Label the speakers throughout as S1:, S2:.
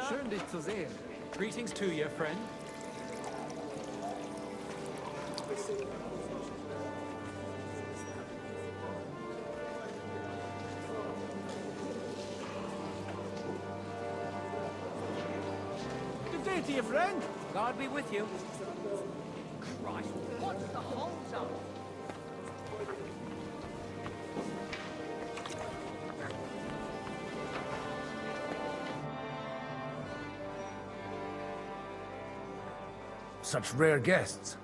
S1: Schön, dich zu sehen.
S2: Greetings to you, friend.
S1: Good day to you, friend.
S2: God be with you.
S3: Christ, what's the hold-up?
S4: Such rare guests.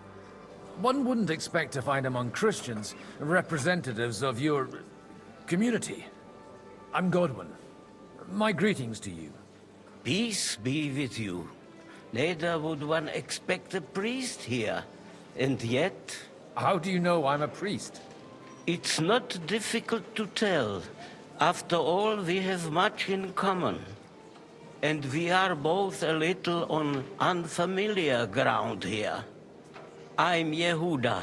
S4: One wouldn't expect to find among Christians representatives of your community. I'm Godwin. My greetings to you.
S5: Peace be with you. Neither would one expect a priest here. And yet,
S4: How do you know I'm a priest?
S5: it's not difficult to tell. After all, we have much in common. And we are both a little on unfamiliar ground here. I'm Yehuda,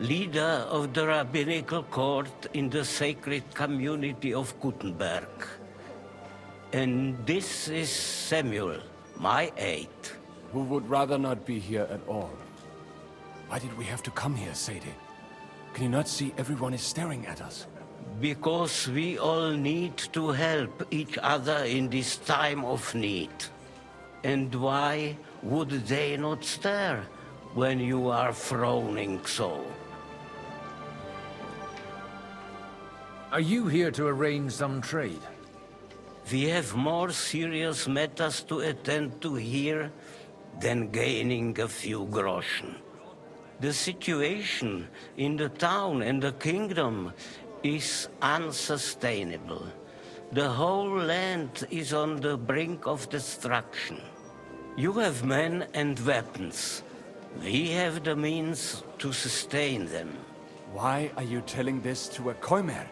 S5: leader of the rabbinical court in the sacred community of Gutenberg. And this is Samuel, my aide.
S6: Who would rather not be here at all. Why did we have to come here, Sadie? Can you not see everyone is staring at us?
S5: Because we all need to help each other in this time of need. And why would they not stare when you are frowning so?
S4: Are you here to arrange some trade?
S5: We have more serious matters to attend to here than gaining a few groschen. The situation in the town and the kingdom is unsustainable. The whole land is on the brink of destruction. You have men and weapons. We have the means to sustain them.
S6: Why are you telling this to a Koimer?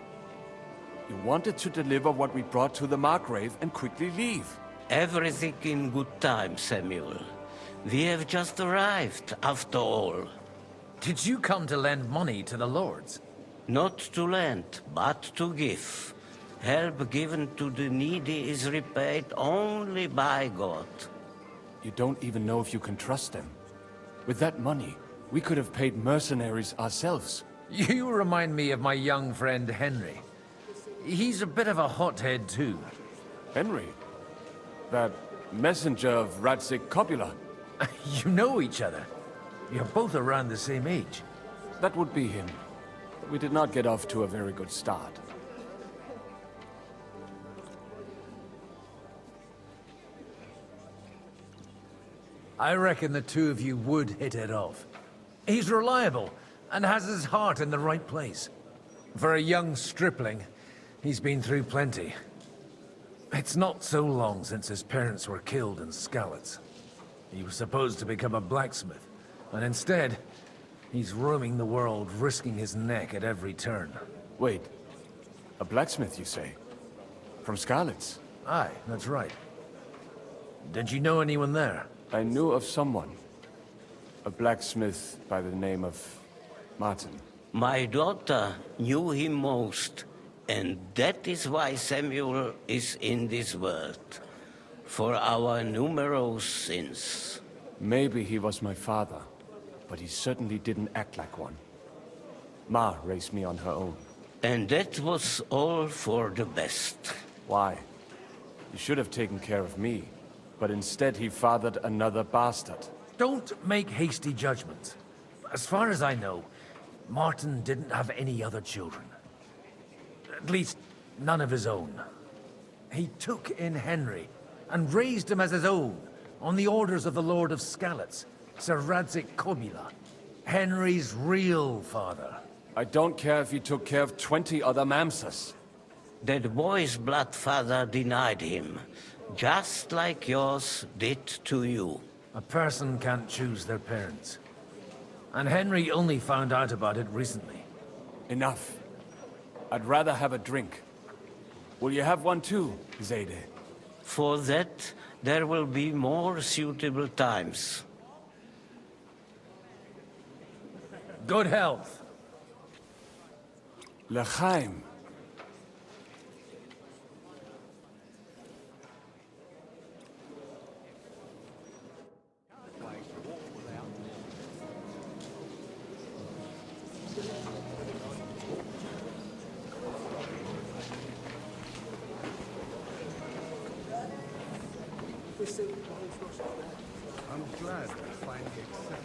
S6: You wanted to deliver what we brought to the Margrave and quickly leave.
S5: Everything in good time, Samuel. We have just arrived, after all.
S4: Did you come to lend money to the lords?
S5: Not to lend, but to give. Help given to the needy is repaid only by God.
S6: You don't even know if you can trust them. With that money, we could have paid mercenaries ourselves.
S4: You remind me of my young friend Henry. He's a bit of a hothead too.
S6: Henry? That messenger of Radzik Copula?
S4: You know each other. You're both around the same age.
S6: That would be him. We did not get off to a very good start.
S4: I reckon the two of you would hit it off. He's reliable and has his heart in the right place. For a young stripling, he's been through plenty. It's not so long since his parents were killed in Skalitz. He was supposed to become a blacksmith, and instead, he's roaming the world, risking his neck at every turn.
S6: Wait, a blacksmith, you say? From Skalitz?
S4: Aye, that's right. Did you know anyone there?
S6: I knew of someone. A blacksmith by the name of Martin.
S5: My daughter knew him most, and that is why Samuel is in this world. For our numerous sins.
S6: Maybe he was my father, but he certainly didn't act like one. Ma raised me on her own.
S5: And that was all for the best.
S6: Why? He should have taken care of me, but instead he fathered another bastard.
S4: Don't make hasty judgments. As far as I know, Martin didn't have any other children. At least, none of his own. He took in Henry and raised him as his own on the orders of the Lord of Skalitz, Sir Radzik Kobila, Henry's real father.
S6: I don't care if he took care of 20 other mamsas.
S5: That boy's blood father denied him, just like yours did to you.
S4: A person can't choose their parents. And Henry only found out about it recently.
S6: Enough. I'd rather have a drink. Will you have one too, Zayde?
S5: For that, there will be more suitable times.
S4: Good health.
S6: L'chaim.
S1: I'm glad we finally accept.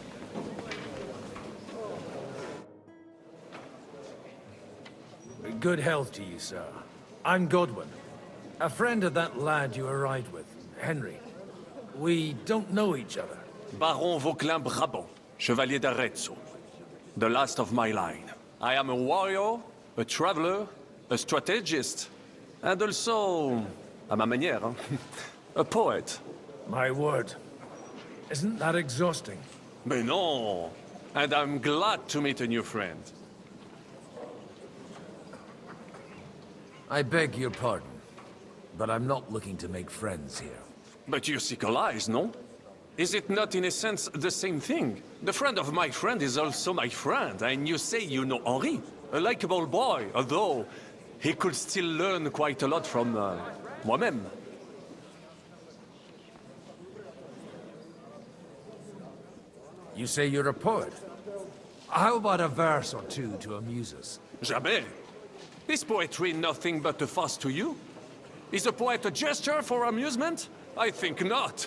S4: Good health to you, sir. I'm Godwin, a friend of that lad you arrived with, Henry. We don't know each other.
S6: Baron Vauclin Brabant, Chevalier d'Arezzo. The last of my line. I am a warrior, a traveler, a strategist, and also, à ma manière, a poet.
S4: My word. Isn't that exhausting?
S6: Mais non! And I'm glad to meet a new friend.
S4: I beg your pardon, but I'm not looking to make friends here.
S6: But you seek allies, no? Is it not in a sense the same thing? The friend of my friend is also my friend, and you say you know Henri, a likable boy, although he could still learn quite a lot from moi-même.
S4: You say you're a poet? How about a verse or two to amuse us?
S6: Jamais. Is poetry nothing but a farce to you? Is a poet a gesture for amusement? I think not.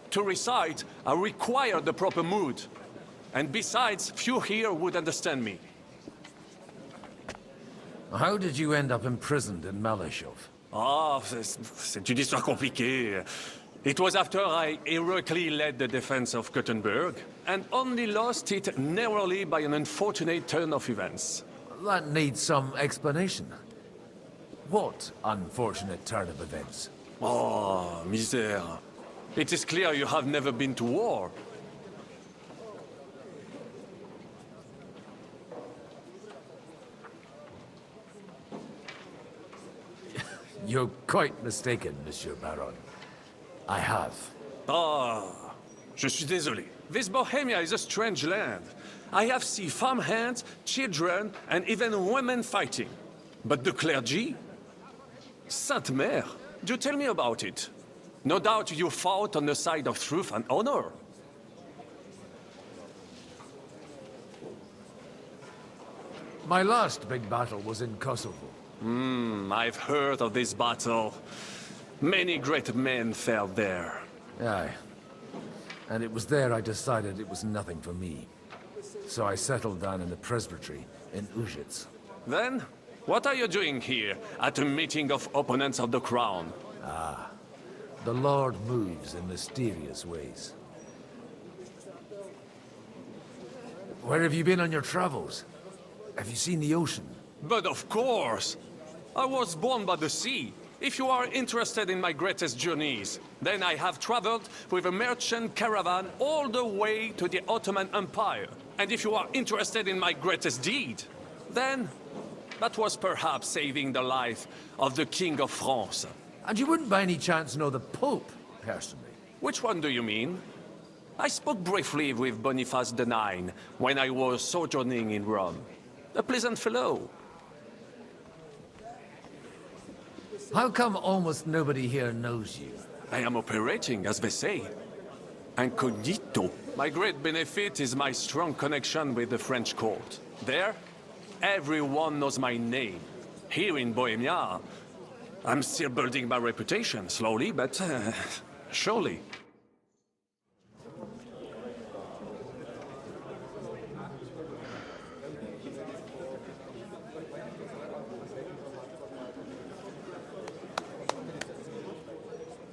S6: To recite, I require the proper mood. And besides, few here would understand me.
S4: How did you end up imprisoned in Malashov?
S6: Ah, c'est une histoire compliquée. It was after I heroically led the defense of Gothenburg, and only lost it narrowly by an unfortunate turn of events.
S4: That needs some explanation. What unfortunate turn of events?
S6: Oh, misère. It is clear you have never been to war.
S4: You're quite mistaken, Monsieur Baron. I have.
S6: Ah, je suis désolé. This Bohemia is a strange land. I have seen farmhands, children, and even women fighting. But the clergy? Sainte Mère, do tell me about it. No doubt you fought on the side of truth and honor.
S4: My last big battle was in Kosovo.
S6: I've heard of this battle. Many great men fell there.
S4: Aye. And it was there I decided it was nothing for me. So I settled down in the presbytery in Ujits.
S6: Then, what are you doing here at a meeting of opponents of the crown?
S4: The Lord moves in mysterious ways. Where have you been on your travels? Have you seen the ocean?
S6: But of course! I was born by the sea. If you are interested in my greatest journeys, then I have traveled with a merchant caravan all the way to the Ottoman Empire. And if you are interested in my greatest deed, then that was perhaps saving the life of the King of France.
S4: And you wouldn't by any chance know the Pope, personally?
S6: Which one do you mean? I spoke briefly with Boniface IX when I was sojourning in Rome. A pleasant fellow.
S4: How come almost nobody here knows you?
S6: I am operating, as they say. Incognito. My great benefit is my strong connection with the French court. There, everyone knows my name. Here in Bohemia, I'm still building my reputation, slowly, but surely.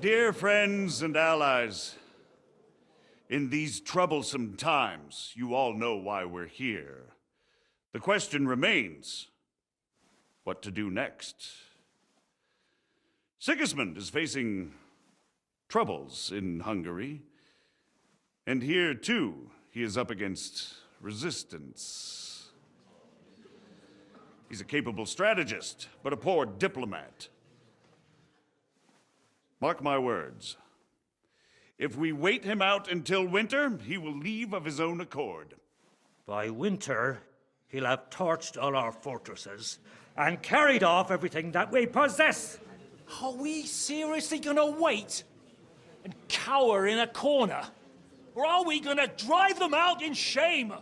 S7: Dear friends and allies, in these troublesome times, you all know why we're here. The question remains, what to do next? Sigismund is facing troubles in Hungary, and here, too, he is up against resistance. He's a capable strategist, but a poor diplomat. Mark my words. If we wait him out until winter, he will leave of his own accord.
S8: By winter, he'll have torched all our fortresses and carried off everything that we possess.
S9: Are we seriously gonna wait and cower in a corner? Or are we gonna drive them out in shame?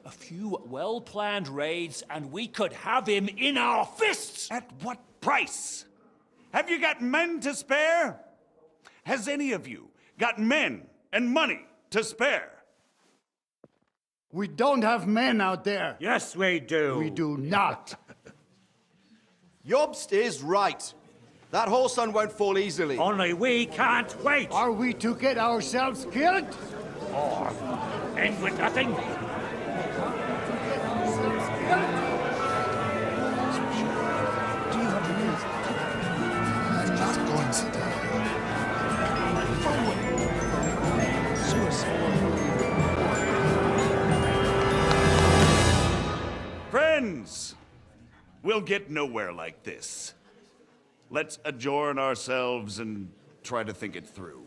S9: A few well-planned raids and we could have him in our fists!
S7: At what price? Have you got men to spare? Has any of you got men and money to spare?
S10: We don't have men out there.
S8: Yes, we do.
S10: We do not.
S11: Jobst is right. That whole sun won't fall easily.
S8: Only we can't wait.
S10: Are we to get ourselves killed?
S8: Or end with nothing.
S7: Friends, we'll get nowhere like this. Let's adjourn ourselves and try to think it through.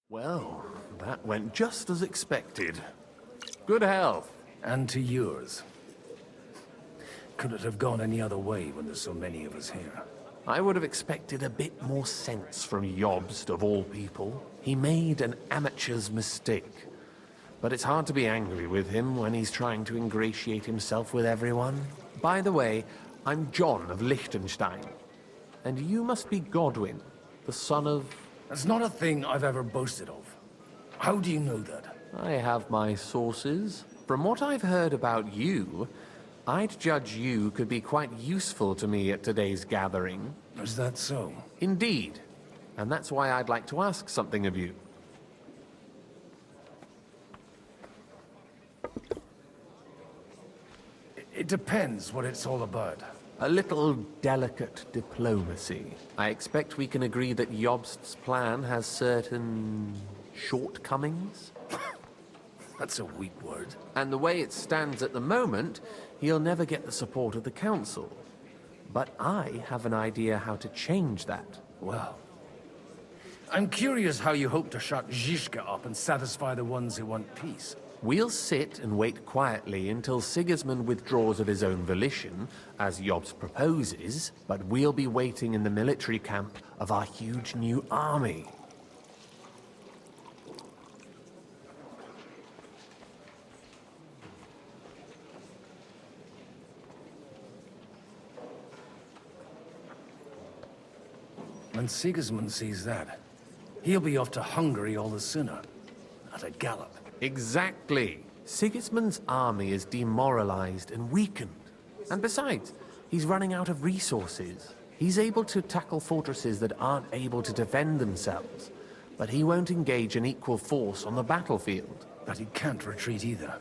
S12: Well, that went just as expected. Good health.
S4: And to yours. Could it have gone any other way when there's so many of us here?
S12: I would have expected a bit more sense from Jobst, of all people. He made an amateur's mistake. But it's hard to be angry with him when he's trying to ingratiate himself with everyone. By the way, I'm John of Liechtenstein. And you must be Godwin, the son of...
S4: That's not a thing I've ever boasted of. How do you know that?
S12: I have my sources. From what I've heard about you, I'd judge you could be quite useful to me at today's gathering.
S4: Is that so?
S12: Indeed. And that's why I'd like to ask something of you.
S4: It depends what it's all about.
S12: A little delicate diplomacy. I expect we can agree that Jobst's plan has certain shortcomings.
S4: That's a weak word.
S12: And the way it stands at the moment, he'll never get the support of the council. But I have an idea how to change that.
S4: Well, I'm curious how you hope to shut Zizka up and satisfy the ones who want peace.
S12: We'll sit and wait quietly until Sigismund withdraws of his own volition, as Jobst proposes, but we'll be waiting in the military camp of our huge new army.
S4: When Sigismund sees that, he'll be off to Hungary all the sooner. At a gallop.
S12: Exactly. Sigismund's army is demoralized and weakened. And besides, he's running out of resources. He's able to tackle fortresses that aren't able to defend themselves. But he won't engage an equal force on the battlefield.
S4: But he can't retreat either.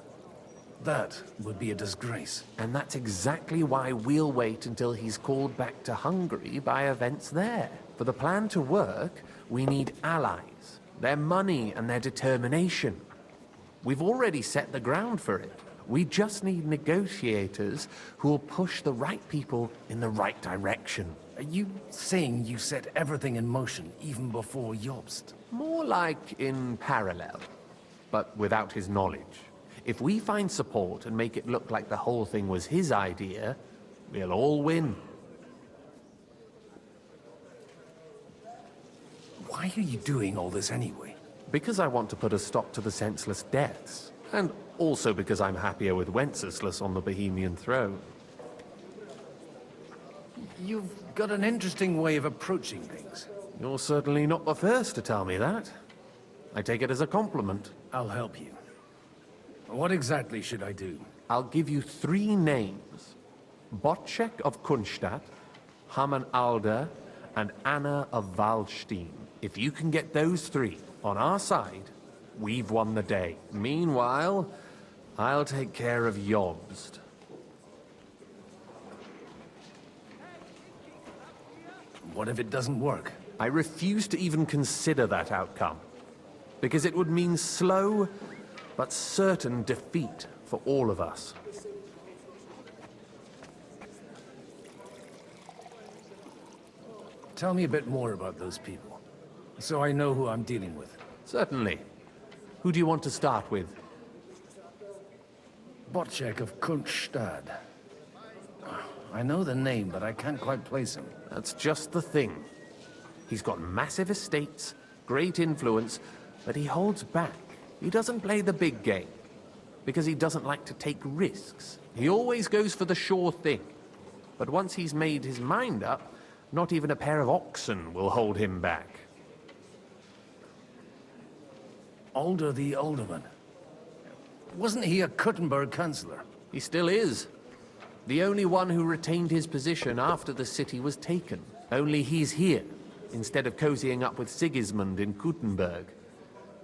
S4: That would be a disgrace.
S12: And that's exactly why we'll wait until he's called back to Hungary by events there. For the plan to work, we need allies, their money and their determination. We've already set the ground for it. We just need negotiators who will push the right people in the right direction.
S4: Are you saying you set everything in motion even before Jobst?
S12: More like in parallel, but without his knowledge. If we find support and make it look like the whole thing was his idea, we'll all win.
S4: Why are you doing all this anyway?
S12: Because I want to put a stop to the senseless deaths. And also because I'm happier with Wenceslas on the Bohemian throne.
S4: You've got an interesting way of approaching things.
S12: You're certainly not the first to tell me that. I take it as a compliment.
S4: I'll help you. What exactly should I do?
S12: I'll give you 3 names. Botchek of Kunstadt, Haman Alder, and Anna of Waldstein. If you can get those 3 on our side, we've won the day. Meanwhile, I'll take care of Jobst.
S4: What if it doesn't work?
S12: I refuse to even consider that outcome. Because it would mean slow, but certain defeat for all of us.
S4: Tell me a bit more about those people, so I know who I'm dealing with.
S12: Certainly. Who do you want to start with?
S4: Botchek of Kunststadt. I know the name, but I can't quite place him.
S12: That's just the thing. He's got massive estates, great influence, but he holds back. He doesn't play the big game, because he doesn't like to take risks. He always goes for the sure thing. But once he's made his mind up, not even a pair of oxen will hold him back.
S4: Alder the Alderman. Wasn't he a Kuttenberg councillor?
S12: He still is. The only one who retained his position after the city was taken. Only he's here, instead of cozying up with Sigismund in Kuttenberg.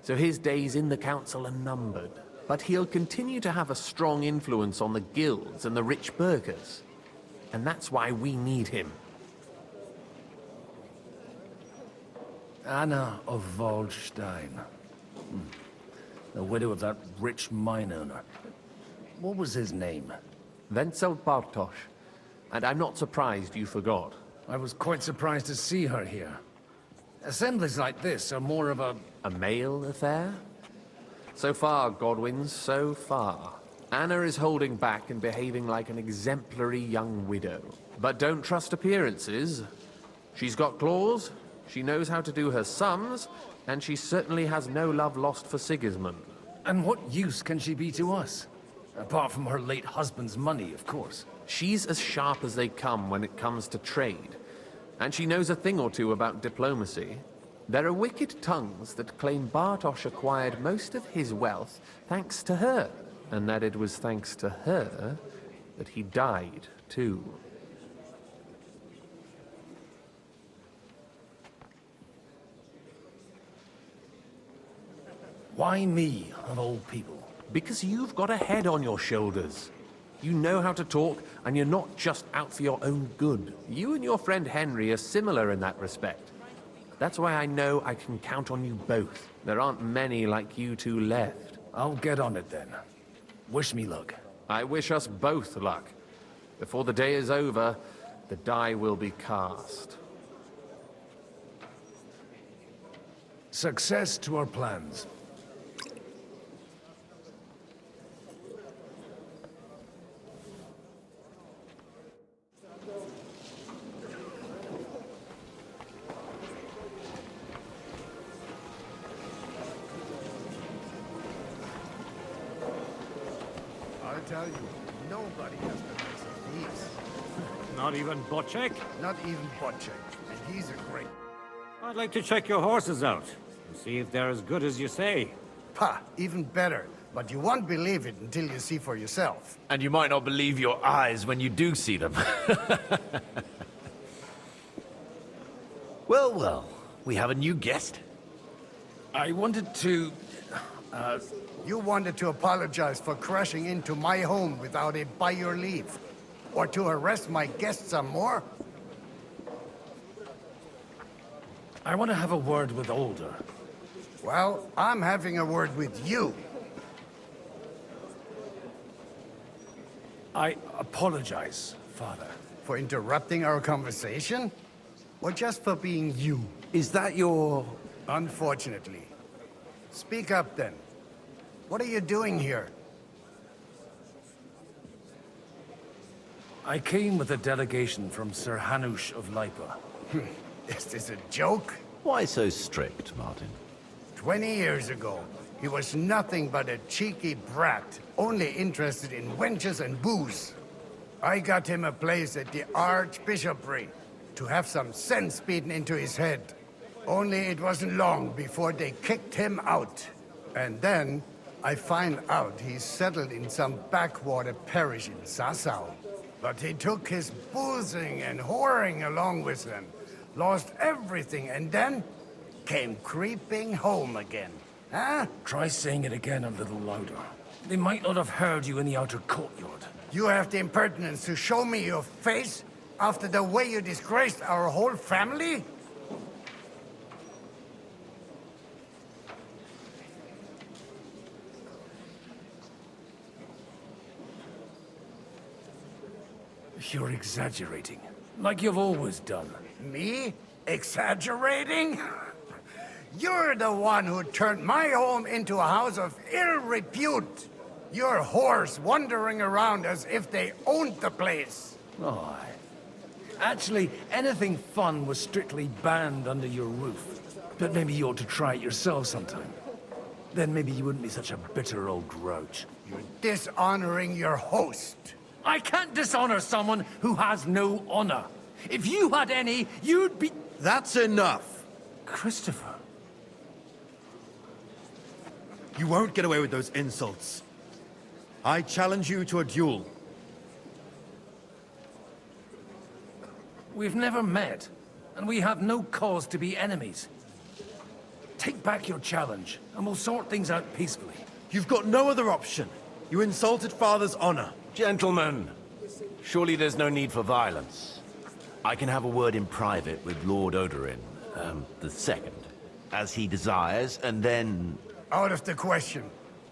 S12: So his days in the council are numbered. But he'll continue to have a strong influence on the guilds and the rich burghers. And that's why we need him.
S4: Anna of Waldstein. The widow of that rich mine owner. What was his name?
S12: Wenzel Bartosz. And I'm not surprised you forgot.
S4: I was quite surprised to see her here. Assemblies like this are more of a
S12: male affair? So far, Godwin, so far. Anna is holding back and behaving like an exemplary young widow. But don't trust appearances. She's got claws, she knows how to do her sums, and she certainly has no love lost for Sigismund.
S4: And what use can she be to us? Apart from her late husband's money, of course.
S12: She's as sharp as they come when it comes to trade. And she knows a thing or two about diplomacy. There are wicked tongues that claim Bartosz acquired most of his wealth thanks to her, and that it was thanks to her that he died, too.
S4: Why me, of all people?
S12: Because you've got a head on your shoulders. You know how to talk, and you're not just out for your own good. You and your friend Henry are similar in that respect. That's why I know I can count on you both. There aren't many like you two left.
S4: I'll get on it then. Wish me luck.
S12: I wish us both luck. Before the day is over, the die will be cast.
S4: Success to our plans.
S1: I tell you, nobody has the likes of these.
S8: Not even Bocek?
S1: Not even Bocek. And he's a great...
S8: I'd like to check your horses out and see if they're as good as you say.
S1: Pa, even better. But you won't believe it until you see for yourself.
S13: And you might not believe your eyes when you do see them. Well, well, we have a new guest.
S4: I wanted to...
S1: You wanted to apologize for crashing into my home without it by your leave. Or to arrest my guests some more?
S4: I want to have a word with Alder.
S1: Well, I'm having a word with you.
S4: I apologize, Father.
S1: For interrupting our conversation? Or just for being you?
S13: Is that your...
S1: Unfortunately. Speak up then. What are you doing here?
S4: I came with a delegation from Sir Hanush of Lipa.
S1: Is this a joke?
S13: Why so strict, Martin?
S1: 20 years ago, he was nothing but a cheeky brat, only interested in wenches and booze. I got him a place at the Archbishopry to have some sense beaten into his head. Only it wasn't long before they kicked him out. And then I find out he's settled in some backwater parish in Sassau. But he took his boozing and whoring along with him, lost everything, and then came creeping home again. Huh?
S4: Try saying it again a little louder. They might not have heard you in the outer courtyard.
S1: You have the impertinence to show me your face after the way you disgraced our whole family?
S4: You're exaggerating, like you've always done.
S1: Me? Exaggerating? You're the one who turned my home into a house of ill repute. Your whores wandering around as if they owned the place.
S4: Oh, actually, anything fun was strictly banned under your roof. But maybe you ought to try it yourself sometime. Then maybe you wouldn't be such a bitter old grouch.
S1: You're dishonoring your host.
S4: I can't dishonor someone who has no honor. If you had any, you'd be...
S11: That's enough.
S4: Christopher.
S11: You won't get away with those insults. I challenge you to a duel.
S4: We've never met, and we have no cause to be enemies. Take back your challenge, and we'll sort things out peacefully.
S11: You've got no other option. You insulted Father's honor.
S13: Gentlemen, surely there's no need for violence. I can have a word in private with Lord Odorin, the second, as he desires, and then...
S1: Out of the question.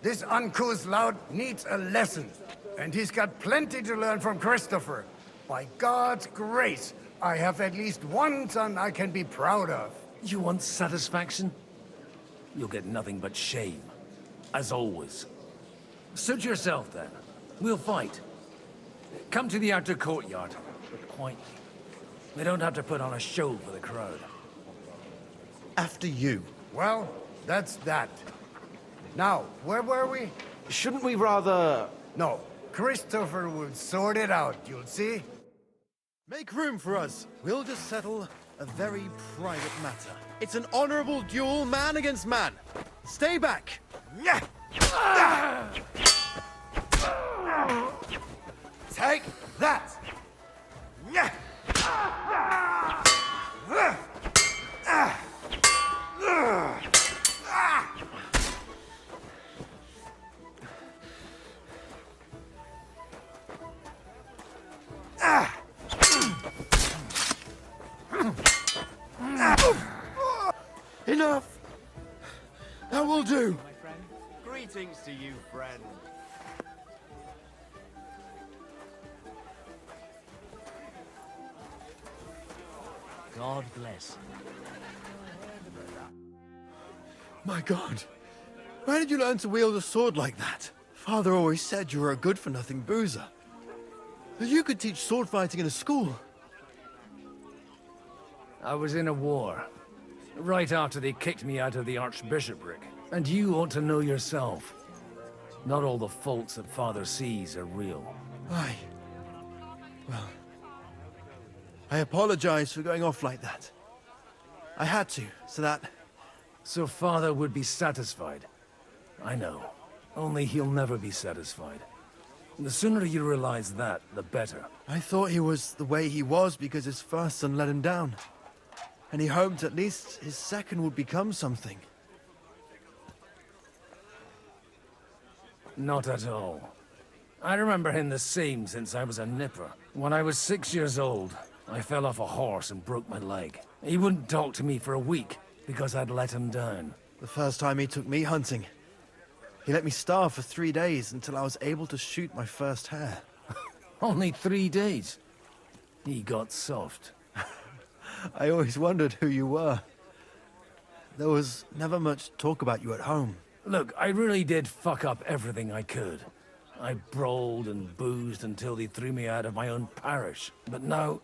S1: This uncouth lout needs a lesson, and he's got plenty to learn from Christopher. By God's grace, I have at least one son I can be proud of.
S4: You want satisfaction? You'll get nothing but shame, as always. Suit yourself, then. We'll fight. Come to the outer courtyard, but quietly. We don't have to put on a show for the crowd.
S11: After you.
S1: Well, that's that. Now, where were we?
S11: Shouldn't we rather...
S1: No, Christopher will sort it out, you'll see.
S11: Make room for us. We'll just settle a very private matter. It's an honorable duel, man against man. Stay back. Take that. Enough! That will do!
S3: Greetings to you, friend.
S9: God bless.
S11: My God. Where did you learn to wield a sword like that? Father always said you were a good-for-nothing boozer. That you could teach sword fighting in a school.
S4: I was in a war. Right after they kicked me out of the archbishopric. And you ought to know yourself. Not all the faults that Father sees are real.
S11: Aye. Well, I apologize for going off like that. I had to, so that...
S4: So Father would be satisfied. I know. Only he'll never be satisfied. The sooner you realize that, the better.
S11: I thought he was the way he was because his first son let him down. And he hoped at least his second would become something.
S4: Not at all. I remember him the same since I was a nipper. When I was 6 years old, I fell off a horse and broke my leg. He wouldn't talk to me for a week because I'd let him down.
S11: The first time he took me hunting, he let me starve for 3 days until I was able to shoot my first hare.
S4: Only 3 days. He got soft.
S11: I always wondered who you were. There was never much talk about you at home.
S4: Look, I really did fuck up everything I could. I brawled and boozed until they threw me out of my own parish. But now,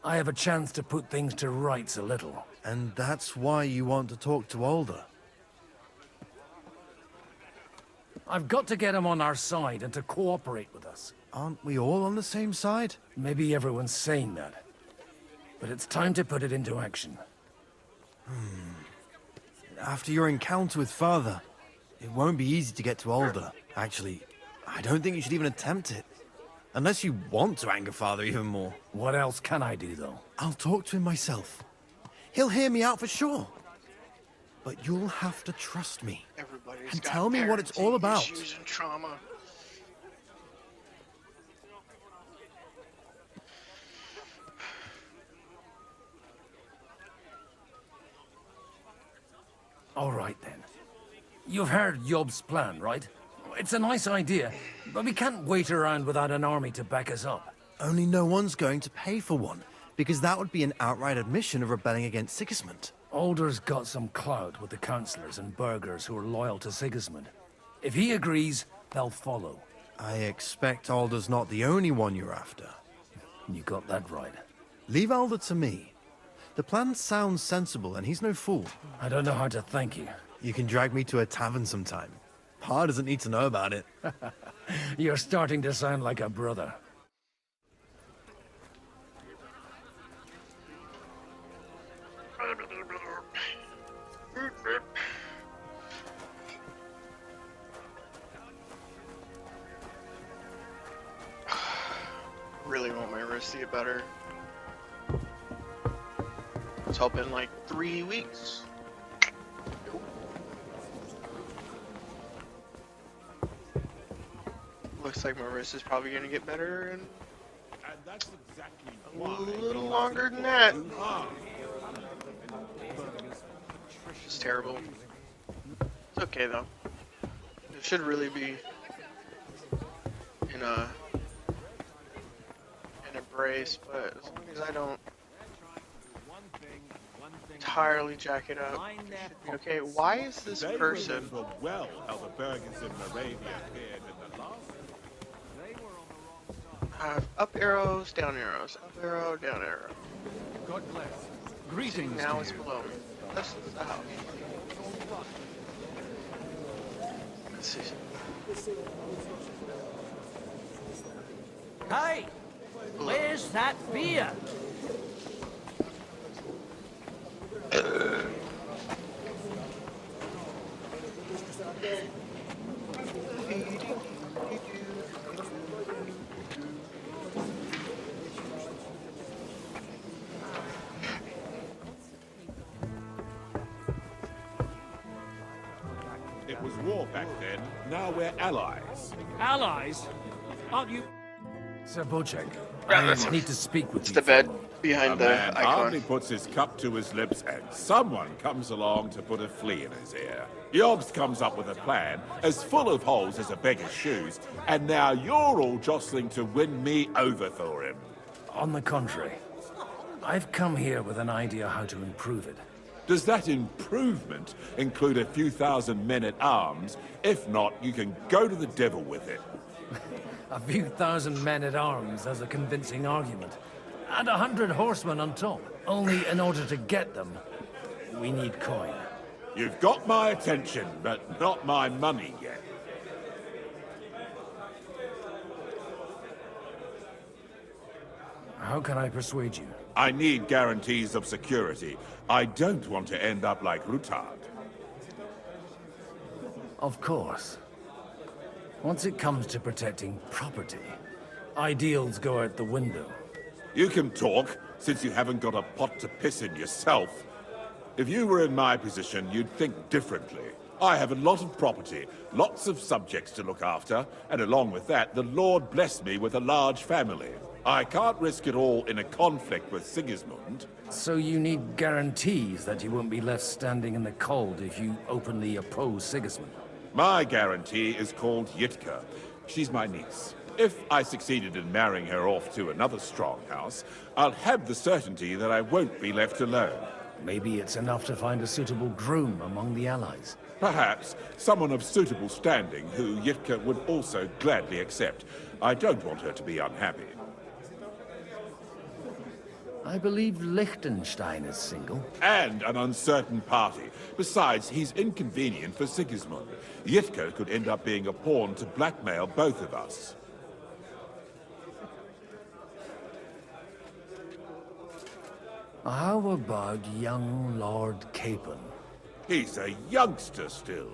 S4: I have a chance to put things to rights a little.
S11: And that's why you want to talk to Alder.
S4: I've got to get him on our side and to cooperate with us.
S11: Aren't we all on the same side?
S4: Maybe everyone's saying that. But it's time to put it into action.
S11: After your encounter with Father, it won't be easy to get to Alder. Actually, I don't think you should even attempt it. Unless you want to anger Father even more.
S4: What else can I do, though?
S11: I'll talk to him myself. He'll hear me out for sure. But you'll have to trust me. And tell me what it's all about.
S14: Issues and trauma.
S4: All right, then. You've heard Yob's plan, right? It's a nice idea, but we can't wait around without an army to back us up.
S11: Only no one's going to pay for one, because that would be an outright admission of rebelling against Sigismund.
S4: Alder's got some clout with the councillors and burghers who are loyal to Sigismund. If he agrees, they'll follow.
S11: I expect Alder's not the only one you're after.
S4: You got that right.
S11: Leave Alder to me. The plan sounds sensible, and he's no fool.
S4: I don't know how to thank you.
S11: You can drag me to a tavern sometime. Pa doesn't need to know about it.
S4: You're starting to sound like a brother.
S14: Really want my wrist to get better. It's helping like 3 weeks. Looks like my wrist is probably gonna get better in a little longer than that. It's terrible. It's okay though. It should really be in a brace, but as long as I don't entirely jack it up, it should be okay. Why is this person?
S15: Well, how the burghers in Moravia appeared in the last.
S14: Up arrows, down arrows, up arrow, down arrow.
S2: God bless. Greetings.
S14: Now it's below me. This is the house. Let's see.
S9: Hey, where's that beer?
S15: It was war back then. Now we're allies.
S9: Allies? Aren't you?
S4: Sir Bocek,
S14: that's
S4: I need to speak with
S14: It's
S4: you.
S14: the bed behind
S15: A
S14: the
S15: man hardly
S14: icon.
S15: puts his cup to his lips and someone comes along to put a flea in his ear. Yobs comes up with a plan as full of holes as a beggar's shoes, and now you're all jostling to win me over for him.
S4: On the contrary, I've come here with an idea how to improve it.
S15: Does that improvement include a few thousand men-at-arms? If not, you can go to the devil with it.
S4: A few thousand men-at-arms as a convincing argument. And 100 horsemen on top. Only in order to get them, we need coin.
S15: You've got my attention, but not my money yet.
S4: How can I persuade you?
S15: I need guarantees of security. I don't want to end up like Rutard.
S4: Of course. Once it comes to protecting property, ideals go out the window.
S15: You can talk, since you haven't got a pot to piss in yourself. If you were in my position, you'd think differently. I have a lot of property, lots of subjects to look after, and along with that, the Lord blessed me with a large family. I can't risk it all in a conflict with Sigismund.
S4: So you need guarantees that you won't be left standing in the cold if you openly oppose Sigismund.
S15: My guarantee is called Yitka. She's my niece. If I succeeded in marrying her off to another strong house, I'll have the certainty that I won't be left alone.
S4: Maybe it's enough to find a suitable groom among the allies.
S15: Perhaps someone of suitable standing who Yitka would also gladly accept. I don't want her to be unhappy.
S4: I believe Liechtenstein is single.
S15: And an uncertain party. Besides, he's inconvenient for Sigismund. Yitka could end up being a pawn to blackmail both of us.
S4: How about young Lord Capon?
S15: He's a youngster still.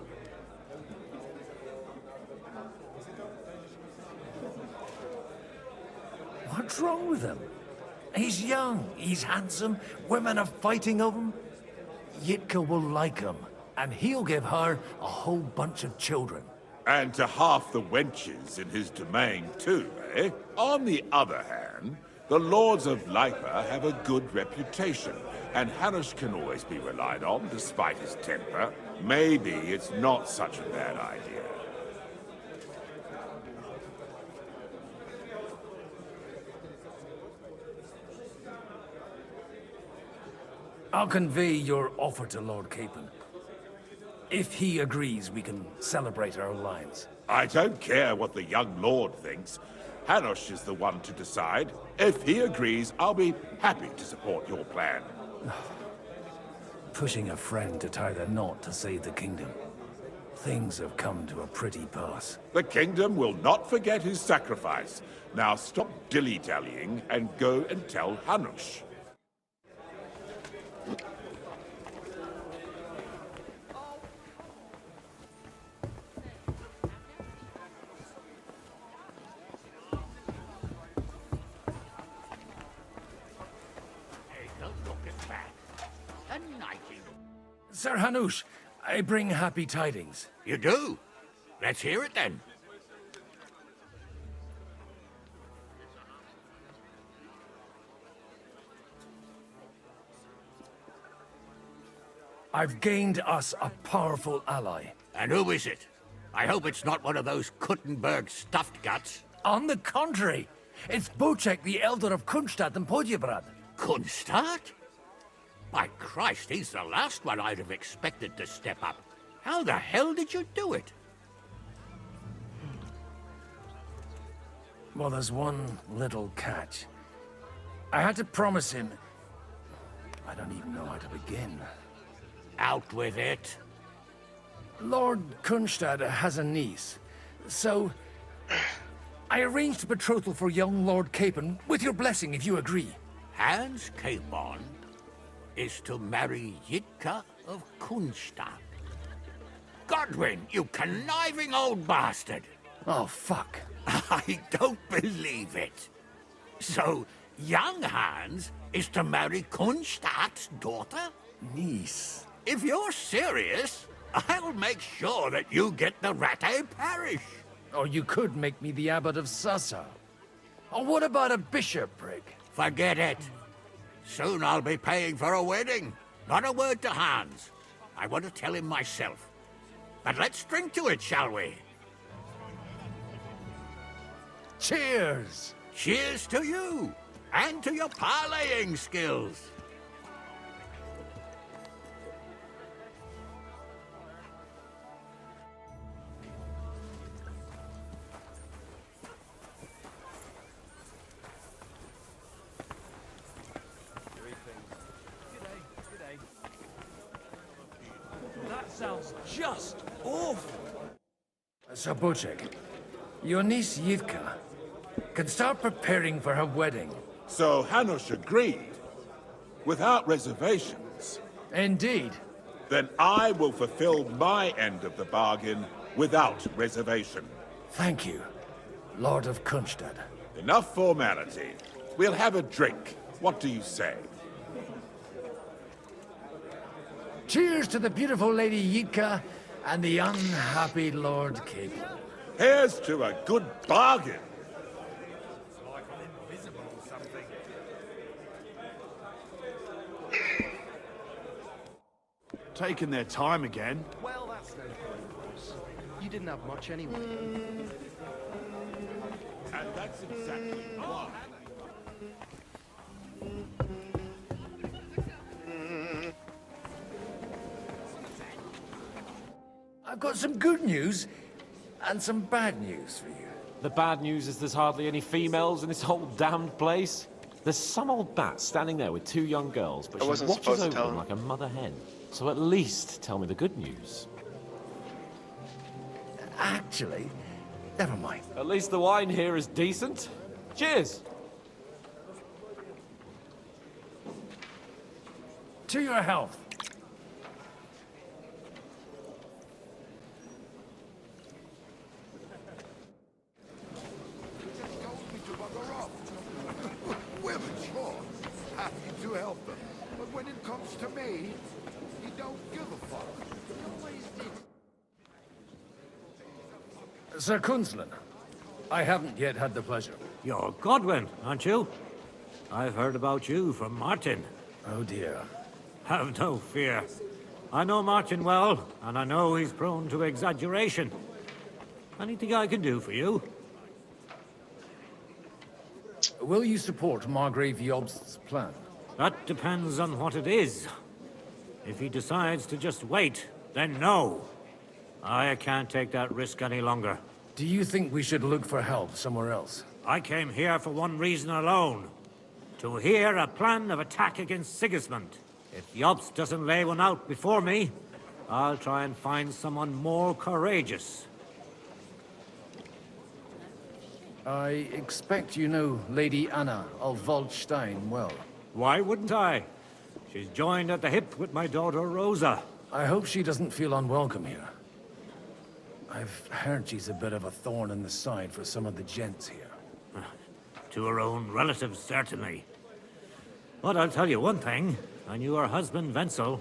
S4: What's wrong with him? He's young, he's handsome, women are fighting over him. Yitka will like him, and he'll give her a whole bunch of children.
S15: And to half the wenches in his domain too, eh? On the other hand, the lords of Lipa have a good reputation, and Hanush can always be relied on despite his temper. Maybe it's not such a bad idea.
S4: I'll convey your offer to Lord Capon. If he agrees, we can celebrate our alliance.
S15: I don't care what the young lord thinks. Hanush is the one to decide. If he agrees, I'll be happy to support your plan.
S4: Pushing a friend to tie the knot to save the kingdom. Things have come to a pretty pass.
S15: The kingdom will not forget his sacrifice. Now stop dilly-dallying and go and tell Hanush.
S4: Sir Hanush, I bring happy tidings.
S16: You do? Let's hear it then.
S4: I've gained us a powerful ally.
S16: And who is it? I hope it's not one of those Kuttenberg stuffed guts.
S4: On the contrary, it's Bocek, the Elder of Kunstadt and Podjebrad.
S16: Kunstadt? By Christ, he's the last one I'd have expected to step up. How the hell did you do it?
S4: Well, there's one little catch. I had to promise him... I don't even know how to begin.
S16: Out with it.
S4: Lord Kunstad has a niece, so... I arranged a betrothal for young Lord Capon, with your blessing if you agree.
S16: Hans Capon is to marry Yitka of Kunstadt. Godwin, you conniving old bastard!
S4: Oh, fuck.
S16: I don't believe it. So, young Hans is to marry Kunstadt's daughter?
S4: Niece.
S16: If you're serious, I'll make sure that you get the Rattay parish.
S4: Or you could make me the abbot of Sassa. Or what about a bishopric?
S16: Forget it. Soon I'll be paying for a wedding. Not a word to Hans. I want to tell him myself. But let's drink to it, shall we?
S4: Cheers!
S16: Cheers to you! And to your parleying skills!
S9: That sounds just awful.
S4: Sir Bocek, your niece Yitka can start preparing for her wedding.
S15: So Hanush agreed, without reservations.
S4: Indeed.
S15: Then I will fulfill my end of the bargain without reservation.
S4: Thank you, Lord of Kunstad.
S15: Enough formality. We'll have a drink. What do you say?
S4: Cheers to the beautiful Lady Yitka and the unhappy Lord Capon.
S15: Here's to a good bargain.
S10: Taking their time again.
S3: Well, that's no point. You didn't have much anyway.
S15: And that's exactly why.
S4: I've got some good news and some bad news for you.
S17: The bad news is there's hardly any females in this whole damned place. There's some old bat standing there with two young girls, but she watches over them like a mother hen. So at least tell me the good news.
S4: Actually, never mind.
S17: At least the wine here is decent. Cheers!
S4: To your health.
S18: Women, sure. Happy to help them. But when it comes to me, you don't give a fuck. You always did.
S4: Sir Kunzlin, I haven't yet had the pleasure.
S8: You're Godwin, aren't you? I've heard about you from Martin.
S4: Oh dear.
S8: Have no fear. I know Martin well, and I know he's prone to exaggeration. Anything I can do for you?
S4: Will you support Margrave Jobst's plan?
S8: That depends on what it is. If he decides to just wait, then no. I can't take that risk any longer.
S4: Do you think we should look for help somewhere else?
S8: I came here for one reason alone. To hear a plan of attack against Sigismund. If Jobst doesn't lay one out before me, I'll try and find someone more courageous.
S4: I expect you know Lady Anna of Waldstein well.
S8: Why wouldn't I? She's joined at the hip with my daughter Rosa.
S4: I hope she doesn't feel unwelcome here. I've heard she's a bit of a thorn in the side for some of the gents here.
S8: To her own relatives, certainly. But I'll tell you one thing. I knew her husband, Wenzel.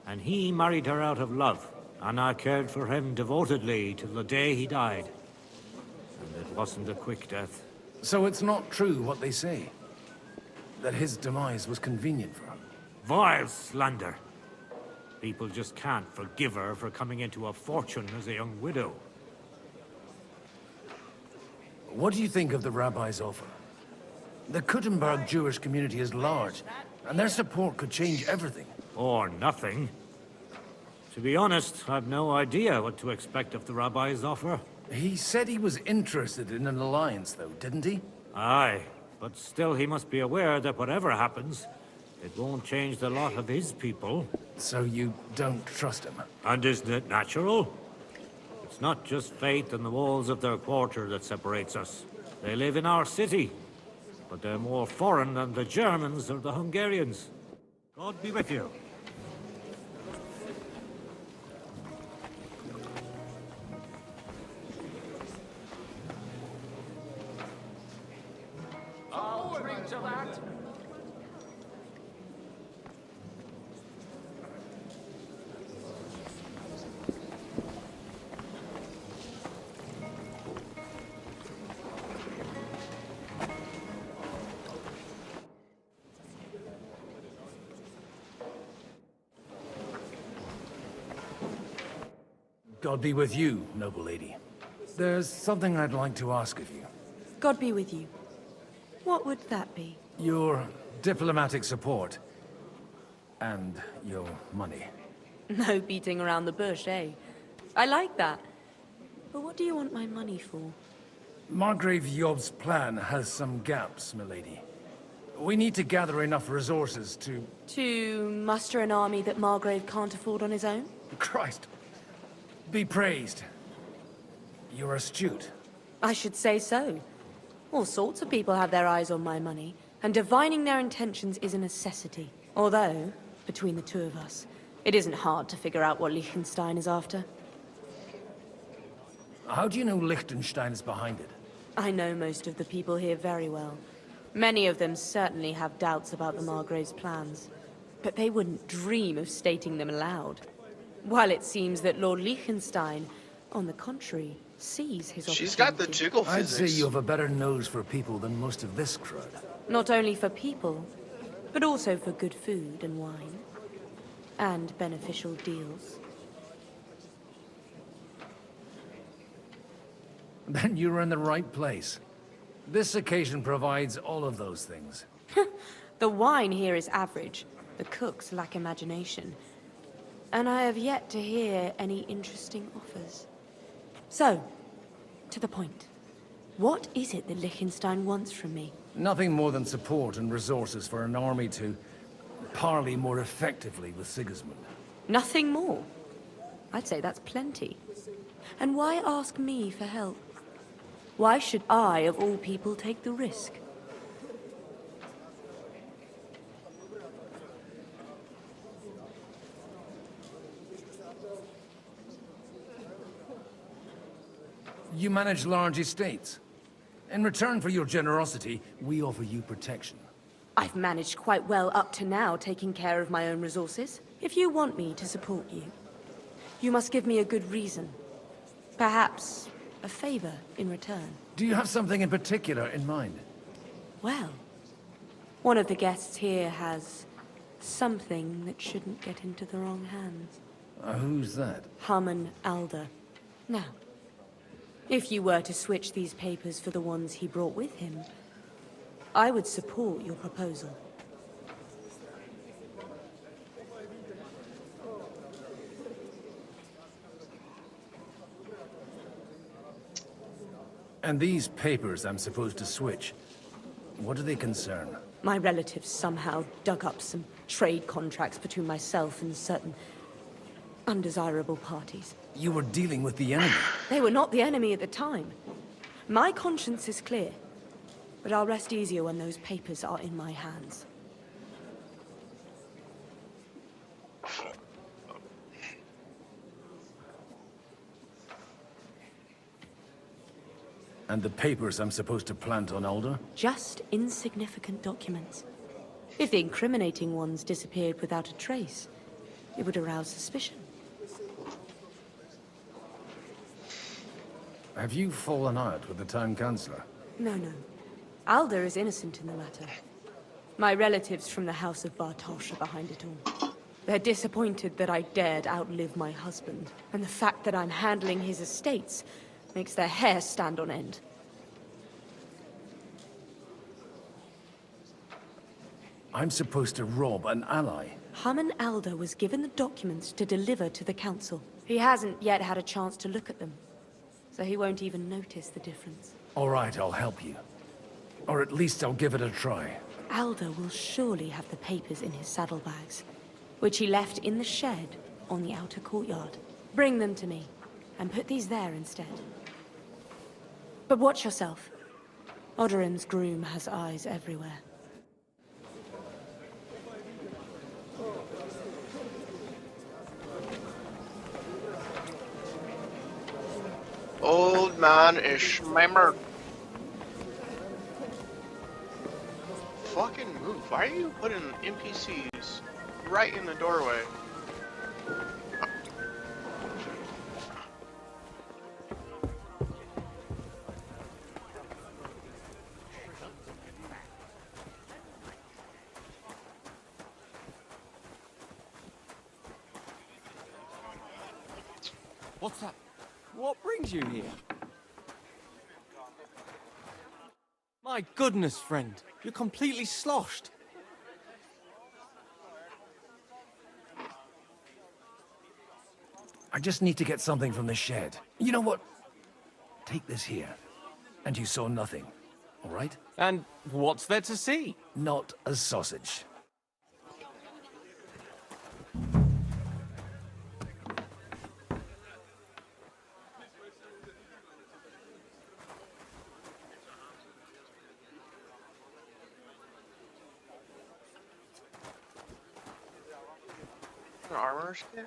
S8: And he married her out of love. Anna cared for him devotedly till the day he died. And it wasn't a quick death.
S4: So it's not true what they say? That his demise was convenient for him?
S8: Vile slander. People just can't forgive her for coming into a fortune as a young widow.
S4: What do you think of the rabbi's offer? The Kuttenberg Jewish community is large, and their support could change everything.
S8: Or nothing. To be honest, I've no idea what to expect of the rabbi's offer.
S4: He said he was interested in an alliance, though, didn't he?
S8: Aye, but still he must be aware that whatever happens, it won't change the lot of his people.
S4: So you don't trust him?
S8: And isn't it natural? It's not just faith in the walls of their quarter that separates us. They live in our city, but they're more foreign than the Germans or the Hungarians. God be with you.
S9: I'll drink to that.
S4: God be with you, noble lady. There's something I'd like to ask of you.
S19: God be with you. What would that be?
S4: Your diplomatic support. And your money.
S19: No beating around the bush, eh? I like that. But what do you want my money for?
S4: Margrave Yob's plan has some gaps, milady. We need to gather enough resources to...
S19: To muster an army that Margrave can't afford on his own?
S4: Christ. Be praised. You're astute.
S19: I should say so. All sorts of people have their eyes on my money, and divining their intentions is a necessity. Although, between the two of us, it isn't hard to figure out what Liechtenstein is after.
S4: How do you know Liechtenstein is behind it?
S19: I know most of the people here very well. Many of them certainly have doubts about the Margrave's plans, but they wouldn't dream of stating them aloud. While it seems that Lord Liechtenstein, on the contrary, sees his opportunity.
S14: She's got the jiggle physics.
S4: I'd say you have a better nose for people than most of this crowd.
S19: Not only for people, but also for good food and wine. And beneficial deals.
S4: Then you're in the right place. This occasion provides all of those things.
S19: The wine here is average. The cooks lack imagination. And I have yet to hear any interesting offers. So, to the point. What is it that Liechtenstein wants from me?
S4: Nothing more than support and resources for an army to parley more effectively with Sigismund.
S19: Nothing more? I'd say that's plenty. And why ask me for help? Why should I, of all people, take the risk?
S4: You manage large estates. In return for your generosity, we offer you protection.
S19: I've managed quite well up to now, taking care of my own resources. If you want me to support you, you must give me a good reason. Perhaps a favor in return.
S4: Do you have something in particular in mind?
S19: Well, one of the guests here has something that shouldn't get into the wrong hands.
S4: Who's that?
S19: Haman Alder. Now, if you were to switch these papers for the ones he brought with him, I would support your proposal.
S4: And these papers I'm supposed to switch, what do they concern?
S19: My relatives somehow dug up some trade contracts between myself and certain undesirable parties.
S4: You were dealing with the enemy.
S19: They were not the enemy at the time. My conscience is clear, but I'll rest easier when those papers are in my hands.
S4: And the papers I'm supposed to plant on Alder?
S19: Just insignificant documents. If the incriminating ones disappeared without a trace, It would arouse suspicion.
S4: Have you fallen out with the town councillor?
S19: No, no. Alder is innocent in the matter. My relatives from the House of Bartosz are behind it all. They're disappointed that I dared outlive my husband, and the fact that I'm handling his estates makes their hair stand on end.
S4: I'm supposed to rob an ally.
S19: Haman Alder was given the documents to deliver to the council. He hasn't yet had a chance to look at them, so he won't even notice the difference.
S4: All right, I'll help you. Or at least I'll give it a try.
S19: Alder will surely have the papers in his saddlebags, which he left in the shed on the outer courtyard. Bring them to me, and put these there instead. But watch yourself. Odorin's groom has eyes everywhere.
S14: Old man is schmemmered. Fucking move. Why are you putting NPCs right in the doorway?
S2: What's that? What brings you here? My goodness, friend. You're completely sloshed.
S4: I just need to get something from the shed. You know what? Take this here. And you saw nothing, all right?
S2: And what's there to see?
S4: Not a sausage.
S14: An armorer's kit?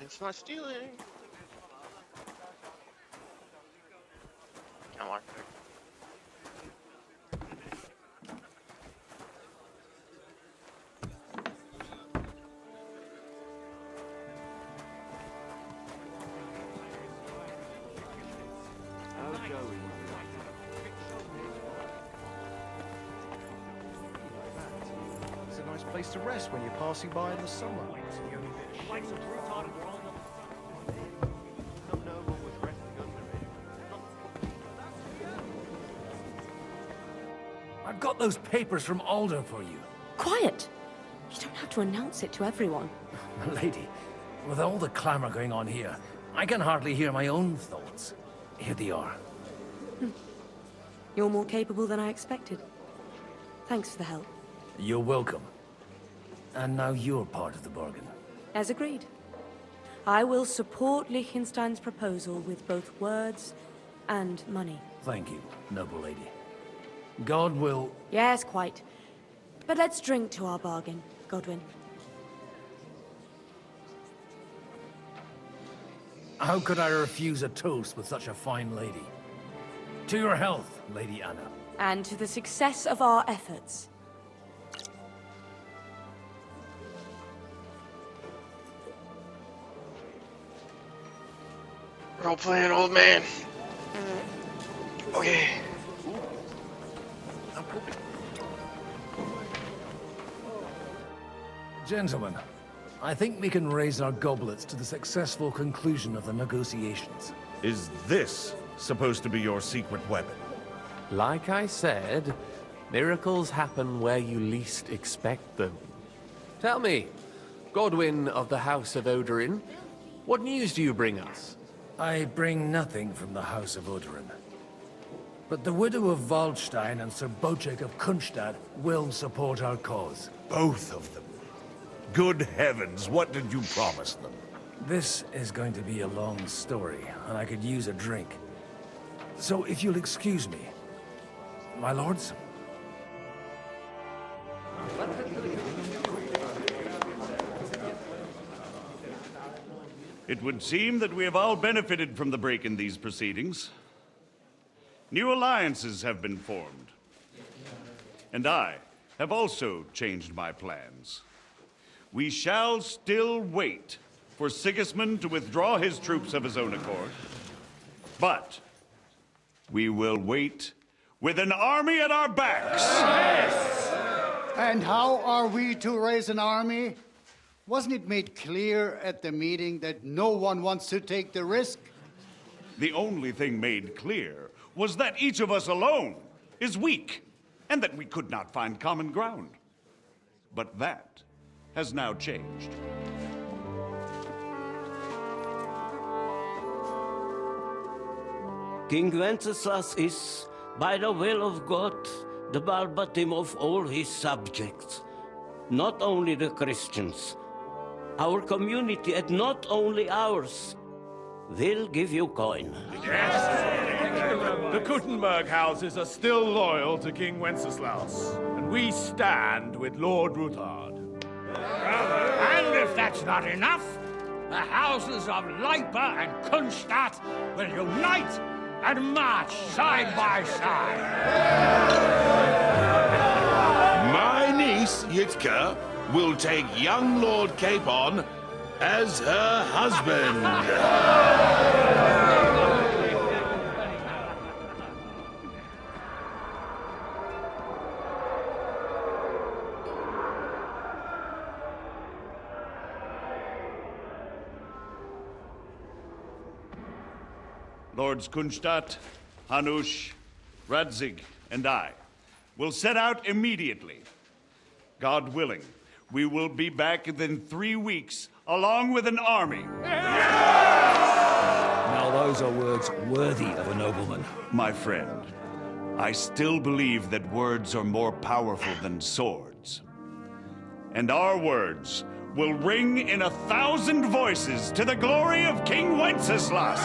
S14: It's not stealing. I like that.
S3: It's a nice place to rest when you're passing by in the summer.
S4: I've got those papers from Alder for you.
S19: Quiet! You don't have to announce it to everyone.
S4: Lady, with all the clamor going on here, I can hardly hear my own thoughts. Here they are.
S19: You're more capable than I expected. Thanks for the help.
S4: You're welcome. And now you're part of the bargain.
S19: As agreed. I will support Liechtenstein's proposal with both words and money.
S4: Thank you, noble lady. God will...
S19: Yes, quite. But let's drink to our bargain, Godwin.
S4: How could I refuse a toast with such a fine lady? To your health, Lady Anna.
S19: And to the success of our efforts.
S14: Role playing, old man. Okay.
S4: Gentlemen, I think we can raise our goblets to the successful conclusion of the negotiations.
S7: Is this supposed to be your secret weapon?
S12: Like I said, miracles happen where you least expect them. Tell me, Godwin of the House of Odorin, what news do you bring us?
S4: I bring nothing from the House of Odorin. But the widow of Waldstein and Sir Bocek of Kunstad will support our cause.
S7: Both of them? Good heavens, what did you promise them?
S4: This is going to be a long story, and I could use a drink. So if you'll excuse me, my lords?
S7: It would seem that we have all benefited from the break in these proceedings. New alliances have been formed. And I have also changed my plans. We shall still wait for Sigismund to withdraw his troops of his own accord. But we will wait with an army at our backs.
S10: And how are we to raise an army? Wasn't it made clear at the meeting that no one wants to take the risk?
S7: The only thing made clear was that each of us alone is weak, and that we could not find common ground. But that has now changed.
S5: King Wenceslas is, by the will of God, the Balbatim of all his subjects. Not only the Christians, our community, and not only ours, will give you coin.
S20: The Kuttenberg houses are still loyal to King Wenceslas, and we stand with Lord Ruthard.
S16: And if that's not enough, the houses of Leipa and Kunstadt will unite and march side by side.
S15: My niece, Yitka, will take young Lord Capon as her husband.
S7: Lords Kunstadt, Hanush, Radzig, and I will set out immediately. God willing, we will be back within 3 weeks, along with an army.
S9: Now those are words worthy of a nobleman.
S7: My friend, I still believe that words are more powerful than swords. And our words will ring in 1,000 voices to the glory of King Wenceslas.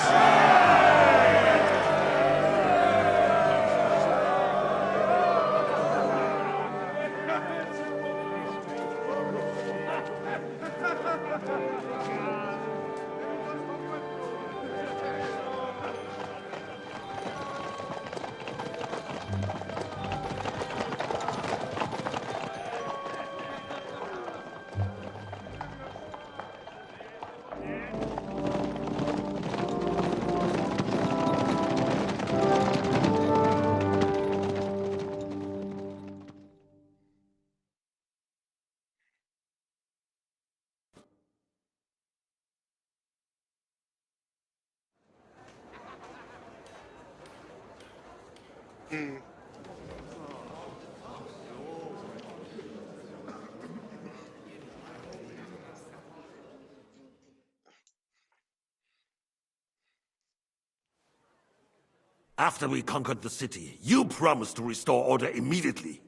S21: After we conquered the city, you promised to restore order immediately.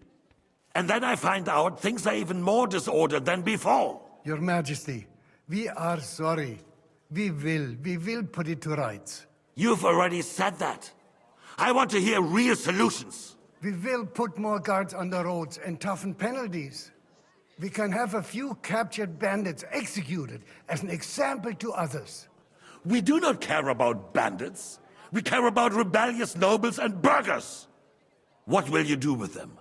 S21: And then I find out things are even more disordered than before.
S1: Your Majesty, we are sorry. We will put it to rights.
S21: You've already said that. I want to hear real solutions.
S1: We will put more guards on the roads and toughen penalties. We can have a few captured bandits executed as an example to others.
S21: We do not care about bandits. We care about rebellious nobles and burghers. What will you do with them?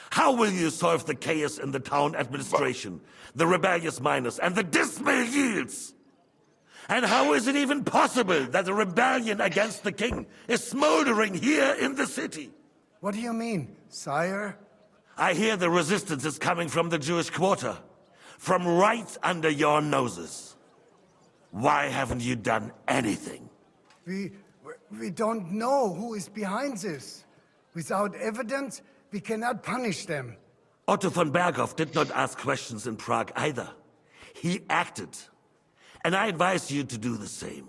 S21: How will you solve the chaos in the town administration, the rebellious miners, and the dismal yields? And how is it even possible that a rebellion against the king is smoldering here in the city?
S1: What do you mean, sire?
S21: I hear the resistance is coming from the Jewish quarter, from right under your noses. Why haven't you done anything?
S1: We don't know who is behind this. Without evidence, we cannot punish them.
S21: Otto von Berghoff did not ask questions in Prague either. He acted. And I advise you to do the same.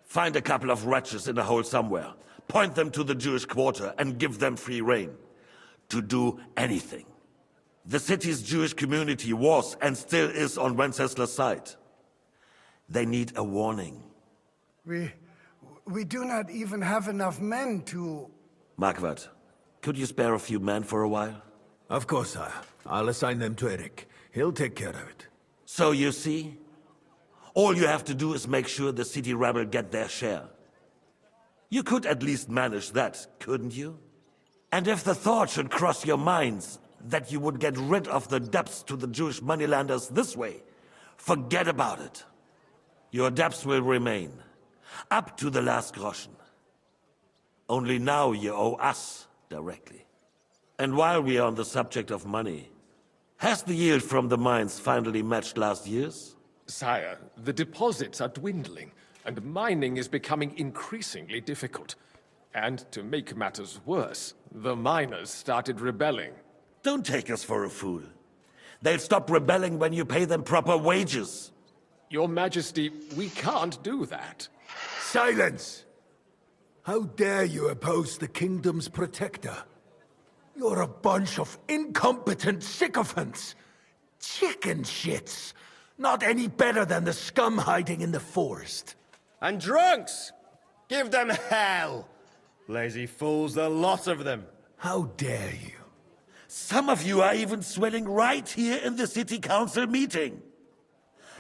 S21: Find a couple of wretches in a hole somewhere, point them to the Jewish quarter, and give them free rein to do anything. The city's Jewish community was and still is on Wenceslas' side. They need a warning.
S1: We do not even have enough men to...
S21: Marquardt, could you spare a few men for a while?
S11: Of course, sire. I'll assign them to Eric. He'll take care of it.
S21: So you see, all you have to do is make sure the city rebel get their share. You could at least manage that, couldn't you? And if the thought should cross your minds that you would get rid of the debts to the Jewish moneylenders this way, forget about it. Your debts will remain, up to the last groschen. Only now you owe us directly. And while we are on the subject of money, has the yield from the mines finally matched last year's?
S6: Sire, the deposits are dwindling, and mining is becoming increasingly difficult. And to make matters worse, the miners started rebelling.
S21: Don't take us for a fool. They'll stop rebelling when you pay them proper wages.
S6: Your Majesty, we can't do that.
S22: Silence! How dare you oppose the kingdom's protector? You're a bunch of incompetent sycophants! Chicken shits! Not any better than the scum hiding in the forest.
S3: And drunks! Give them hell! Lazy fools, the lot of them.
S22: How dare you?
S21: Some of you are even swelling right here in the city council meeting.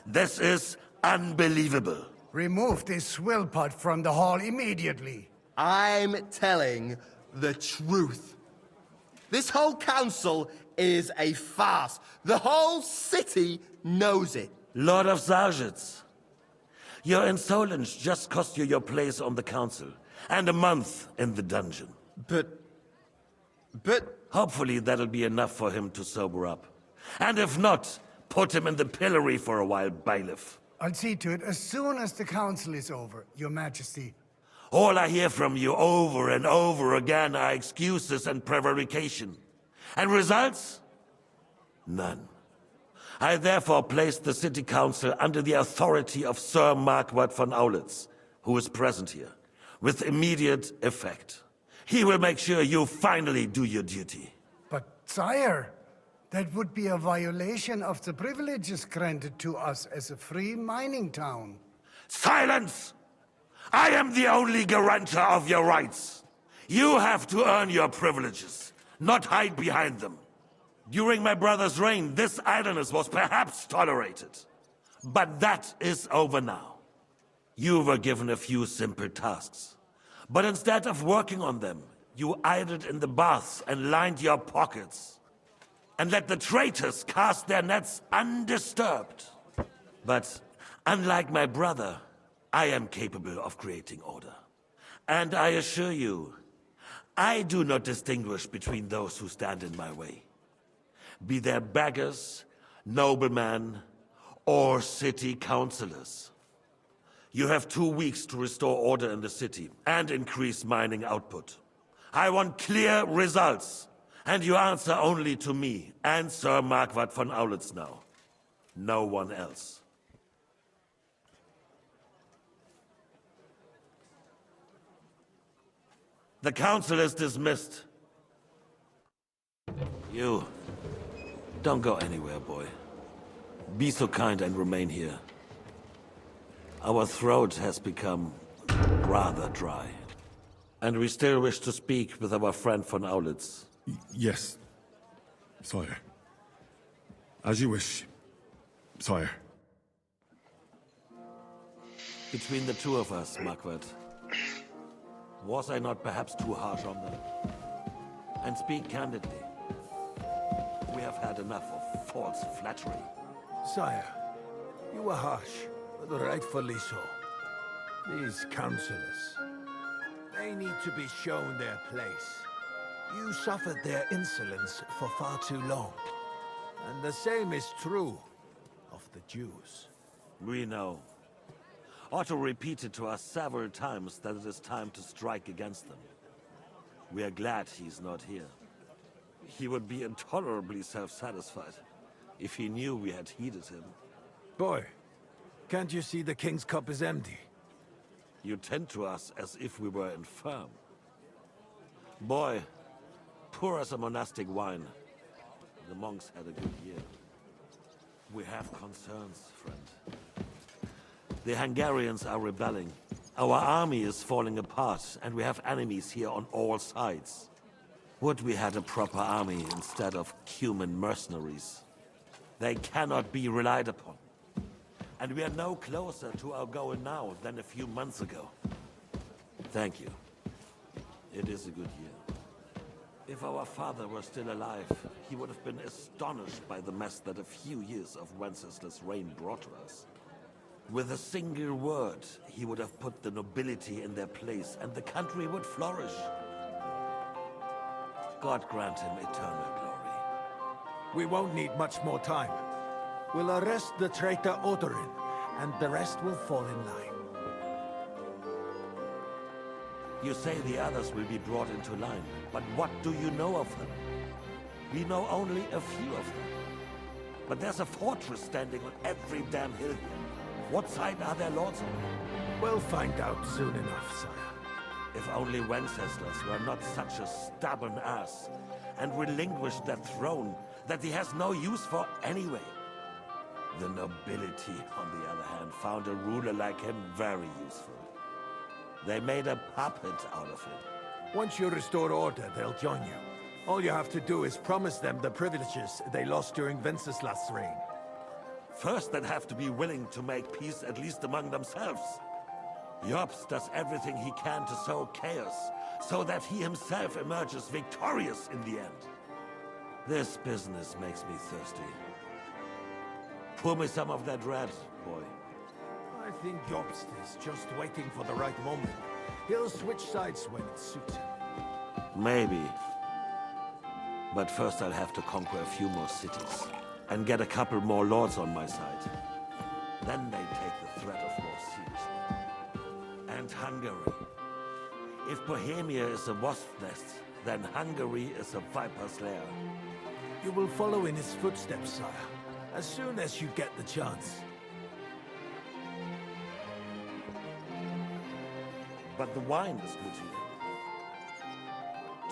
S21: This is unbelievable.
S1: Remove this swillpot from the hall immediately.
S3: I'm telling the truth. This whole council is a farce. The whole city knows it.
S21: Lord of Sargits, your insolence just cost you your place on the council, and a month in the dungeon.
S3: But...
S21: Hopefully that'll be enough for him to sober up. And if not, put him in the pillory for a while, bailiff.
S1: I'll see to it as soon as the council is over, Your Majesty.
S21: All I hear from you over and over again are excuses and prevarication. And results? None. I therefore place the city council under the authority of Sir Marquardt von Aulitz, who is present here, with immediate effect. He will make sure you finally do your duty.
S1: But, sire, that would be a violation of the privileges granted to us as a free mining town.
S21: Silence! I am the only guarantor of your rights. You have to earn your privileges, not hide behind them. During my brother's reign, this idleness was perhaps tolerated. But that is over now. You were given a few simple tasks. But instead of working on them, you idled in the baths and lined your pockets. And let the traitors cast their nets undisturbed. But unlike my brother, I am capable of creating order. And I assure you, I do not distinguish between those who stand in my way. Be they beggars, noblemen, or city councillors. You have 2 weeks to restore order in the city and increase mining output. I want clear results, and you answer only to me and Sir Marquardt von Aulitz now. No one else. The council is dismissed. You, don't go anywhere, boy. Be so kind and remain here. Our throat has become rather dry. And we still wish to speak with our friend von Aulitz.
S23: Yes, sire. As you wish, sire.
S21: Between the two of us, Marquardt, was I not perhaps too harsh on them? And speak candidly. We have had enough of false flattery.
S22: Sire, you were harsh, but rightfully so. These councillors, they need to be shown their place. You suffered their insolence for far too long. And the same is true of the Jews.
S21: We know. Otto repeated to us several times that it is time to strike against them. We are glad he's not here. He would be intolerably self-satisfied if he knew we had heeded him.
S22: Boy, can't you see the King's cup is empty?
S21: You tend to us as if we were infirm. Boy, pour us a monastic wine. The monks had a good year. We have concerns, friend. The Hungarians are rebelling. Our army is falling apart, and we have enemies here on all sides. Would we had a proper army instead of human mercenaries? They cannot be relied upon. And we are no closer to our goal now than a few months ago. Thank you. It is a good year. If our father were still alive, he would have been astonished by the mess that a few years of Wenceslas' reign brought to us. With a single word, he would have put the nobility in their place, and the country would flourish. God grant him eternal glory.
S22: We won't need much more time. We'll arrest the traitor Odorin, and the rest will fall in line.
S21: You say the others will be brought into line, but what do you know of them? We know only a few of them. But there's a fortress standing on every damn hill here. What side are their lords on?
S22: We'll find out soon enough, sire.
S21: If only Wenceslas were not such a stubborn ass, and relinquished that throne that he has no use for anyway. The nobility, on the other hand, found a ruler like him very useful. They made a puppet out of him.
S22: Once you restore order, they'll join you. All you have to do is promise them the privileges they lost during Wenceslas' reign.
S21: First, they'd have to be willing to make peace at least among themselves. Jobst does everything he can to sow chaos, so that he himself emerges victorious in the end. This business makes me thirsty. Pour me some of that red, boy.
S22: I think Jobst is just waiting for the right moment. He'll switch sides when it suits him.
S21: Maybe. But first I'll have to conquer a few more cities, and get a couple more lords on my side. Then they take the threat of war seriously. And Hungary. If Bohemia is a wasp's nest, then Hungary is a viper's lair.
S22: You will follow in his footsteps, sire, as soon as you get the chance.
S21: But the wine is good here.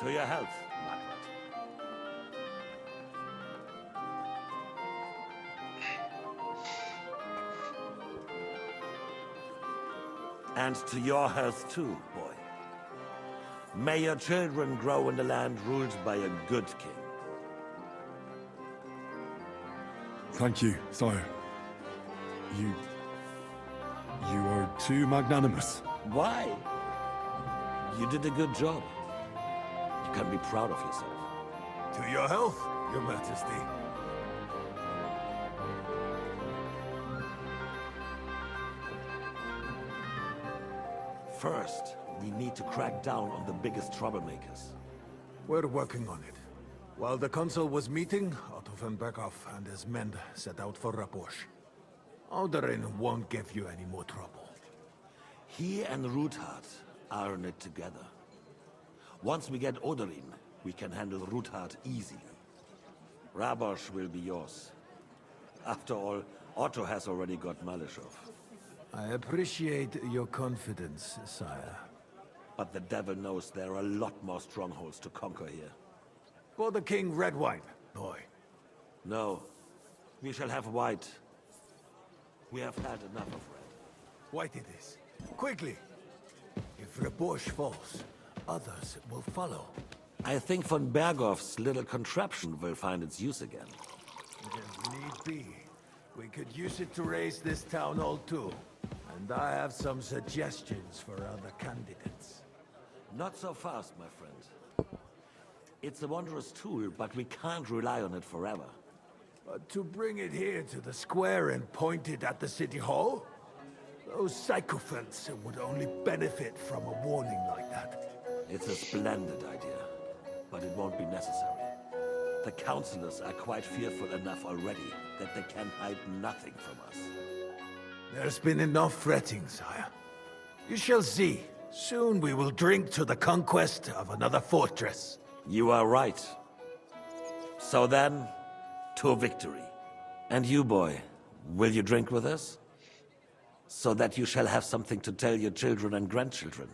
S21: To your health, Margaret. And to your health too, boy. May your children grow in a land ruled by a good king.
S23: Thank you, sire. You are too magnanimous.
S21: Why? You did a good job. You can be proud of yourself.
S22: To your health, Your Majesty.
S21: First, we need to crack down on the biggest troublemakers.
S22: We're working on it. While the consul was meeting, Otto von Berghoff and his men set out for Raposh. Odorin won't give you any more trouble.
S21: He and Ruthard are in it together. Once we get Odorin, we can handle Ruthard easily. Rabosh will be yours. After all, Otto has already got Malishov.
S22: I appreciate your confidence, sire.
S21: But the devil knows there are a lot more strongholds to conquer here.
S22: For the king, red wine, boy.
S21: No. We shall have white. We have had enough of red.
S22: White it is. Quickly! If Rabosh falls, others will follow.
S21: I think von Berghoff's little contraption will find its use again.
S22: If need be, we could use it to raise this town hall too. And I have some suggestions for other candidates.
S21: Not so fast, my friend. It's a wondrous tool, but we can't rely on it forever.
S22: But to bring it here to the square and point it at the city hall? Those sycophants would only benefit from a warning like that.
S21: It's a splendid idea, but it won't be necessary. The councillors are quite fearful enough already that they can hide nothing from us.
S22: There's been enough fretting, sire. You shall see. Soon we will drink to the conquest of another fortress.
S21: You are right. So then, to victory. And you, boy, will you drink with us? So that you shall have something to tell your children and grandchildren.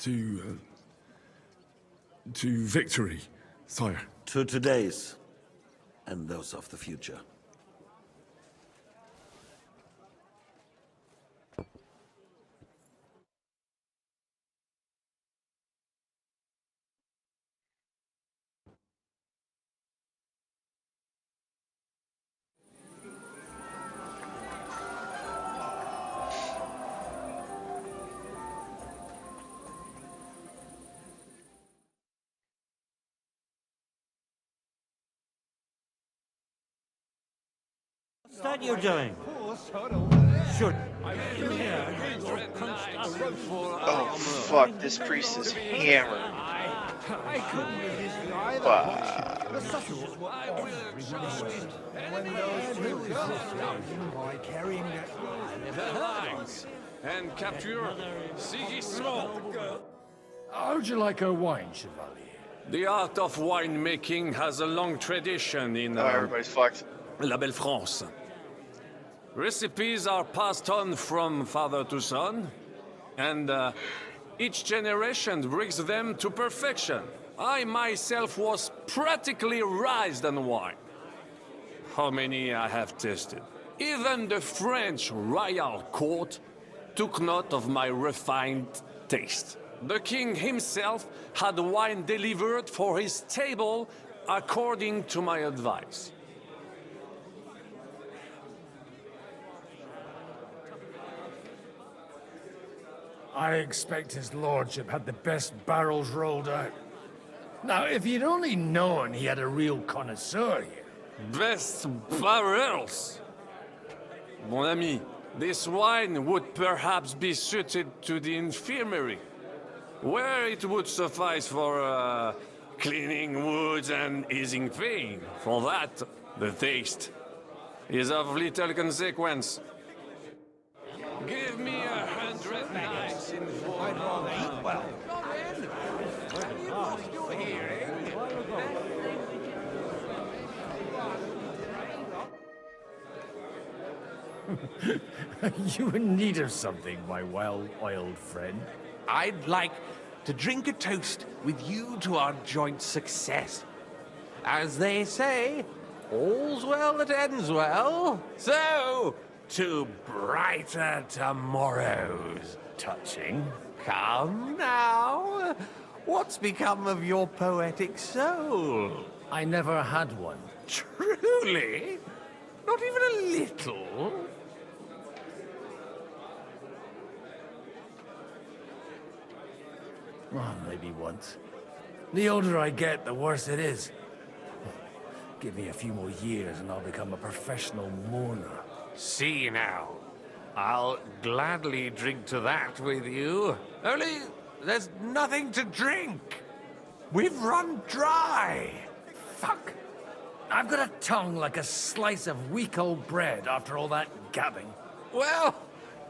S23: To victory, sire.
S21: To today's, and those of the future.
S8: What's that you're doing? Should.
S14: Oh, fuck, this priest is hammered. Wow.
S6: And capture Sigismund.
S13: How'd you like our wine, Chevalier?
S6: The art of winemaking has a long tradition in
S14: everybody's fucked.
S6: La Belle France. Recipes are passed on from father to son, and each generation brings them to perfection. I myself was practically raised on wine. How many I have tasted. Even the French royal court took note of my refined taste. The king himself had wine delivered for his table according to my advice.
S13: I expect his lordship had the best barrels rolled out. Now, if you'd only known he had a real connoisseur here.
S6: Best barrels! Mon ami, this wine would perhaps be suited to the infirmary, where it would suffice for cleaning wounds and easing pain. For that, the taste is of little consequence. Give me 100 knives in
S16: Well,
S13: You in need of something, my well-oiled friend?
S12: I'd like to drink a toast with you to our joint success. As they say, all's well that ends well. So, to brighter tomorrows.
S13: Touching.
S12: Come now. What's become of your poetic soul?
S13: I never had one.
S12: Truly? Not even a little?
S13: Well, maybe once. The older I get, the worse it is. Give me a few more years and I'll become a professional mourner.
S12: See now. I'll gladly drink to that with you. Only there's nothing to drink. We've run dry.
S13: Fuck. I've got a tongue like a slice of weak old bread after all that gabbing.
S12: Well,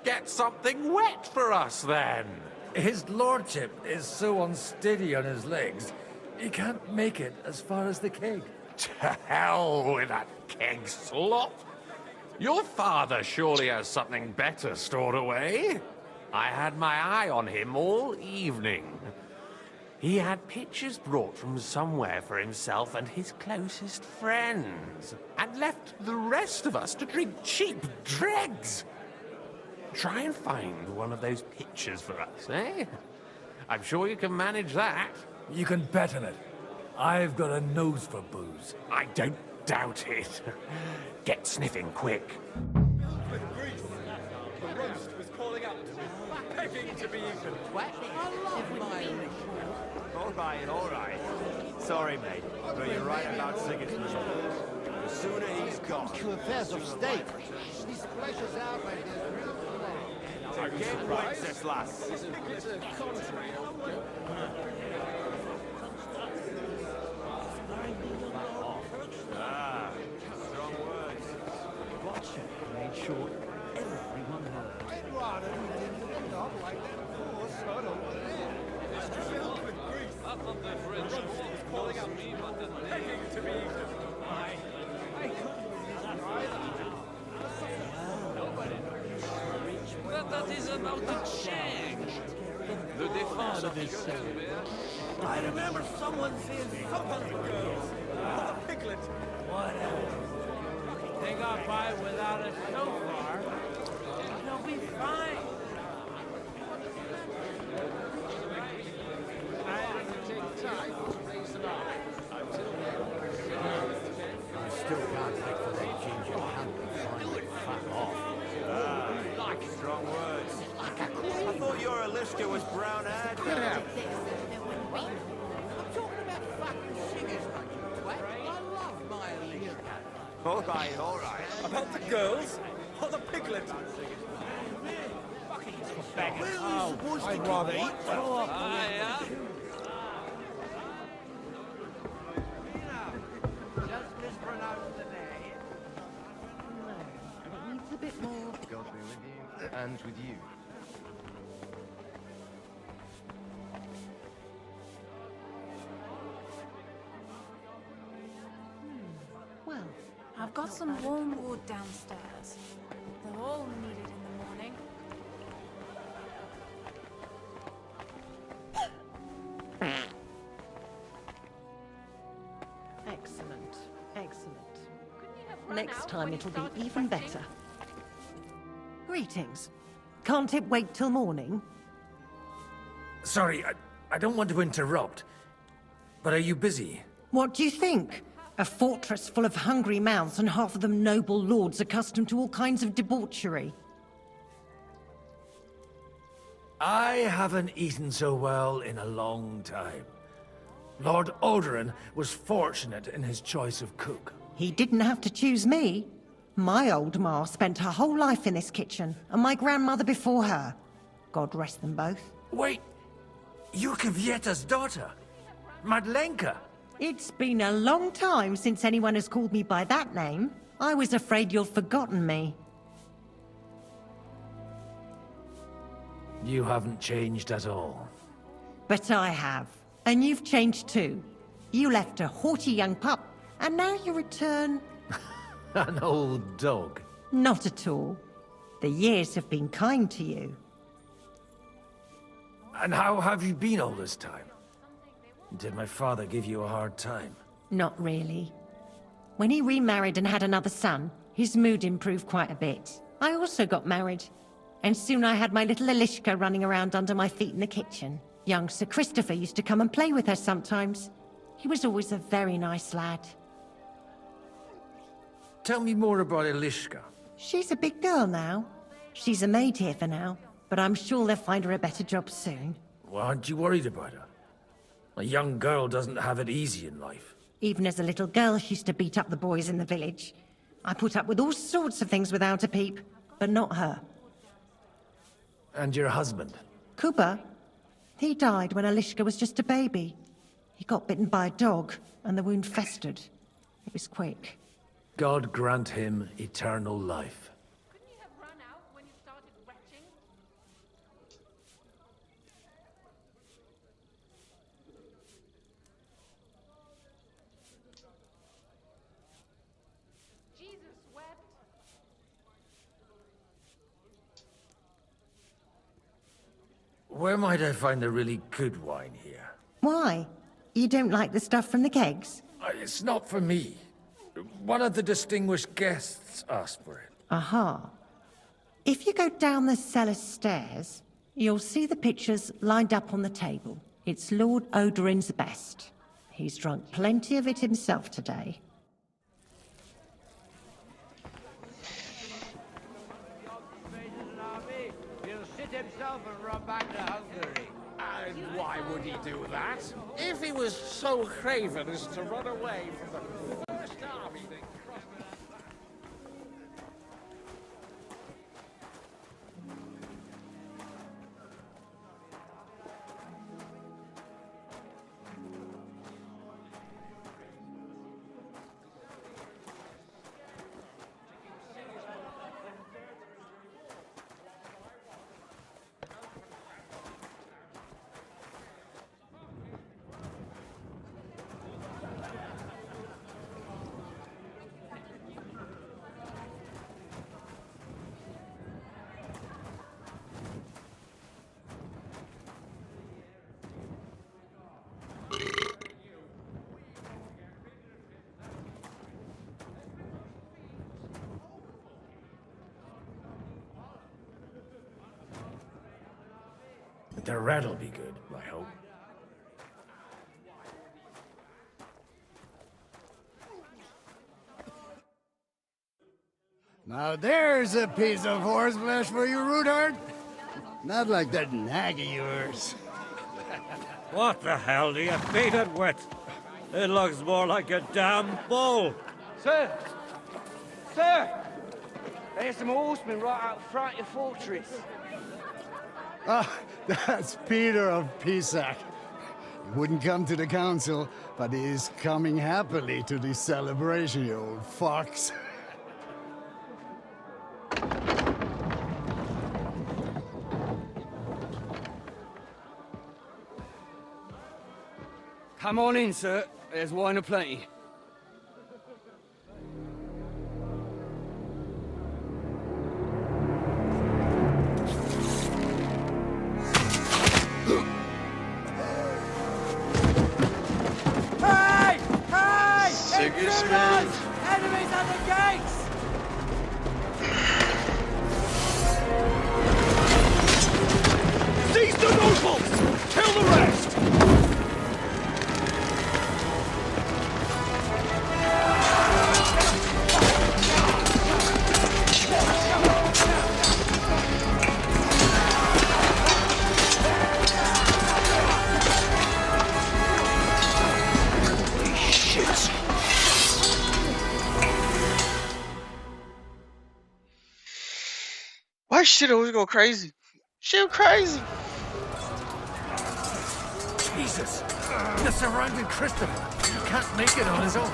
S12: get something wet for us then.
S13: His lordship is so unsteady on his legs, he can't make it as far as the keg.
S12: To hell with that keg slop. Your father surely has something better stored away. I had my eye on him all evening. He had pictures brought from somewhere for himself and his closest friends, and left the rest of us to drink cheap dregs. Try and find one of those pictures for us, eh? I'm sure you can manage that.
S13: You can bet on it. I've got a nose for booze.
S12: I don't doubt it. Get sniffing quick.
S6: The roast was calling out to me, begging to be eaten.
S17: All right. Sorry, mate, but you're right about Sigismund. The sooner he's gone,
S10: To affairs of state. These pleasures out like this.
S17: Again, Wenceslas. Ah, strong words.
S10: Watcher made sure everyone heard. I'd rather we didn't end up like that poor sod over there.
S6: I thought the French was calling out me, but begging to be eaten.
S10: I couldn't resist either.
S6: That is about to change. The defense of
S10: I remember someone saying something to girls. Oh, Piglet.
S8: Whatever. They got by without us so far. They'll be fine.
S10: I still can't wait for that ginger hand to finally fuck off.
S17: Strong words. I thought your Alicia was brown-eyed.
S10: I'm talking about fucking Sigismund, you twat. I love my Alicia.
S17: All right.
S20: About the girls? Or the piglet?
S9: I'd rather eat that.
S2: Just mispronounced the name. It needs a bit more. God be with you. And with you.
S18: Well, I've got some warm wood downstairs. They're all needed in the morning.
S19: Excellent. Excellent. Next time it'll be even better. Greetings. Can't it wait till morning?
S4: Sorry, I don't want to interrupt. But are you busy?
S19: What do you think? A fortress full of hungry mouths and half of them noble lords accustomed to all kinds of debauchery.
S4: I haven't eaten so well in a long time. Lord Odoran was fortunate in his choice of cook.
S19: He didn't have to choose me. My old ma spent her whole life in this kitchen, and my grandmother before her. God rest them both.
S4: Wait, you're Kvieta's daughter, Madlenka.
S19: It's been a long time since anyone has called me by that name. I was afraid you'd forgotten me.
S4: You haven't changed at all.
S19: But I have. And you've changed too. You left a haughty young pup, and now you return...
S4: An old dog.
S19: Not at all. The years have been kind to you.
S4: And how have you been all this time? Did my father give you a hard time?
S19: Not really. When he remarried and had another son, his mood improved quite a bit. I also got married. And soon I had my little Elishka running around under my feet in the kitchen. Young Sir Christopher used to come and play with her sometimes. He was always a very nice lad.
S4: Tell me more about Elishka.
S19: She's a big girl now. She's a maid here for now, but I'm sure they'll find her a better job soon.
S4: Well, aren't you worried about her? A young girl doesn't have it easy in life.
S19: Even as a little girl, she used to beat up the boys in the village. I put up with all sorts of things without a peep, but not her.
S4: And your husband?
S19: Kuba? He died when Elishka was just a baby. He got bitten by a dog, and the wound festered. It was quick.
S4: God grant him eternal life.
S18: Couldn't you have run out when you started retching? Jesus wept.
S4: Where might I find a really good wine here?
S19: Why? You don't like the stuff from the kegs?
S4: It's not for me. One of the distinguished guests asked for it.
S19: Aha. If you go down the cellar stairs, you'll see the pictures lined up on the table. It's Lord Odoran's best. He's drunk plenty of it himself today.
S16: He'll sit himself and run back to Hungary.
S9: And why would he do that? If he was so craven as to run away from the first army that crossed...
S4: The rat'll be good, I hope.
S1: Now there's a piece of horseflesh for you, Rootard. Not like that nag of yours.
S8: What the hell do you beat it with? It looks more like a damn bull.
S3: Sir! Sir!
S2: There's some horsemen right out front of your fortress.
S10: Ah, that's Peter of Pisac. He wouldn't come to the council, but he is coming happily to this celebration, you old fox.
S2: Come on in, sir. There's wine aplenty.
S16: Hey! Hey!
S14: Sigismund!
S16: Intruders! Enemies at the gates!
S9: Seize the nobles! Kill the rest!
S14: Why shit always go crazy? Shit crazy.
S4: Jesus! They're surrounding Christopher. He can't make it on his own.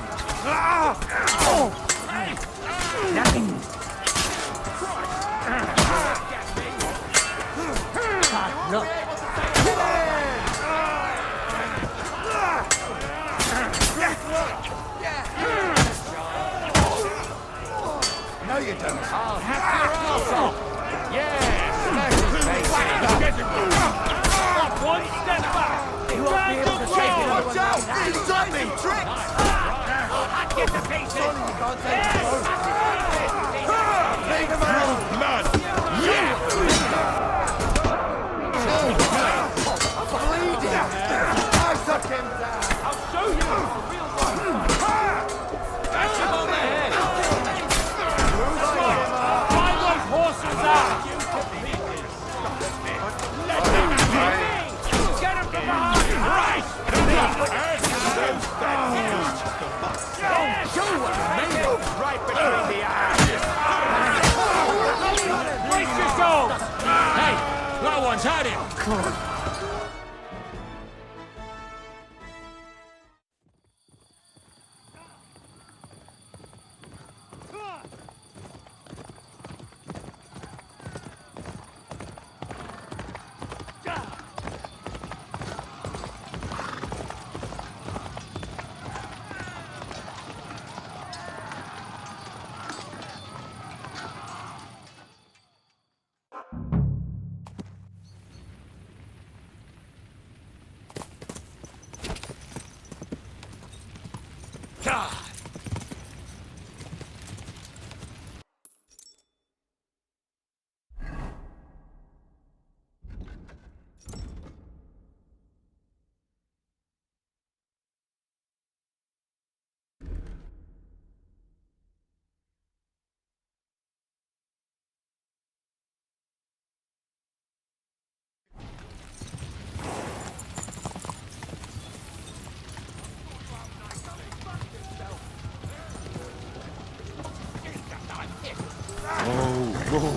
S16: Look!
S1: No, you don't.
S16: I'll have your arse off! Yes! Smash his face! Get him moving! Up one step back! He won't be able to take it.
S3: Watch out! He's got me! Tricks!
S16: Get the pieces!
S3: Leave him alone!
S20: Man!
S3: Bleeding! I took him down!
S16: I'll show you what's the real one! Catch him on the head! Find those horses out! Get him from behind! Right!
S3: Show what you made of! Right between the eyes!
S16: Brace yourselves! Hey! That one's had it!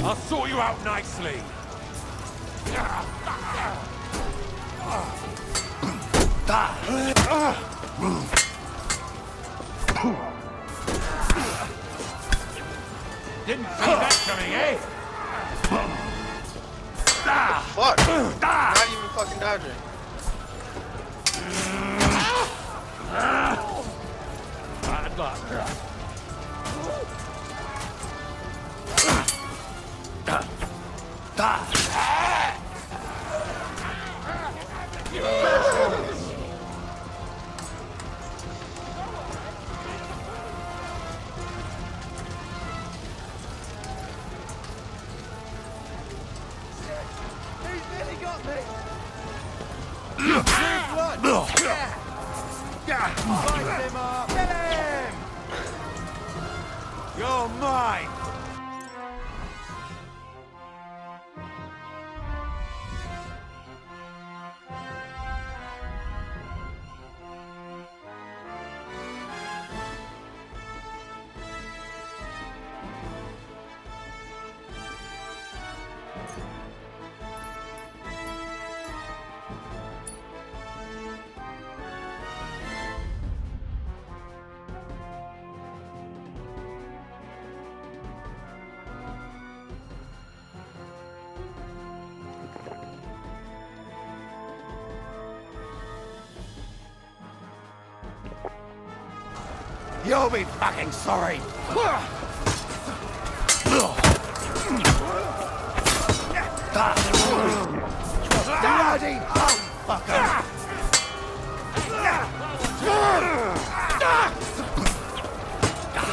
S20: I'll sort you out nicely.
S16: Didn't see that coming, eh?
S14: Fuck. Not even fucking dodging.
S16: Bad luck.
S3: He's nearly got me! Slice him up! Get him!
S20: You're mine!
S17: You'll be fucking sorry. Bloody fucker!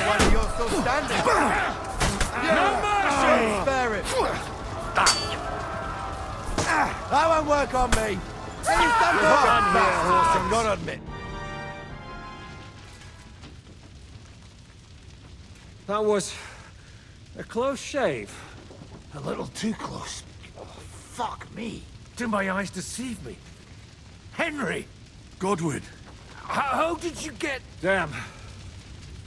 S17: Why are you still standing? No mercy! Spare it. That won't work on me. He's done here, horse, I'm gonna admit.
S20: That was a close shave.
S9: A little too close. Oh, fuck me.
S13: Do my eyes deceive me? Henry!
S23: Godwin!
S13: How did you get...
S20: Damn.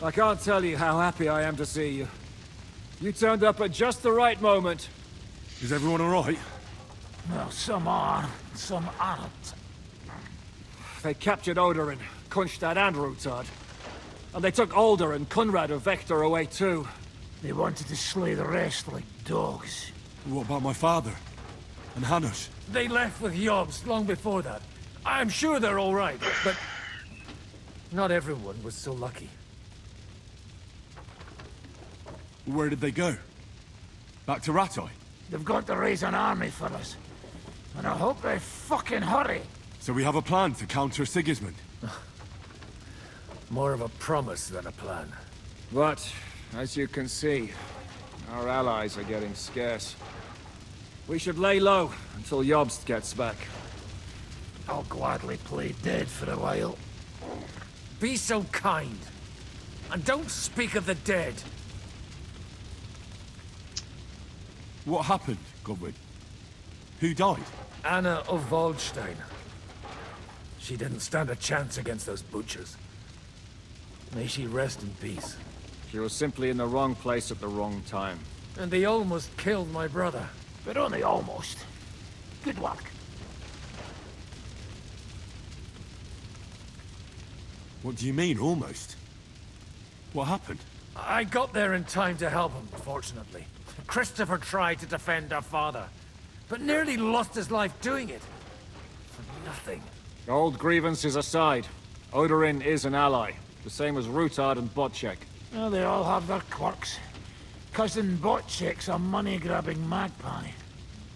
S20: I can't tell you how happy I am to see you. You turned up at just the right moment.
S23: Is everyone alright?
S9: Well, some are, some aren't.
S20: They captured Odorin, Kunstad and Rutard. And they took Alder and Kunrad of Vector away too.
S9: They wanted to slay the rest like dogs.
S23: What about my father? And Hanush?
S13: They left with Yobs long before that. I'm sure they're all right, but... not everyone was so lucky.
S23: Where did they go? Back to Rattay?
S9: They've got to raise an army for us. And I hope they fucking hurry.
S23: So we have a plan to counter Sigismund?
S13: More of a promise than a plan.
S20: But, as you can see, our allies are getting scarce. We should lay low until Jobst gets back.
S9: I'll gladly play dead for a while.
S13: Be so kind. And don't speak of the dead.
S23: What happened, Godwin? Who died?
S13: Anna of Waldstein. She didn't stand a chance against those butchers. May she rest in peace.
S20: She was simply in the wrong place at the wrong time.
S13: And they almost killed my brother.
S9: But only almost. Good work.
S23: What do you mean, almost? What happened?
S13: I got there in time to help him, fortunately. Christopher tried to defend our father, but nearly lost his life doing it. For nothing.
S20: Old grievances aside, Odorin is an ally, the same as Rutard and Botchek.
S9: Well, they all have their quirks. Cousin Botchek's a money-grabbing magpie.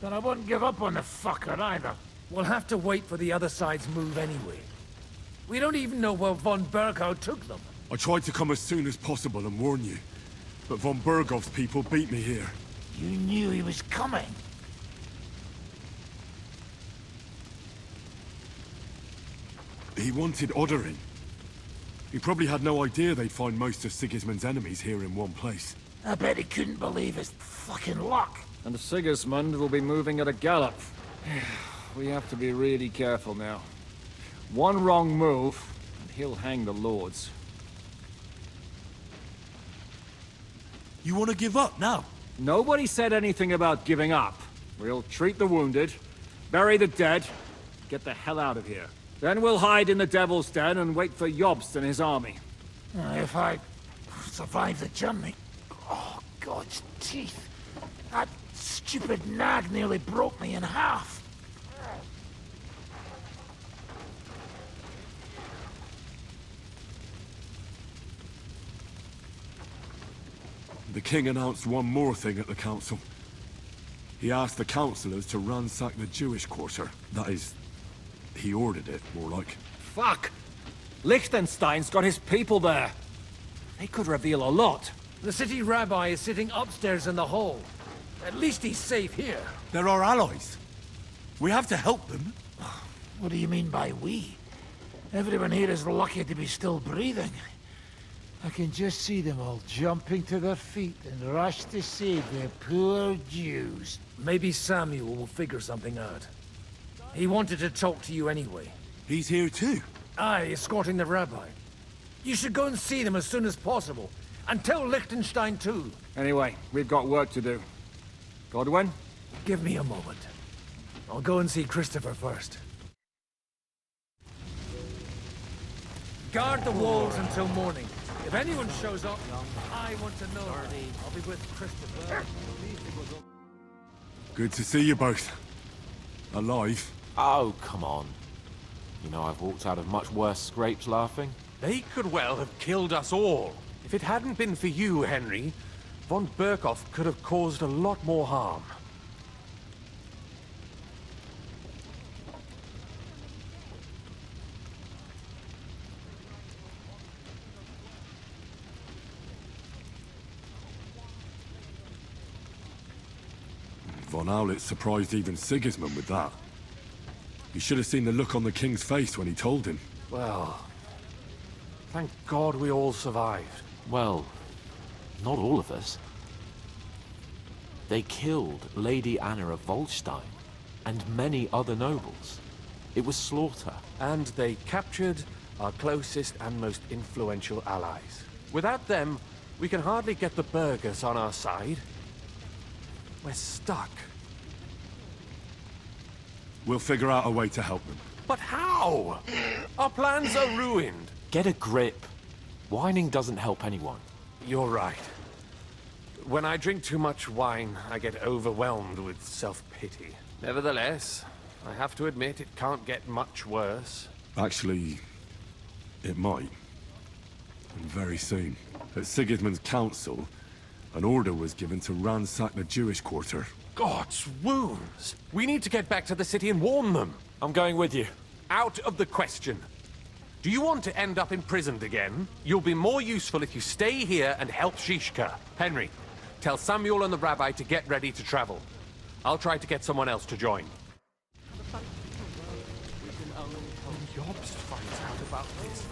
S9: But I wouldn't give up on the fucker either.
S13: We'll have to wait for the other side's move anyway. We don't even know where von Berghow took them.
S23: I tried to come as soon as possible and warn you, but von Bergov's people beat me here.
S9: You knew he was coming.
S23: He wanted Odorin. He probably had no idea they'd find most of Sigismund's enemies here in one place.
S9: I bet he couldn't believe his fucking luck.
S20: And Sigismund will be moving at a gallop. We have to be really careful now. One wrong move, and he'll hang the lords.
S21: You want to give up now?
S20: Nobody said anything about giving up. We'll treat the wounded, bury the dead, get the hell out of here. Then we'll hide in the Devil's Den and wait for Jobst and his army.
S9: If I survive the journey... Oh, God's teeth. That stupid nag nearly broke me in half.
S23: The king announced one more thing at the council. He asked the councillors to ransack the Jewish quarter. That is, he ordered it, more like.
S20: Fuck! Liechtenstein's got his people there. They could reveal a lot.
S13: The city rabbi is sitting upstairs in the hall. At least he's safe here.
S21: They're our allies. We have to help them.
S9: What do you mean by we? Everyone here is lucky to be still breathing. I can just see them all jumping to their feet and rush to save their poor Jews.
S13: Maybe Samuel will figure something out. He wanted to talk to you anyway.
S23: He's here too?
S13: Aye, escorting the rabbi. You should go and see them as soon as possible. And tell Liechtenstein too.
S20: Anyway, we've got work to do. Godwin?
S13: Give me a moment. I'll go and see Christopher first. Guard the walls until morning. If anyone shows up, I want to know. I'll be with Christopher.
S23: Good to see you both. Alive.
S5: Oh, come on. You know I've walked out of much worse scrapes laughing.
S12: They could well have killed us all. If it hadn't been for you, Henry, von Berkhoff could have caused a lot more harm.
S23: Von Owlet surprised even Sigismund with that. You should have seen the look on the king's face when he told him.
S12: Well, thank God we all survived.
S5: Well, not all of us. They killed Lady Anna of Volstein and many other nobles. It was slaughter.
S12: And they captured our closest and most influential allies. Without them, we can hardly get the burghers on our side. We're stuck.
S23: We'll figure out a way to help them.
S12: But how? Our plans are ruined.
S5: Get a grip. Whining doesn't help anyone.
S12: You're right. When I drink too much wine, I get overwhelmed with self-pity. Nevertheless, I have to admit it can't get much worse.
S23: Actually, it might. And very soon. At Sigismund's council, an order was given to ransack the Jewish quarter.
S12: God's wounds! We need to get back to the city and warn them.
S5: I'm going with you.
S12: Out of the question. Do you want to end up imprisoned again? You'll be more useful if you stay here and help Shishka. Henry, tell Samuel and the rabbi to get ready to travel. I'll try to get someone else to join.
S13: Jobst finds out about this.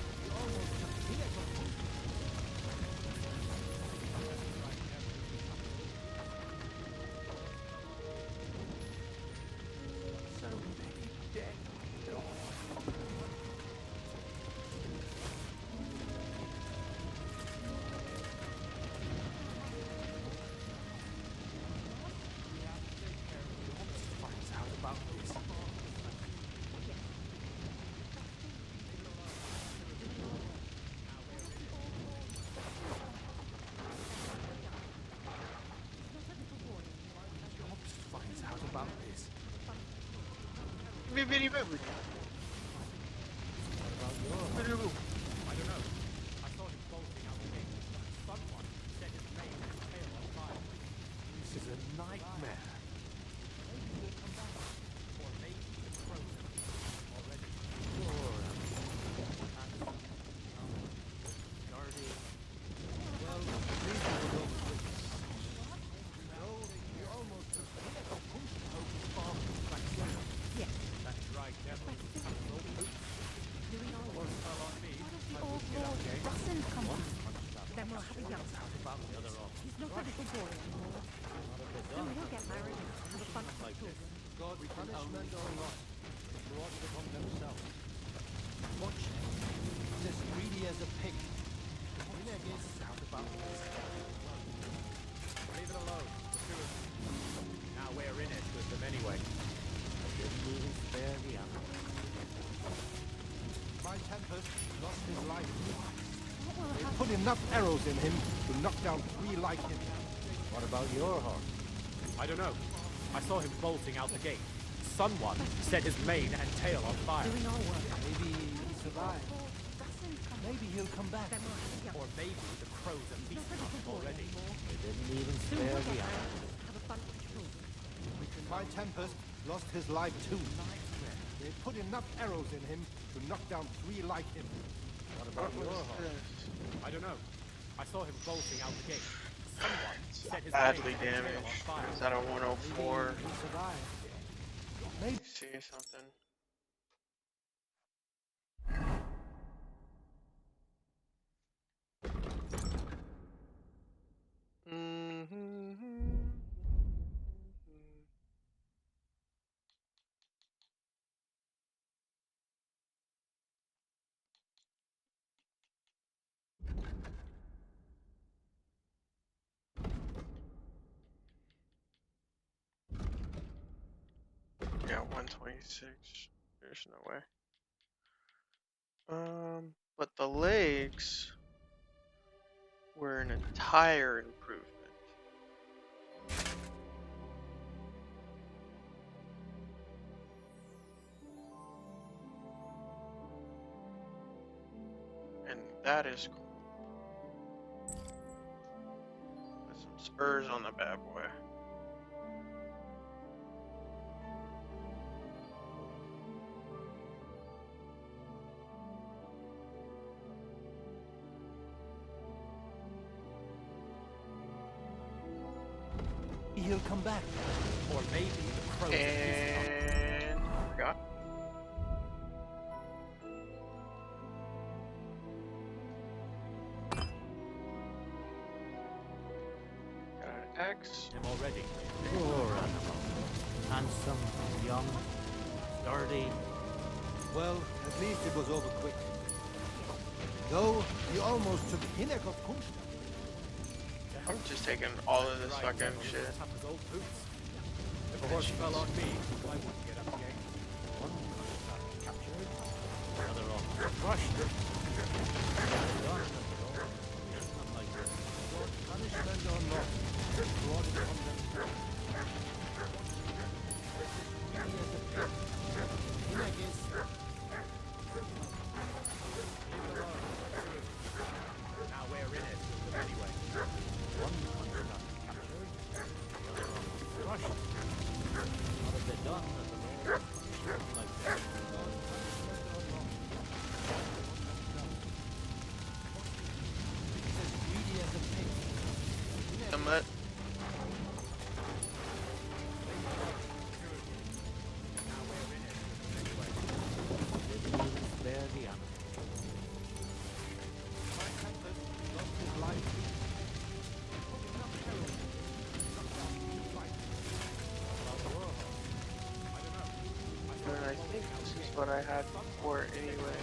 S14: Bibbidi bibbidi.
S12: This is a nightmare.
S7: Put enough arrows in him to knock down 3 like him. What about your horse?
S15: I don't know. I saw him bolting out the gate. Someone set his mane and tail on fire.
S7: Maybe he survived. Maybe he'll come back.
S15: Or maybe the crows are feasting on him already.
S7: They didn't even spare the arrows. My Tempest lost his life too. They put enough arrows in him to knock down 3 like him. What about your horse?
S15: I don't know. I saw him bolting out the gate. Someone set his
S14: Badly
S15: mane and tail
S14: damaged.
S15: on fire.
S14: Is that a 104?
S7: He survived.
S14: Let me see something. Yeah, 126. There's no way. But the legs were an entire improvement. And that is cool. With some spurs on the bad boy.
S15: He'll come back. Or maybe the crows
S14: And forgot. Got an X.
S15: him already.
S8: Poor animal. Handsome, young, sturdy.
S7: Well, at least it was over quick. Though, he almost took Hinnek of Kunst.
S14: I'm just taking all of this fucking shit.
S15: If a horse fell on me, I wouldn't get up again. One captured, the other off. Crushed.
S7: Punishment or not, brought it on them. Hinnek is...
S15: Now we're in it, anyway. One captured, the other off. Crushed. What have they done that the Lord like that?
S14: Somewhat.
S8: Spare the animal.
S14: And I think this is what I had before anyway.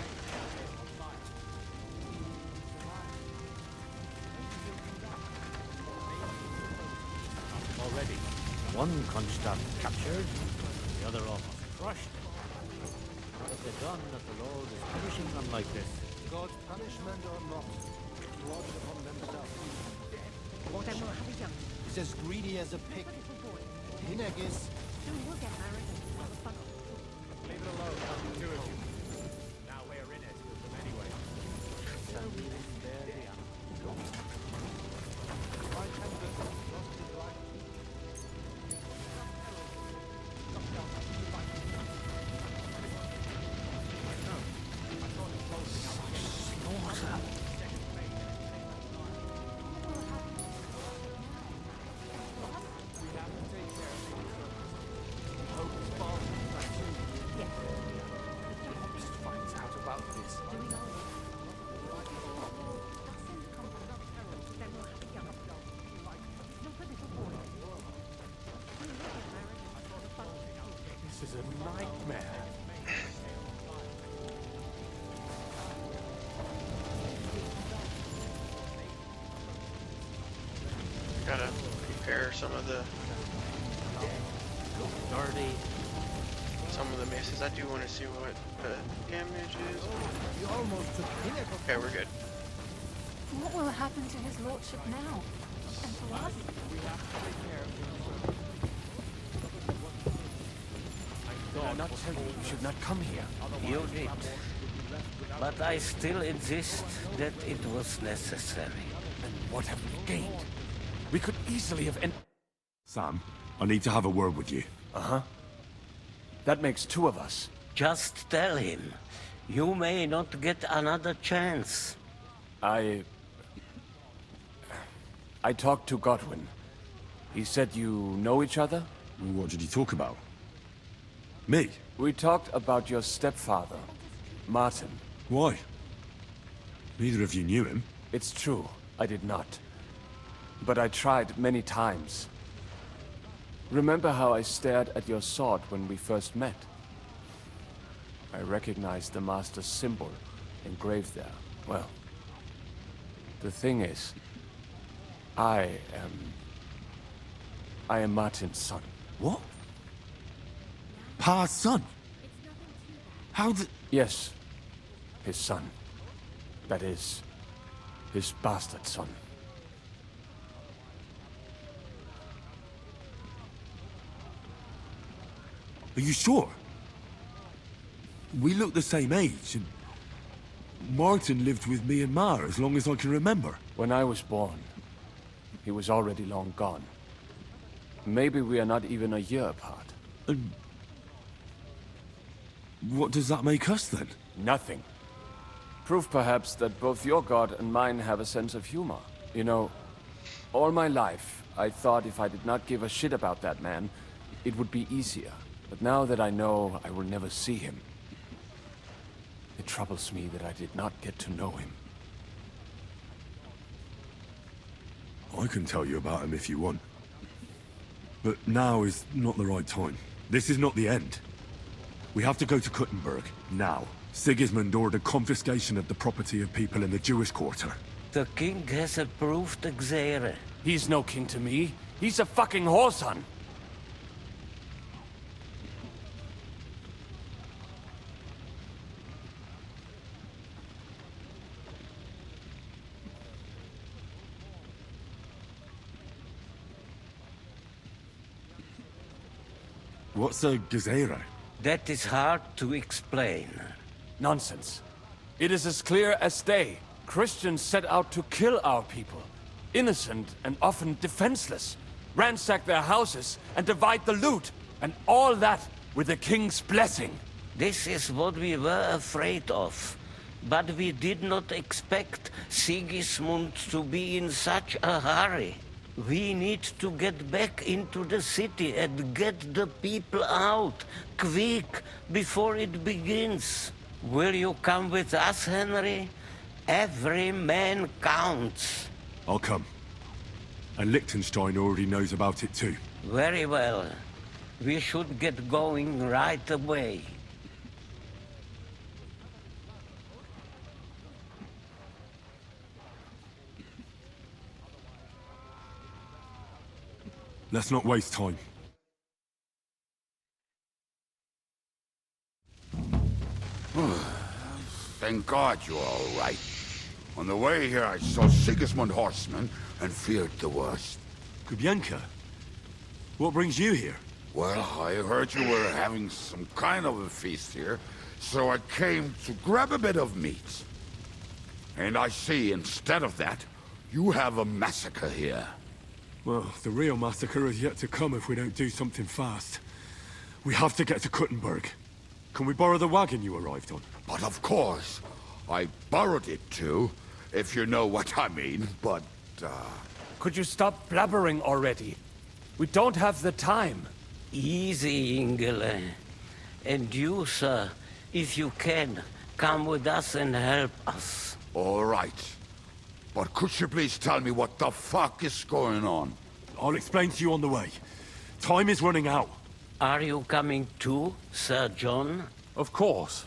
S8: Already. One Kronstadt captured, the other off. Crushed. What have they done that the Lord is punishing them like this?
S7: God's punishment or not, brought it upon themselves. Watch. He's as greedy as a pig. Hinnek is...
S15: Leave it alone, the two of you. Now we're in it with them anyway.
S8: Shall we spare the animal?
S15: This is a nightmare.
S14: Gotta prepare some of the maces. I do want to see what the damage is.
S7: You almost took Hinnek of...
S14: Okay, we're good.
S18: What will happen to his lordship now? And to us?
S12: Did I not tell you you should not come here?
S6: You did. But I still insist that it was necessary.
S13: And what have we gained? We could easily have
S23: Sam, I need to have a word with you.
S6: Uh-huh.
S13: That makes two of us.
S6: Just tell him. You may not get another chance.
S13: I talked to Godwin. He said you know each other?
S23: What did he talk about? Me?
S13: We talked about your stepfather, Martin.
S23: Why? Neither of you knew him.
S13: It's true, I did not. But I tried many times. Remember how I stared at your sword when we first met? I recognized the Master's symbol engraved there. Well, the thing is, I am Martin's son.
S23: What? Pa's son? How the...
S13: Yes, his son. That is, his bastard son.
S23: Are you sure? We look the same age, and Martin lived with me and Ma as long as I can remember.
S13: When I was born, he was already long gone. Maybe we are not even a year apart.
S23: And what does that make us then?
S13: Nothing. Proof perhaps that both your god and mine have a sense of humor. You know, all my life, I thought if I did not give a shit about that man, it would be easier. But now that I know I will never see him, it troubles me that I did not get to know him.
S23: I can tell you about him if you want. But now is not the right time. This is not the end. We have to go to Kuttenberg, now. Sigismund ordered confiscation of the property of people in the Jewish quarter.
S6: The king has approved Xere.
S13: He's no king to me. He's a fucking whoreson.
S23: What's a Gezerah?
S6: That is hard to explain.
S13: Nonsense. It is as clear as day. Christians set out to kill our people. Innocent and often defenseless. Ransack their houses and divide the loot. And all that with the king's blessing.
S6: This is what we were afraid of. But we did not expect Sigismund to be in such a hurry. We need to get back into the city and get the people out, quick, before it begins. Will you come with us, Henry? Every man counts.
S23: I'll come. And Liechtenstein already knows about it too.
S6: Very well. We should get going right away.
S23: Let's not waste time.
S11: Thank God you're all right. On the way here, I saw Sigismund horsemen and feared the worst.
S23: Kubienka, what brings you here?
S11: Well, I heard you were having some kind of a feast here, so I came to grab a bit of meat. And I see, instead of that, you have a massacre here.
S23: Well, the real massacre is yet to come if we don't do something fast. We have to get to Kuttenberg. Can we borrow the wagon you arrived on?
S11: But of course. I borrowed it too, if you know what I mean, but,
S13: Could you stop blabbering already? We don't have the time.
S6: Easy, Ingele. And you, sir, if you can, come with us and help us.
S11: All right. But could you please tell me what the fuck is going on?
S23: I'll explain to you on the way. Time is running out.
S6: Are you coming too, Sir John?
S13: Of course.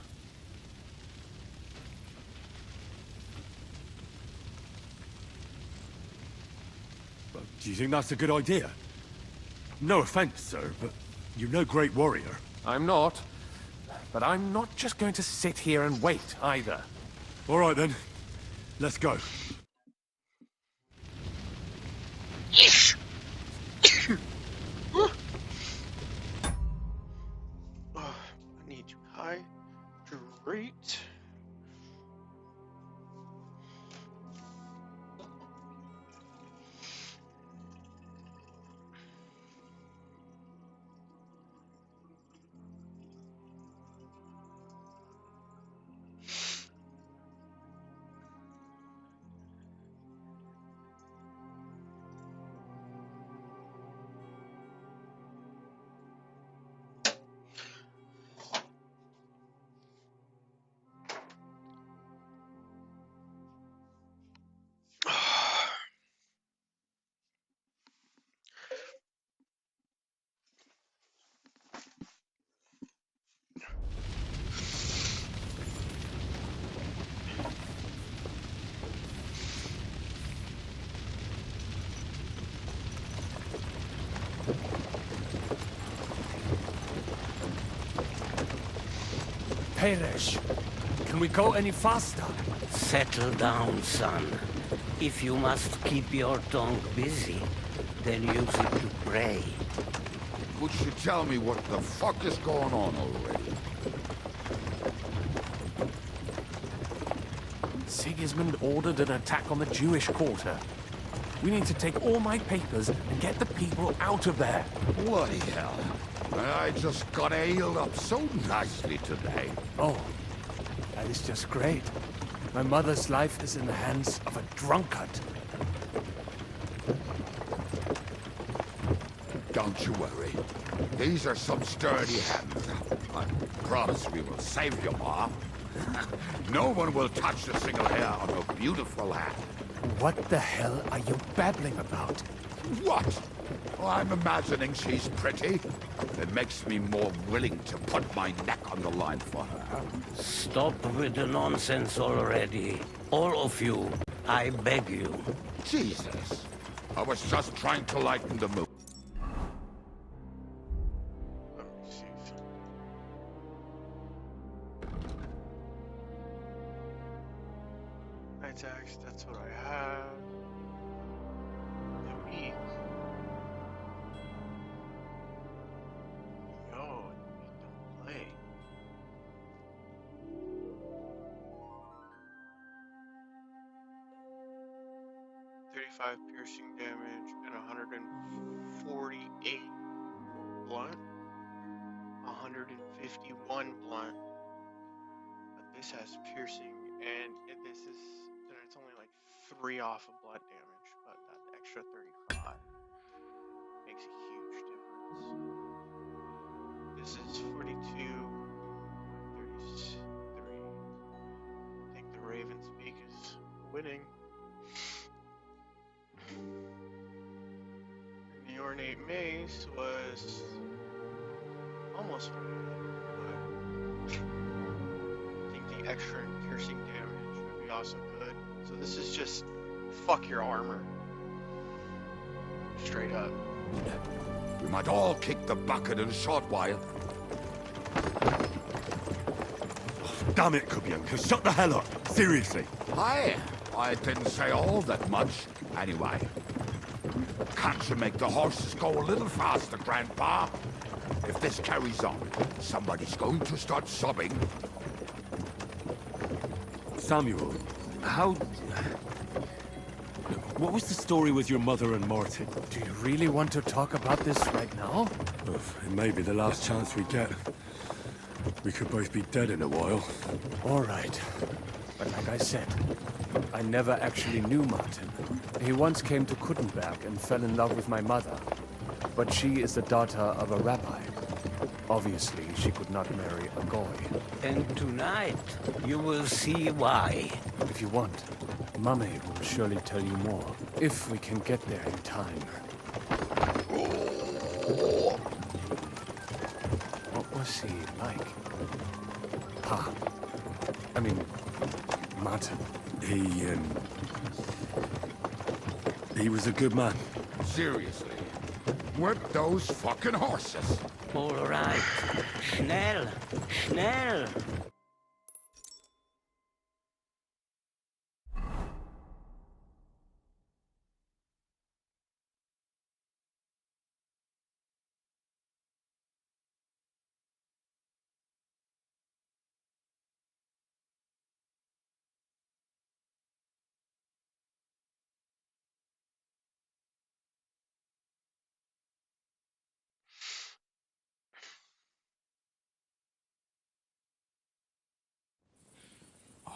S23: But do you think that's a good idea? No offense, sir, but you're no great warrior.
S12: I'm not. But I'm not just going to sit here and wait, either.
S23: All right, then. Let's go.
S14: Yes! I need to hydrate.
S13: Peresh, can we go any faster?
S6: Settle down, son. If you must keep your tongue busy, then use it to pray.
S11: Would you tell me what the fuck is going on already?
S12: Sigismund ordered an attack on the Jewish quarter. We need to take all my papers and get the people out of there.
S11: Bloody hell. I just got ailed up so nicely today.
S12: Oh, that is just great. My mother's life is in the hands of a drunkard.
S11: Don't you worry. These are some sturdy hands. I promise we will save you, Ma. No one will touch a single hair on your beautiful head.
S12: What the hell are you babbling about?
S11: What? Oh, I'm imagining she's pretty. It makes me more willing to put my neck on the line for her.
S6: Stop with the nonsense already. All of you, I beg you.
S11: Jesus. I was just trying to lighten the mood.
S14: Attacks, that's what I have. The weak. Yo, don't play. $35 piercing damage and 148 blunt. 151 blunt. But this has piercing and this is it's only like 3 off of blood damage, but that extra 35 makes a huge difference. This is 42, 33. I think the Raven's Beak is winning. And the Ornate Mace was almost winning, but I think the extra piercing damage would be also good. So this is just fuck your armor. Straight up.
S11: We might all kick the bucket in a short while.
S23: Damn it, Kubienka, shut the hell up! Seriously!
S11: I didn't say all that much. Anyway. Can't you make the horses go a little faster, Grandpa? If this carries on, somebody's going to start sobbing.
S23: Samuel, how... What was the story with your mother and Martin?
S12: Do you really want to talk about this right now?
S23: It may be the last chance we get. We could both be dead in a while.
S12: All right. But like I said, I never actually knew Martin. He once came to Kuttenberg and fell in love with my mother. But she is the daughter of a rabbi. Obviously, she could not marry a goy.
S6: And tonight, you will see why.
S12: If you want, Mummy will surely tell you more. If we can get there in time. What was he like? I mean, Martin.
S23: He was a good man.
S11: Seriously. With those fucking horses.
S6: All right. Schnell. Schnell.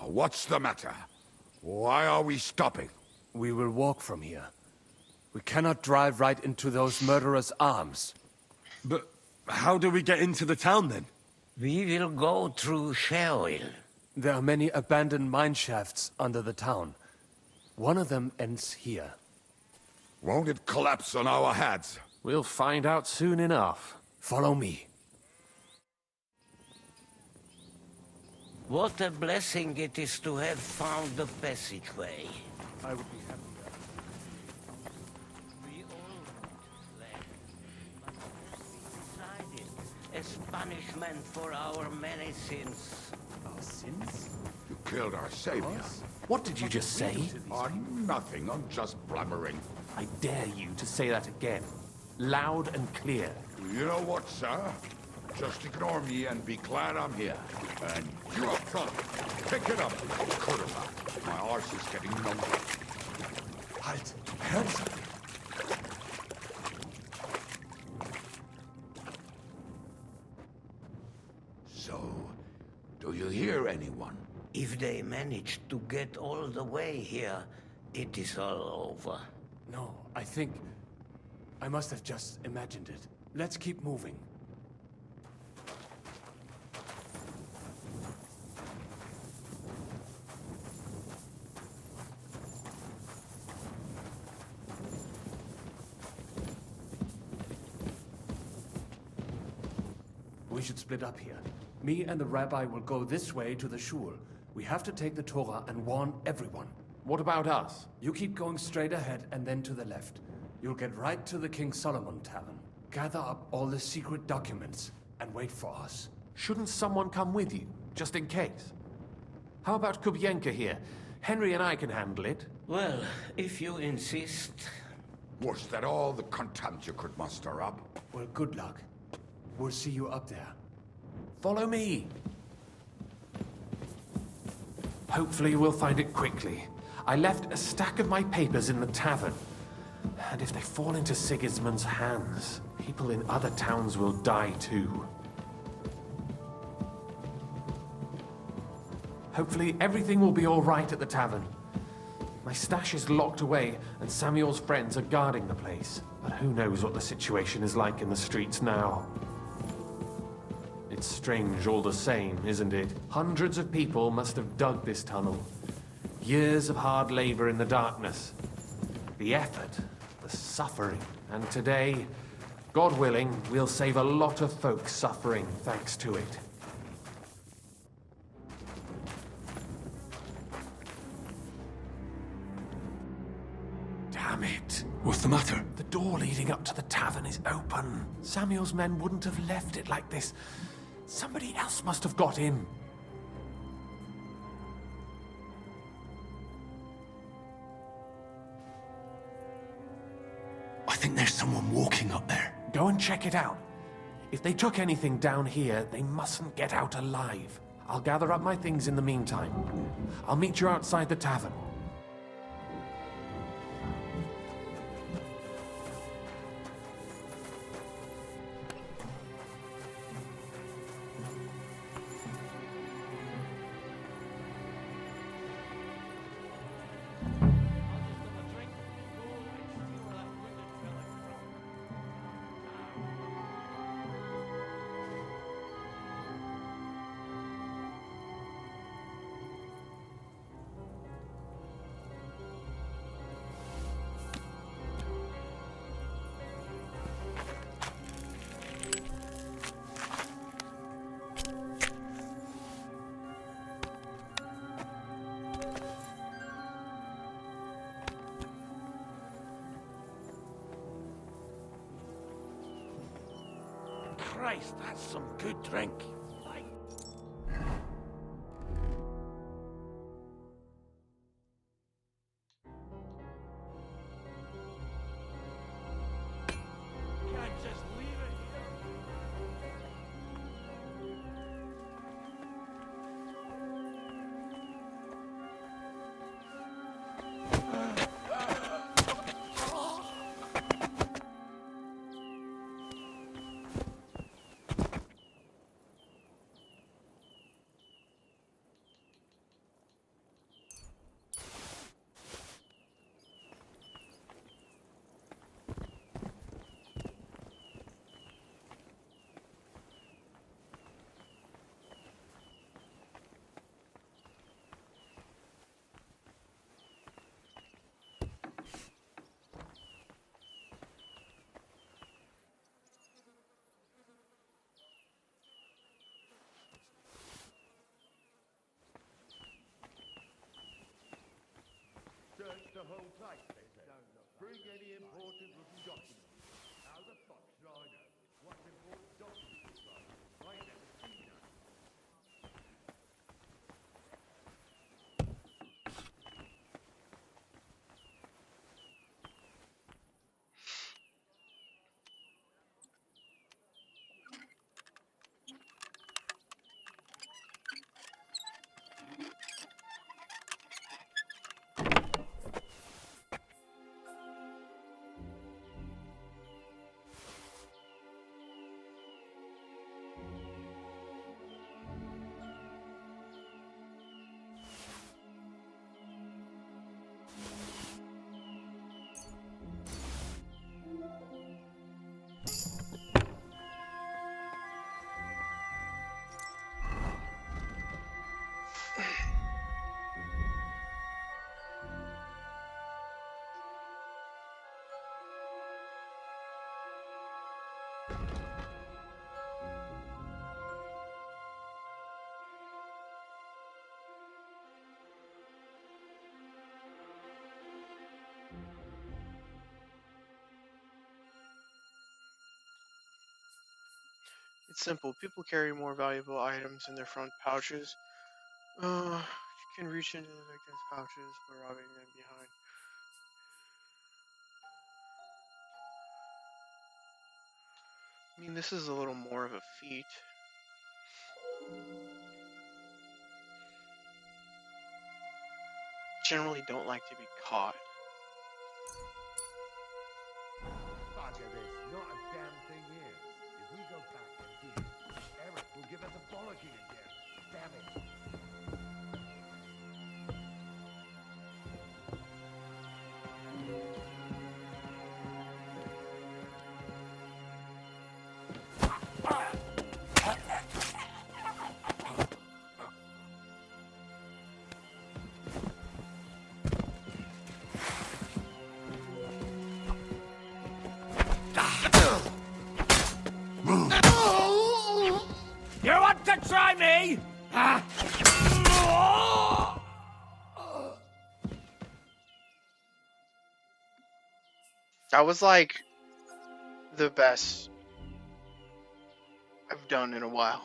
S11: What's the matter? Why are we stopping?
S12: We will walk from here. We cannot drive right into those murderers' arms.
S23: But how do we get into the town then?
S6: We will go through Sheol.
S12: There are many abandoned mine shafts under the town. One of them ends here.
S11: Won't it collapse on our heads?
S12: We'll find out soon enough. Follow me.
S6: What a blessing it is to have found the passageway.
S12: I would be happy.
S6: We all want land, but we decided as punishment for our many sins.
S12: Our sins?
S11: You killed our savior.
S12: What did you just say?
S11: Nothing, I'm just blabbering.
S12: I dare you to say that again. Loud and clear.
S11: You know what, sir? Just ignore me and be glad I'm here. And you up front, pick it up, quarterback. My horse is getting number.
S3: Halt! I heard something.
S11: So, do you hear anyone?
S6: If they manage to get all the way here, it is all over.
S13: No, I think... I must have just imagined it. Let's keep moving. We should split up here. Me and the rabbi will go this way to the shul. We have to take the Torah and warn everyone.
S12: What about us?
S13: You keep going straight ahead and then to the left. You'll get right to the King Solomon Tavern. Gather up all the secret documents and wait for us.
S12: Shouldn't someone come with you, just in case? How about Kubienka here? Henry and I can handle it.
S6: Well, if you insist.
S11: Was that all the contempt you could muster up?
S13: Well, good luck. We'll see you up there.
S12: Follow me. Hopefully we'll find it quickly. I left a stack of my papers in the tavern. And if they fall into Sigismund's hands, people in other towns will die too. Hopefully everything will be all right at the tavern. My stash is locked away, and Samuel's friends are guarding the place. But who knows what the situation is like in the streets now. It's strange all the same, isn't it? Hundreds of people must have dug this tunnel. Years of hard labor in the darkness. The effort, the suffering. And today, God willing, we'll save a lot of folks suffering thanks to it. Damn it.
S23: What's the matter?
S12: The door leading up to the tavern is open. Samuel's men wouldn't have left it like this. Somebody else must have got in.
S23: I think there's someone walking up there.
S12: Go and check it out. If they took anything down here, they mustn't get out alive. I'll gather up my things in the meantime. I'll meet you outside the tavern.
S21: Christ, that's some good drink. Can't just leave it
S7: Search the whole place, they said. Bring any important looking documents. How the fuck should I know what important documents look like? I ain't never seen none.
S14: It's simple. People carry more valuable items in their front pouches. You can reach into the victim's pouches by robbing them behind. I mean, this is a little more of a feat. Generally don't like to be caught.
S7: Bugger this, not a damn thing here. If we go back and dig, Eric will give us a bollocking again. Damn it.
S9: You want to try me?
S14: That was like the best I've done in a while.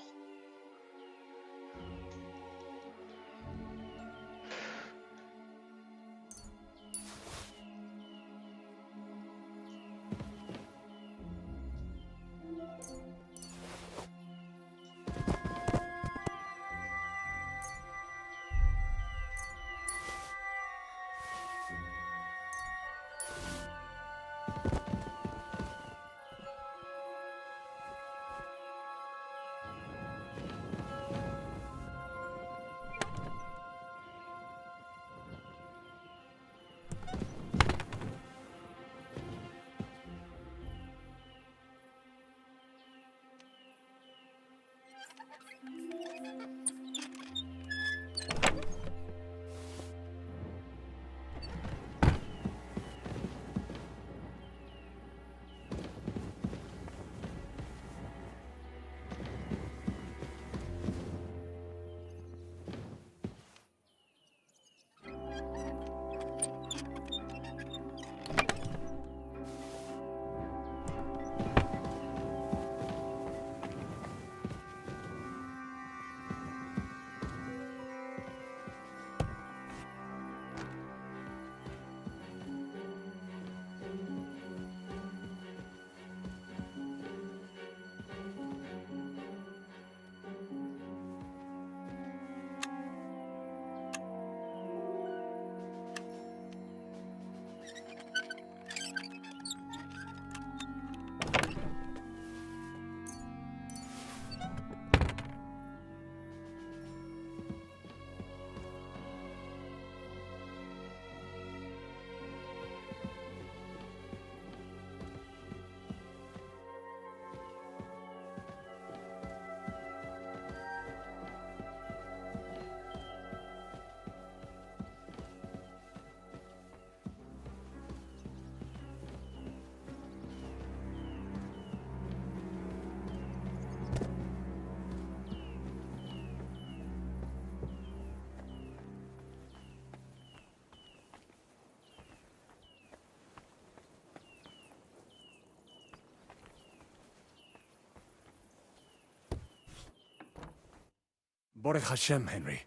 S13: Baruch Hashem, Henry.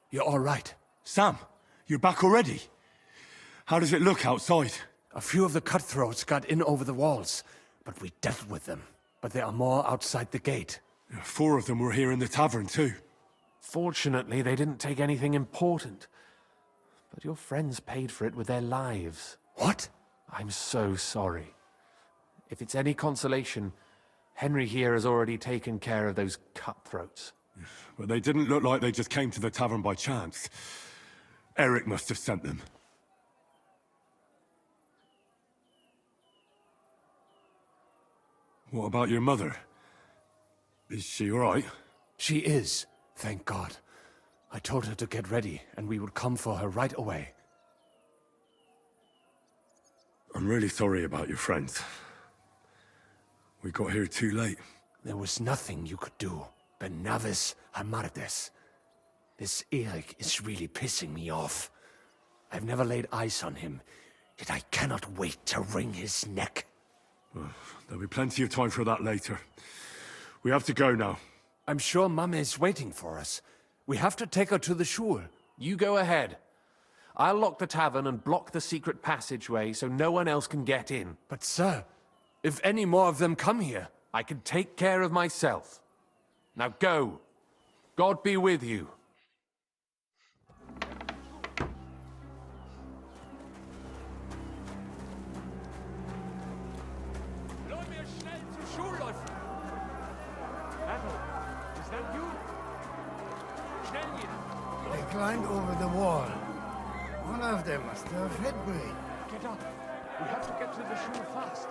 S13: You're all right.
S23: Sam, you're back already? How does it look outside?
S13: A few of the cutthroats got in over the walls, but we dealt with them. But there are more outside the gate.
S23: 4 of them were here in the tavern, too.
S12: Fortunately, they didn't take anything important. But your friends paid for it with their lives.
S13: What?
S12: I'm so sorry. If it's any consolation, Henry here has already taken care of those cutthroats.
S23: But they didn't look like they just came to the tavern by chance. Eric must have sent them. What about your mother? Is she all right?
S13: She is, thank God. I told her to get ready, and we would come for her right away.
S23: I'm really sorry about your friends. We got here too late.
S13: There was nothing you could do. Benavis Hamartes. This Eric is really pissing me off. I've never laid eyes on him, yet I cannot wait to wring his neck.
S23: Well, there'll be plenty of time for that later. We have to go now.
S13: I'm sure Mum is waiting for us. We have to take her to the shul.
S12: You go ahead. I'll lock the tavern and block the secret passageway so no one else can get in.
S13: But sir, if any more of them come here...
S12: I can take care of myself. Now go. God be with you.
S1: They climbed over the wall. One of them must have hit me.
S20: Get up. We have to get to the shore fast.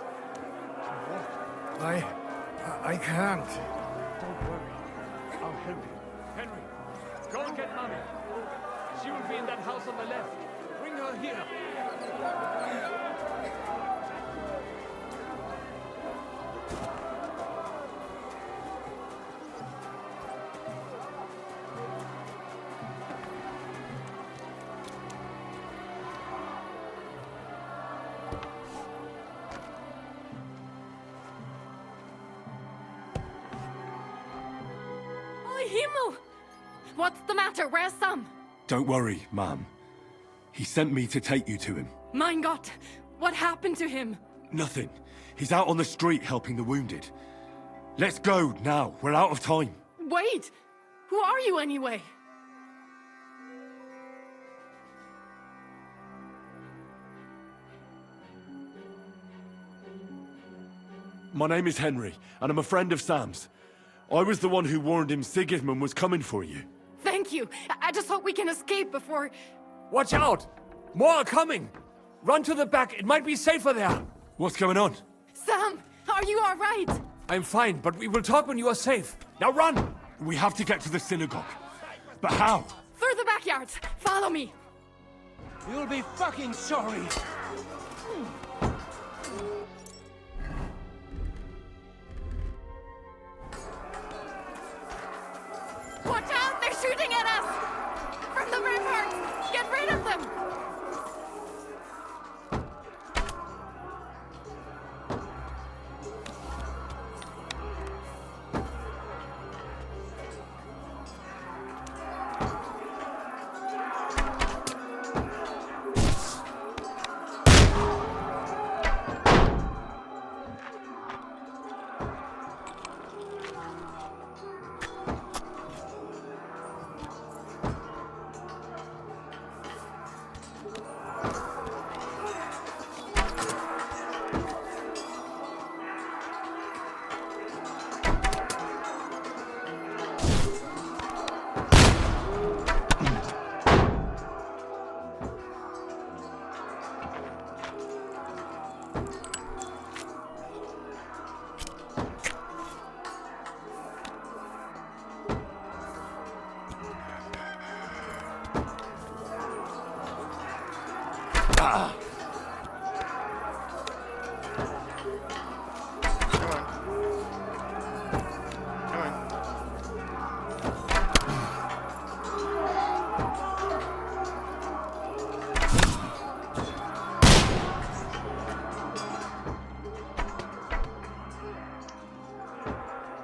S1: I can't.
S20: Don't worry. I'll help you. Henry, go and get Mommy. She will be in that house on the left. Bring her here.
S18: Himmel! What's the matter? Where's Sam?
S23: Don't worry, ma'am. He sent me to take you to him.
S18: Mein Gott! What happened to him?
S23: Nothing. He's out on the street helping the wounded. Let's go now. We're out of time.
S18: Wait! Who are you anyway?
S23: My name is Henry, and I'm a friend of Sam's. I was the one who warned him Sigismund was coming for you.
S18: Thank you. I just hope we can escape before...
S13: Watch out! More are coming! Run to the back. It might be safer there.
S23: What's going on?
S18: Sam, are you all right?
S13: I'm fine, but we will talk when you are safe. Now run!
S23: We have to get to the synagogue. But how?
S18: Through the backyards. Follow me.
S2: You'll be fucking sorry.
S18: Watch out! They're shooting at us! From the ramparts! Get rid of them!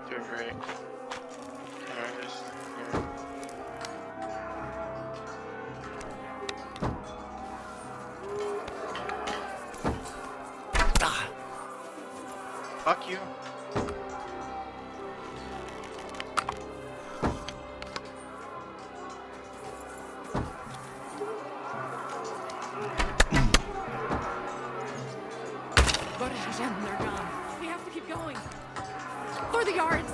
S14: Doing great. Fuck you.
S18: Baruch Hashem, they're gone. We have to keep going. For the yards!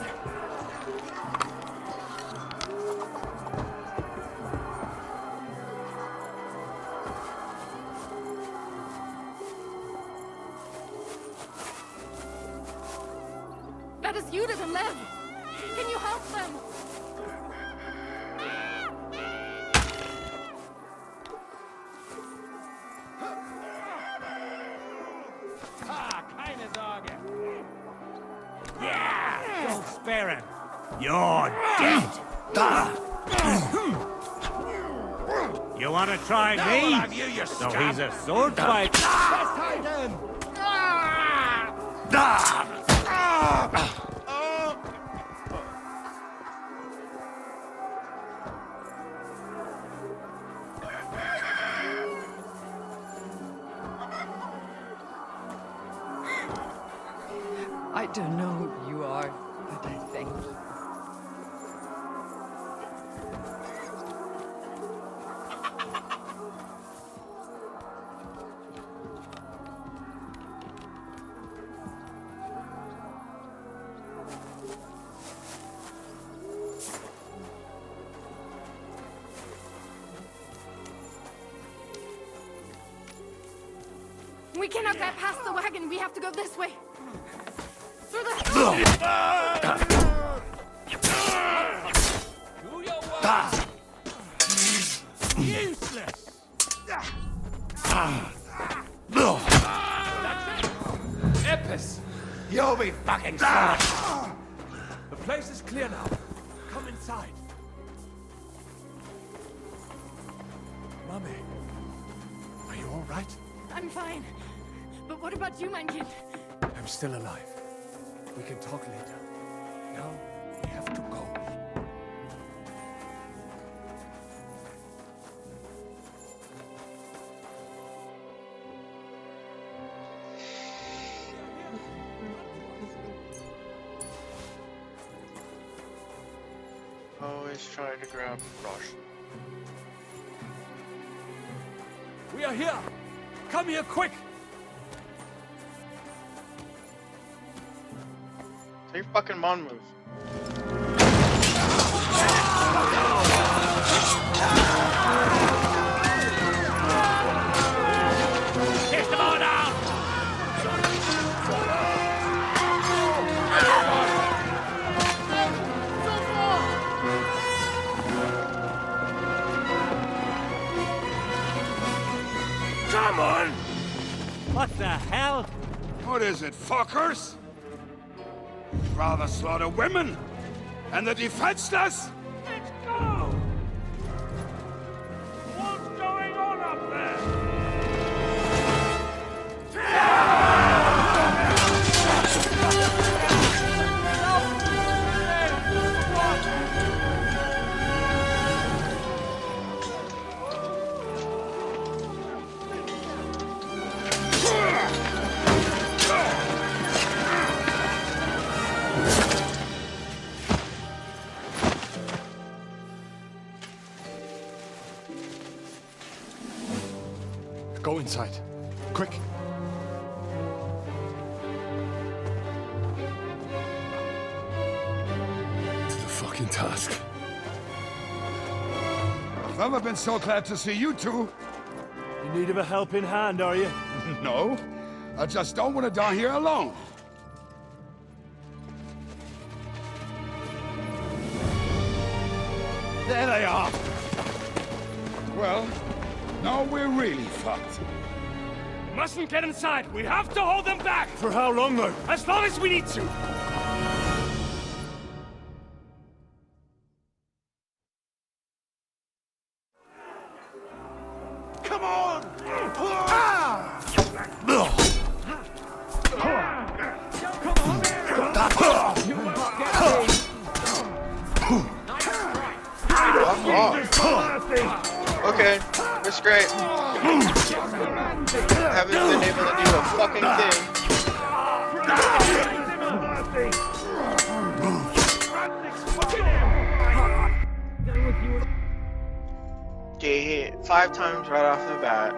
S18: That is Judith and Lev. Can you help them?
S16: Keine Sorge.
S8: Yeah! Don't spare him. You're dead. You want to try
S16: Now
S8: me?
S16: we'll have you, you
S8: So
S16: scum.
S8: he's a sword fighter.
S10: I don't know who you are, but I thank you.
S18: We cannot get past the wagon. We have to go this way. Through the...
S9: Useless!
S4: Epis!
S2: You'll be fucking sorry.
S4: The place is clear now. Come inside. Mummy, are you all right?
S18: I'm fine. But what about you, Mankin?
S4: I'm still alive. We can talk later. Now, we have to go.
S14: Always trying to grab Rush.
S20: We are here! Come here, quick!
S14: Take fucking Mon move.
S16: Kiss them all down!
S9: Come on! What the hell?
S11: What is it, fuckers? Rather slaughter women and the defenseless?
S16: Let's go! What's going on up there?
S23: Go inside. Quick. To the fucking task.
S11: I've never been so glad to see you two.
S20: In need of a helping hand, are you?
S11: No, I just don't want to die here alone.
S16: There they are!
S11: Well, now we're really fucked.
S9: Mustn't get inside. We have to hold them back.
S20: For how long, though?
S9: As long as we need to.
S11: Come on!
S14: Okay, that's great. Haven't been able to do a fucking thing. Get hit 5 times right off the bat.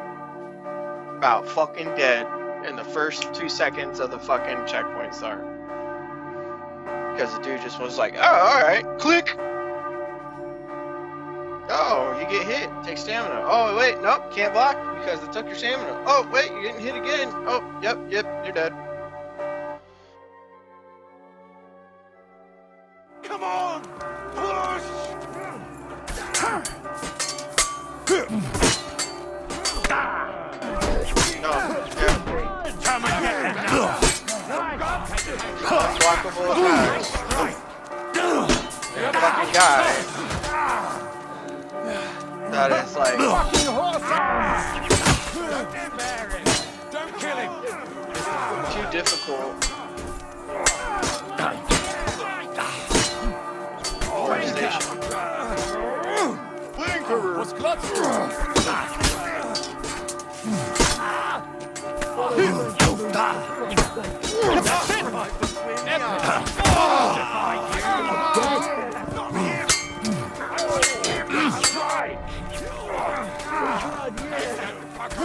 S14: About fucking dead in the first 2 seconds of the fucking checkpoint start. Because the dude just was like, oh, alright, click! Oh, you get hit, take stamina. Oh, wait, nope, can't block because it took your stamina. Oh, wait, you're getting hit again. Oh, yep, you're dead.
S11: Come on! Push!
S14: No, yeah.
S16: Come and get them
S14: Unblockable attacks. And fucking guy. That is like...
S16: Don't kill him!
S14: too difficult. PlayStation. Blinker!
S20: What's clutch?
S16: That's it! Take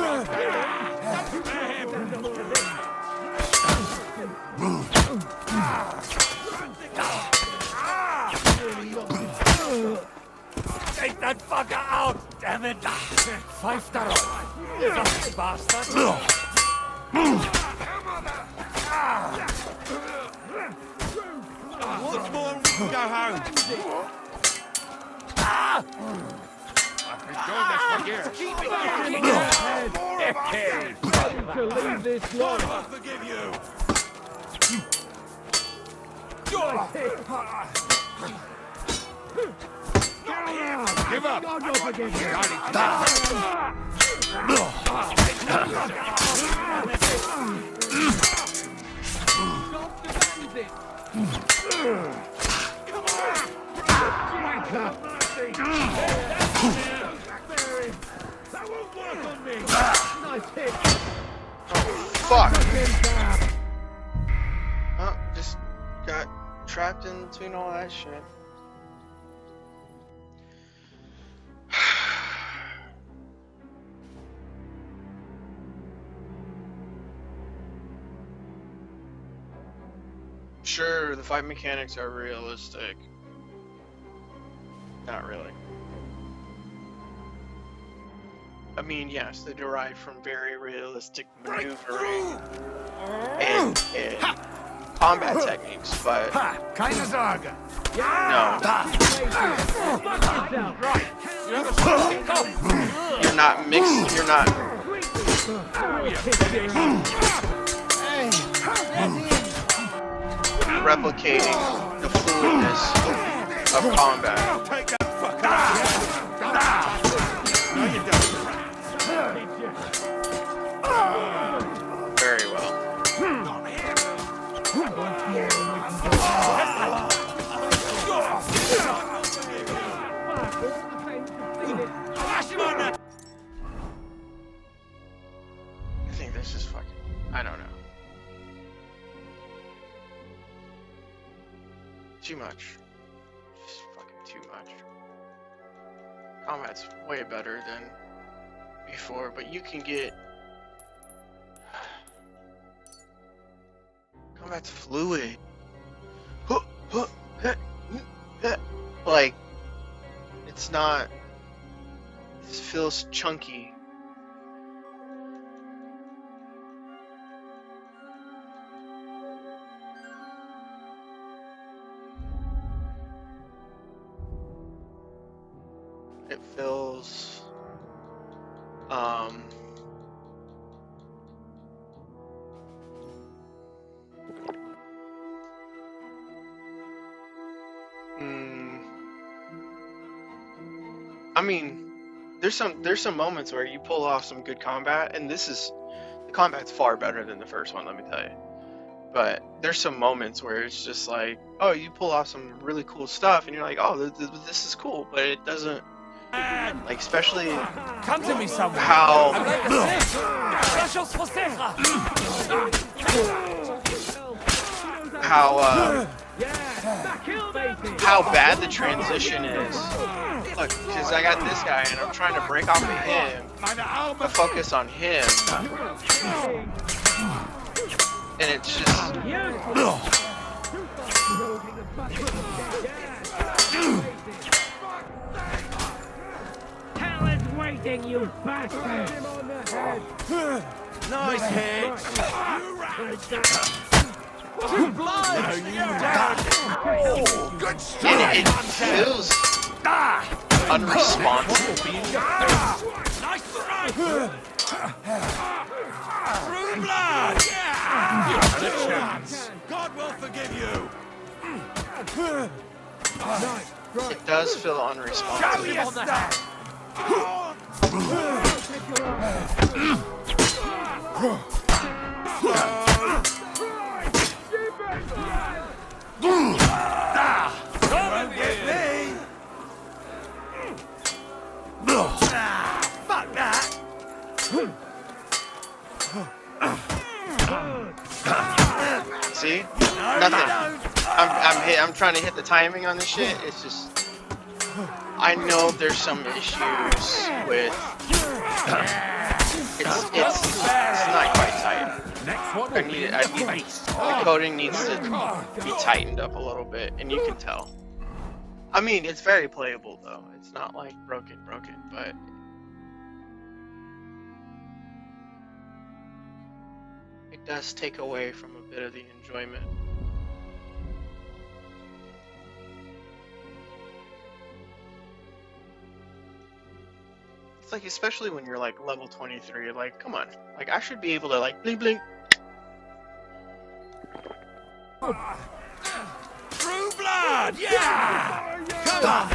S16: that fucker out, damn it! Pfeif darauf! Fucking bastard!
S2: Once more and we can go home.
S16: I've been doing this for years. Keep it
S2: To leave this life. I'll forgive you.
S16: Give up!
S2: God will forgive you.
S7: That won't work on me.
S14: Nice hit. Oh, fuck. Oh, just got trapped in between all that shit. Sure, the fight mechanics are realistic. Not really. I mean, yes, they derive from very realistic maneuvering and combat techniques, but
S1: Keine Sorge.
S14: no. You're not mixed, you're not... replicating the fluidness of combat. Very well. I think this is fucking... I don't know. Too much. Just fucking too much. Combat's way better than before, but you can get... Combat's fluid. Like, it's not... It feels chunky. It feels I mean, there's some moments where you pull off some good combat, and the combat's far better than the first one, let me tell you. But there's some moments where it's just like, oh, you pull off some really cool stuff, and you're like, oh, this is cool, but it doesn't, like, especially
S16: Come to me somewhere.
S14: how bad the transition is. Look, because I got this guy and I'm trying to break off of him, to focus on him, and it's just...
S2: Hell is waiting, you bastard!
S16: Nice hit.
S2: Good
S14: And it feels unresponsive.
S16: Nice strike. Through the blood. You had a chance. God will forgive you.
S14: It does feel unresponsive.
S16: On the head.
S2: Fuck that!
S14: See? Nothing. I'm trying to hit the timing on this shit. It's just... I know there's some issues with The coding needs to be tightened up a little bit, and you can tell. I mean, it's very playable though. It's not like broken, but it does take away from a bit of the enjoyment. It's like, especially when you're like level 23, like, come on. Like, I should be able to like blink blink.
S16: True blood, yeah! Come on!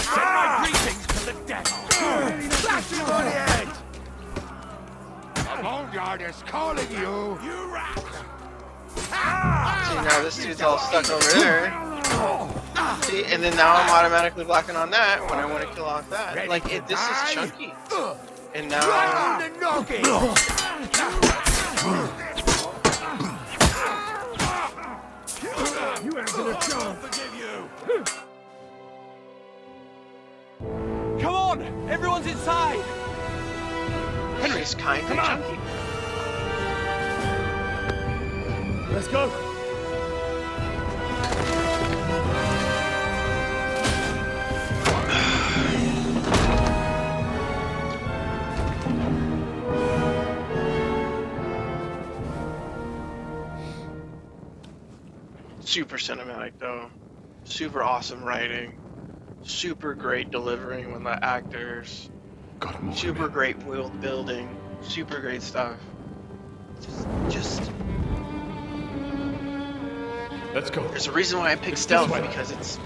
S16: Send my greetings to the devil! Flash him on the head!
S11: The Boneyard is calling you!
S16: You rat!
S14: See, now this dude's all stuck over there. See, and then now I'm automatically blocking on that when I want to kill off that. Like, this is chunky. And now...
S16: You ain't gonna chance. Forgive you.
S2: Come on! Everyone's inside!
S14: Henry's kind of chunky.
S2: Let's go!
S14: Super cinematic though. Super awesome writing. Super great delivering with the actors. Super great world building. Super great stuff. Just
S2: Let's go.
S14: There's a reason why I picked stealth, because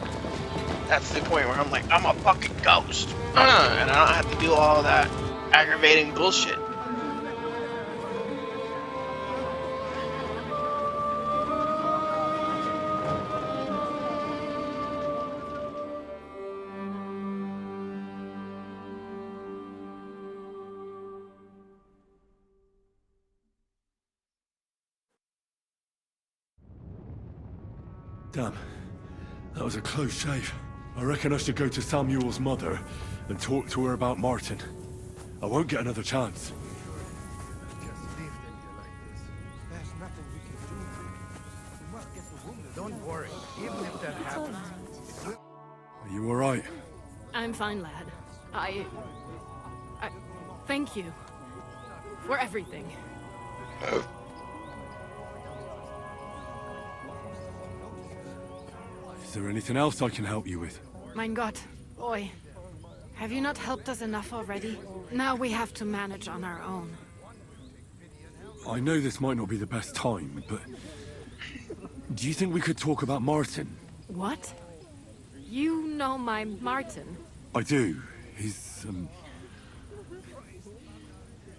S14: that's the point where I'm like, I'm a fucking ghost. And I don't have to do all that aggravating bullshit.
S23: Damn. That was a close shave. I reckon I should go to Samuel's mother and talk to her about Martin. I won't get another chance.
S1: There's nothing we can do. We must get the wounded. Don't worry. Even if that happens, it will...
S23: Are you alright?
S17: I'm fine, lad. I thank you for everything.
S23: Is there anything else I can help you with?
S17: Mein Gott, boy. Have you not helped us enough already? Now we have to manage on our own.
S23: I know this might not be the best time, but... do you think we could talk about Martin?
S17: What? You know my Martin?
S23: I do. He's,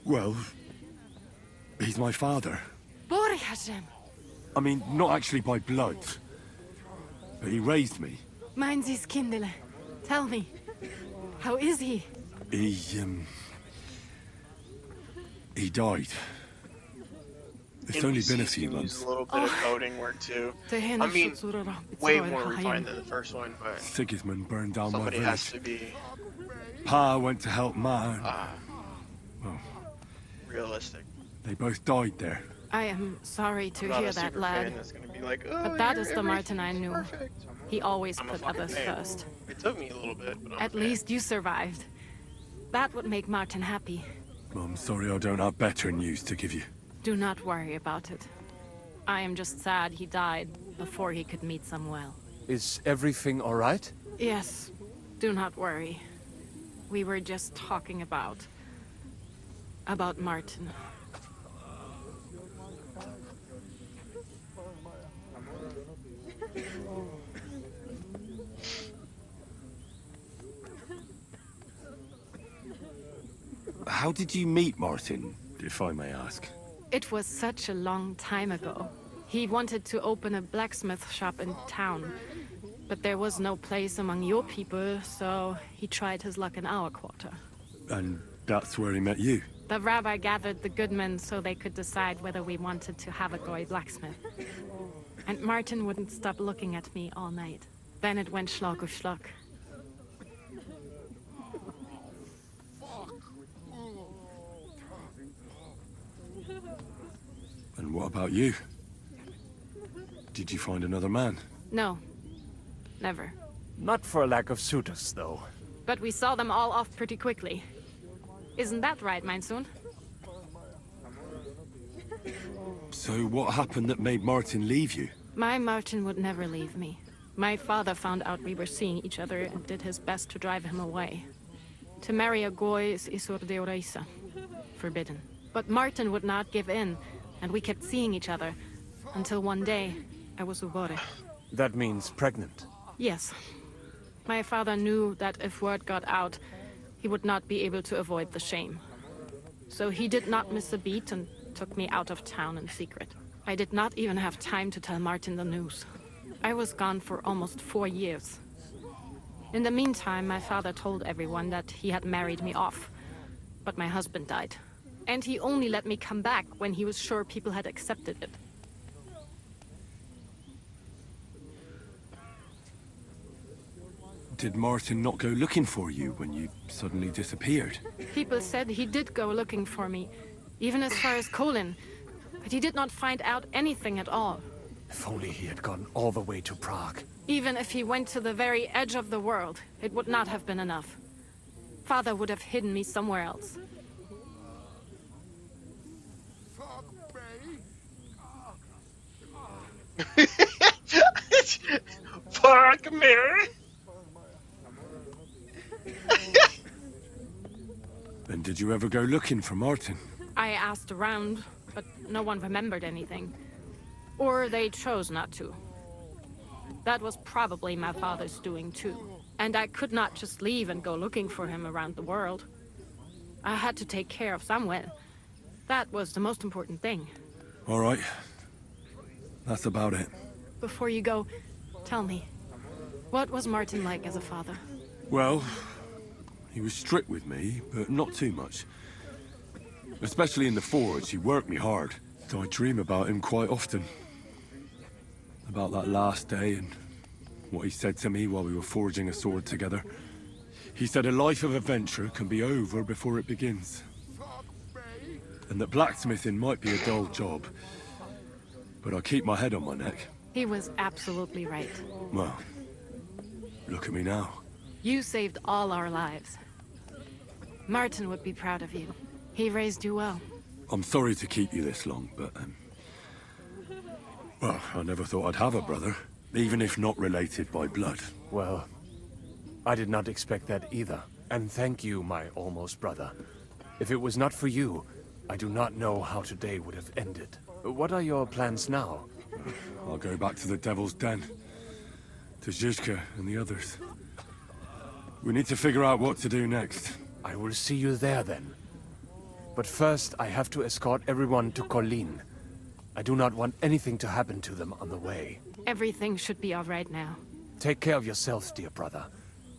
S23: well... he's my father.
S17: Bore Hashem.
S23: I mean, not actually by blood. But he raised me.
S17: Mein Sis Kindele. Tell me. How is he?
S23: He died. It's only been a few months.
S14: A little bit of coding work too. I mean, way more refined than the first one, but
S23: Sigismund burned down my
S14: somebody
S23: village.
S14: has to be
S23: Pa went to help Ma. Well,
S14: realistic.
S23: they both died there.
S17: I am sorry to
S14: I'm not
S17: hear
S14: a
S17: that,
S14: super
S17: lad.
S14: fan that's gonna be like, oh,
S17: But that is the Martin I knew.
S14: perfect.
S17: He always
S14: I'm a
S17: put
S14: fucking
S17: others
S14: fan.
S17: first.
S14: It took me a little bit, but I'm
S17: At least you survived. That would make Martin happy.
S23: I'm sorry I don't have better news to give you.
S17: Do not worry about it. I am just sad he died before he could meet Samuel.
S13: Is everything all right?
S17: Yes, do not worry. We were just talking about Martin.
S23: How did you meet Martin, if I may ask?
S17: It was such a long time ago. He wanted to open a blacksmith shop in town, but there was no place among your people, so he tried his luck in our quarter.
S23: And that's where he met you?
S17: The rabbi gathered the good men so they could decide whether we wanted to have a goy blacksmith. And Martin wouldn't stop looking at me all night. Then it went Schlag auf Schlag.
S23: What about you? Did you find another man?
S17: No. Never.
S13: Not for a lack of suitors, though.
S17: But we saw them all off pretty quickly. Isn't that right, mein Sohn?
S23: So what happened that made Martin leave you?
S17: My Martin would never leave me. My father found out we were seeing each other and did his best to drive him away. To marry a Goy is Isur Deoraisa. Forbidden. But Martin would not give in, and we kept seeing each other. Until one day, I was ubore.
S13: That means pregnant.
S17: Yes. My father knew that if word got out, he would not be able to avoid the shame. So he did not miss a beat and took me out of town in secret. I did not even have time to tell Martin the news. I was gone for almost 4 years. In the meantime, my father told everyone that he had married me off. But my husband died. And he only let me come back when he was sure people had accepted it.
S23: Did Martin not go looking for you when you suddenly disappeared?
S17: People said he did go looking for me, even as far as Colin. But he did not find out anything at all.
S13: If only he had gone all the way to Prague.
S17: Even if he went to the very edge of the world, it would not have been enough. Father would have hidden me somewhere else.
S14: Fuck me!
S23: And did you ever go looking for Martin?
S17: I asked around, but no one remembered anything. Or they chose not to. That was probably my father's doing too. And I could not just leave and go looking for him around the world. I had to take care of Samuel. That was the most important thing.
S23: All right. That's about it.
S17: Before you go, tell me, what was Martin like as a father?
S23: Well, he was strict with me, but not too much. Especially in the forge, he worked me hard. I dream about him quite often. About that last day and what he said to me while we were forging a sword together. He said a life of adventure can be over before it begins. And that blacksmithing might be a dull job, but I keep my head on my neck.
S17: He was absolutely right.
S23: Well, look at me now.
S17: You saved all our lives. Martin would be proud of you. He raised you well.
S23: I'm sorry to keep you this long, but, well, I never thought I'd have a brother, even if not related by blood.
S13: Well, I did not expect that either. And thank you, my almost brother. If it was not for you, I do not know how today would have ended. What are your plans now?
S23: I'll go back to the Devil's Den. To Zizka and the others. We need to figure out what to do next.
S13: I will see you there then. But first, I have to escort everyone to Colleen. I do not want anything to happen to them on the way.
S17: Everything should be all right now.
S13: Take care of yourself, dear brother.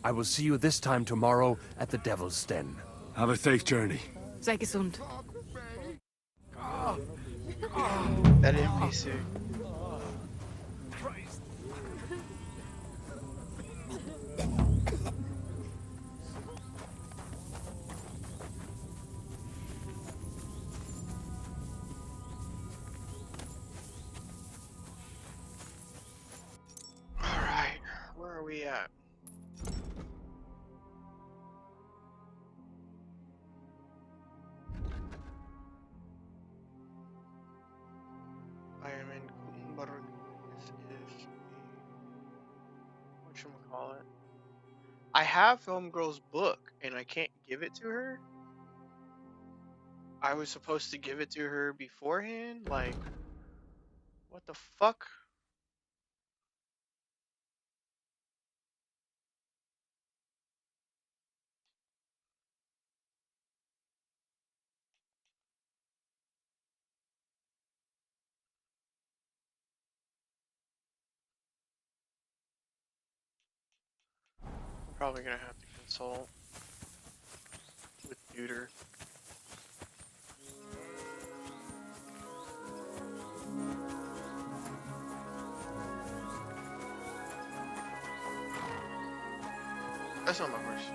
S13: I will see you this time tomorrow at the Devil's Den.
S23: Have a safe journey.
S17: Sei gesund.
S14: That NPC. Alright, where are we at? I am in Gutenberg. This is the whatchamacallit. I have Film Girl's book and I can't give it to her. I was supposed to give it to her beforehand? Like, what the fuck? Probably gonna have to consult with Tutor. That's not my horse.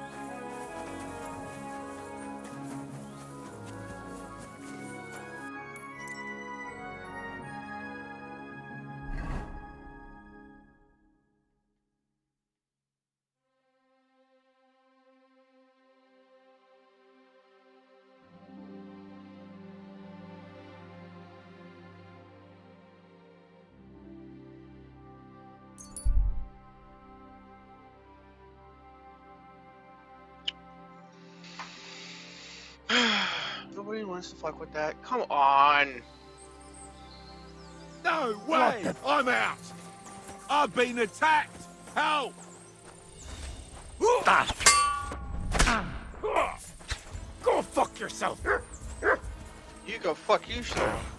S14: Nobody wants to fuck with that. Come on.
S21: No way! I'm out! I've been attacked! Help!
S16: Go fuck yourself.
S14: You go fuck yourself.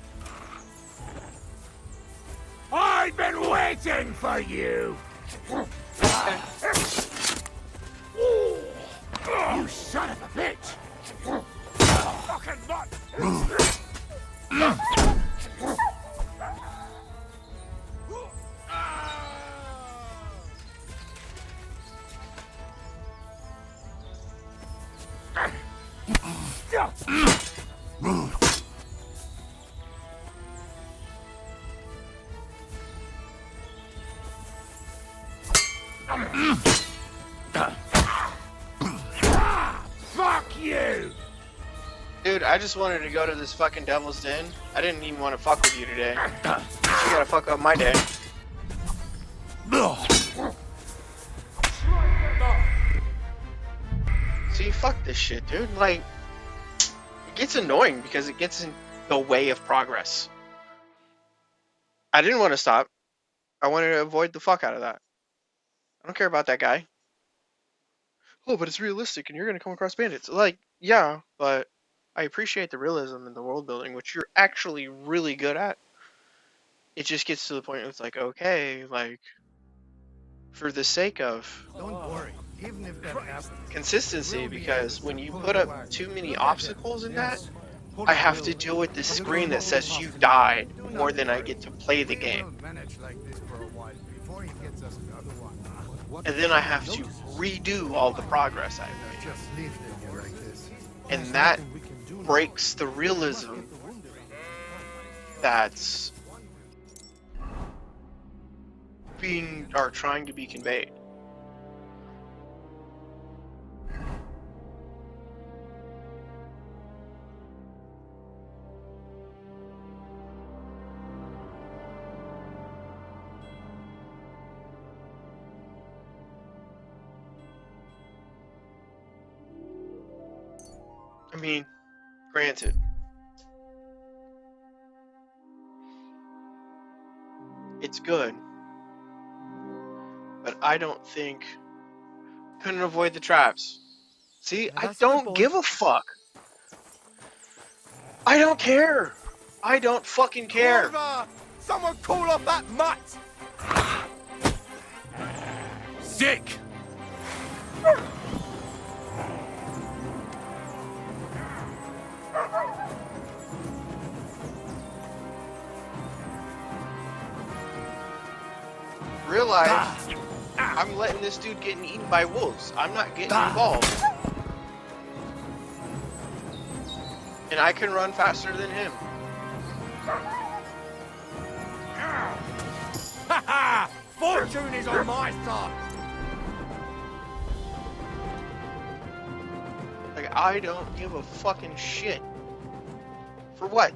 S16: I've been waiting for you. You son of a bitch! Fucking butt! Fuck you!
S14: Dude, I just wanted to go to this fucking devil's den. I didn't even want to fuck with you today. You gotta fuck up my day. See, fuck this shit, dude. Like, it gets annoying because it gets in the way of progress. I didn't want to stop. I wanted to avoid the fuck out of that. I don't care about that guy. Oh, but it's realistic and you're gonna come across bandits. Like, yeah, but I appreciate the realism in the world building, which you're actually really good at. It just gets to the point where it's like, okay, like, for the sake of
S1: Don't worry, even if that happens.
S14: consistency, because when you put up too many obstacles in that, I have to deal with the screen that says you died more than I get to play the game. And then I have to redo all the progress I've made. And that breaks the realism that's being or trying to be conveyed. I mean, granted, it's good, but I don't think couldn't avoid the traps. See, I don't give a fuck. I don't care. I don't fucking care.
S3: Someone call off that mutt!
S21: Sick!
S14: Realize I'm letting this dude getting eaten by wolves. I'm not getting involved. And I can run faster than him.
S3: Ha! Fortune is on my side!
S14: Like, I don't give a fucking shit. For what?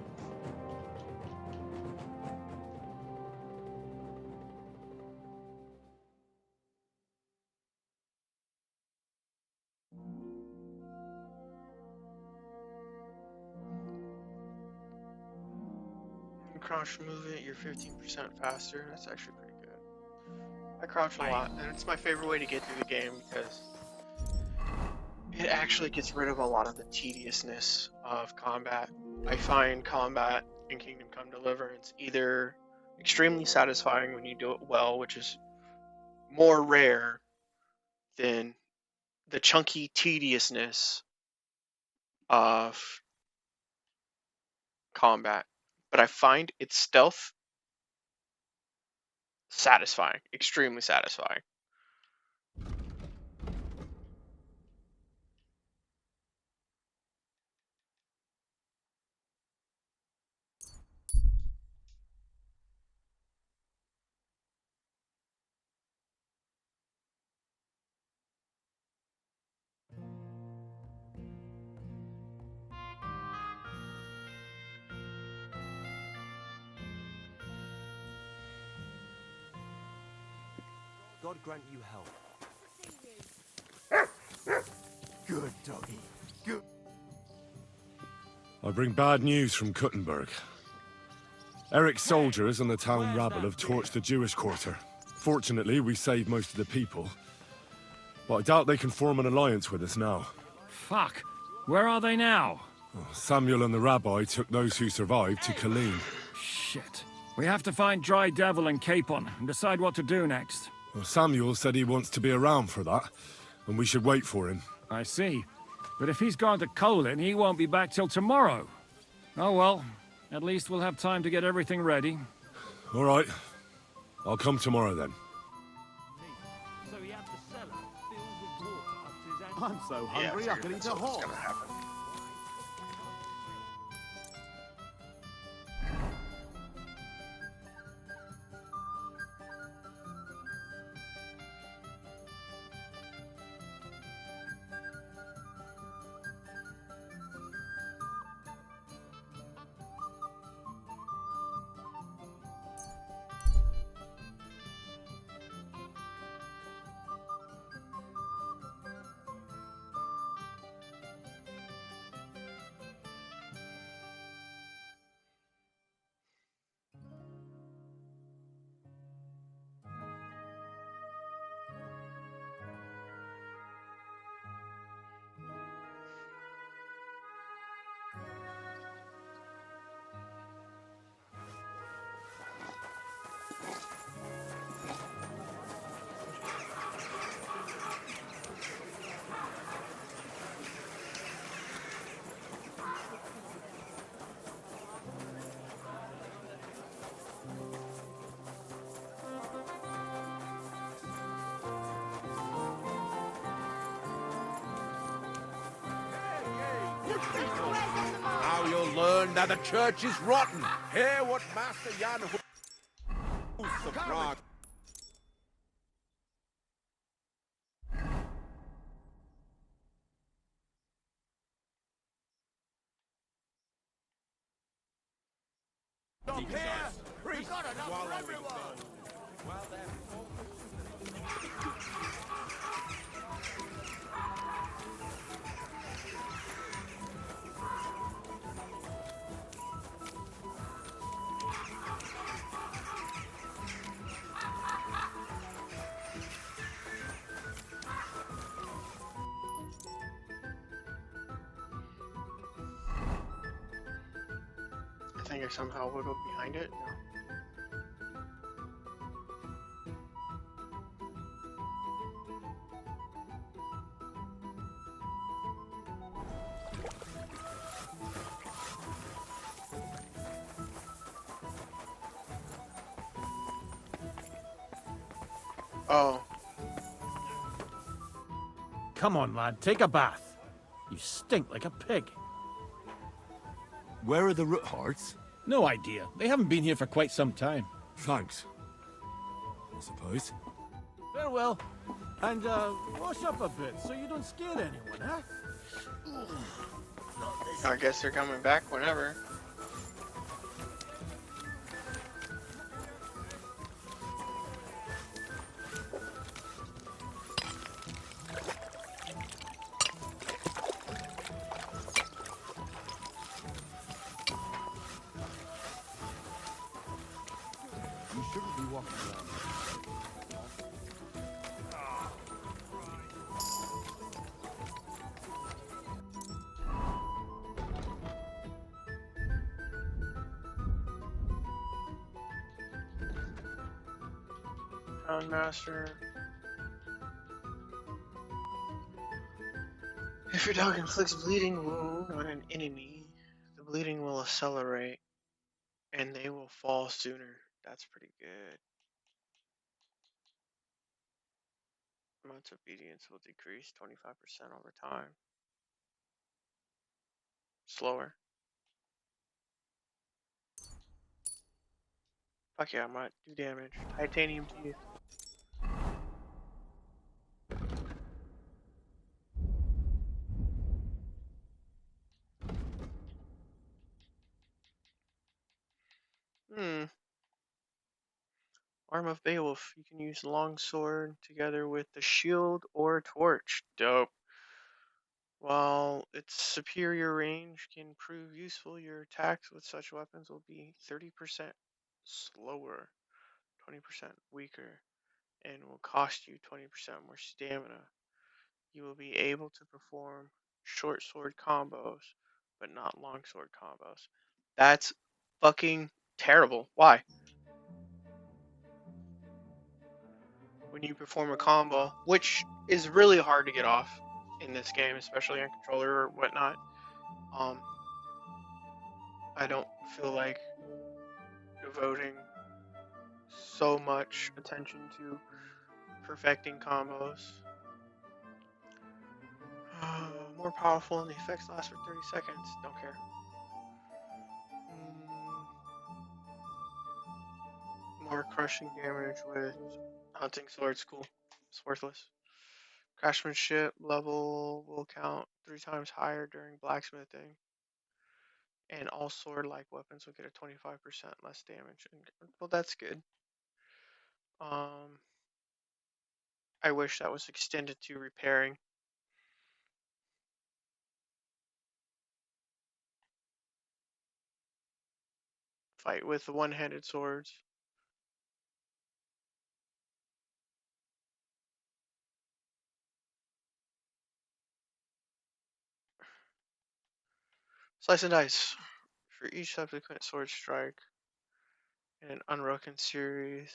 S14: Crouch movement, you're 15% faster. That's actually pretty good. I crouch a lot, and it's my favorite way to get through the game because it actually gets rid of a lot of the tediousness of combat. I find combat in Kingdom Come Deliverance either extremely satisfying when you do it well, which is more rare than the chunky tediousness of combat. But I find its stealth satisfying, extremely satisfying.
S3: God grant you help. Good doggy. Good.
S23: I bring bad news from Kuttenberg. Eric's soldiers and the town rabble have torched the Jewish quarter. Fortunately, we saved most of the people. But I doubt they can form an alliance with us now.
S20: Fuck. Where are they now?
S23: Samuel and the rabbi took those who survived to Colleen.
S20: Shit. We have to find Dry Devil and Capon and decide what to do next.
S23: Well, Samuel said he wants to be around for that, and we should wait for him.
S20: I see. But if he's gone to Colin, he won't be back till tomorrow. Oh well. At least we'll have time to get everything ready.
S23: All right. I'll come tomorrow then.
S15: So he had the cellar filled with water up to his ankles.
S7: I'm so hungry I could eat a horse.
S16: Now you'll learn that the church is rotten. Hear what Master Jan who's the frog.
S7: Up here! We've got enough for everyone!
S16: Well, then,
S14: I think I somehow wiggled behind it. No. Oh.
S15: Come on, lad, take a bath. You stink like a pig.
S23: Where are the root hearts?
S9: No idea. They haven't been here for quite some time.
S23: Thanks. I suppose.
S15: Farewell. And, wash up a bit so you don't scare anyone, huh?
S14: I guess they're coming back whenever.
S15: You shouldn't be walking around.
S14: Master. If your dog inflicts bleeding wound on an enemy, the bleeding will accelerate and they will fall sooner. That's pretty good. Amounts of obedience will decrease 25% over time. Slower. Fuck yeah, I might do damage. Titanium teeth. Arm of Beowulf. You can use the long sword together with the shield or torch. Dope. While its superior range can prove useful, your attacks with such weapons will be 30% slower, 20% weaker, and will cost you 20% more stamina. You will be able to perform short sword combos, but not long sword combos. That's fucking terrible. Why? When you perform a combo, which is really hard to get off in this game, especially on controller or whatnot, I don't feel like devoting so much attention to perfecting combos. More powerful and the effects last for 30 seconds. Don't care. More crushing damage with hunting swords. Cool. It's worthless. Craftsmanship level will count 3 times higher during blacksmithing. And all sword-like weapons will get a 25% less damage. Well, that's good. I wish that was extended to repairing. Fight with the one-handed swords. Slice and dice. For each subsequent sword strike in an unbroken series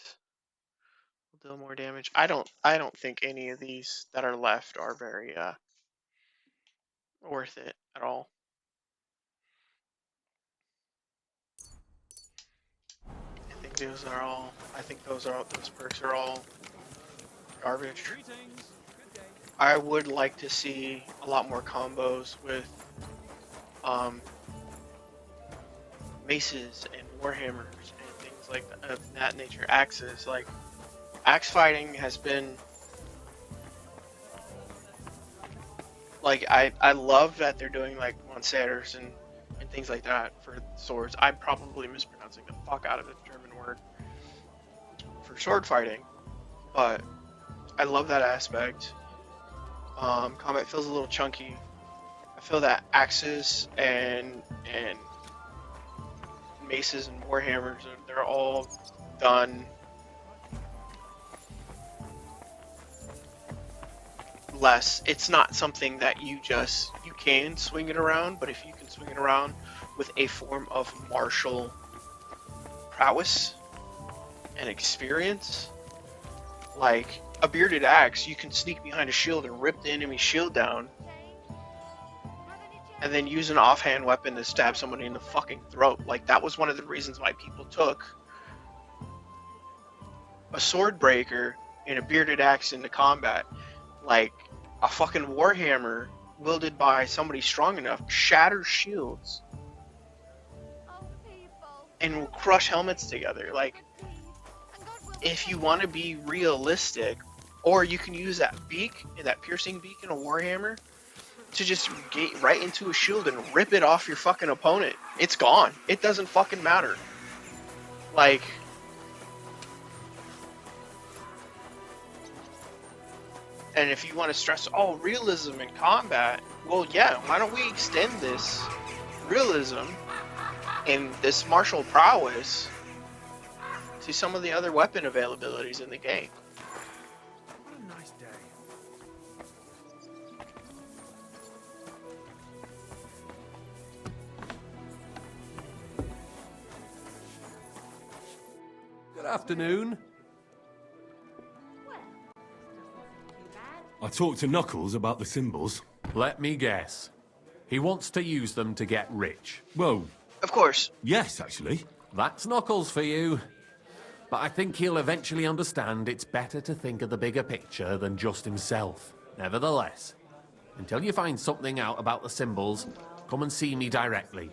S14: will deal more damage. I don't think any of these that are left are very worth it at all. I think those perks are all garbage. I would like to see a lot more combos with maces and warhammers and things like that nature. Axes, like axe fighting has been like I love that they're doing like monsters and things like that for swords. I'm probably mispronouncing the fuck out of the German word for sword fighting, but I love that aspect. Combat feels a little chunky. I feel that axes and maces and warhammers, they're all done less. It's not something that you can swing it around, but if you can swing it around with a form of martial prowess and experience, like a bearded axe, you can sneak behind a shield and rip the enemy shield down, and then use an offhand weapon to stab somebody in the fucking throat. Like, that was one of the reasons why people took a sword breaker and a bearded axe into combat. Like, a fucking warhammer wielded by somebody strong enough shatters shields and will crush helmets together. Like, if you want to be realistic, or you can use that beak, that piercing beak in a warhammer, to just get right into a shield and rip it off your fucking opponent. It's gone. It doesn't fucking matter. Like, and if you want to stress, realism in combat, well, yeah, why don't we extend this realism and this martial prowess to some of the other weapon availabilities in the game?
S1: What a nice day.
S4: Good afternoon.
S23: I talked to Knuckles about the symbols.
S12: Let me guess. He wants to use them to get rich.
S23: Well...
S14: Of course.
S23: Yes, actually.
S12: That's Knuckles for you. But I think he'll eventually understand it's better to think of the bigger picture than just himself. Nevertheless, until you find something out about the symbols, come and see me directly.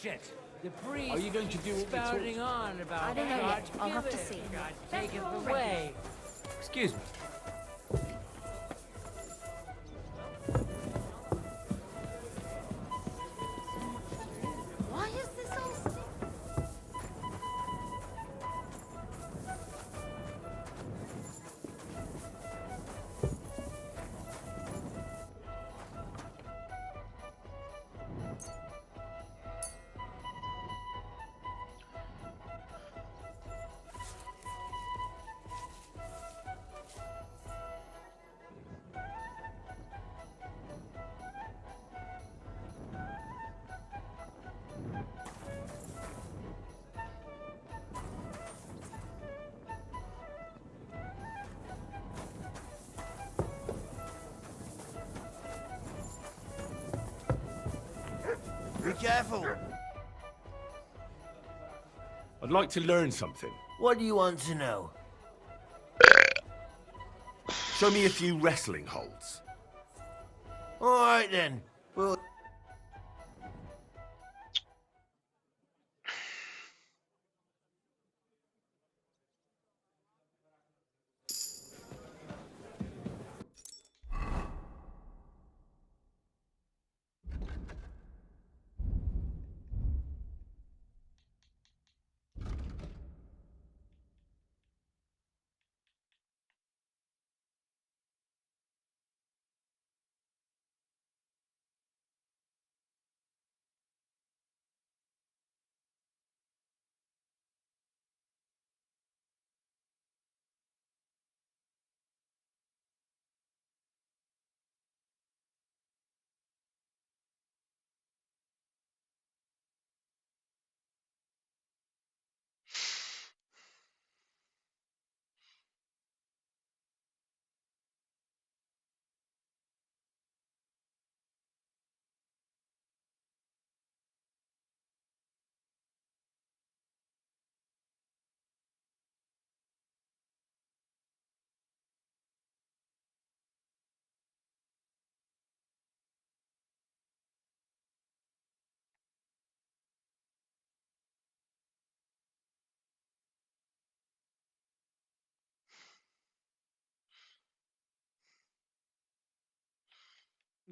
S9: Shit.
S10: The priest
S9: Are you going to do what we talked
S10: spouting on about
S18: I don't know
S10: God
S18: yet. I'll have to
S10: give
S18: see.
S10: it, God take it away.
S9: Excuse me.
S18: Why is this all
S7: Be careful.
S23: I'd like to learn something.
S7: What do you want to know?
S23: Show me a few wrestling holds.
S7: All right then. Well.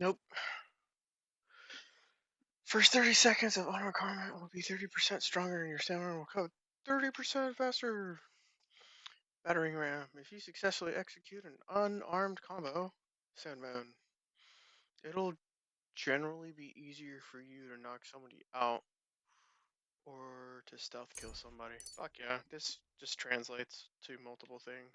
S7: Nope. First 30 seconds of unarmed combat will be 30% stronger and your stamina will recover 30% faster. Battering ram. If you successfully execute an unarmed combo, Sandman, it'll generally be easier for you to knock somebody out or to stealth kill somebody. Fuck yeah, this just translates to multiple things.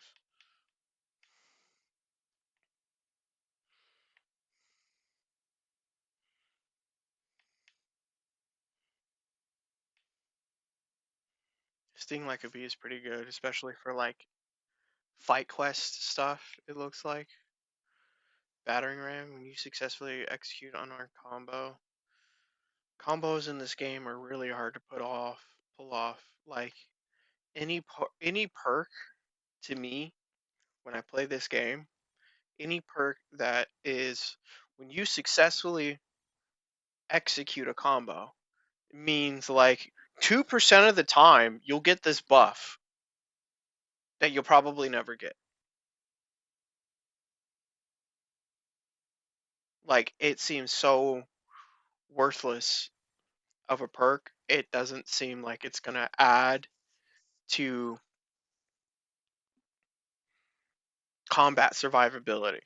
S7: Sting like a bee is pretty good, especially for like fight quest stuff, it looks like. Battering ram, when you successfully execute unarmed combo. Combos in this game are really hard to pull off. Like any perk to me when I play this game, any perk that is when you successfully execute a combo means like 2% of the time you'll get this buff that you'll probably never get. Like it seems so worthless of a perk. It doesn't seem like it's gonna add to combat survivability.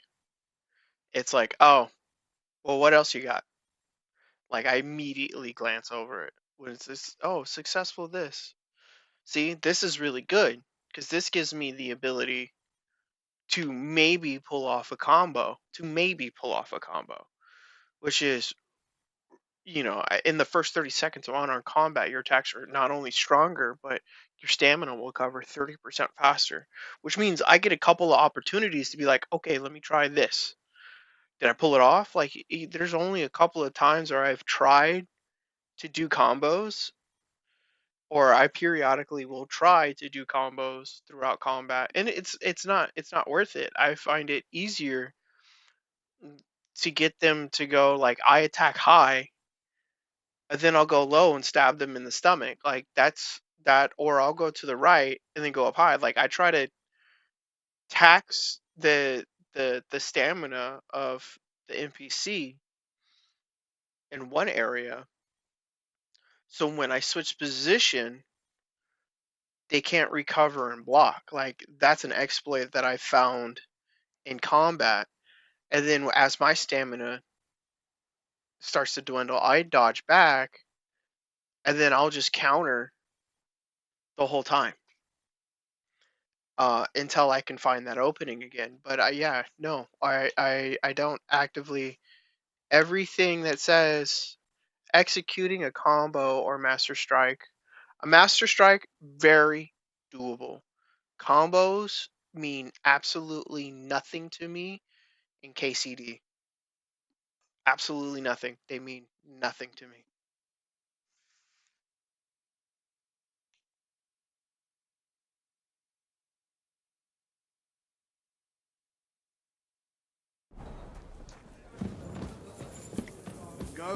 S7: It's like, oh, well, what else you got? Like I immediately glance over it. What is this? Oh, successful this. See, this is really good because this gives me the ability to maybe pull off a combo, which is, in the first 30 seconds of unarmed combat, your attacks are not only stronger, but your stamina will cover 30% faster, which means I get a couple of opportunities to be like, okay, let me try this. Did I pull it off? Like, there's only a couple of times where I've tried to do combos, or I periodically will try to do combos throughout combat, and it's not worth it. I find it easier to get them to go like I attack high, and then I'll go low and stab them in the stomach. Like that's that, or I'll go to the right and then go up high. Like I try to tax the stamina of the NPC in one area, so when I switch position, they can't recover and block. Like that's an exploit that I found in combat. And then as my stamina starts to dwindle, I dodge back, and then I'll just counter the whole time until I can find that opening again. But yeah, no, I don't actively. Everything that says executing a combo or master strike, a master strike, very doable. Combos mean absolutely nothing to me in KCD. Absolutely nothing. They mean nothing to me.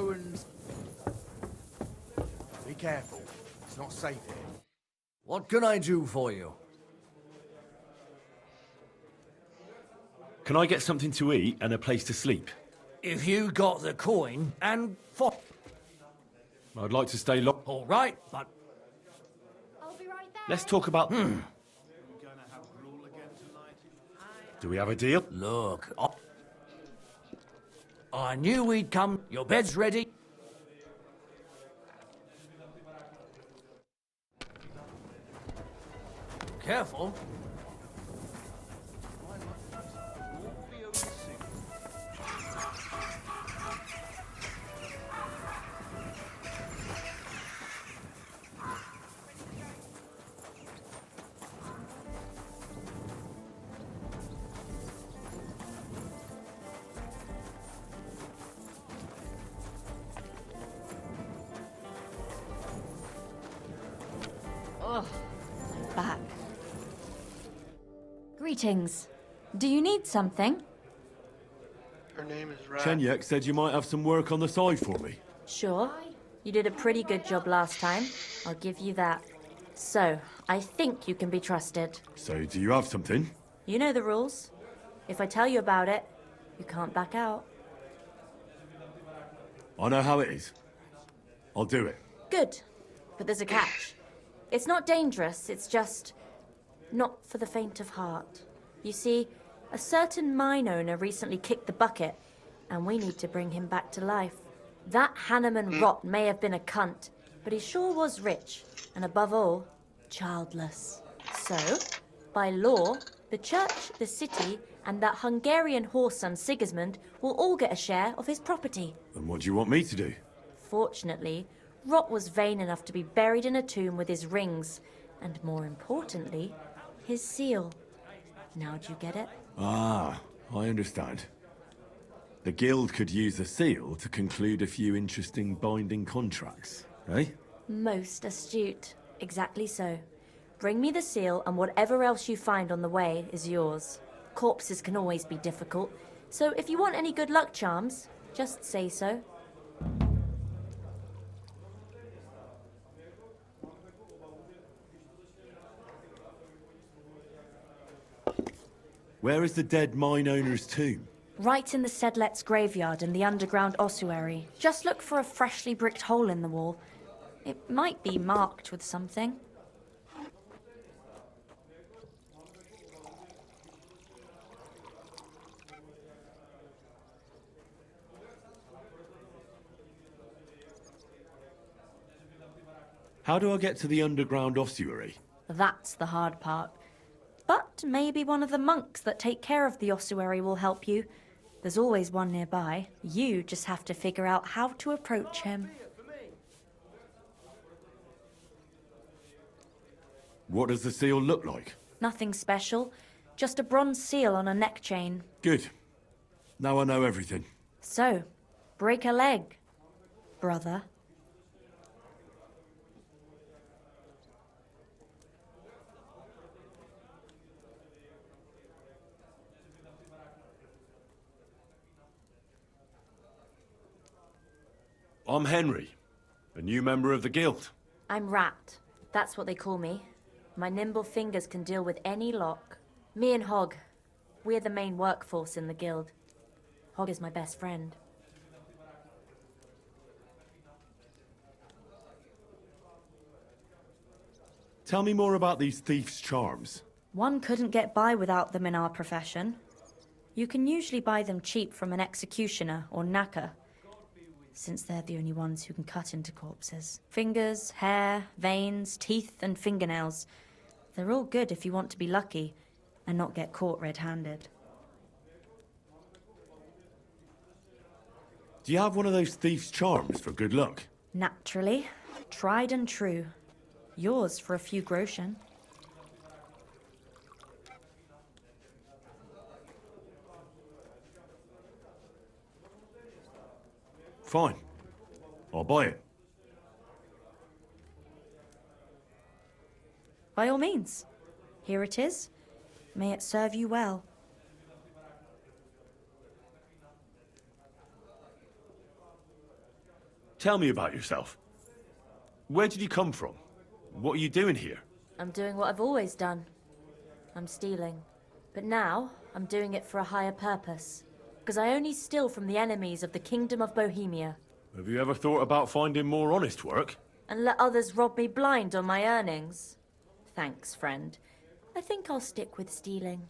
S1: go and... Be careful. It's not safe here.
S5: What can I do for you?
S2: Can I get something to eat and a place to sleep?
S5: If you got the coin and
S2: I'd like to stay long.
S5: all right, but
S2: Let's talk about... Do we have a deal?
S5: look, I knew we'd come. Your bed's ready. Careful.
S19: Ugh, my back. Greetings. Do you need something?
S7: Her name is Rat.
S23: Chenyek said you might have some work on the side for me.
S19: Sure. You did a pretty good job last time. I'll give you that. So, I think you can be trusted.
S23: So, do you have something?
S19: You know the rules. If I tell you about it, you can't back out.
S23: I know how it is. I'll do it.
S19: Good. But there's a catch. It's not dangerous, it's just not for the faint of heart. You see, a certain mine owner recently kicked the bucket, and we need to bring him back to life. That Hanneman rot may have been a cunt, but he sure was rich, and above all, childless. So, by law, the church, the city, and that Hungarian whoreson Sigismund will all get a share of his property.
S23: And what do you want me to do?
S19: Fortunately, Rot was vain enough to be buried in a tomb with his rings, and more importantly, his seal. Now do you get it?
S23: Ah, I understand. The guild could use the seal to conclude a few interesting binding contracts, eh?
S19: Most astute. Exactly so. Bring me the seal, and whatever else you find on the way is yours. Corpses can always be difficult, so if you want any good luck charms, just say so.
S23: Where is the dead mine owner's tomb?
S19: Right in the Sedlet's graveyard in the underground ossuary. Just look for a freshly bricked hole in the wall. It might be marked with something.
S23: How do I get to the underground ossuary?
S19: That's the hard part. But maybe one of the monks that take care of the ossuary will help you. There's always one nearby. You just have to figure out how to approach him.
S23: What does the seal look like?
S19: Nothing special. Just a bronze seal on a neck chain.
S23: Good. Now I know everything.
S19: So, break a leg, brother.
S23: I'm Henry, a new member of the guild.
S19: I'm Rat. That's what they call me. My nimble fingers can deal with any lock. Me and Hog, we're the main workforce in the guild. Hog is my best friend.
S23: Tell me more about these thieves' charms.
S19: One couldn't get by without them in our profession. You can usually buy them cheap from an executioner or knacker, since they're the only ones who can cut into corpses. Fingers, hair, veins, teeth, and fingernails. They're all good if you want to be lucky and not get caught red-handed.
S23: Do you have one of those thieves' charms for good luck?
S19: Naturally. Tried and true. Yours for a few groschen.
S23: Fine. I'll buy it.
S19: By all means. Here it is. May it serve you well.
S2: Tell me about yourself. Where did you come from? What are you doing here?
S19: I'm doing what I've always done. I'm stealing. But now, I'm doing it for a higher purpose. Because I only steal from the enemies of the Kingdom of Bohemia.
S2: Have you ever thought about finding more honest work?
S19: And let others rob me blind on my earnings? Thanks, friend. I think I'll stick with stealing.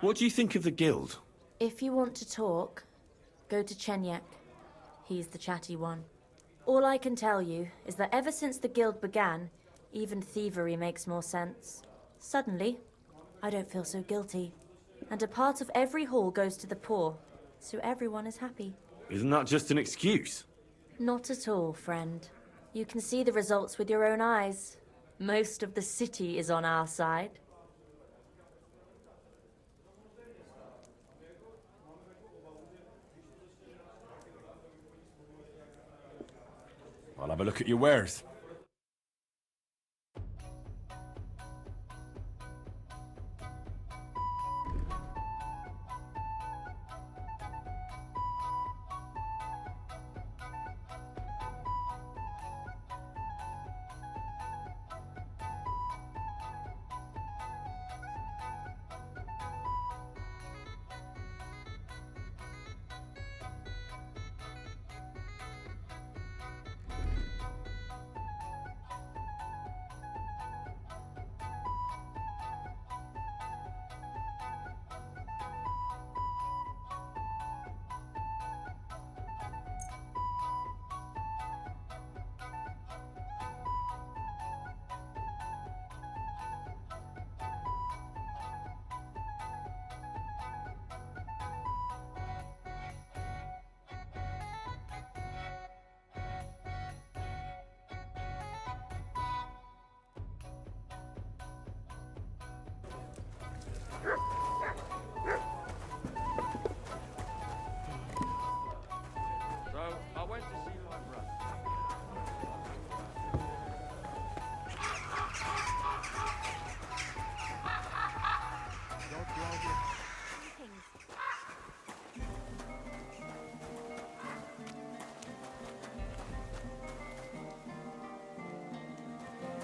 S2: What do you think of the guild?
S19: If you want to talk, go to Chenyek. He's the chatty one. All I can tell you is that ever since the guild began, even thievery makes more sense. Suddenly, I don't feel so guilty. And a part of every haul goes to the poor, so everyone is happy.
S2: Isn't that just an excuse?
S19: Not at all, friend. You can see the results with your own eyes. Most of the city is on our side.
S2: I'll have a look at your wares.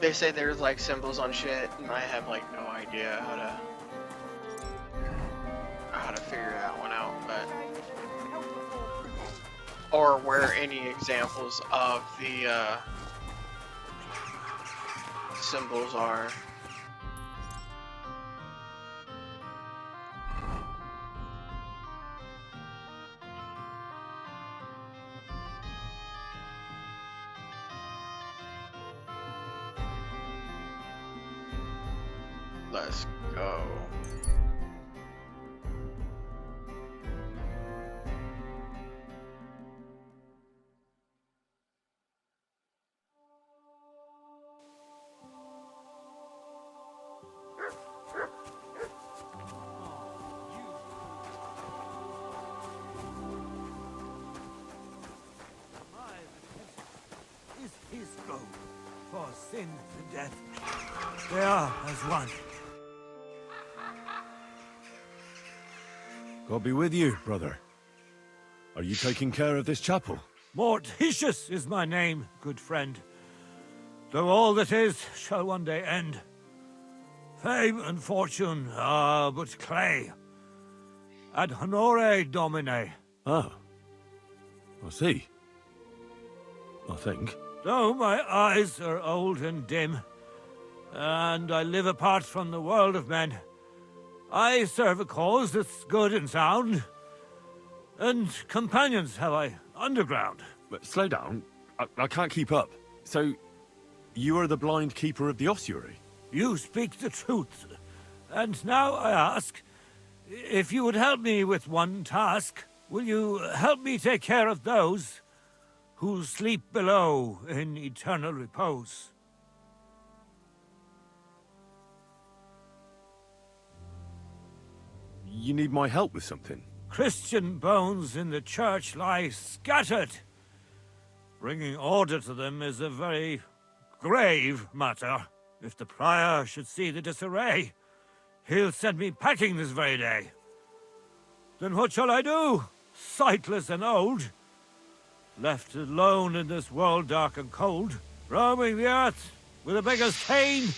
S7: They say there's like symbols on shit, and I have like no idea how to figure that one out, but or where any examples of the symbols are. Let's go.
S16: Is his goal for sin and death. They are as one.
S23: God be with you, brother. Are you taking care of this chapel?
S16: Mortitius is my name, good friend. Though all that is shall one day end. Fame and fortune are but clay. Ad honore domine.
S23: Oh. I see. I think.
S16: Though my eyes are old and dim, and I live apart from the world of men, I serve a cause that's good and sound. And companions have I underground.
S23: But slow down. I can't keep up. So, you are the blind keeper of the ossuary?
S16: You speak the truth. And now I ask, if you would help me with one task, will you help me take care of those who sleep below in eternal repose?
S23: You need my help with something?
S16: Christian bones in the church lie scattered. Bringing order to them is a very grave matter. If the prior should see the disarray, he'll send me packing this very day. Then what shall I do? sightless and old, left alone in this world dark and cold, roaming the earth with a beggar's cane.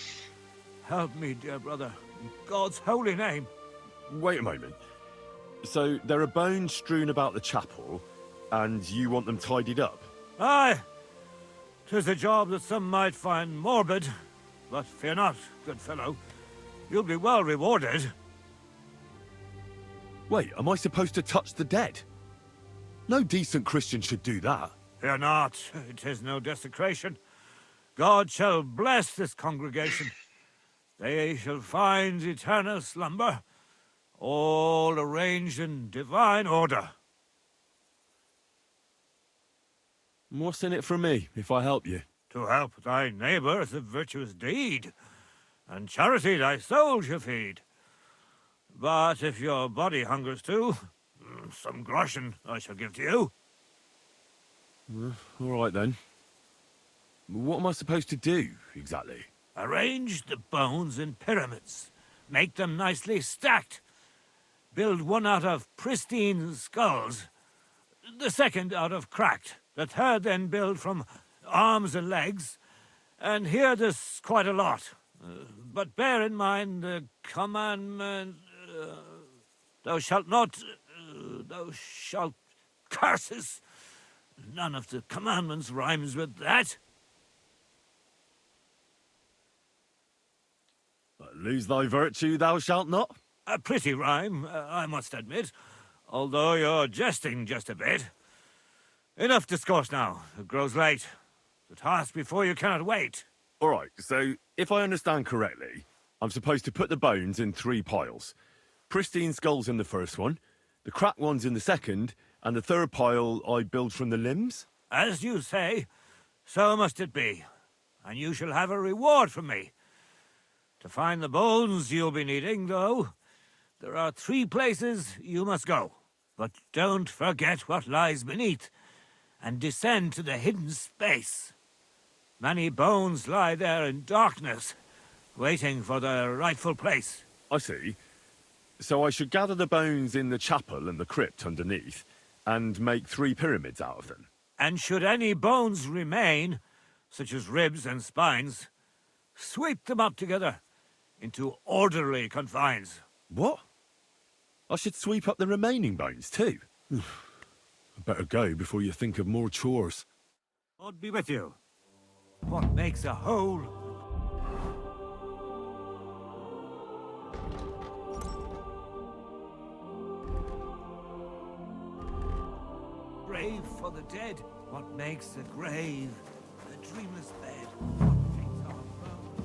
S16: Help me, dear brother, in God's holy name.
S2: Wait a moment. So there are bones strewn about the chapel, and you want them tidied up?
S16: Aye, 'tis a job that some might find morbid, but fear not, good fellow. You'll be well rewarded.
S2: Wait, am I supposed to touch the dead? No decent Christian should do that.
S16: Fear not, it is no desecration. God shall bless this congregation. They shall find eternal slumber, all arranged in divine order.
S2: What's in it for me, if I help you?
S16: To help thy neighbour is a virtuous deed, and charity thy soul shall feed. But if your body hungers too, some groschen I shall give to you.
S2: All right then. What am I supposed to do, exactly?
S16: Arrange the bones in pyramids. Make them nicely stacked. Build one out of pristine skulls, the second out of cracked, the third then build from arms and legs, and here there's quite a lot. But bear in mind the commandment, thou shalt not, thou shalt curses. None of the commandments rhymes with that.
S2: Lose thy virtue, thou shalt not?
S16: A pretty rhyme, I must admit, although you're jesting just a bit. Enough discourse now. It grows late. The task before you cannot wait.
S2: All right, so if I understand correctly, I'm supposed to put the bones in 3 piles. Pristine skulls in the first one, the cracked ones in the second, and the third pile I build from the limbs?
S16: As you say, so must it be. And you shall have a reward from me. To find the bones you'll be needing, though, there are 3 places you must go. But don't forget what lies beneath, and descend to the hidden space. Many bones lie there in darkness, waiting for their rightful place.
S2: I see. So I should gather the bones in the chapel and the crypt underneath, and make 3 pyramids out of them.
S16: And should any bones remain, such as ribs and spines, sweep them up together into orderly confines.
S2: What? I should sweep up the remaining bones too? I better go before you think of more chores.
S16: God be with you. What makes a whole? Grave for the dead. What makes a grave? A dreamless bed. What makes our bones?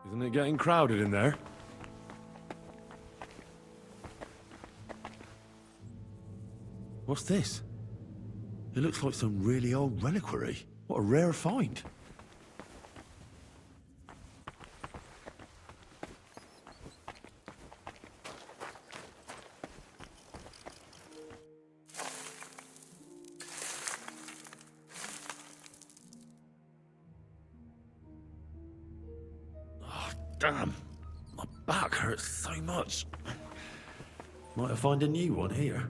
S2: Isn't it getting crowded in there? What's this? It looks like some really old reliquary. What a rare find. Damn, my back hurts so much. Might I find a new one here?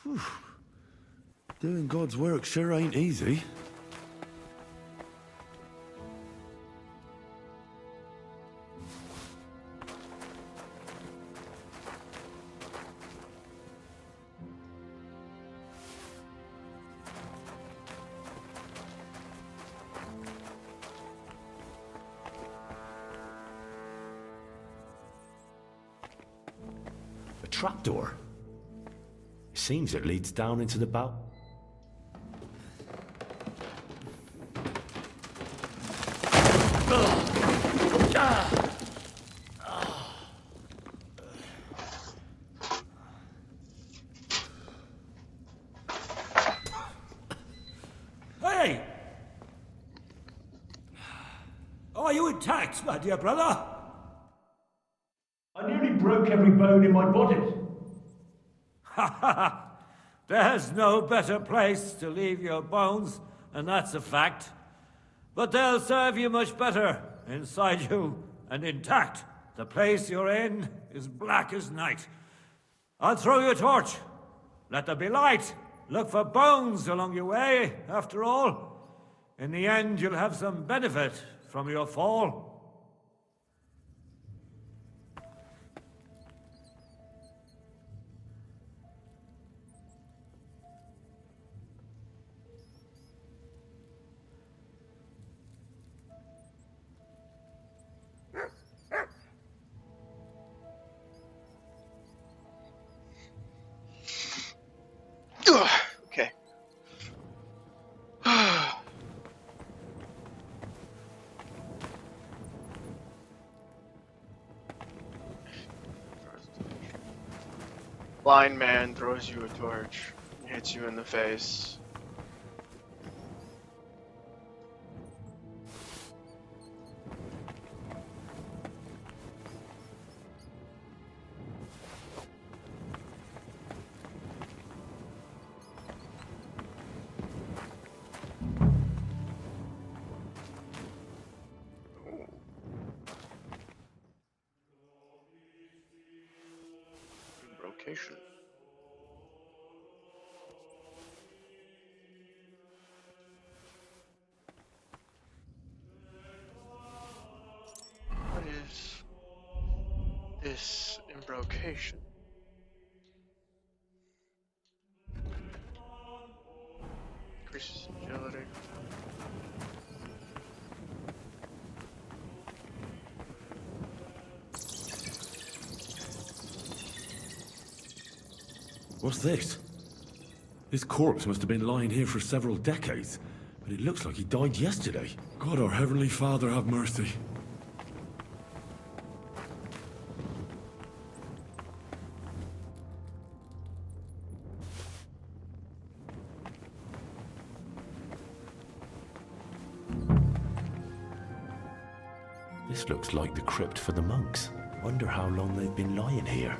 S2: Whew. Doing God's work sure ain't easy.
S6: trapdoor. It seems it leads down into the bow.
S16: Hey! Are you intact, my dear brother?
S9: I nearly broke every bone in my body.
S16: Ha ha! There's no better place to leave your bones, and that's a fact. But they'll serve you much better inside you and intact. The place you're in is black as night. I'll throw you a torch. Let there be light. Look for bones along your way, after all. In the end, you'll have some benefit from your fall.
S7: Ugh, okay. Blind man throws you a torch and hits you in the face. Location. What is this embrocation? Increases agility.
S2: What's this? This corpse must have been lying here for several decades, but it looks like he died yesterday. God, our Heavenly Father, have mercy.
S6: This looks like the crypt for the monks. Wonder how long they've been lying here.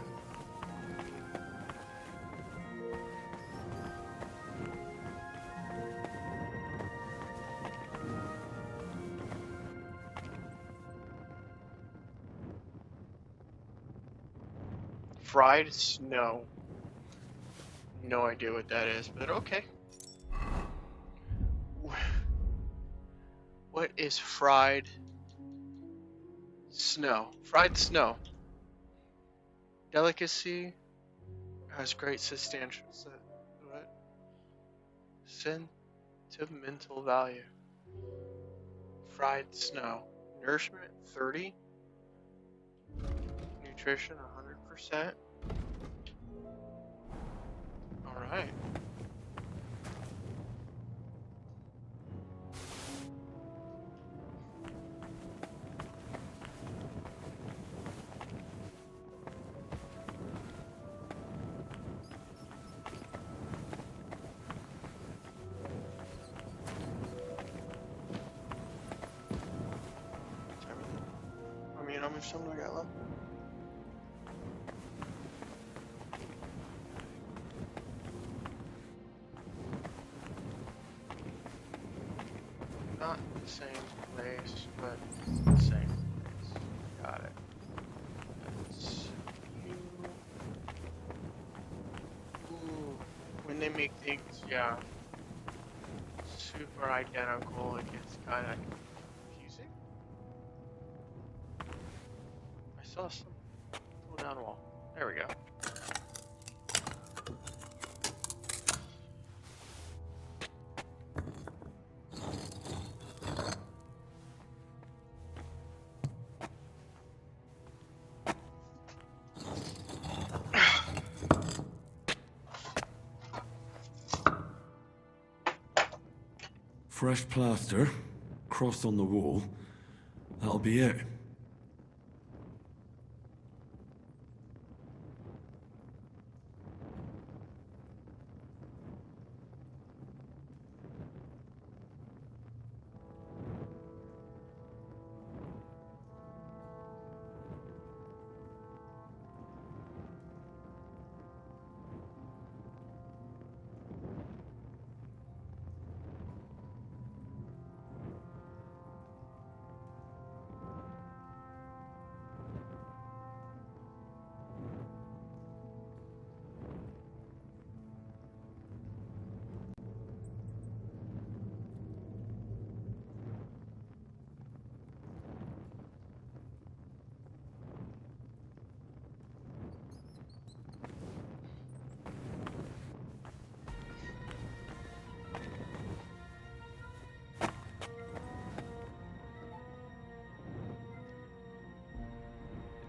S7: Fried snow. No idea what that is, but okay. What is fried snow? Fried snow. Delicacy has great sentimental value. Fried snow. Nourishment 30. Nutrition 100%. Alright. I mean, how much time do I got left? Not the same place, but the same place. Got it. That's you. Ooh, when they make things, yeah, super identical, it gets kind of confusing. I saw some pull down wall. There we go.
S23: Fresh plaster, cross on the wall. That'll be it.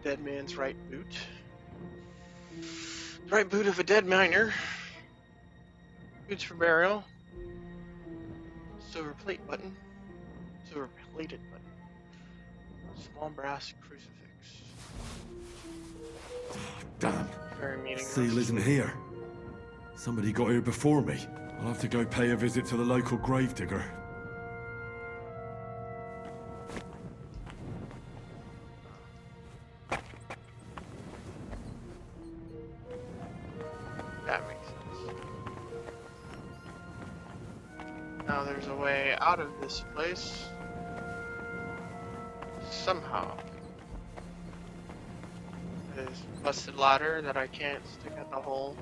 S7: Dead man's right boot. Right boot of a dead miner. Boots for burial. Silver plate button. Silver plated button. Small brass crucifix.
S23: Damn.
S7: Very meaningless.
S23: Seal isn't here. Somebody got here before me. I'll have to go pay a visit to the local gravedigger.
S7: That makes sense. Now there's a way out of this place. Somehow. There's a busted ladder that I can't stick at the hole.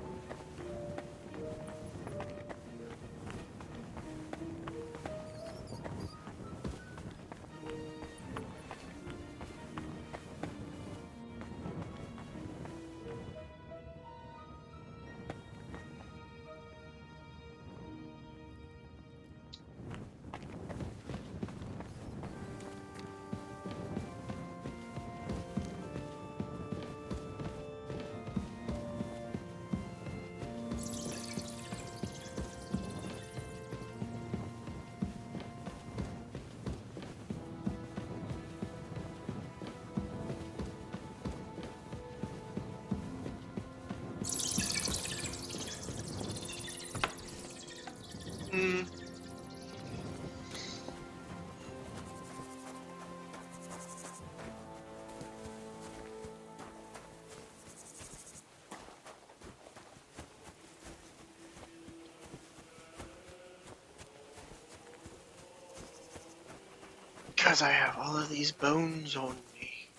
S7: Because I have all of these bones on me.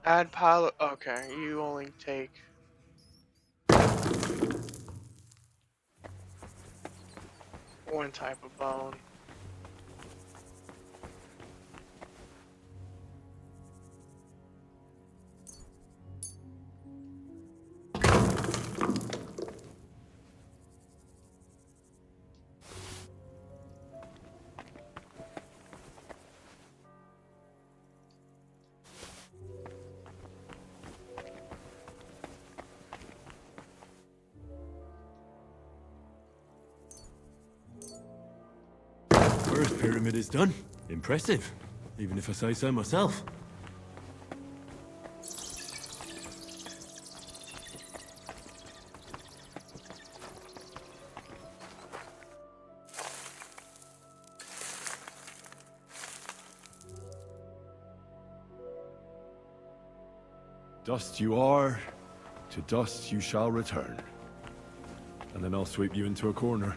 S7: Add pile of, okay, you only take one type of bone.
S23: First pyramid is done. Impressive, even if I say so myself. Dust you are, to dust you shall return. And then I'll sweep you into a corner.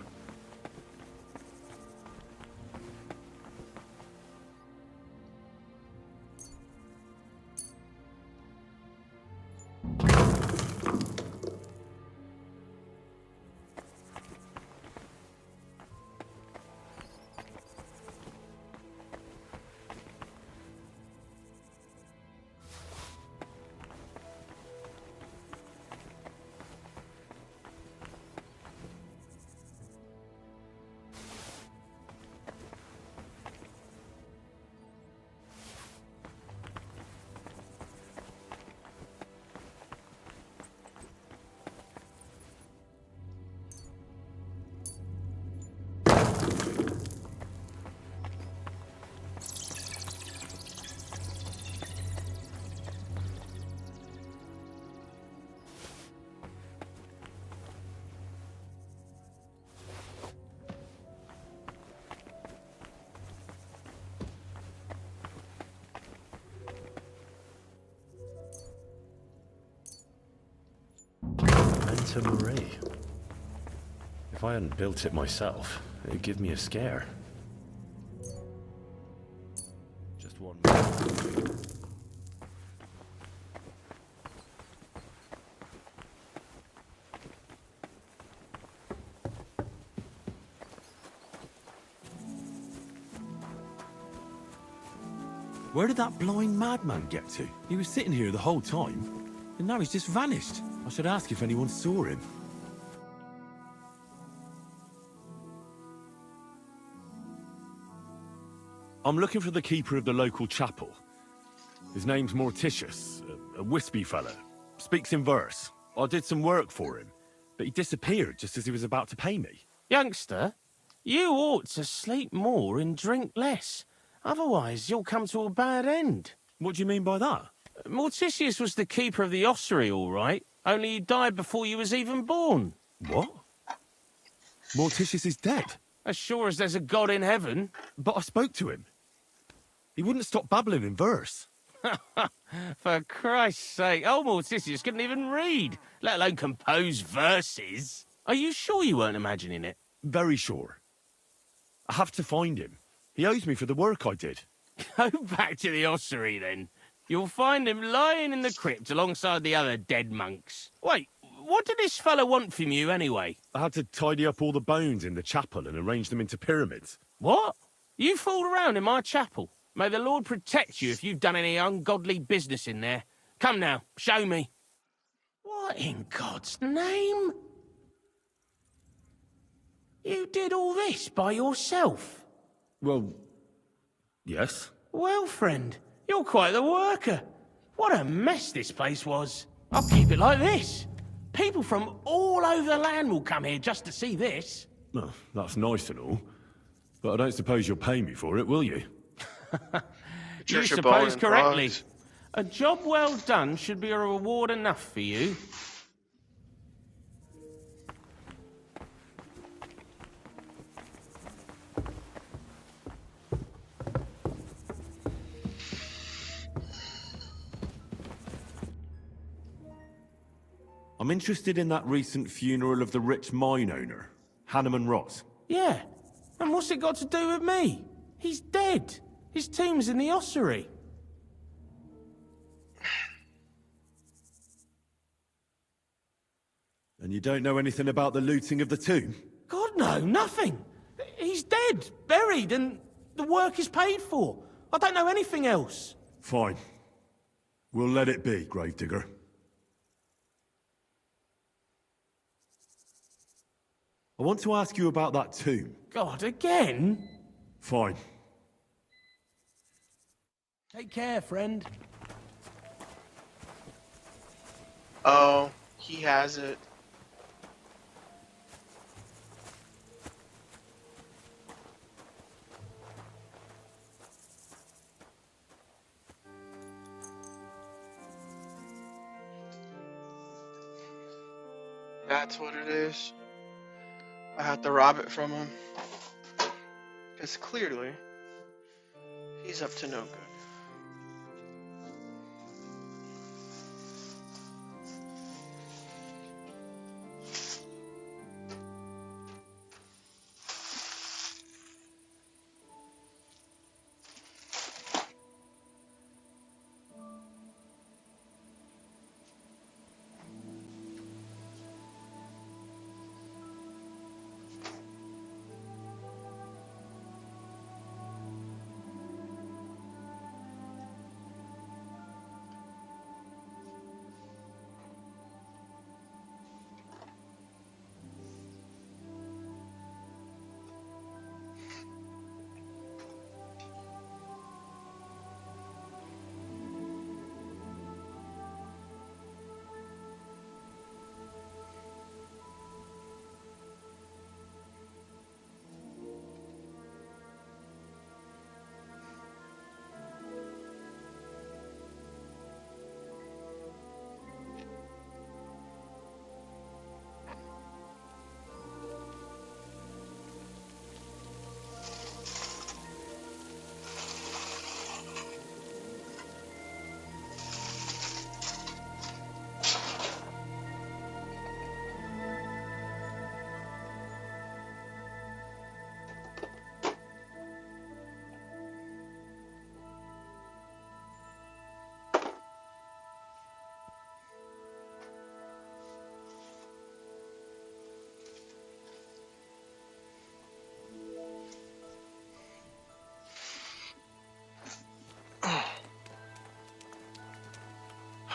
S6: Santa Maria. If I hadn't built it myself, it'd give me a scare. Just one more.
S2: Where did that blind madman get to? He was sitting here the whole time, and now he's just vanished. I should ask if anyone saw him. I'm looking for the keeper of the local chapel. His name's Morticius, a wispy fella. Speaks in verse. I did some work for him, but he disappeared just as he was about to pay me.
S12: Youngster, you ought to sleep more and drink less. Otherwise, you'll come to a bad end.
S2: What do you mean by that?
S12: Morticius was the keeper of the ossuary, all right. Only he died before you was even born.
S2: What? Morticius is dead?
S12: As sure as there's a God in heaven.
S2: But I spoke to him. He wouldn't stop babbling in verse.
S12: For Christ's sake, old Morticius couldn't even read, let alone compose verses. Are you sure you weren't imagining it?
S2: Very sure. I have to find him. He owes me for the work I did.
S12: Go back to the ossuary, then. You'll find him lying in the crypt alongside the other dead monks. Wait, what did this fellow want from you, anyway?
S2: I had to tidy up all the bones in the chapel and arrange them into pyramids.
S12: What? You fooled around in my chapel? May the Lord protect you if you've done any ungodly business in there. Come now, show me. What in God's name? You did all this by yourself?
S2: Well, yes.
S12: Well, friend, you're quite the worker. What a mess this place was. I'll keep it like this. People from all over the land will come here just to see this.
S2: Well, that's nice and all. But I don't suppose you'll pay me for it, will you?
S12: You suppose correctly. A job well done should be a reward enough for you.
S2: I'm interested in that recent funeral of the rich mine owner, Hanneman Ross.
S12: Yeah, and what's it got to do with me? He's dead. His tomb's in the ossuary.
S2: And you don't know anything about the looting of the tomb?
S12: God, no, nothing. He's dead, buried, and the work is paid for. I don't know anything else.
S2: Fine. We'll let it be, Gravedigger. I want to ask you about that tomb.
S12: God, again?
S2: Fine.
S12: Take care, friend.
S7: Oh, he has it. That's what it is. I had to rob it from him. Because clearly, he's up to no good.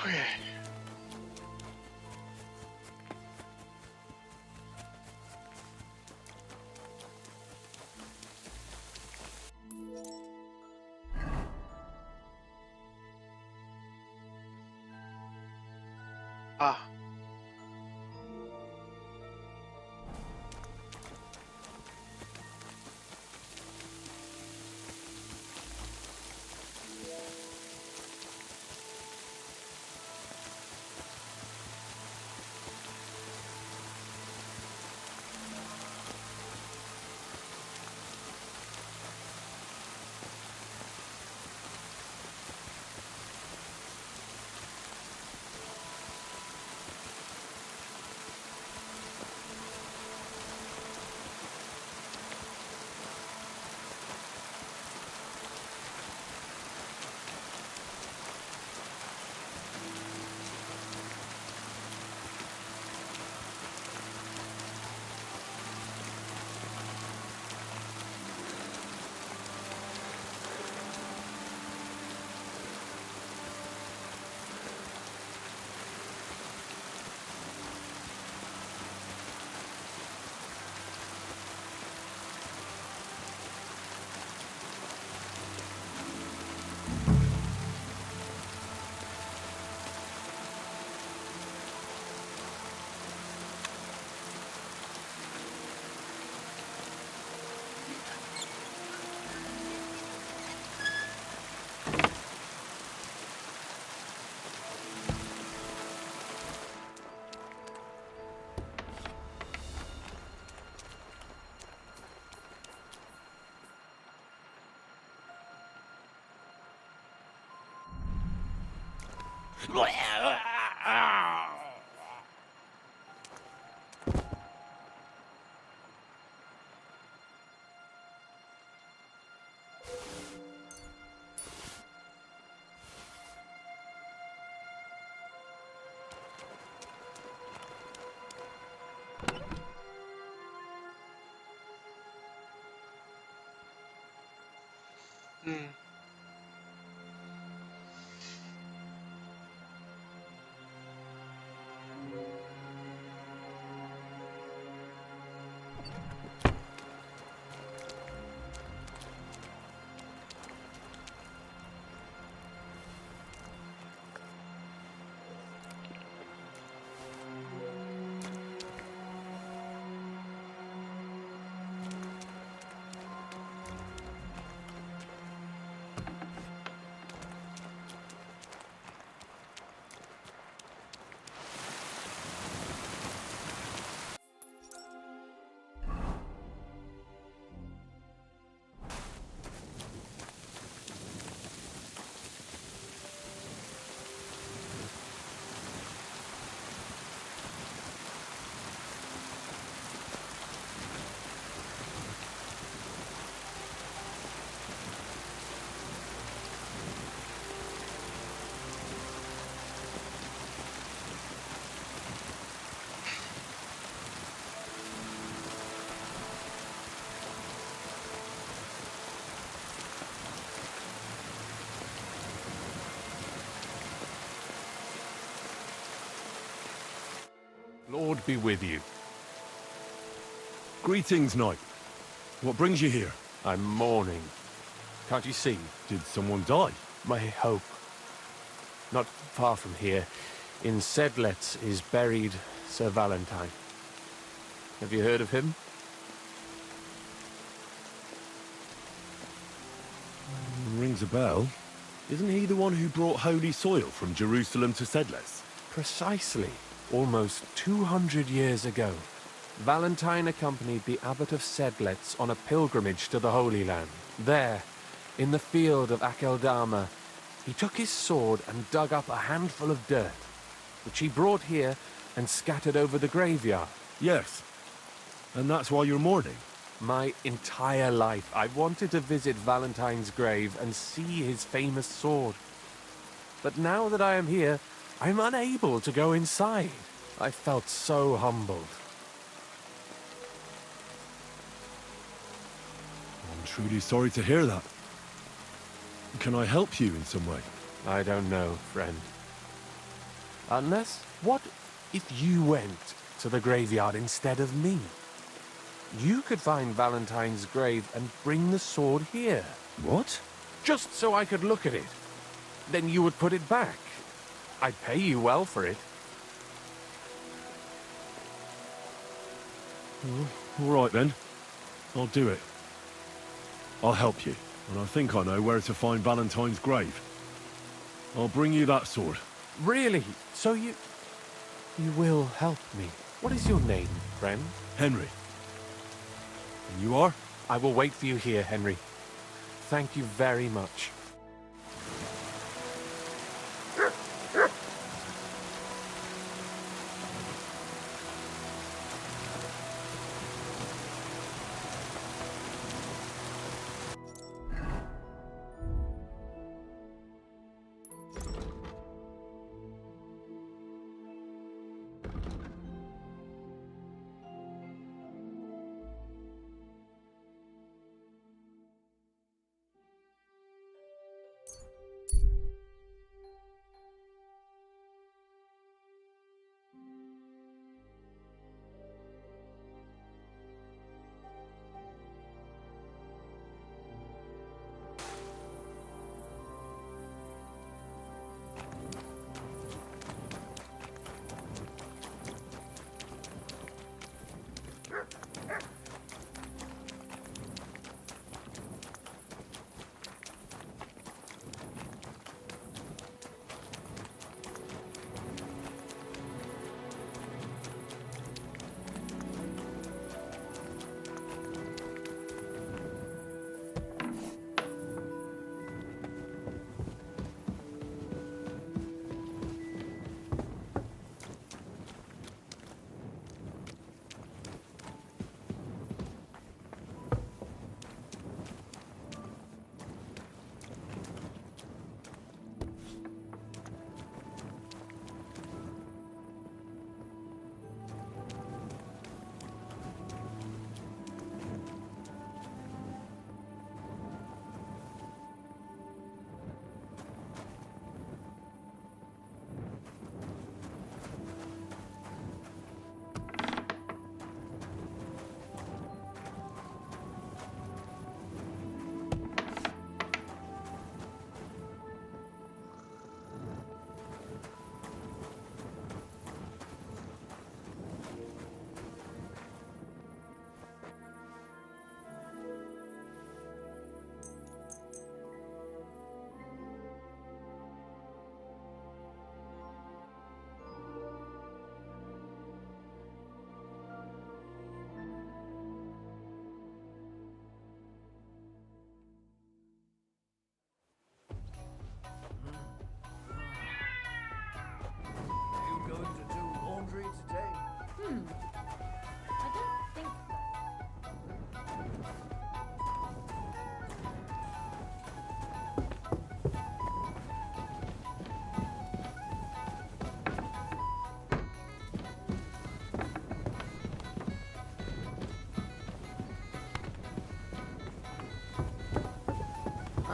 S7: Okay. Ah. Hmm.
S2: Lord be with you. Greetings, knight. What brings you here?
S12: I'm mourning. Can't you see?
S2: Did someone die?
S12: My hope. Not far from here, in Sedlets, is buried Sir Valentine. Have you heard of him?
S2: Rings a bell. Isn't he the one who brought holy soil from Jerusalem to Sedles?
S12: Precisely. Almost 200 years ago, Valentine accompanied the abbot of Sedlets on a pilgrimage to the Holy Land. There, in the field of Akeldama, he took his sword and dug up a handful of dirt, which he brought here and scattered over the graveyard.
S2: Yes. And that's why you're mourning?
S12: My entire life, I've wanted to visit Valentine's grave and see his famous sword. But now that I am here, I'm unable to go inside. I felt so humbled.
S2: I'm truly sorry to hear that. Can I help you in some way?
S12: I don't know, friend. Unless, what if you went to the graveyard instead of me? You could find Valentine's grave and bring the sword here.
S2: What?
S12: Just so I could look at it. Then you would put it back. I'd pay you well for it.
S2: All right then. I'll do it. I'll help you, and I think I know where to find Valentine's grave. I'll bring you that sword.
S12: Really? So you will help me. What is your name, friend?
S2: Henry. And you are?
S12: I will wait for you here, Henry. Thank you very much.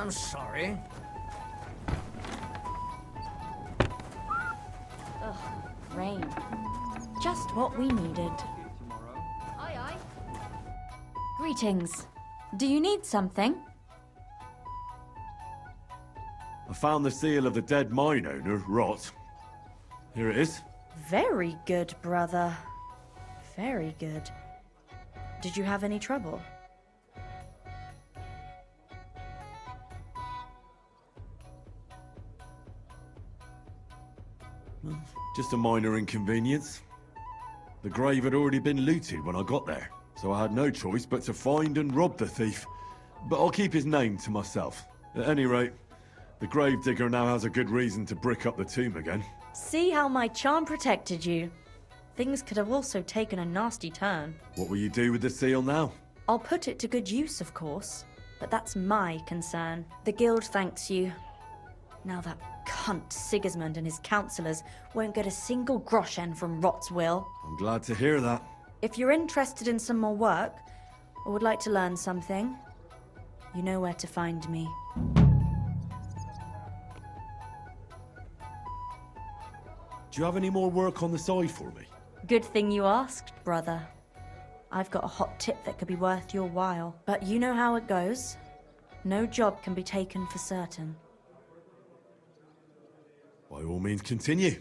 S5: I'm sorry.
S19: Ugh, rain. Just what we needed.
S18: Aye, aye.
S19: Greetings. Do you need something?
S2: I found the seal of the dead mine owner, Rot. Here it is.
S19: Very good, brother. Very good. Did you have any trouble?
S2: Just a minor inconvenience. The grave had already been looted when I got there, so I had no choice but to find and rob the thief. But I'll keep his name to myself. At any rate, the gravedigger now has a good reason to brick up the tomb again.
S19: See how my charm protected you. Things could have also taken a nasty turn.
S2: What will you do with the seal now?
S19: I'll put it to good use, of course, but that's my concern. The guild thanks you. Now that cunt Sigismund and his councillors won't get a single groschen from Rot's will.
S2: I'm glad to hear that.
S19: If you're interested in some more work, or would like to learn something, you know where to find me.
S23: Do you have any more work on the side for me?
S19: Good thing you asked, brother. I've got a hot tip that could be worth your while. But you know how it goes. No job can be taken for certain.
S23: By all means, continue.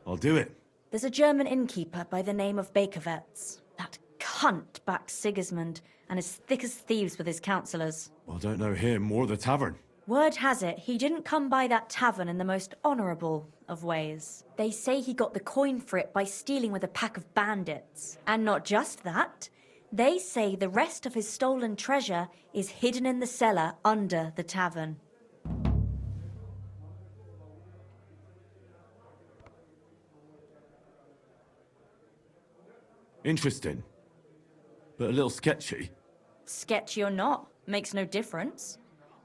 S23: I'll do it.
S19: There's a German innkeeper by the name of Bakervetz. That cunt backed Sigismund and is thick as thieves with his councillors.
S23: I don't know him or the tavern.
S19: Word has it, he didn't come by that tavern in the most honourable of ways. They say he got the coin for it by stealing with a pack of bandits. And not just that, they say the rest of his stolen treasure is hidden in the cellar under the tavern.
S23: Interesting. But a little sketchy.
S19: Sketchy or not, makes no difference.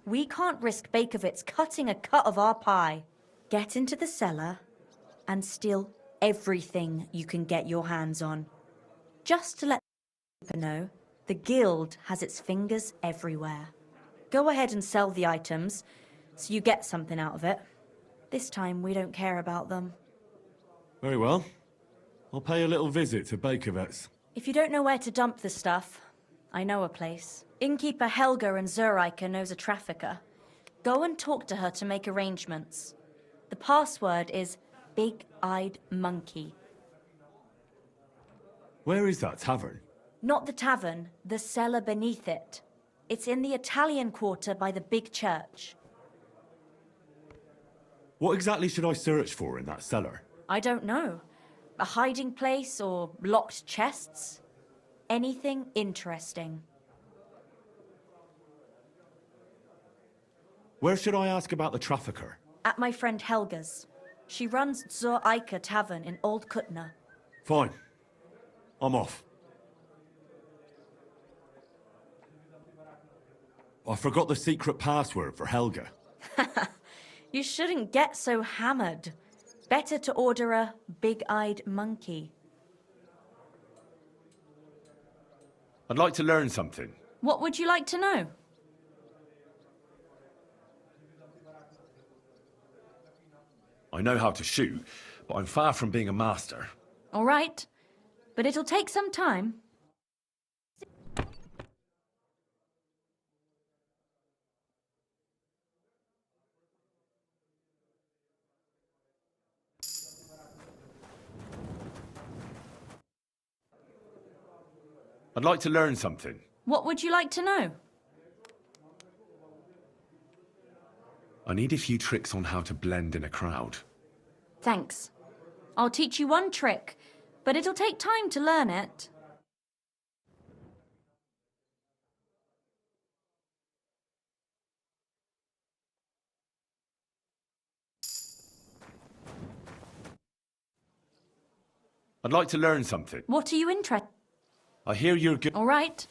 S19: We can't risk Bakervitz cutting a cut of our pie. Get into the cellar and steal everything you can get your hands on. Just to let people know, the guild has its fingers everywhere. Go ahead and sell the items, so you get something out of it. This time, we don't care about them.
S23: Very well. I'll pay a little visit to Bakervetz.
S19: If you don't know where to dump the stuff, I know a place. Innkeeper Helga in Zurich knows a trafficker. Go and talk to her to make arrangements. The password is Big-Eyed Monkey.
S23: Where is that tavern?
S19: Not the tavern, the cellar beneath it. It's in the Italian quarter by the big church.
S23: What exactly should I search for in that cellar?
S19: I don't know. A hiding place or locked chests? Anything interesting.
S23: Where should I ask about the trafficker?
S19: At my friend Helga's. She runs Zur Eiche Tavern in Old Kutna.
S23: Fine. I'm off. I forgot the secret password for Helga.
S19: You shouldn't get so hammered. Better to order a big-eyed monkey.
S2: I'd like to learn something.
S19: What would you like to know?
S2: I know how to shoot, but I'm far from being a master.
S19: All right, but it'll take some time.
S2: I'd like to learn something.
S19: What would you like to know?
S2: I need a few tricks on how to blend in a crowd.
S19: Thanks. I'll teach you one trick, but it'll take time to learn it.
S2: I'd like to learn something.
S19: What are you interested?
S2: I hear you're good.
S19: All right.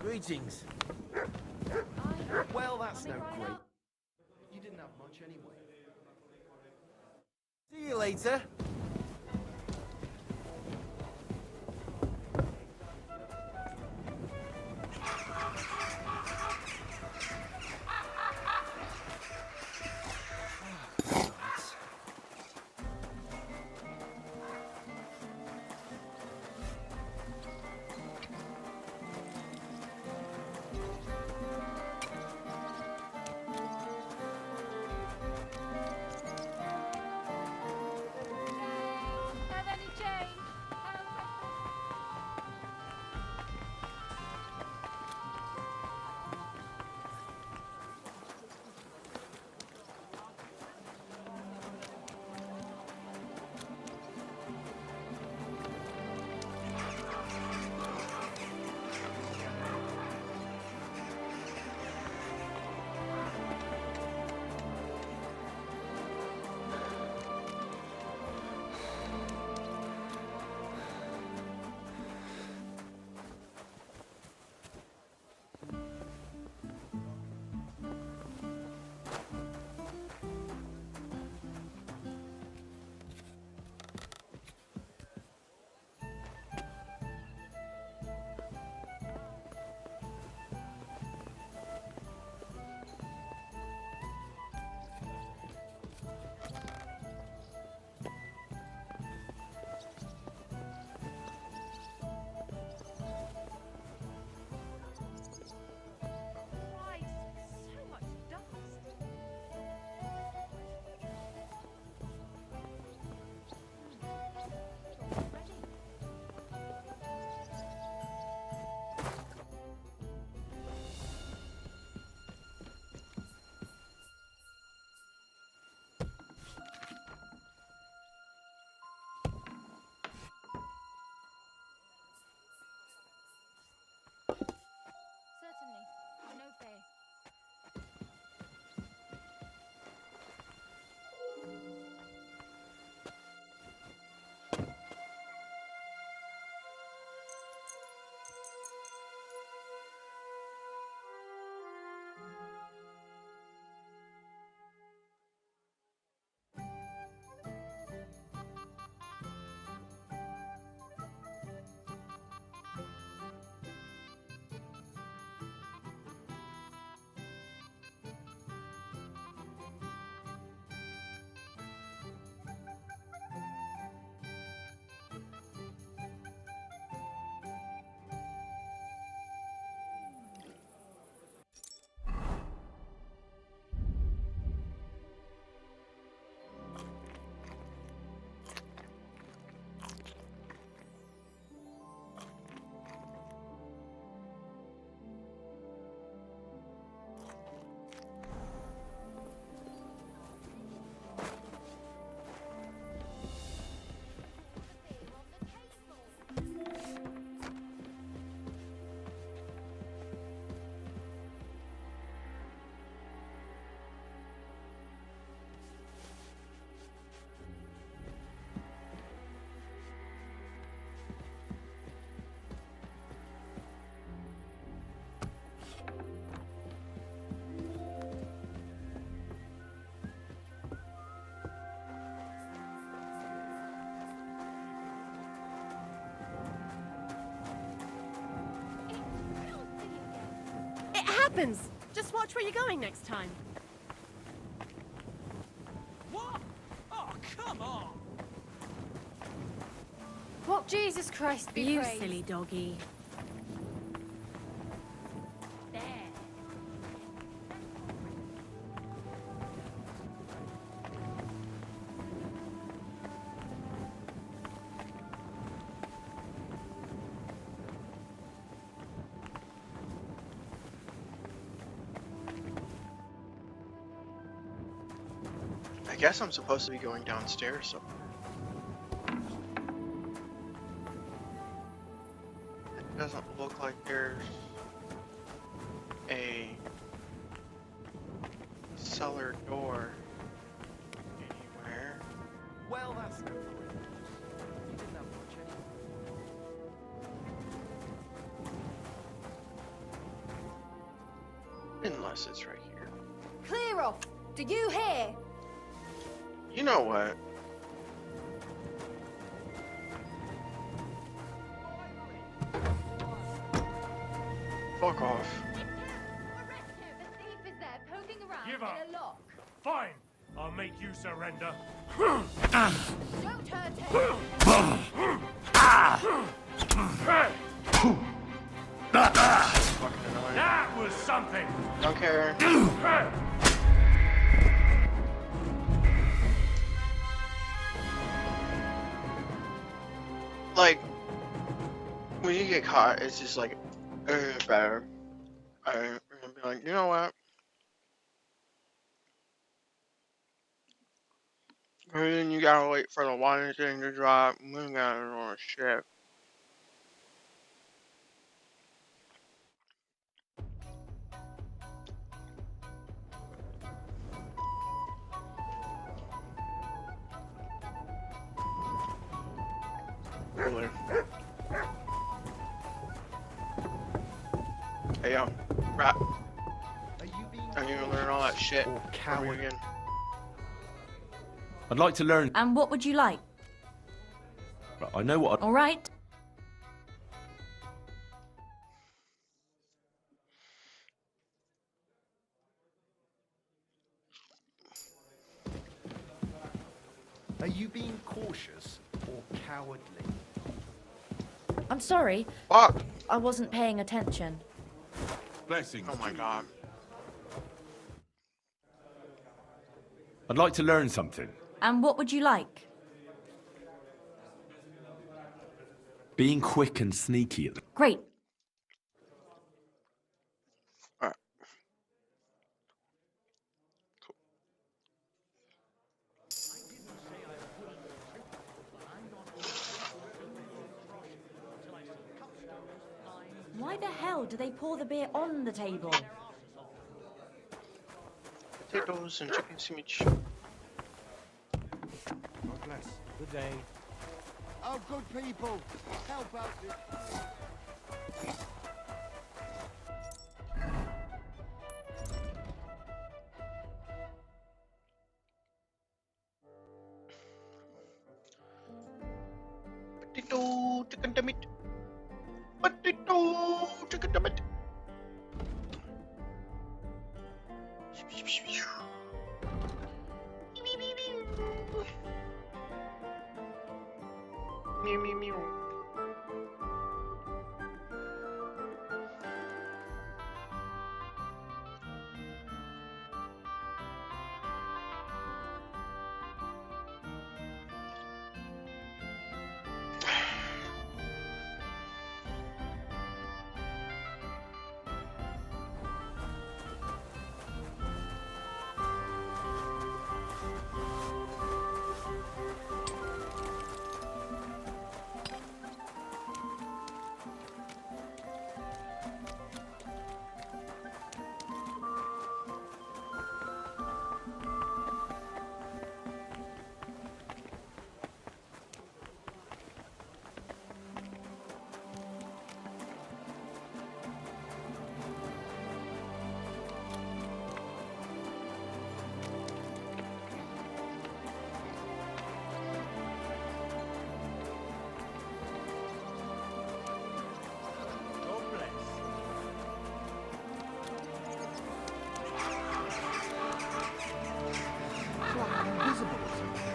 S3: Greetings. Well, that's no great. You didn't have much anyway. See you later.
S18: Have any change? Certainly. No fair.
S8: It happens! Just watch where you're going next time.
S9: What? Oh, come on!
S18: What Jesus Christ be
S8: You
S18: praised.
S8: silly doggy.
S18: There.
S7: I guess I'm supposed to be going downstairs somewhere. It doesn't look like there's a cellar door anywhere.
S3: Well, that's no great. You didn't have much anyway.
S7: Unless it's right here.
S18: Clear off! Do you hear?
S7: You know what? Fuck off.
S18: Give up.
S16: Fine. I'll make you surrender.
S18: Don't hurt him.
S7: Fucking annoying.
S16: That was something.
S7: Don't care. Like, when you get caught, it's just like, better. I'm gonna be like, you know what? And then you gotta wait for the water thing to drop. We ain't got no more shit. Really. Hey yo, rat. I need to learn all that shit from you again.
S6: I'd like to learn.
S19: And what would you like?
S6: I know what.
S19: All right.
S15: Are you being cautious or cowardly?
S19: I'm sorry.
S7: Fuck.
S19: I wasn't paying attention.
S21: Blessings.
S7: Oh my god.
S6: I'd like to learn something.
S19: And what would you like?
S6: Being quick and sneaky at the.
S19: Great. Why the hell do they pour the beer on the table?
S7: Potatoes and chicken sandwich.
S15: God bless. Good day.
S3: Oh, good people, help out this.
S7: Potato, chicken to meat. Potato, chicken to meat. Meow, meow, meow.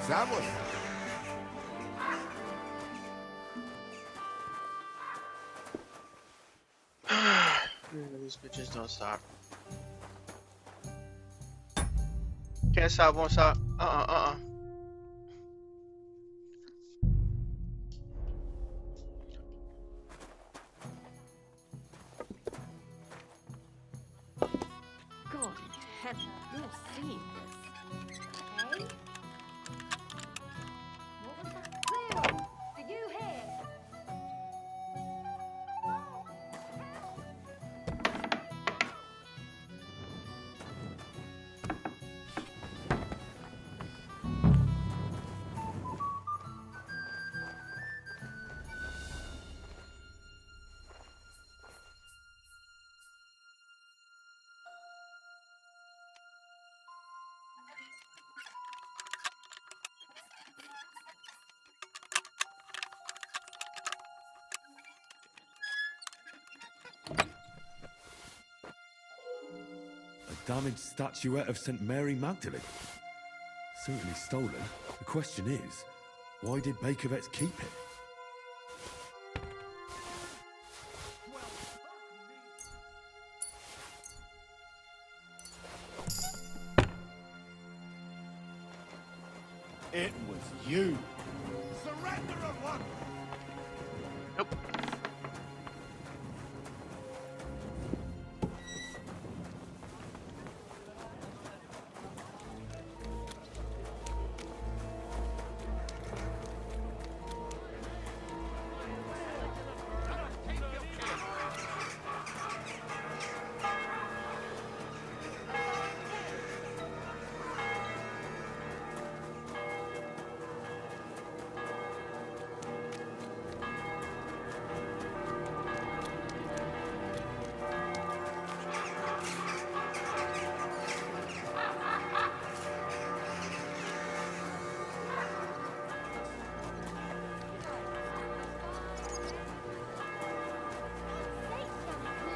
S3: That was.
S7: These bitches don't stop. Can't stop, won't stop.
S17: God in heaven, you're seeing this.
S18: Hey? What was that? Clear off! Do you hear?
S23: damaged statuette of St. Mary Magdalene. Certainly stolen. The question is, why did Bakovets keep it?
S1: It was you. Surrender at once!
S7: Nope.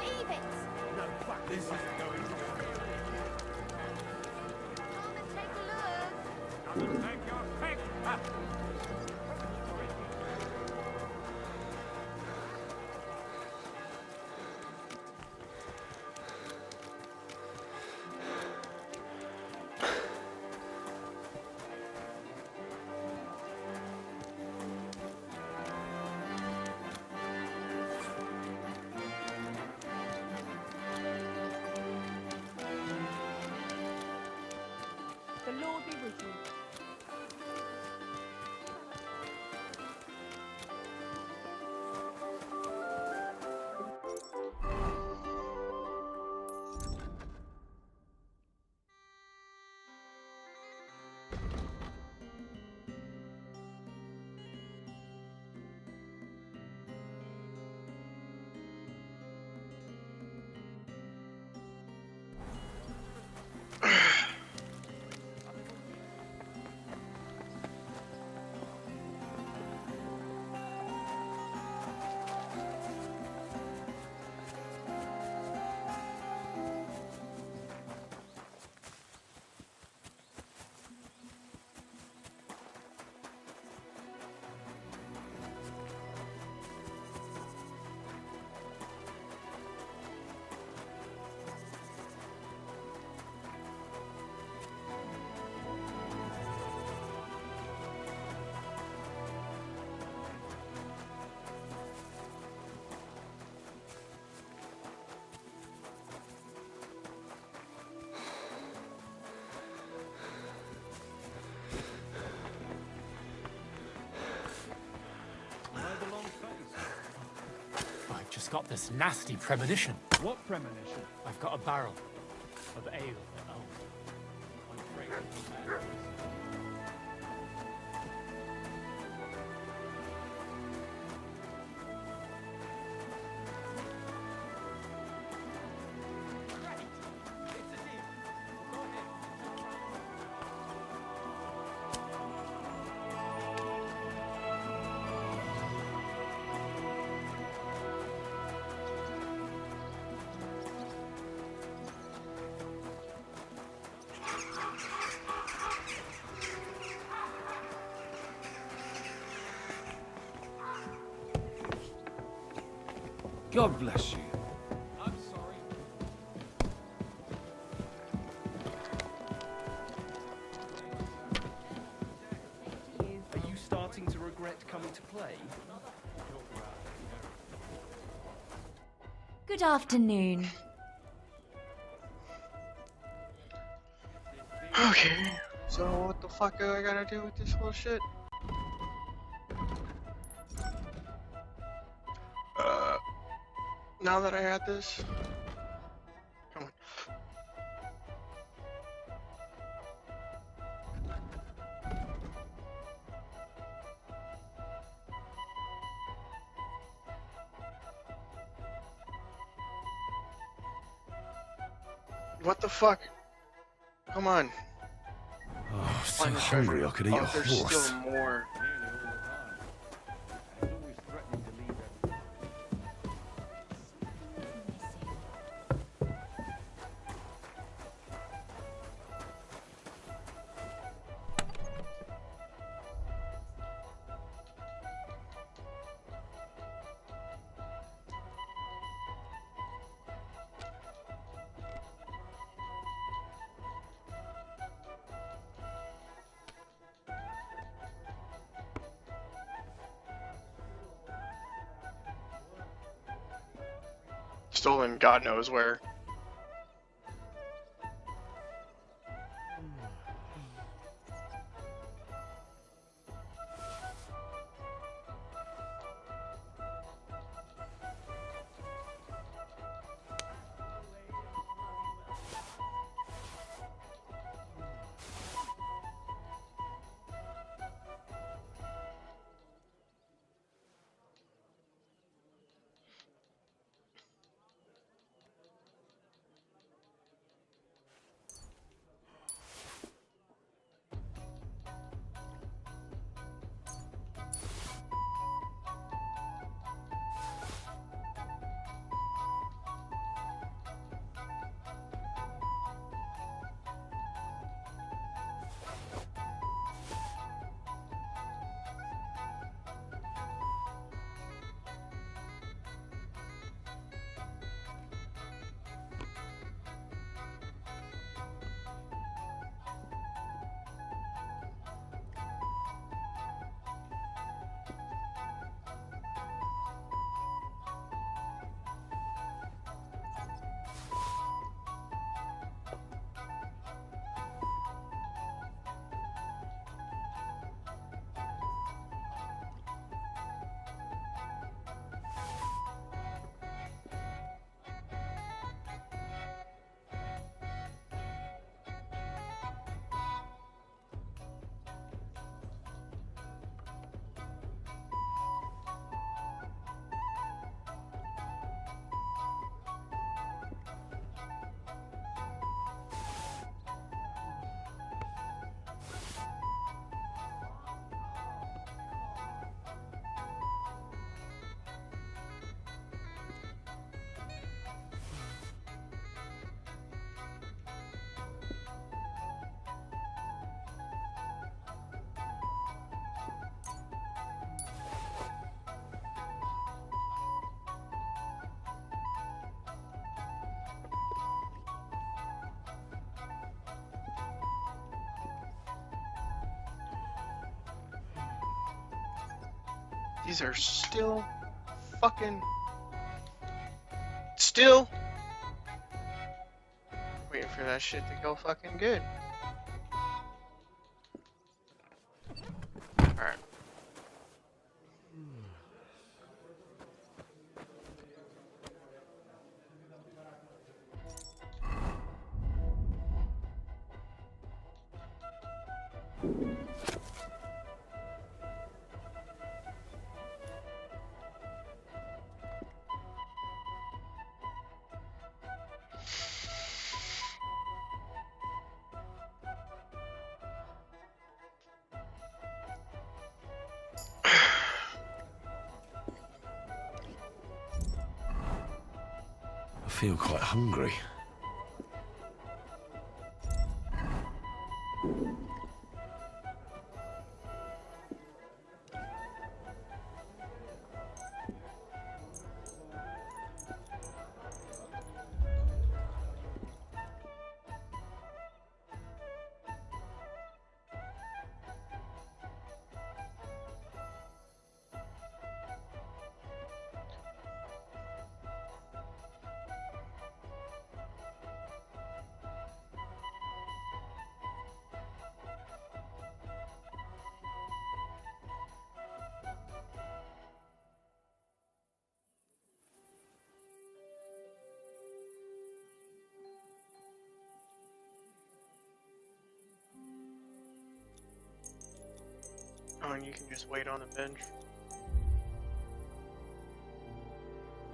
S8: Leave it!
S1: No, fuck, this isn't going to
S8: Come and take a look. The Lord be with you.
S15: I've just got this nasty premonition.
S9: What premonition?
S15: I've got a barrel of ale at home. I'm afraid it's
S20: God bless you.
S9: I'm sorry.
S11: Are you starting to regret coming to play?
S19: Good afternoon.
S7: Okay, so what the fuck do I gotta do with this whole shit? Now that I had this, come on. What the fuck? Come on.
S23: Oh, so
S7: Find the
S23: hungry
S7: treasure.
S23: I could eat a
S7: There's
S23: horse.
S7: still more. stolen God knows where. These are still fucking... Still waiting for that shit to go fucking good. Alright.
S6: I feel quite hungry. Oh, and you can just wait on the bench.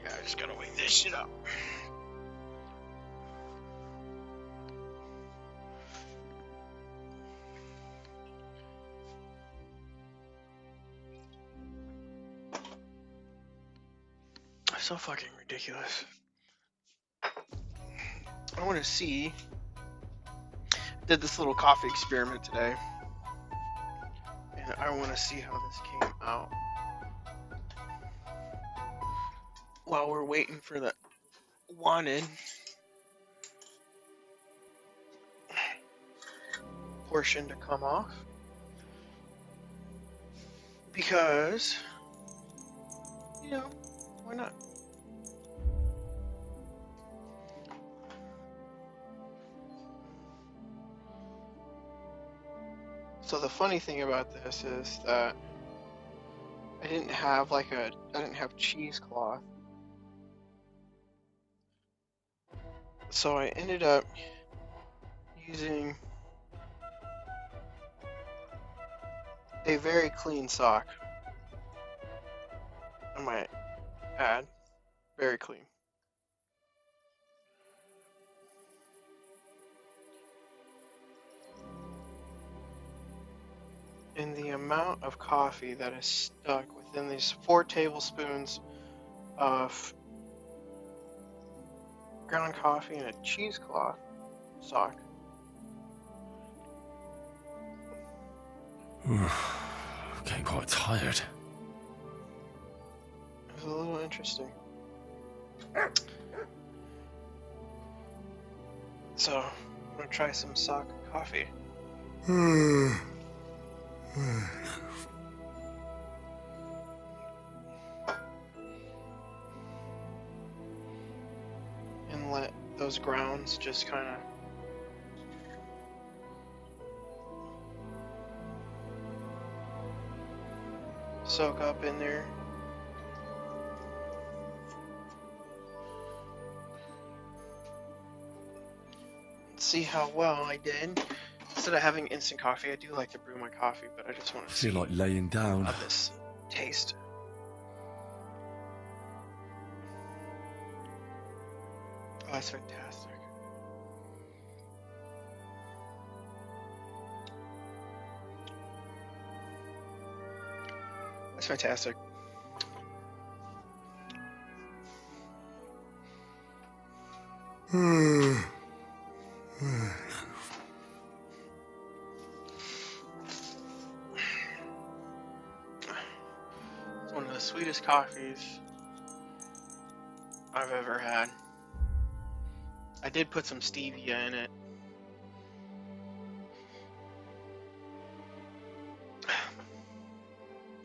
S6: Yeah, I just gotta wait this shit up. So fucking ridiculous. I want to see. Did this little coffee experiment today, and I want to see how this came out. While we're waiting for the wanted portion to come off, because you know, why not? So the funny thing about this is that I didn't have cheesecloth. So I ended up using a very clean sock. I might add, very clean. And the amount of coffee that is stuck within these 4 tablespoons of ground coffee in a cheesecloth sock.
S2: Getting quite tired.
S6: It was a little interesting. So, I'm gonna try some sock coffee. And let those grounds just kind of soak up in there. See how well I did. Instead of having instant coffee, I do like to brew my coffee, but I just want
S2: I
S6: to see
S2: feel like laying down.
S6: how this tastes. Oh, that's fantastic. That's fantastic. It's one of the sweetest coffees I've ever had. I did put some stevia in it.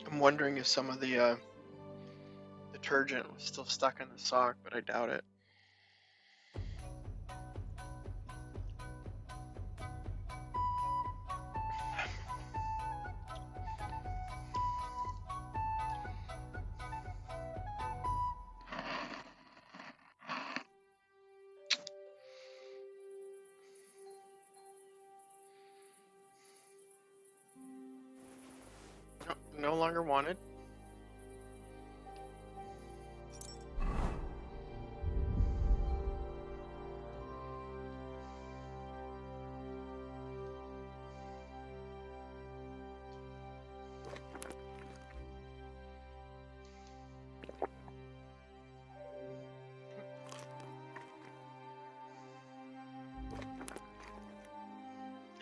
S6: I'm wondering if some of the detergent was still stuck in the sock, but I doubt it. No longer wanted.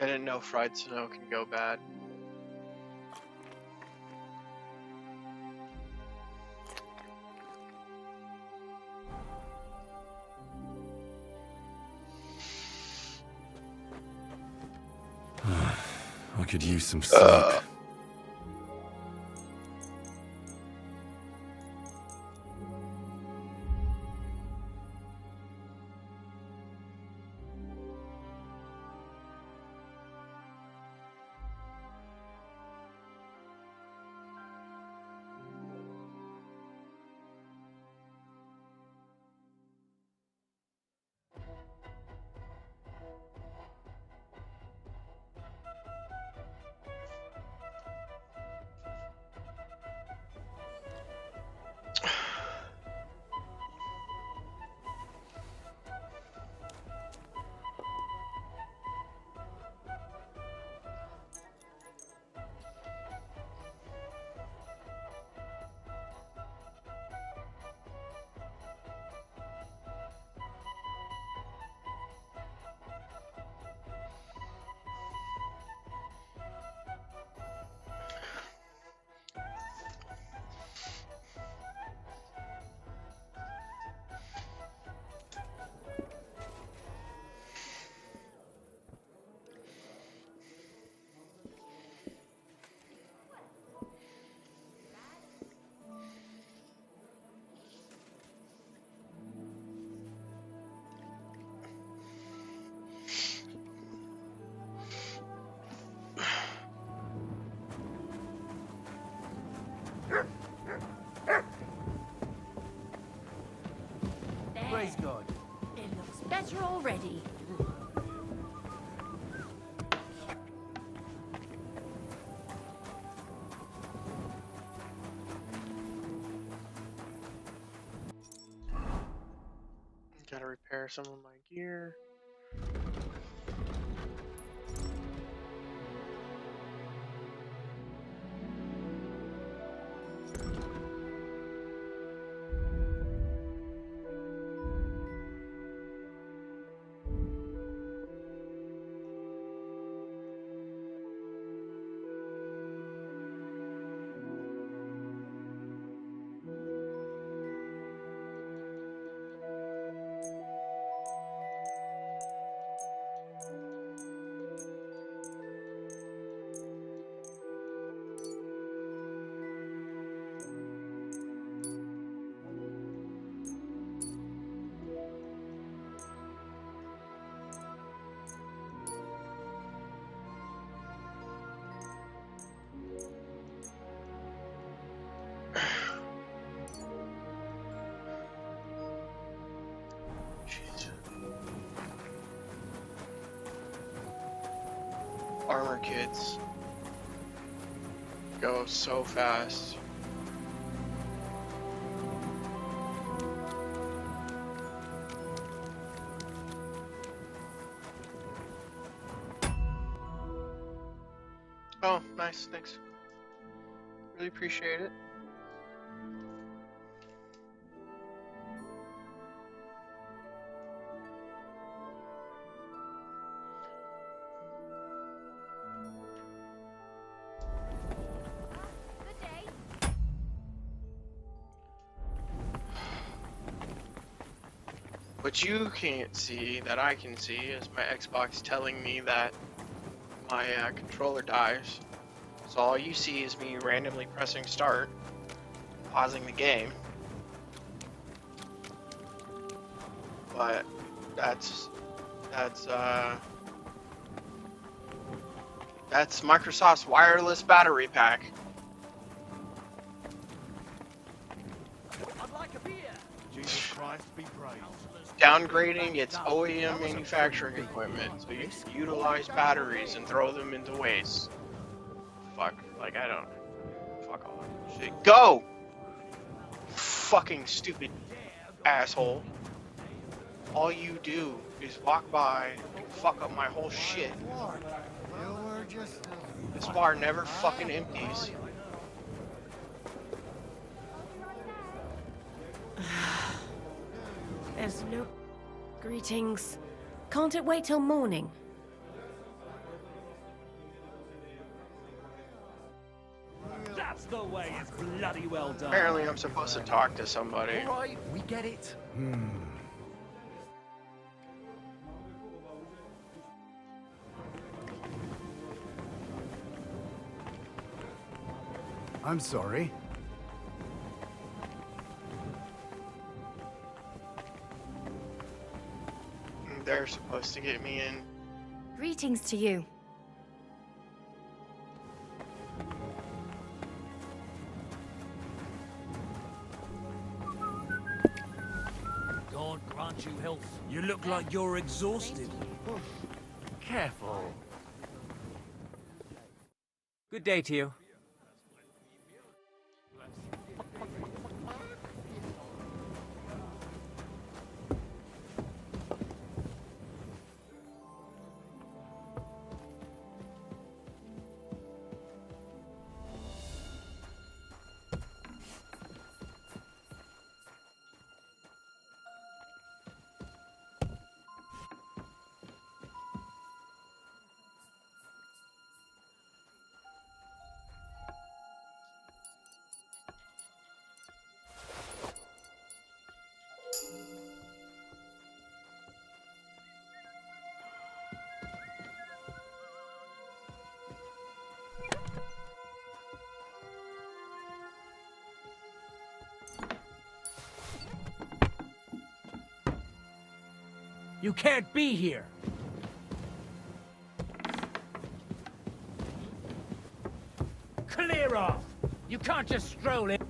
S6: I didn't know fried snow can go bad.
S2: I could use some sleep.
S19: already.
S6: Gotta repair some of my gear. Armor kits go so fast. Oh, nice, thanks. Really appreciate it. What you can't see that I can see is my Xbox telling me that my controller dies. So all you see is me randomly pressing start, pausing the game. But that's Microsoft's wireless battery pack.
S15: I'd like a beer. Jesus Christ, be brave.
S6: Downgrading its OEM manufacturing equipment so you can utilize batteries and throw them into waste. Fuck, like I don't. Fuck all that shit. Go! Fucking stupid asshole. All you do is walk by and fuck up my whole shit. This bar never fucking empties.
S4: There's no... Greetings. Can't it wait till morning?
S15: That's the way. It's bloody well done.
S6: Apparently I'm supposed to talk to somebody.
S15: All right, we get it.
S1: I'm sorry.
S6: They're supposed to get me in.
S4: Greetings to you.
S16: God grant you health. You look like you're exhausted.
S12: Careful. Good day to you.
S9: You can't be here. Clear off. You can't just stroll in.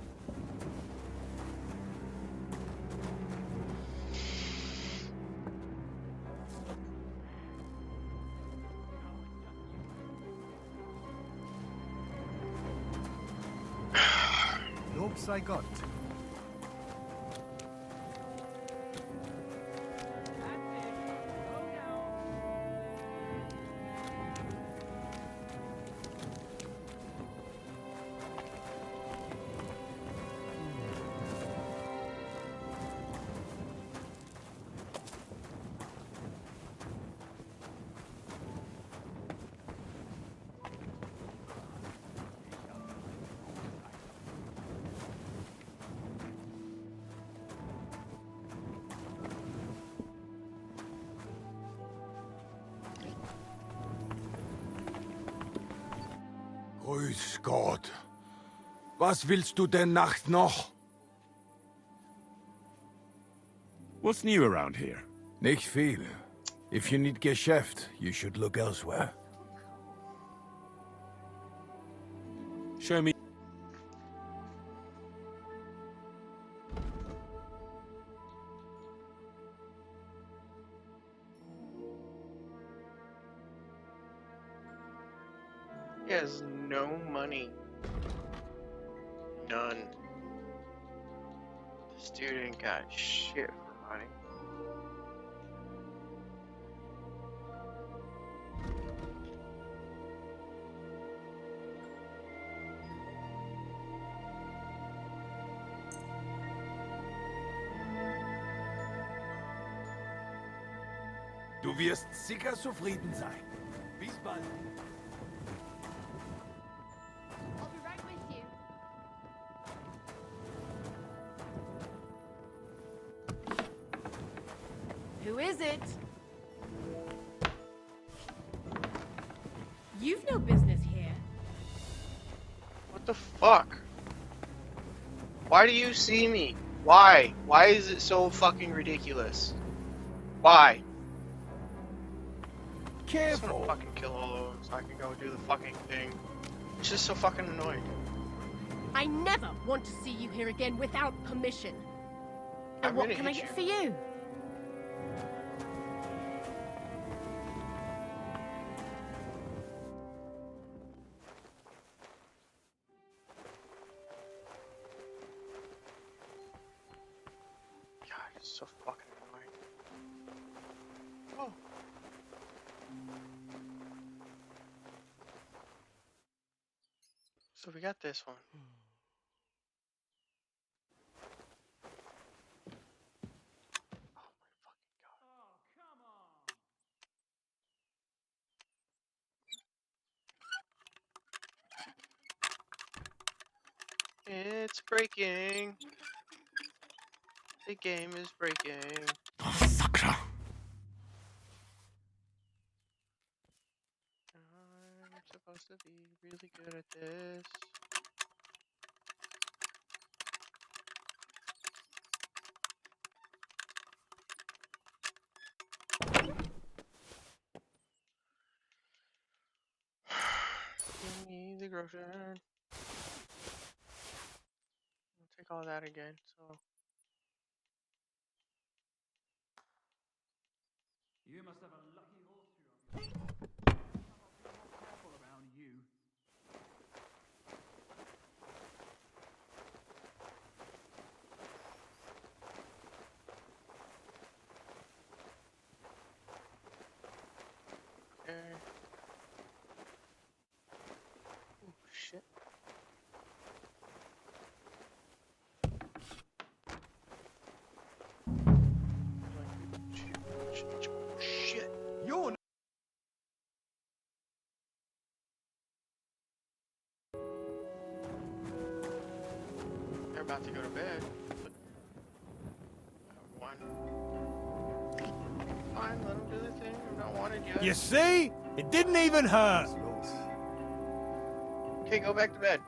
S1: tips I got.
S13: Grüß Gott. Was willst du denn Nacht noch?
S2: What's new around here?
S13: Nicht viel. If you need Geschäft, you should look elsewhere.
S2: Show me.
S6: He has no money. None. This dude ain't got shit for money.
S13: Du wirst sicher zufrieden sein. Bis bald.
S18: I'll be right with you. Who is it? You've no business here.
S6: What the fuck? Why do you see me? Why? Why is it so fucking ridiculous? Why? I just wanna fucking kill all of them so I can go do the fucking thing. It's just so fucking annoying.
S4: I never want to see you here again without permission.
S6: I'm
S4: And what
S6: gonna
S4: can I
S6: hit
S4: get for you?
S6: God, it's so fucking annoying. Oh. So we got this one. It's breaking. The game is breaking.
S13: Sakra.
S6: I'm supposed to be really good at this. Give me the grocery. I'll take all that again, so.
S11: You must have a lucky horse you have. Careful around you.
S6: Okay. Oh shit. Shit.
S13: You're
S6: They're about to go to bed. One. Fine, let them do their thing. I'm not wanted yet.
S13: You see? It didn't even hurt.
S6: Okay, go back to bed.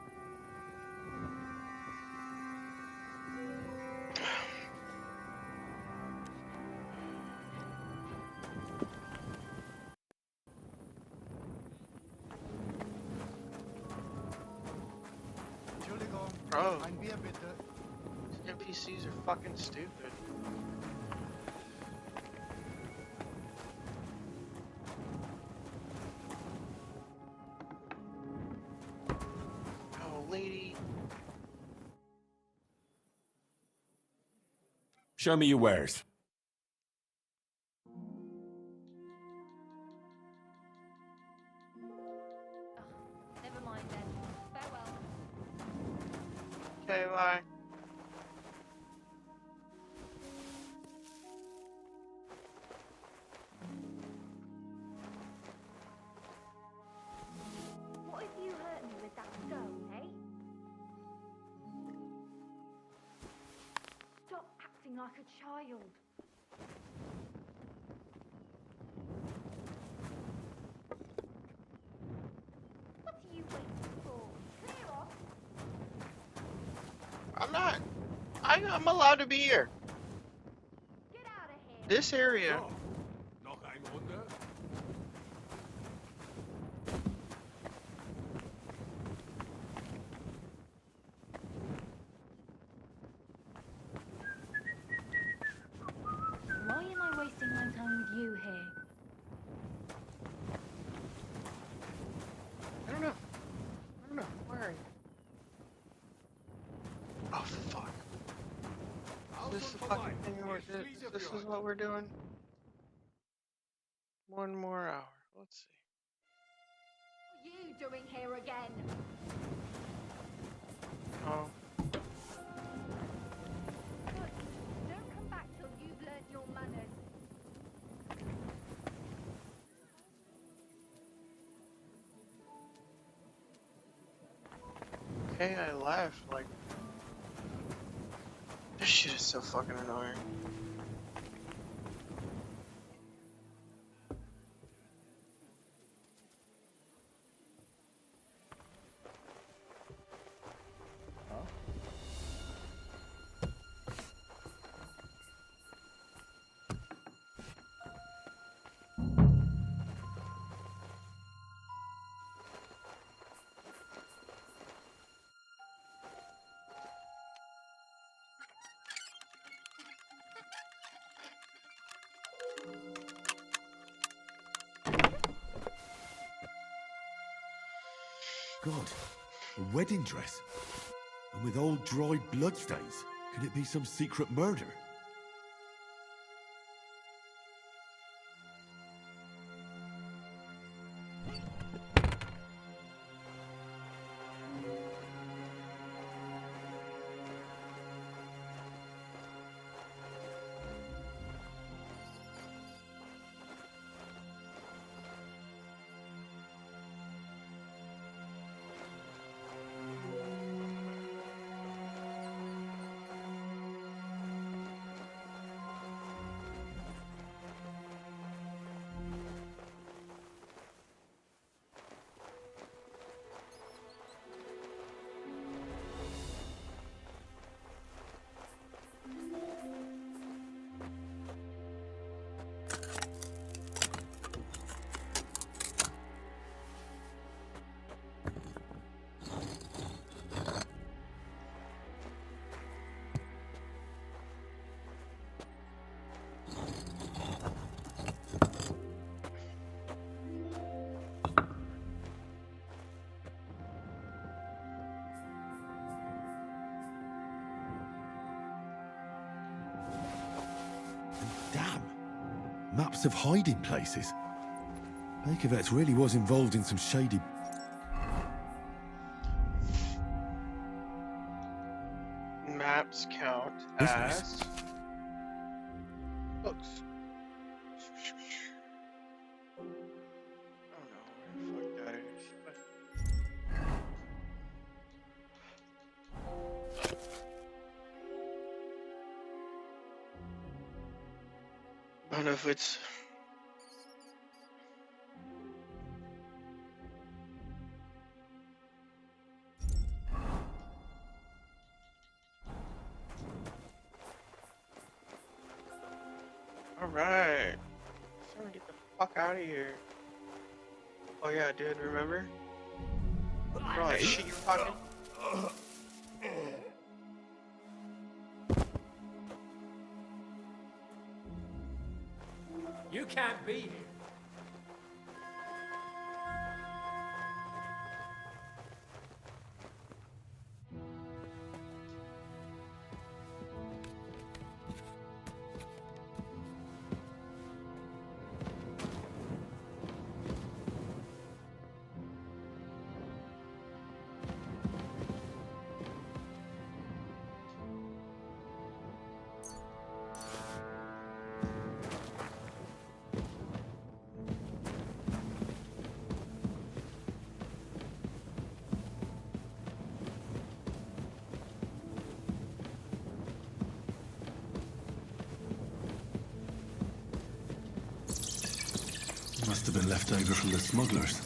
S6: Bro, these NPCs are fucking stupid. Oh, lady.
S23: Show me your wares.
S18: Never mind then. Farewell.
S6: Okay, bye.
S18: What if you hurt me with that stone, eh? Stop acting like a child. What are you waiting for? Clear off.
S6: I'm not. I'm allowed to be here.
S18: Get out of here.
S6: This area.
S13: Noch ein Runde?
S18: Why am I wasting my time with you here?
S6: I don't know. Where are you? Oh fuck. This is the fucking thing this is what we're doing. 1 more hour. Let's see.
S18: What are you doing here again?
S6: Oh.
S18: Good. Don't come back till you've learnt your manners.
S6: Okay, I left. Like, this shit is so fucking annoying.
S23: God, a wedding dress. And with old dried bloodstains. Could it be some secret murder? Damn! Maps of hiding places. Bakervet's really was involved in some shady...
S6: Maps count
S23: Business.
S6: as books. I don't know where the fuck that is. I don't know if it's... Alright. Time to get the fuck out of here. Oh yeah, dude, remember? Bro, that shit you were talking?
S12: You can't be here.
S23: Must have been left over from the smugglers.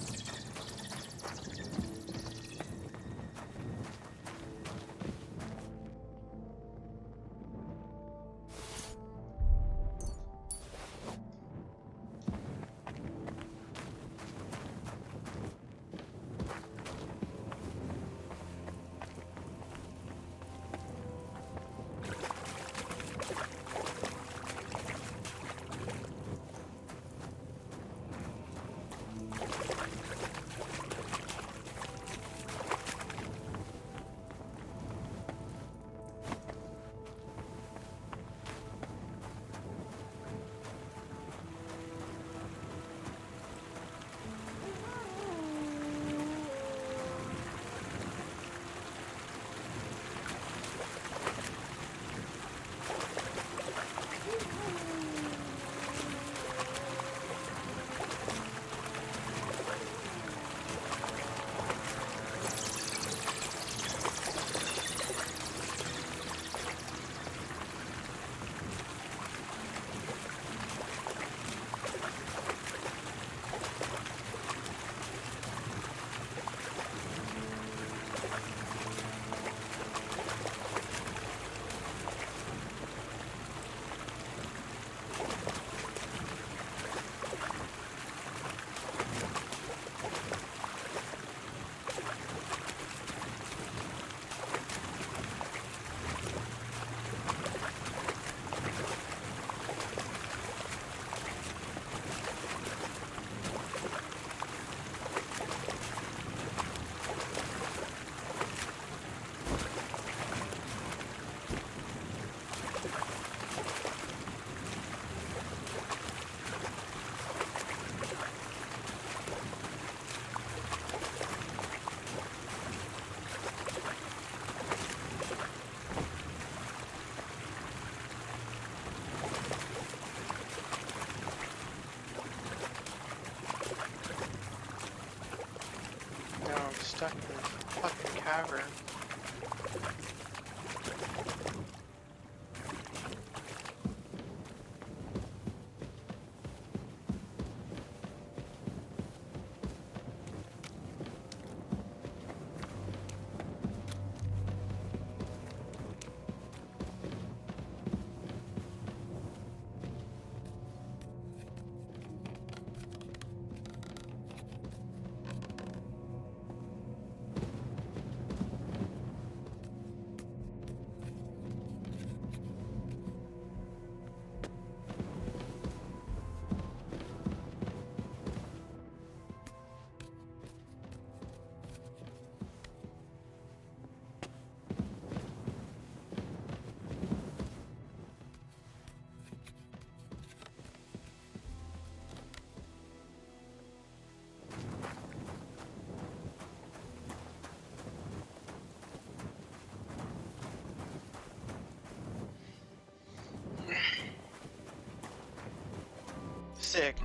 S6: Stuck in this fucking cavern. Sick.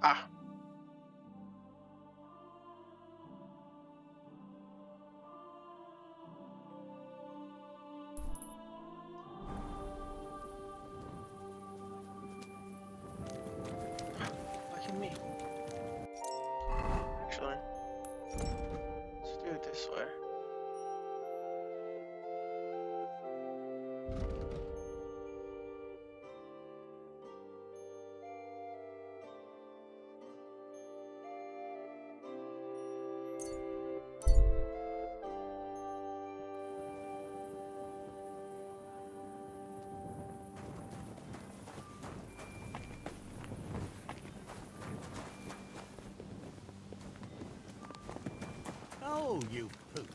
S6: Ah. Look at me. Actually, let's do it this way.
S15: Oh, you pooch.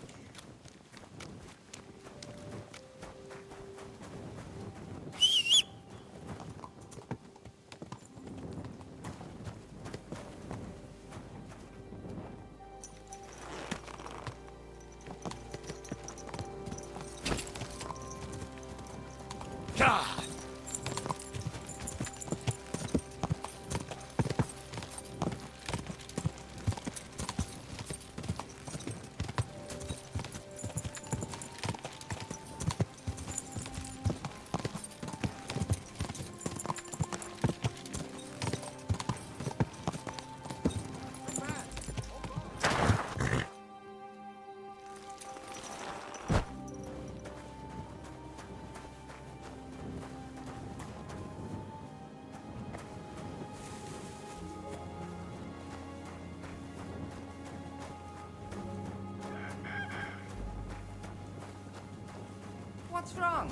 S10: What's wrong?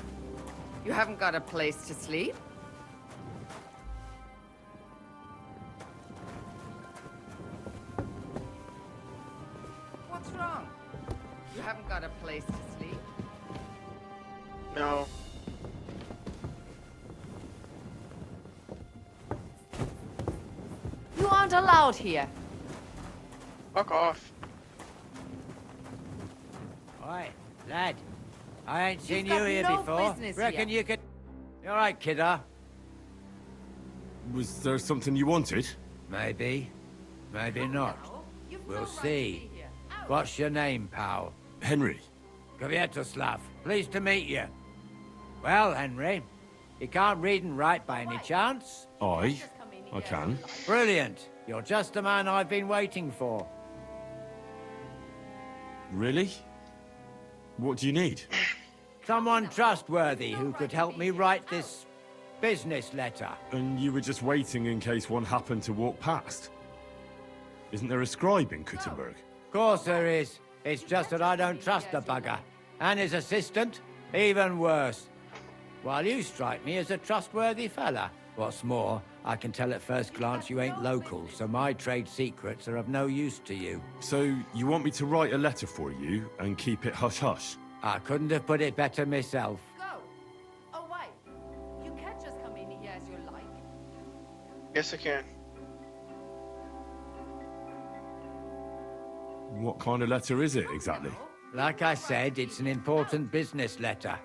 S10: You haven't got a place to sleep? What's wrong? You haven't got a place to sleep?
S6: No.
S10: You aren't allowed here.
S6: Fuck off.
S15: Oi, lad. I ain't seen
S10: You've
S15: you
S10: got
S15: here
S10: no
S15: before.
S10: business
S15: Reckon
S10: here.
S15: you could... You all right, kidder?
S2: Was there something you wanted?
S15: Maybe. Maybe not. We'll see. What's your name, pal?
S2: Henry.
S15: Kvietoslav. Pleased to meet you. Well, Henry, you can't read and write by any chance?
S2: I can.
S15: Brilliant. You're just the man I've been waiting for.
S2: Really? What do you need?
S15: Someone trustworthy who could help me write this business letter.
S2: And you were just waiting in case one happened to walk past? Isn't there a scribe in Kuttenberg?
S15: Of course there is. It's just that I don't trust the bugger. And his assistant, even worse. While you strike me as a trustworthy fella. What's more, I can tell at first glance you ain't local, so my trade secrets are of no use to you.
S2: So, you want me to write a letter for you and keep it hush-hush?
S15: I couldn't have put it better myself.
S10: Go. Away. You can't just come in here as you like.
S6: Yes, I can.
S2: What kind of letter is it, exactly?
S15: Like I said, it's an important business letter.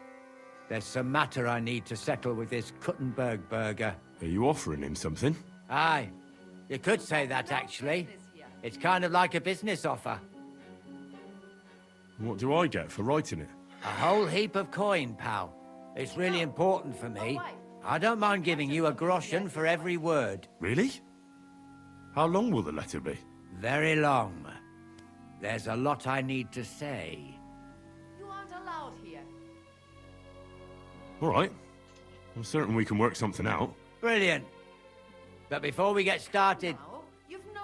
S15: There's some matter I need to settle with this Kuttenberg burger.
S2: Are you offering him something?
S15: Aye. You could say that, actually. It's kind of like a business offer.
S2: What do I get for writing it?
S15: A whole heap of coin, pal. It's really important for me. I don't mind giving you a groschen for every word.
S2: Really? How long will the letter be?
S15: Very long. There's a lot I need to say.
S10: You aren't allowed here.
S2: All right. I'm certain we can work something out.
S15: Brilliant. But before we get started,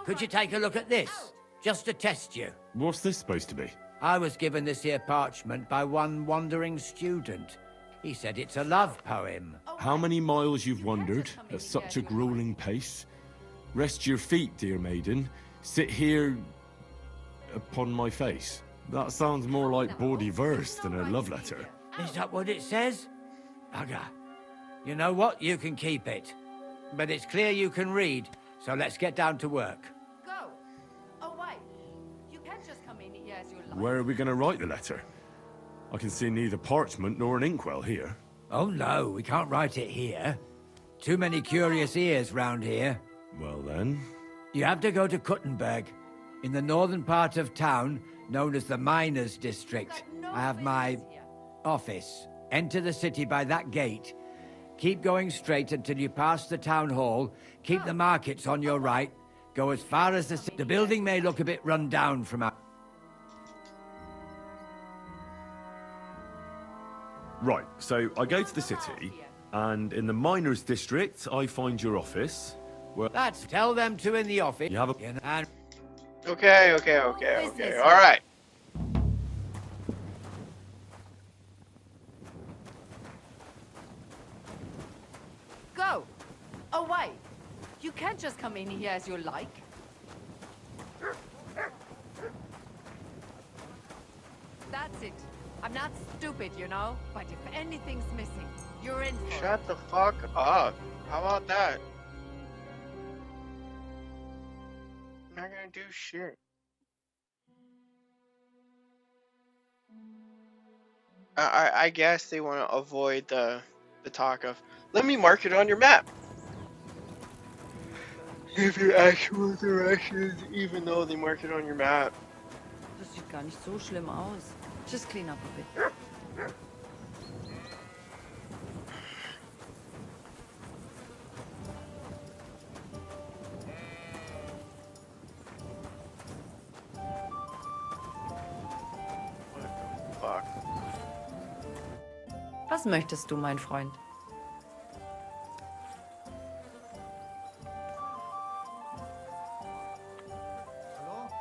S15: could you take a look at this? Just to test you.
S2: What's this supposed to be?
S15: I was given this here parchment by one wandering student. He said it's a love poem.
S2: How many miles you've wandered at such a grueling pace? Rest your feet, dear maiden. Sit here upon my face. That sounds more like bawdy verse than a love letter.
S15: Is that what it says? Bugger. You know what? You can keep it. But it's clear you can read, so let's get down to work.
S10: Go. Away. You can't just come in here as you like.
S2: Where are we going to write the letter? I can see neither parchment nor an inkwell here.
S15: Oh no, we can't write it here. Too many curious ears round here.
S2: Well then,
S15: You have to go to Kuttenberg, in the northern part of town, known as the Miners' District. I have my office. Enter the city by that gate. Keep going straight until you pass the town hall. Keep the markets on your right. Go as far as the building may look a bit run down from out.
S2: Right, so I go to the city, and in the miners' district, I find your office. Where
S15: Tell them to in the office.
S2: you have a...
S15: And
S6: Okay. All right.
S10: Go! Away! You can't just come in here as you like. That's it. I'm not stupid, you know, but if anything's missing, you're in for it.
S6: Shut the fuck up. How about that? I'm not gonna do shit. I guess they want to avoid the talk of, let me mark it on your map. Give your actual directions, even though they mark it on your map.
S10: Das sieht gar nicht so schlimm aus. Just clean up a bit.
S6: Fuck.
S10: Was möchtest du, mein Freund?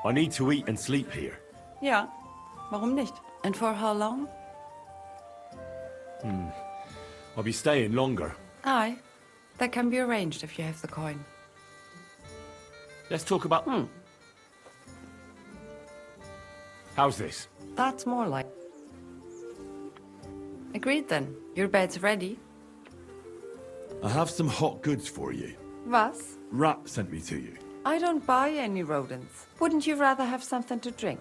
S2: I need to eat and sleep here.
S10: Ja, warum nicht? And for how long?
S2: I'll be staying longer.
S10: Aye, that can be arranged if you have the coin.
S2: Let's talk about... How's this?
S10: That's more like... Agreed then. Your bed's ready.
S23: I have some hot goods for you.
S10: Was?
S23: Rat sent me to you.
S10: I don't buy any rodents. Wouldn't you rather have something to drink?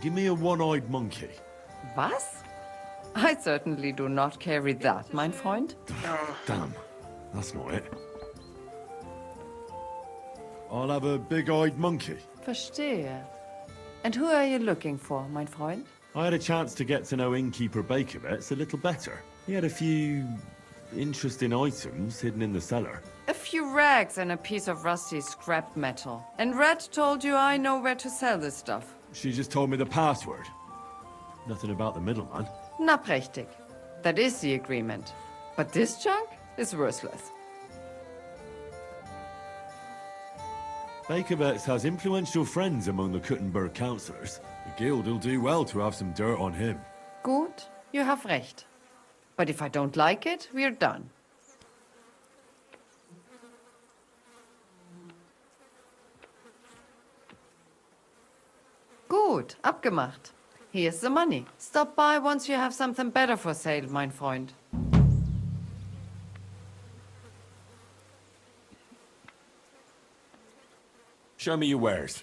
S23: Give me a one-eyed monkey.
S10: Was? I certainly do not carry that, mein Freund.
S23: Damn, that's not it. I'll have a big-eyed monkey.
S10: Verstehe. And who are you looking for, mein Freund?
S2: I had a chance to get to know innkeeper Bakovets a little better. He had a few interesting items hidden in the cellar.
S10: A few rags and a piece of rusty scrap metal. And Red told you I know where to sell this stuff.
S23: She just told me the password.
S2: Nothing about the middleman.
S10: Na prächtig. That is the agreement. But this junk is worthless.
S2: Bakovets has influential friends among the Kuttenberg councillors. The guild will do well to have some dirt on him.
S10: Gut, you have recht. But if I don't like it, we're done. Gut, abgemacht. Here's the money. Stop by once you have something better for sale, mein Freund.
S2: Show me your wares.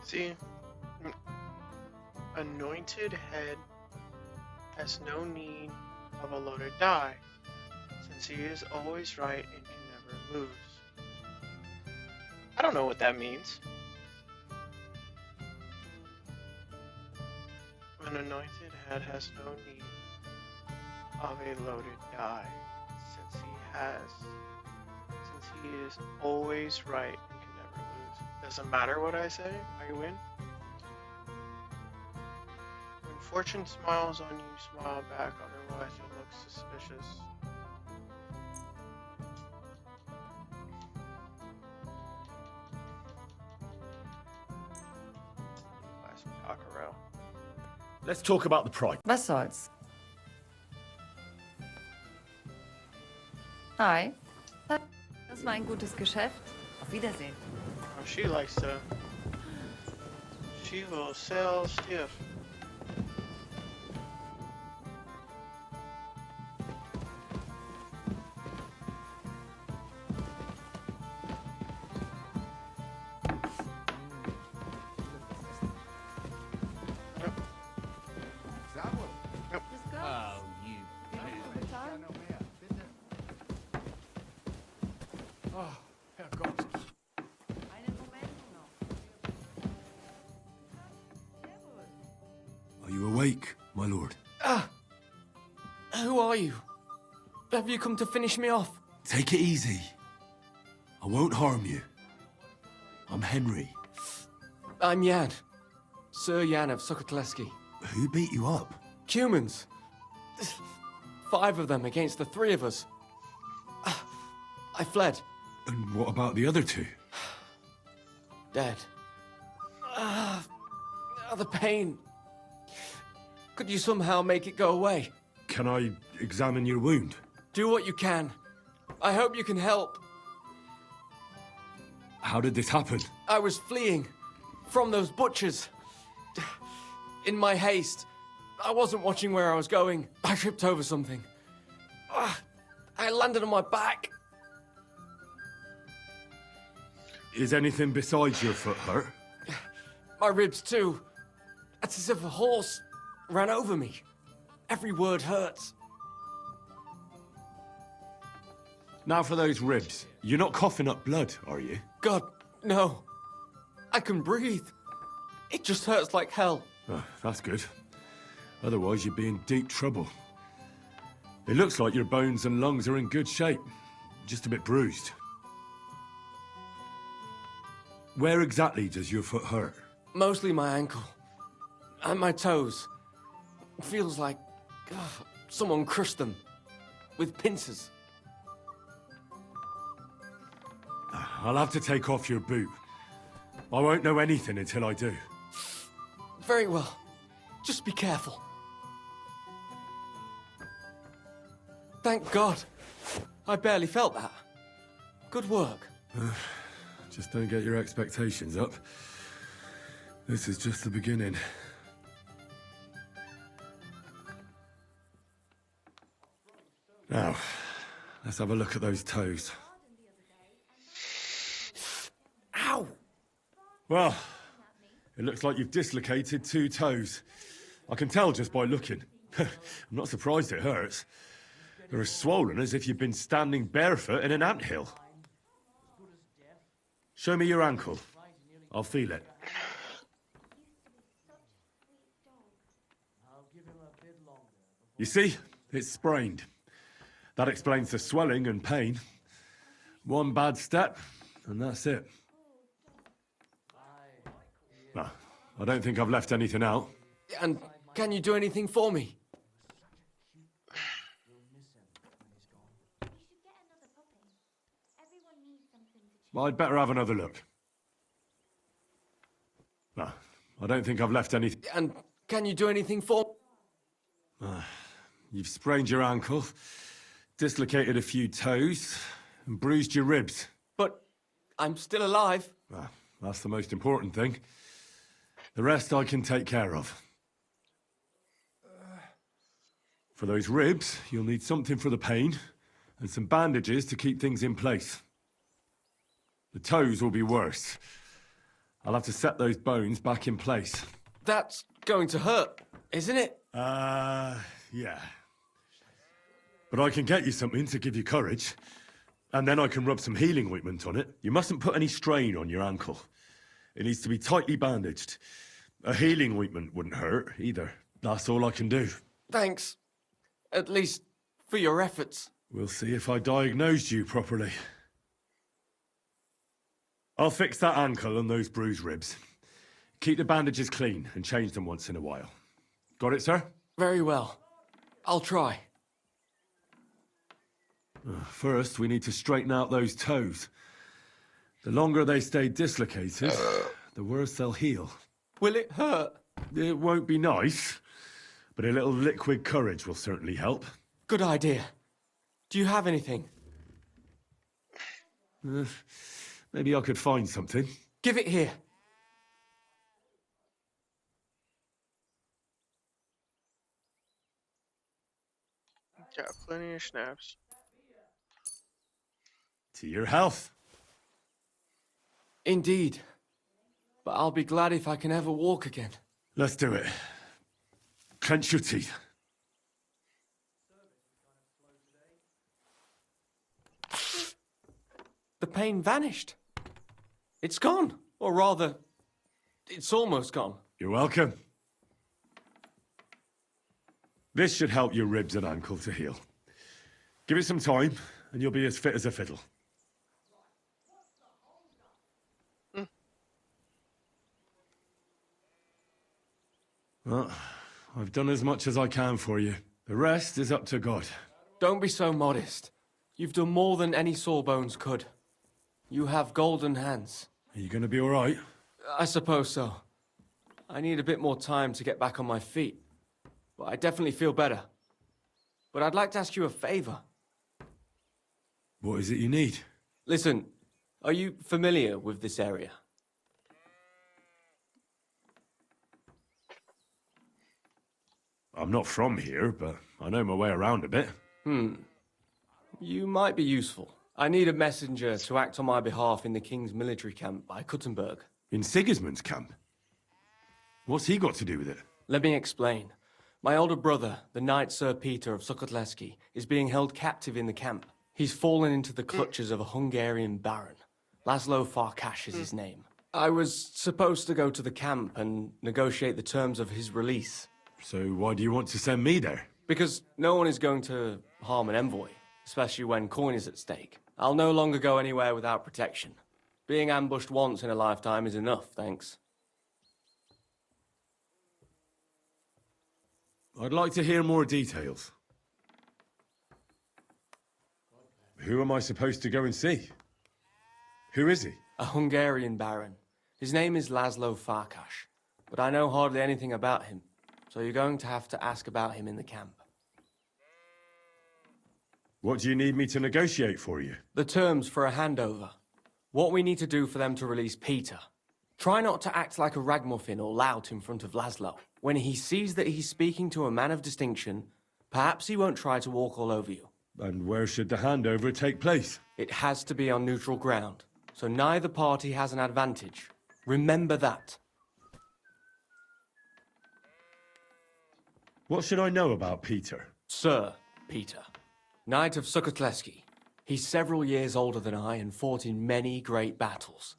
S6: See, anointed head has no need of a loaded die, since he is always right and can never lose. I don't know what that means. An anointed head has no need of a loaded die, since he is always right and can never lose. Doesn't matter what I say, I win. When fortune smiles on you, smile back, otherwise you'll look suspicious. Last cockerel.
S2: Let's talk about the price.
S10: Was soll's? Hi. Das war ein gutes Geschäft. Auf Wiedersehen.
S6: Oh, she likes to... She will sell stiff.
S12: Oh, Herrgott.
S23: Are you awake, my lord?
S12: Who are you? Have you come to finish me off?
S23: Take it easy. I won't harm you. I'm Henry.
S12: I'm Jan. Sir Jan of Sokotleski.
S23: Who beat you up?
S12: Humans. 5 of them against the 3 of us. I fled.
S23: And what about the other 2?
S12: Dead. The pain. Could you somehow make it go away?
S23: Can I examine your wound?
S12: Do what you can. I hope you can help.
S23: How did this happen?
S12: I was fleeing from those butchers. In my haste, I wasn't watching where I was going. I tripped over something. I landed on my back.
S23: Is anything besides your foot hurt?
S12: My ribs too. It's as if a horse ran over me. Every word hurts.
S23: Now for those ribs. You're not coughing up blood, are you?
S12: God, no. I can breathe. It just hurts like hell.
S23: Oh, that's good. Otherwise, you'd be in deep trouble. It looks like your bones and lungs are in good shape. Just a bit bruised. Where exactly does your foot hurt?
S12: Mostly my ankle. And my toes. It feels like someone crushed them. With pincers.
S23: I'll have to take off your boot. I won't know anything until I do.
S12: Very well. Just be careful. Thank God. I barely felt that. Good work.
S23: Just don't get your expectations up. This is just the beginning. Now, let's have a look at those toes.
S12: Ow!
S23: Well, it looks like you've dislocated 2 toes. I can tell just by looking. I'm not surprised it hurts. They're as swollen as if you've been standing barefoot in an anthill. Show me your ankle. I'll feel it. You see? It's sprained. That explains the swelling and pain. One bad step, and that's it. Well, I don't think I've left anything out.
S12: And can you do anything for me?
S23: I'd better have another look. No, I don't think I've left anything.
S12: And can you do anything for...
S23: You've sprained your ankle, dislocated a few toes, and bruised your ribs.
S12: But I'm still alive.
S23: That's the most important thing. The rest I can take care of. For those ribs, you'll need something for the pain, and some bandages to keep things in place. The toes will be worse. I'll have to set those bones back in place.
S12: That's going to hurt, isn't it?
S23: Yeah. But I can get you something to give you courage. And then I can rub some healing ointment on it. You mustn't put any strain on your ankle. It needs to be tightly bandaged. A healing ointment wouldn't hurt, either. That's all I can do.
S12: Thanks. At least for your efforts.
S23: We'll see if I diagnosed you properly. I'll fix that ankle and those bruised ribs. Keep the bandages clean and change them once in a while. Got it, sir?
S12: Very well. I'll try.
S23: First, we need to straighten out those toes. The longer they stay dislocated, the worse they'll heal.
S12: Will it hurt?
S23: It won't be nice, but a little liquid courage will certainly help.
S12: Good idea. Do you have anything?
S23: Maybe I could find something.
S12: Give it here.
S6: Got plenty of schnapps.
S23: To your health.
S12: Indeed. But I'll be glad if I can ever walk again.
S23: Let's do it. Clench your teeth.
S12: The
S5: pain vanished. It's gone. Or rather, it's almost gone.
S2: You're welcome. This should help your ribs and ankle to heal. Give it some time, and you'll be as fit as a fiddle. Well, I've done as much as I can for you. The rest is up to God.
S5: Don't be so modest. You've done more than any sawbones could. You have golden hands.
S2: Are you going to be all right?
S5: I suppose so. I need a bit more time to get back on my feet. But I definitely feel better. But I'd like to ask you a favor.
S2: What is it you need?
S5: Listen, are you familiar with this area?
S2: I'm not from here, but I know my way around a bit.
S5: You might be useful. I need a messenger to act on my behalf in the king's military camp by Kuttenberg.
S2: In Sigismund's camp? What's he got to do with it?
S5: Let me explain. My older brother, the Knight Sir Peter of Sukotleski, is being held captive in the camp. He's fallen into the clutches of a Hungarian baron. Laszlo Farkas is his name. I was supposed to go to the camp and negotiate the terms of his release.
S2: So why do you want to send me there?
S5: Because no one is going to harm an envoy, especially when coin is at stake. I'll no longer go anywhere without protection. Being ambushed once in a lifetime is enough, thanks.
S2: I'd like to hear more details. Who am I supposed to go and see? Who is he?
S5: A Hungarian baron. His name is Laszlo Farkas, but I know hardly anything about him, so you're going to have to ask about him in the camp.
S2: What do you need me to negotiate for you?
S5: The terms for a handover. What we need to do for them to release Peter. Try not to act like a ragamuffin or lout in front of Laszlo. When he sees that he's speaking to a man of distinction, perhaps he won't try to walk all over you.
S2: And where should the handover take place?
S5: It has to be on neutral ground, so neither party has an advantage. Remember that.
S2: What should I know about Peter?
S5: Sir Peter, Knight of Sukotleski. He's several years older than I and fought in many great battles.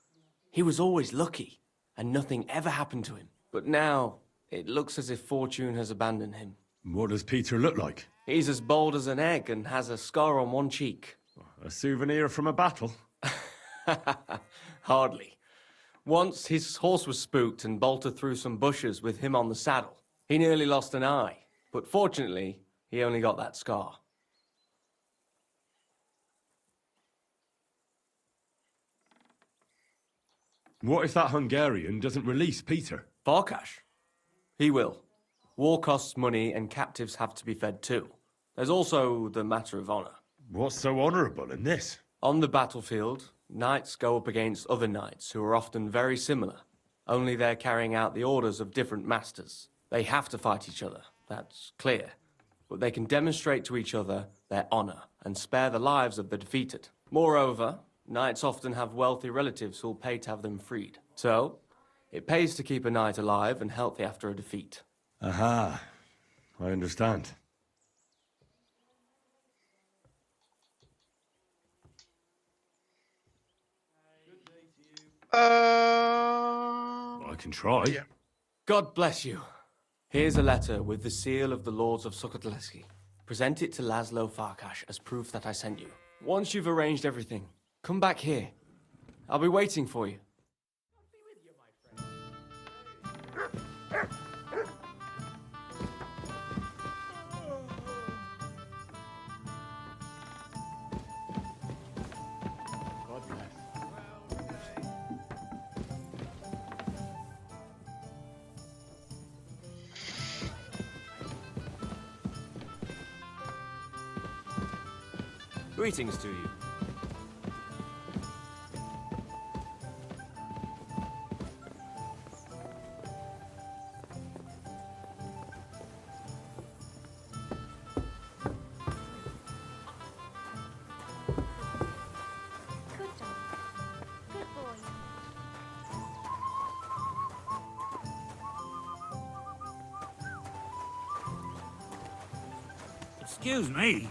S5: He was always lucky, and nothing ever happened to him. But now, it looks as if fortune has abandoned him.
S2: What does Peter look like?
S5: He's as bold as an egg and has a scar on one cheek.
S2: A souvenir from a battle?
S5: Hardly. Once his horse was spooked and bolted through some bushes with him on the saddle. He nearly lost an eye, but fortunately, he only got that scar.
S2: What if that Hungarian doesn't release Peter?
S5: Farkas? He will. War costs money and captives have to be fed too. There's also the matter of honor.
S2: What's so honorable in this?
S5: On the battlefield, knights go up against other knights who are often very similar, only they're carrying out the orders of different masters. They have to fight each other, that's clear. But they can demonstrate to each other their honor and spare the lives of the defeated. Moreover, knights often have wealthy relatives who'll pay to have them freed. So, it pays to keep a knight alive and healthy after a defeat.
S2: Aha, I understand. I can try.
S6: Yeah.
S5: God bless you. Here's a letter with the seal of the Lords of Sukotleski. Present it to Laszlo Farkas as proof that I sent you. Once you've arranged everything, come back here. I'll be waiting for you. Greetings to you.
S18: Good dog. Good boy.
S16: Excuse me.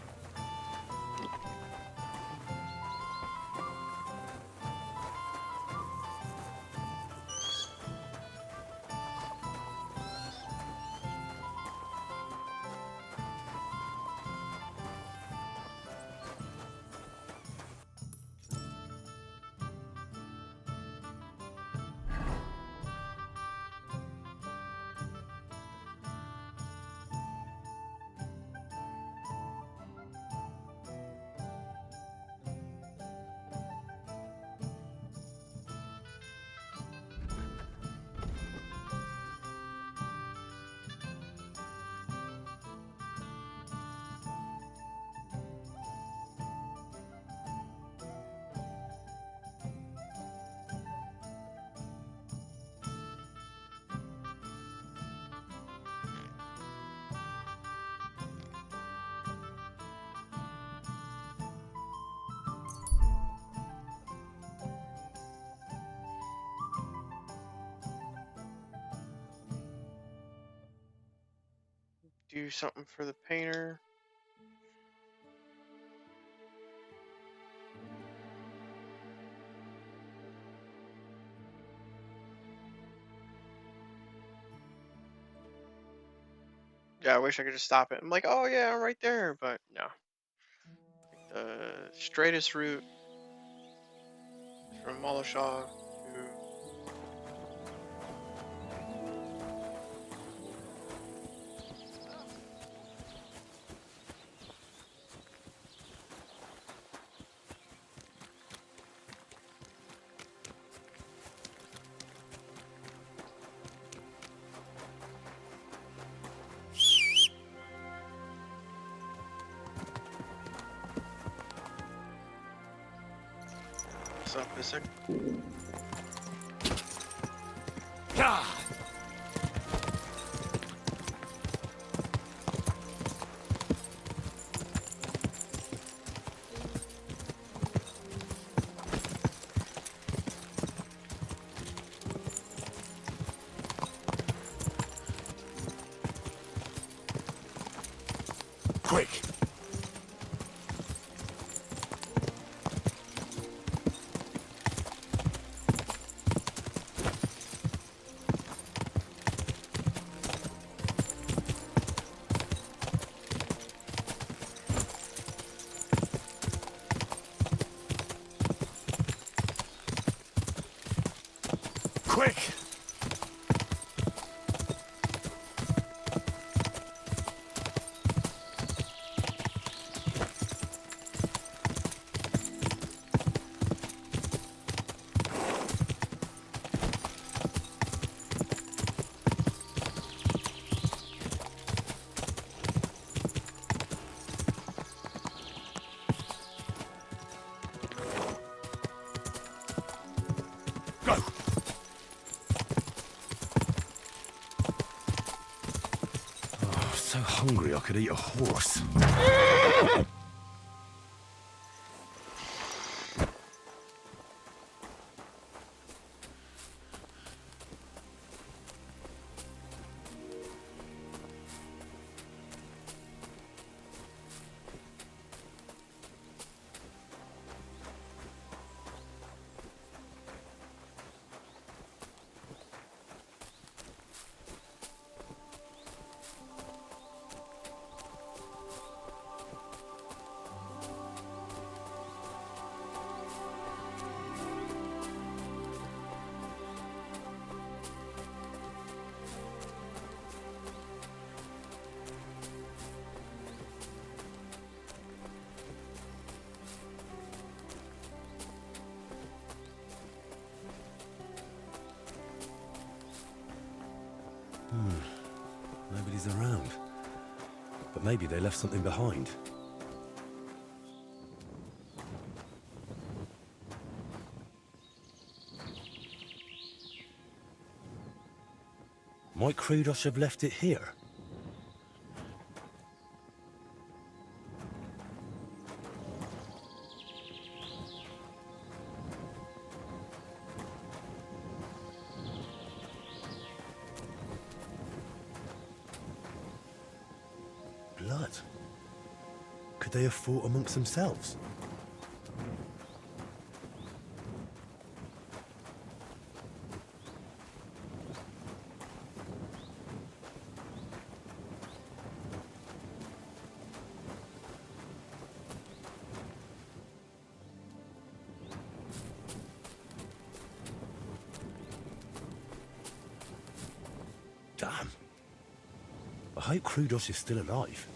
S6: do something for the painter. Yeah, I wish I could just stop it. I'm like, oh yeah, I'm right there, but no. The straightest route from Molashaw to what's up, Missing?
S23: Quick! Quick! Go! Oh, so hungry I could eat a horse. Nobody's around. But maybe they left something behind. Might Krudos have left it here? Blood. Could they have fought amongst themselves? Damn. I hope Krudos is still alive.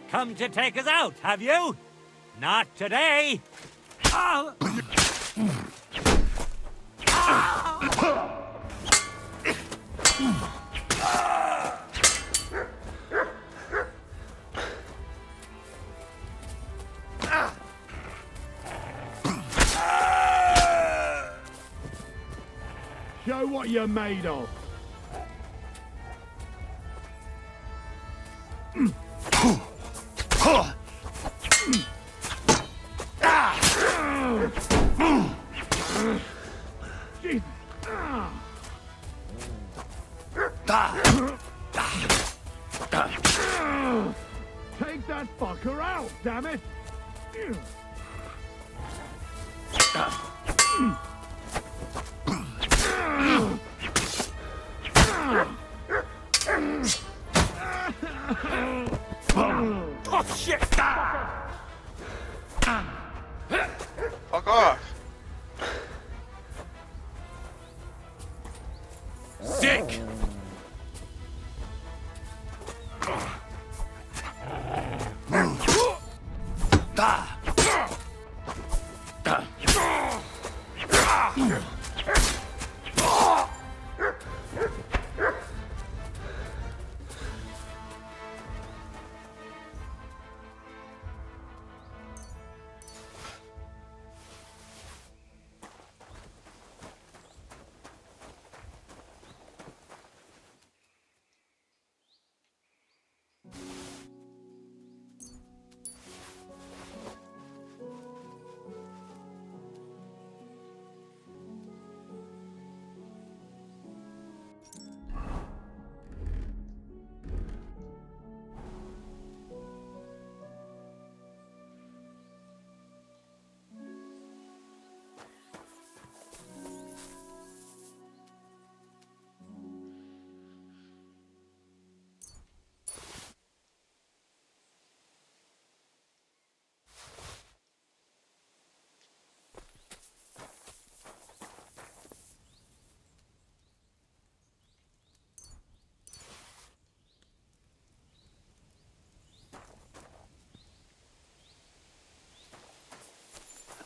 S16: Come to take us out, have you? Not today. Ah!
S8: show what you're made of. Jesus. Take that fucker out, damn it!
S9: Oh, shit!
S6: Fuck off.
S9: Sick!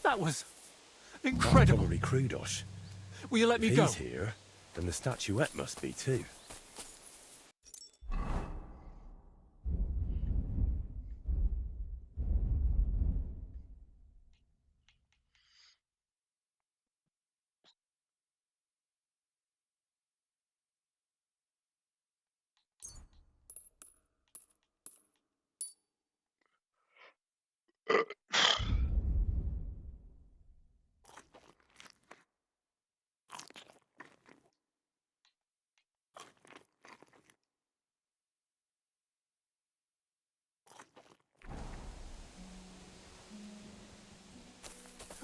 S9: That was incredible.
S2: Probably Krudos.
S9: Will you let me
S2: If
S9: go?
S2: he's here, then the statuette must be too.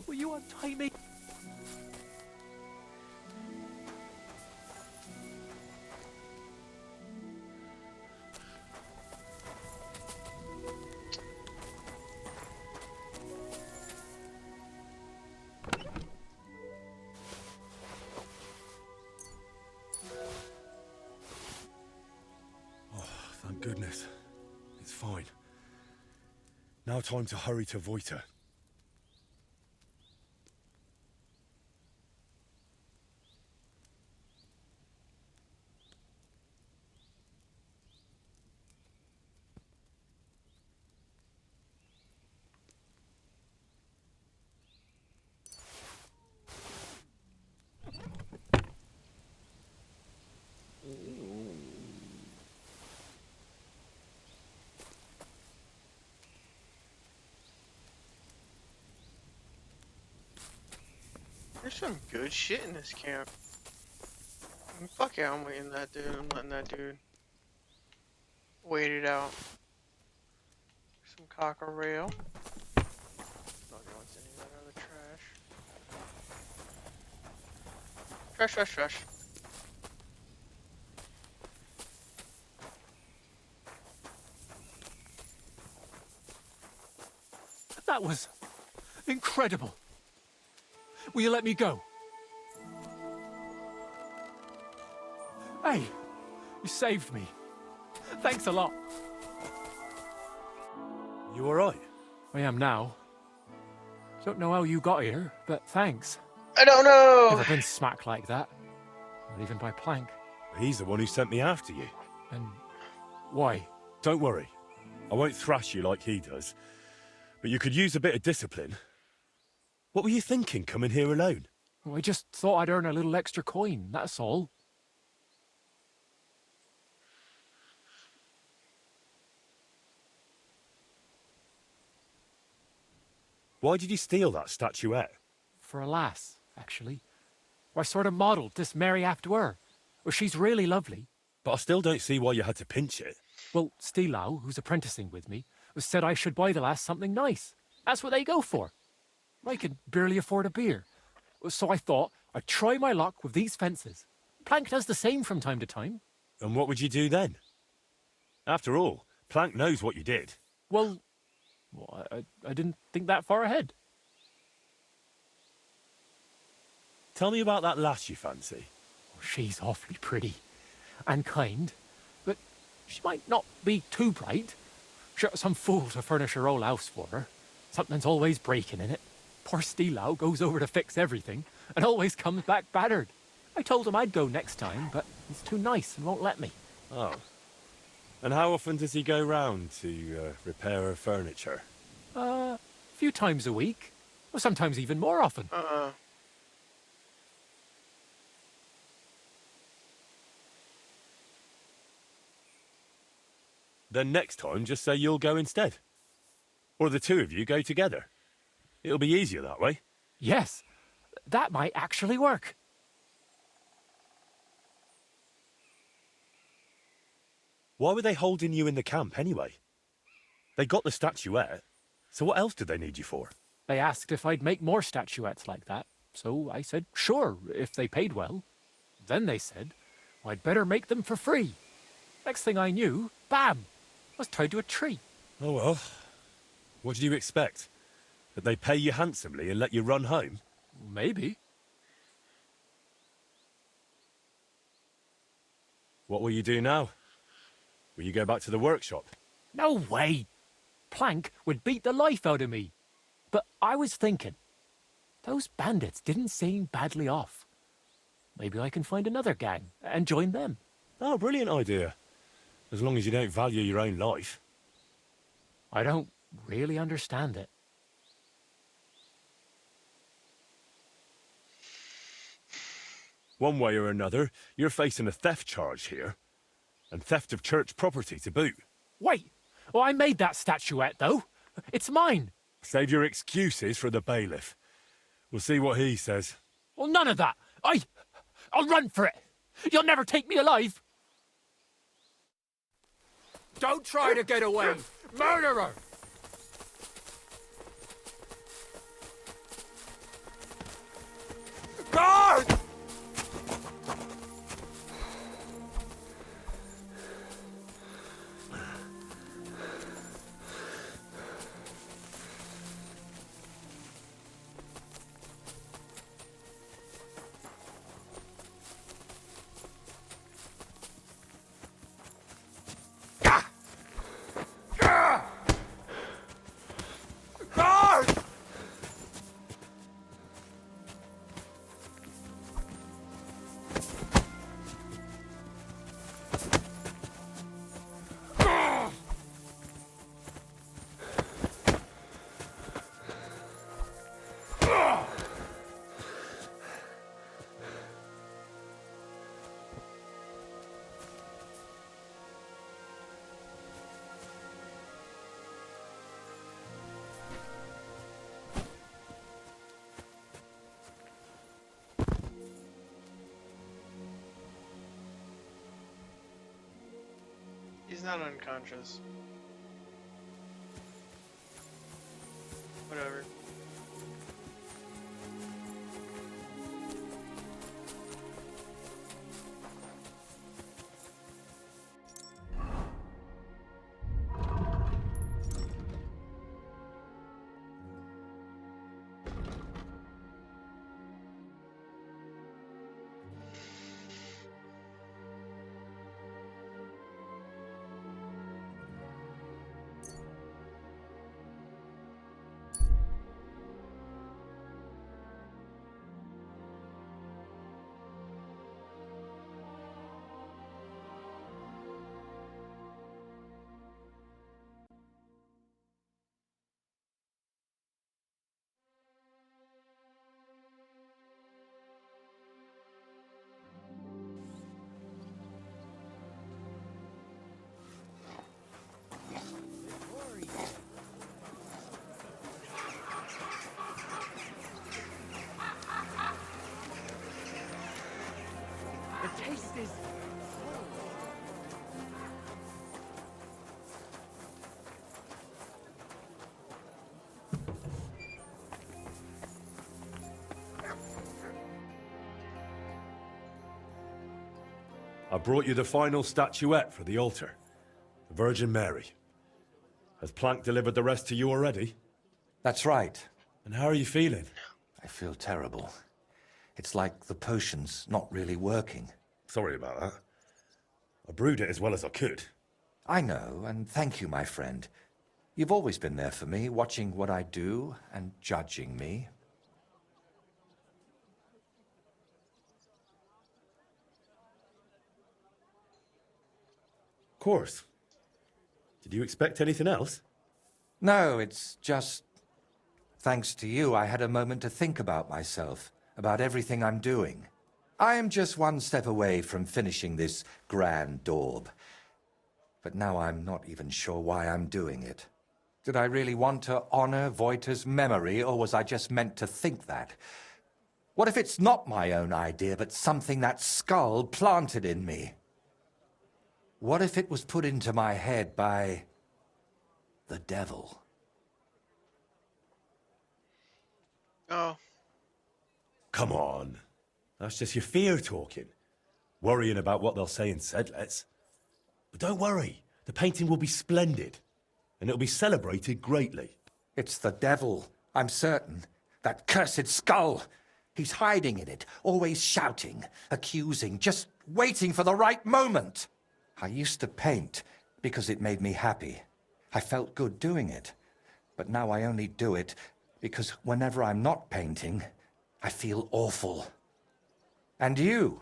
S9: Will you untie me?
S2: Thank goodness. It's fine. Now time to hurry to Voita.
S6: There's some good shit in this camp. Fuck yeah, I'm waiting that dude. I'm letting that dude wait it out. Some cocker rail. Not gonna want any of that other trash. Trash.
S9: That was incredible. Will you let me go? Hey, you saved me. Thanks a lot.
S2: You alright?
S9: I am now. Don't know how you got here, but thanks.
S6: I don't know.
S9: Never been smacked like that. Not even by Plank.
S2: He's the one who sent me after you.
S9: And why?
S2: Don't worry. I won't thrash you like he does. But you could use a bit of discipline. What were you thinking, coming here alone?
S12: I just thought I'd earn a little extra coin, that's all.
S2: Why did you steal that statuette?
S12: For a lass, actually. I sort of modelled this Mary after her. Well, she's really lovely.
S2: But I still don't see why you had to pinch it.
S12: Well, Stilau, who's apprenticing with me, said I should buy the lass something nice. That's what they go for. I can barely afford a beer. So I thought I'd try my luck with these fences. Plank does the same from time to time.
S2: And what would you do then? After all, Plank knows what you did.
S12: Well, I didn't think that far ahead.
S2: Tell me about that lass you fancy.
S12: She's awfully pretty and kind, but she might not be too bright. She got some fool to furnish her old house for her. Something's always breaking in it. Poor Stilau goes over to fix everything and always comes back battered. I told him I'd go next time, but he's too nice and won't let me.
S2: Oh. And how often does he go round to repair her furniture?
S12: A few times a week. Or sometimes even more often.
S2: Then next time, just say you'll go instead. Or the two of you go together. It'll be easier that way.
S12: Yes, that might actually work.
S2: Why were they holding you in the camp anyway? They got the statuette, so what else did they need you for?
S12: They asked if I'd make more statuettes like that, so I said sure, if they paid well. Then they said I'd better make them for free. Next thing I knew, bam, I was tied to a tree.
S2: Oh well, what did you expect? That they pay you handsomely and let you run home?
S12: Maybe.
S2: What will you do now? Will you go back to the workshop?
S12: No way! Plank would beat the life out of me. But I was thinking, those bandits didn't seem badly off. Maybe I can find another gang and join them.
S2: Oh, brilliant idea. As long as you don't value your own life.
S12: I don't really understand it.
S2: One way or another, you're facing a theft charge here. And theft of church property to boot.
S12: Wait! Well, I made that statuette, though. It's mine.
S2: Save your excuses for the bailiff. We'll see what he says.
S12: Well, none of that. I'll run for it. You'll never take me alive.
S9: Don't try to get away! Murderer! Guards!
S6: He's not unconscious. Whatever.
S1: this.
S2: I brought you the final statuette for the altar. The Virgin Mary. Has Plank delivered the rest to you already?
S14: That's right.
S2: And how are you feeling?
S14: I feel terrible. It's like the potion's not really working.
S2: Sorry about that. I brewed it as well as I could.
S14: I know, and thank you, my friend. You've always been there for me, watching what I do and judging me.
S2: Of course. Did you expect anything else?
S14: No, it's just... Thanks to you, I had a moment to think about myself, about everything I'm doing. I am just one step away from finishing this grand daub. But now I'm not even sure why I'm doing it. Did I really want to honor Voita's memory, or was I just meant to think that? What if it's not my own idea, but something that skull planted in me? What if it was put into my head by... the devil?
S7: Oh.
S2: Come on. That's just your fear talking. Worrying about what they'll say in Sedlets. But don't worry. The painting will be splendid. And it'll be celebrated greatly.
S14: It's the devil, I'm certain. That cursed skull. He's hiding in it, always shouting, accusing, just waiting for the right moment. I used to paint because it made me happy. I felt good doing it. But now I only do it because whenever I'm not painting, I feel awful. And you,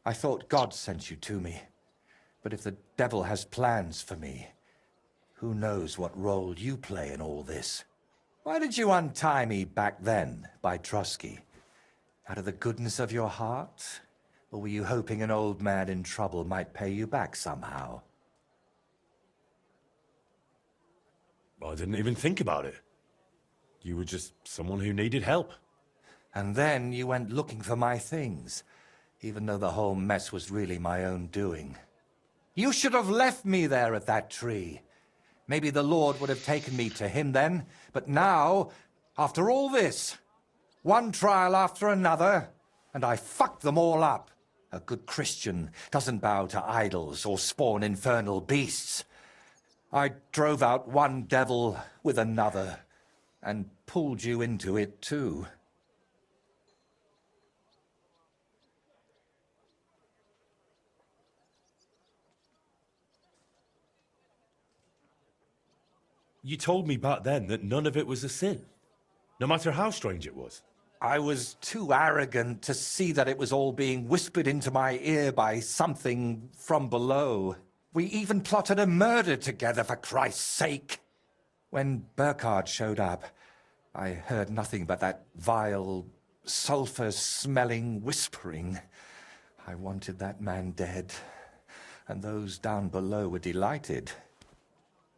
S14: I thought God sent you to me. But if the devil has plans for me, who knows what role you play in all this? Why did you untie me back then by Trusky? Out of the goodness of your heart? Or were you hoping an old man in trouble might pay you back somehow?
S2: I didn't even think about it. You were just someone who needed help.
S14: And then you went looking for my things, even though the whole mess was really my own doing. You should have left me there at that tree. Maybe the Lord would have taken me to him then, but now, after all this, one trial after another, and I fucked them all up. A good Christian doesn't bow to idols or spawn infernal beasts. I drove out one devil with another, and pulled you into it too.
S2: You told me back then that none of it was a sin, no matter how strange it was.
S14: I was too arrogant to see that it was all being whispered into my ear by something from below. We even plotted a murder together, for Christ's sake. When Burkhard showed up, I heard nothing but that vile, sulphur-smelling whispering. I wanted that man dead, and those down below were delighted.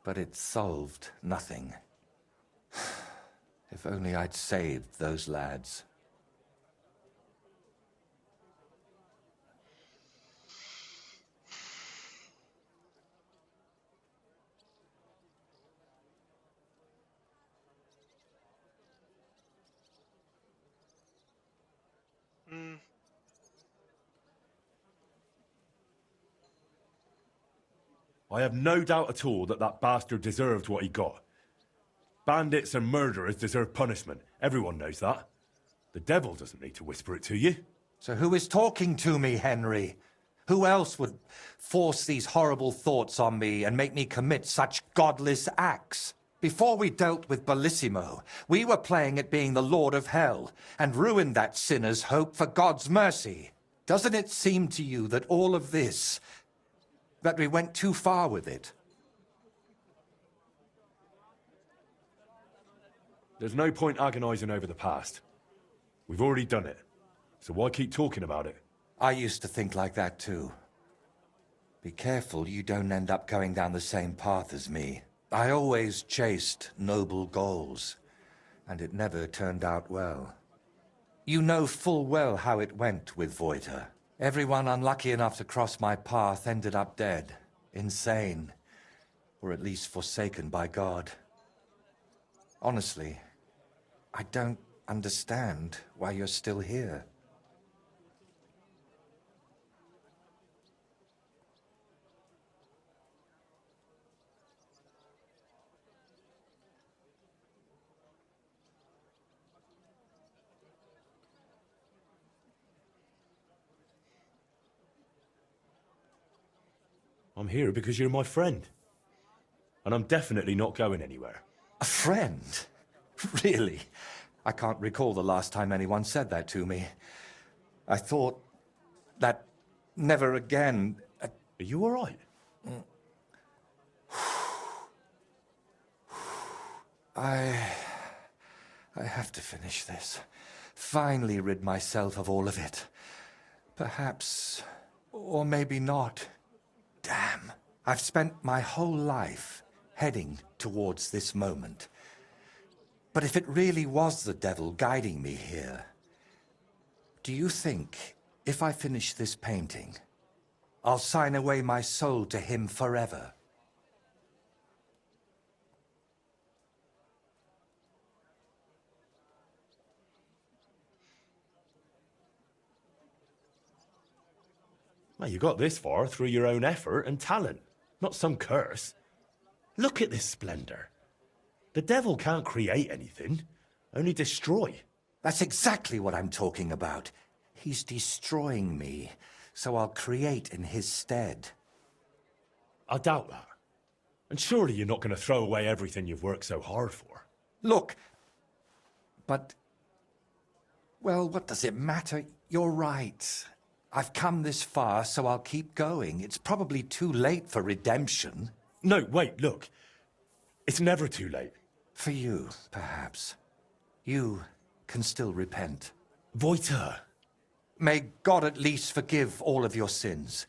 S14: But it solved nothing. If only I'd saved those lads.
S2: I have no doubt at all that that bastard deserved what he got. Bandits and murderers deserve punishment. Everyone knows that. The devil doesn't need to whisper it to you.
S14: So who is talking to me, Henry? Who else would force these horrible thoughts on me and make me commit such godless acts? Before we dealt with Bellissimo, we were playing at being the Lord of Hell and ruined that sinner's hope for God's mercy. Doesn't it seem to you that all of this, that we went too far with it?
S2: There's no point agonizing over the past. We've already done it. So why keep talking about it?
S14: I used to think like that too. Be careful you don't end up going down the same path as me. I always chased noble goals, and it never turned out well. You know full well how it went with Voita. Everyone unlucky enough to cross my path ended up dead, insane, or at least forsaken by God. Honestly, I don't understand why you're still here.
S2: I'm here because you're my friend. And I'm definitely not going anywhere.
S14: A friend? Really? I can't recall the last time anyone said that to me. I thought that never again...
S2: Are you all right?
S14: I have to finish this. Finally rid myself of all of it. Perhaps, or maybe not. Damn. I've spent my whole life heading towards this moment. But if it really was the devil guiding me here, do you think if I finish this painting, I'll sign away my soul to him forever?
S2: Well, you got this far through your own effort and talent, not some curse. Look at this splendor. The devil can't create anything, only destroy.
S14: That's exactly what I'm talking about. He's destroying me, so I'll create in his stead.
S2: I doubt that. And surely you're not going to throw away everything you've worked so hard for.
S14: Look, but... well, what does it matter? You're right. I've come this far, so I'll keep going. It's probably too late for redemption.
S2: No, wait, look. It's never too late.
S14: For you, perhaps. You can still repent.
S2: Voita.
S14: May God at least forgive all of your sins.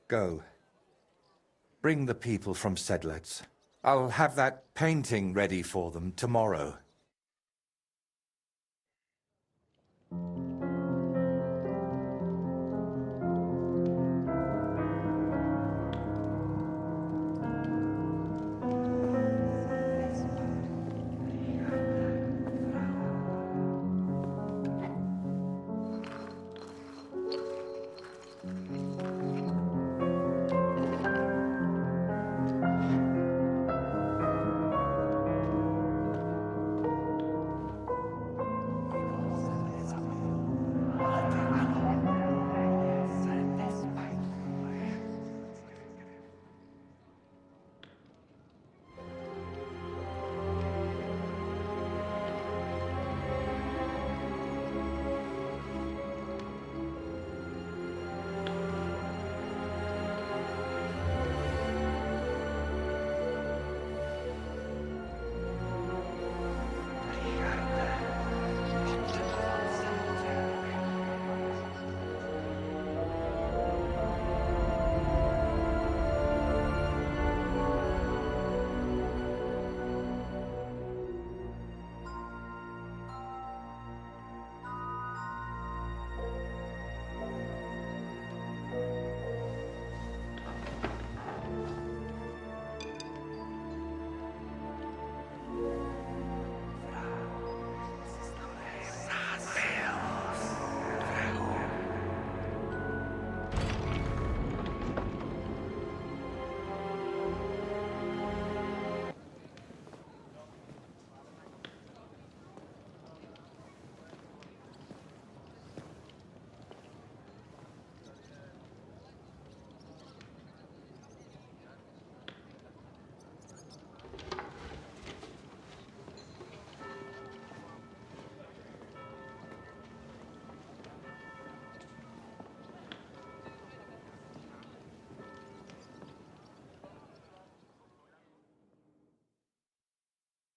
S14: Go. Bring the people from Sedlets. I'll have that painting ready for them tomorrow.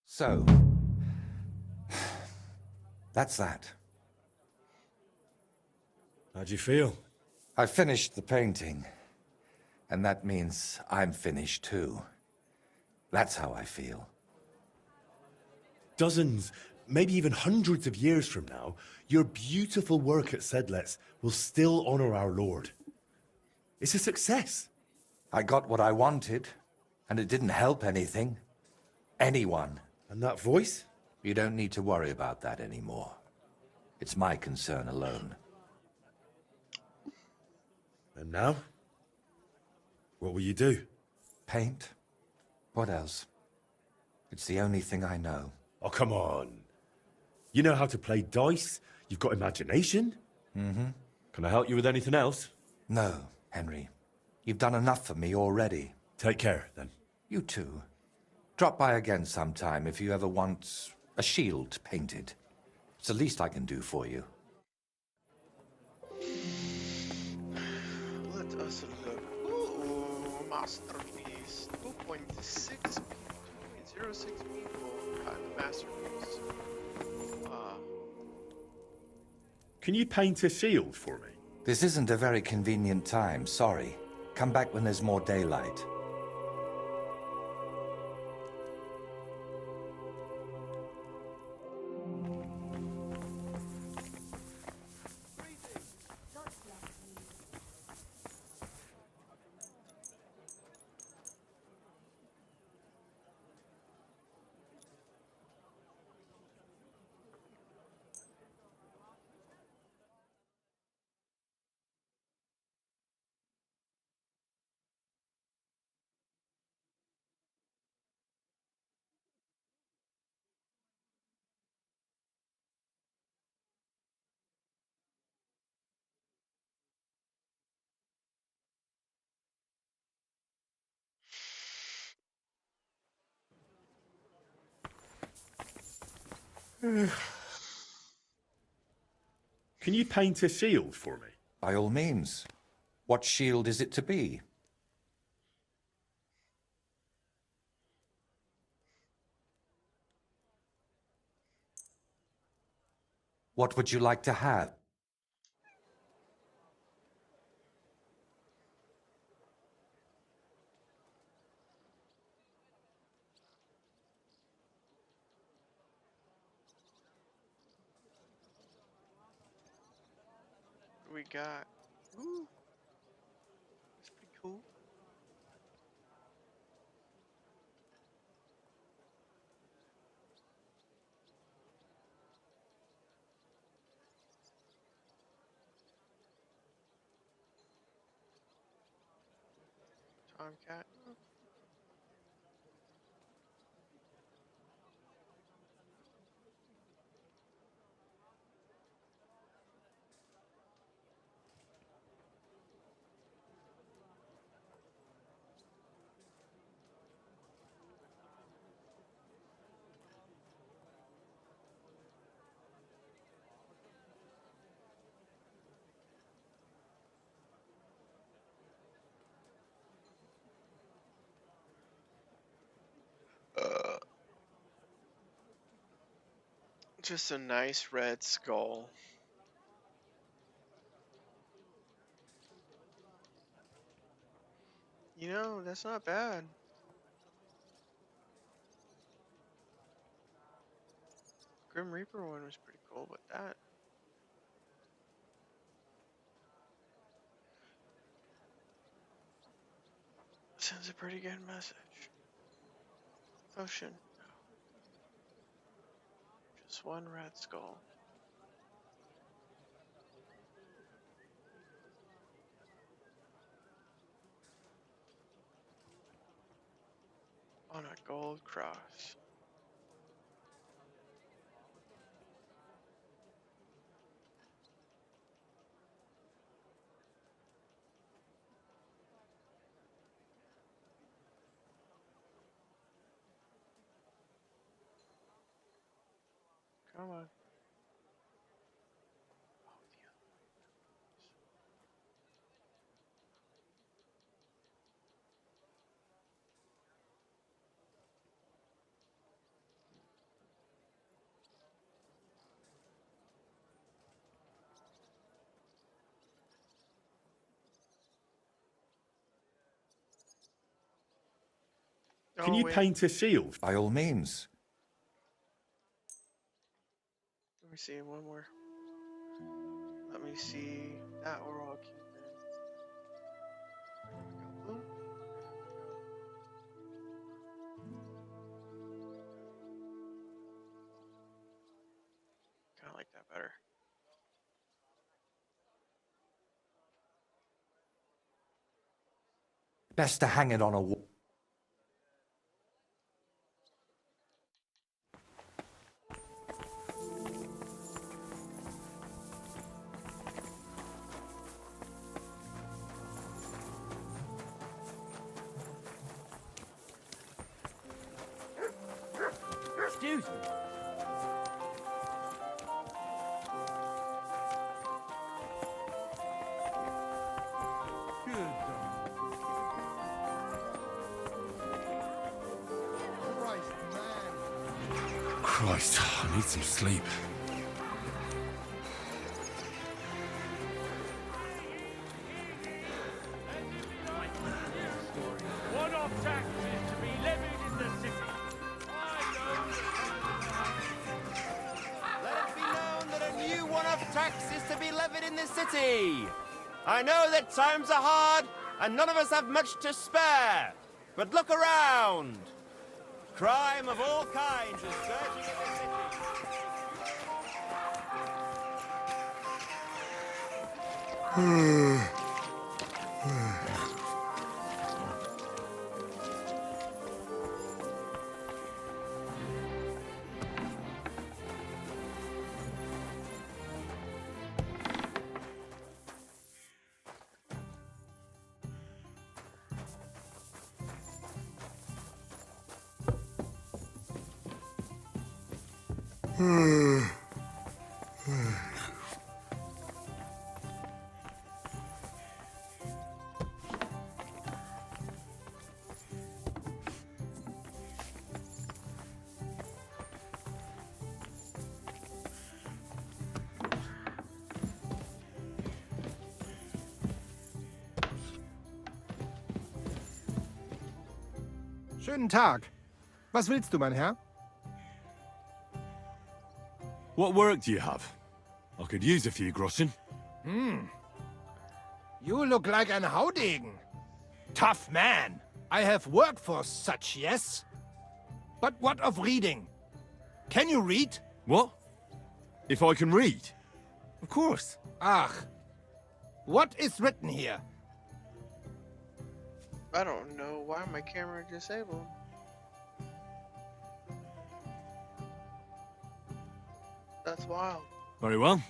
S14: So, that's that.
S2: How'd you feel?
S14: I finished the painting, and that means I'm finished too. That's how I feel.
S2: Dozens,
S3: maybe even hundreds of years from now, your beautiful work at Sedlets will still honor our Lord. It's a success.
S14: I got what I wanted, and it didn't help anything. Anyone.
S3: And that voice?
S14: You don't need to worry about that anymore. It's my concern alone.
S3: And now? What will you do?
S14: Paint? What else? It's the only thing I know.
S3: Oh, come on. You know how to play dice? You've got imagination?
S14: Mm-hmm.
S3: Can I help you with anything else?
S14: No, Henry. You've done enough for me already.
S3: Take care, then.
S14: You too. Drop by again sometime if you ever want a shield painted. It's the least I can do for you.
S6: Let us look. Ooh, masterpiece. 2.6, 2.06 people. Masterpiece.
S3: Can you paint a shield for me?
S14: This isn't a very convenient time, sorry. Come back when there's more daylight.
S3: Can you paint a shield for me?
S14: By all means. What shield is it to be? What would you like to have?
S6: We got. Ooh. That's pretty cool. Tomcat. Just a nice red skull. You know, that's not bad. Grim Reaper one was pretty cool, but that sends a pretty good message. Potion. No. Just one red skull. On a gold cross. Come on.
S3: Can you paint a shield?
S14: By all means.
S7: me see one more. Let me see that or I'll keep it. Boom. Kind of like that better.
S14: Best to hang it on a wall.
S15: Excuse me.
S23: Christ, I need some sleep.
S9: One-off tax is to be levied in the city.
S17: Let it be known that a new one-off tax is to be levied in this city. I know that times are hard, and none of us have much to spare. But look around. Crime of all kinds is surging in the city.
S8: Schönen Tag. Was willst du, mein Herr?
S2: What work do you have? I could use a few groschen.
S8: You look like an Haudegen. Tough man. I have work for such, yes? But what of reading? Can you read?
S2: What? If I can read? Of course.
S8: Ach. What is written here?
S7: I don't know why my camera disabled. That's wild.
S2: Very well.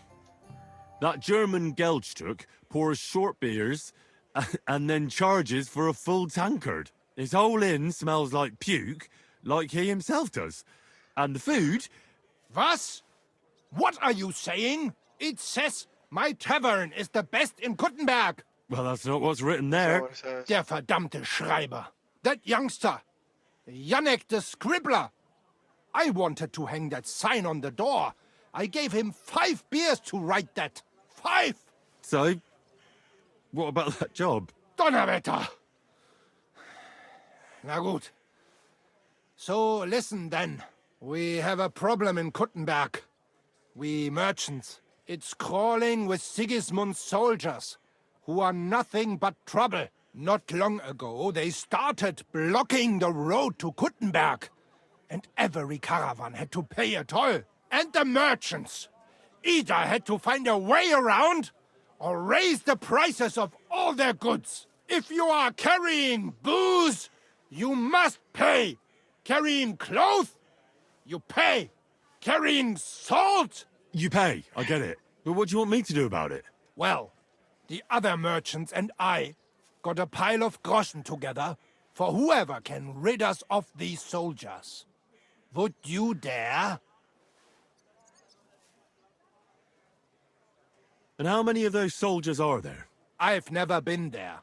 S2: That German Geldstück pours short beers and then charges for a full tankard. His whole inn smells like puke, like he himself does. And the food...
S8: Was? What are you saying? It says my tavern is the best in Kuttenberg.
S2: Well, that's not what's written there.
S8: Der verdammte Schreiber. That youngster. Janek the Scribbler. I wanted to hang that sign on the door. I gave him 5 beers to write that. 5!
S2: So, what about that job?
S8: Donnerwetter! Na gut. So, listen then. We have a problem in Kuttenberg. We merchants. It's crawling with Sigismund's soldiers, who are nothing but trouble. Not long ago, they started blocking the road to Kuttenberg, and every caravan had to pay a toll. And the merchants either had to find a way around or raise the prices of all their goods. If you are carrying booze, you must pay. Carrying clothes, you pay. Carrying salt,
S2: You pay, I get it. But what do you want me to do about it?
S8: well, the other merchants and I got a pile of groschen together for whoever can rid us of these soldiers. Would you dare?
S2: And how many of those soldiers are there?
S8: I've never been there.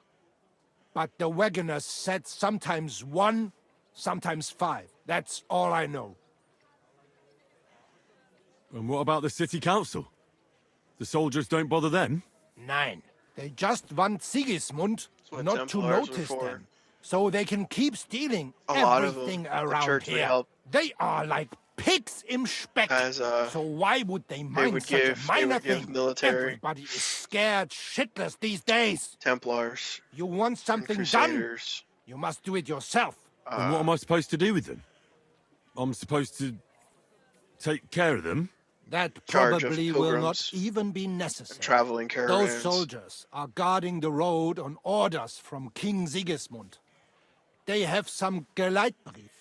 S8: But the wagoners said sometimes 1, sometimes 5. That's all I know.
S2: And what about the city council? The soldiers don't bother them?
S8: Nein. They just want Sigismund
S7: what
S8: not to
S7: Templars were
S8: notice
S7: for.
S8: them. So they can keep stealing
S7: A lot of
S8: everything
S7: them, the
S8: around
S7: church would
S8: here.
S7: help.
S8: They are like Pigs im Speck.
S7: As
S8: So why would they mind
S7: would
S8: such a
S7: give
S8: minor
S7: give
S8: thing?
S7: military
S8: Everybody is scared shitless these days.
S7: Templars.
S8: You want
S7: and
S8: something done?
S7: Crusaders.
S8: You must do it yourself.
S2: And what am I supposed to do with them? I'm supposed to take care of them?
S8: That
S7: Charge of
S8: probably will not
S7: pilgrims
S8: even be necessary.
S7: traveling caravans.
S8: Those soldiers are guarding the road on orders from King Sigismund. They have some Geleitbrief,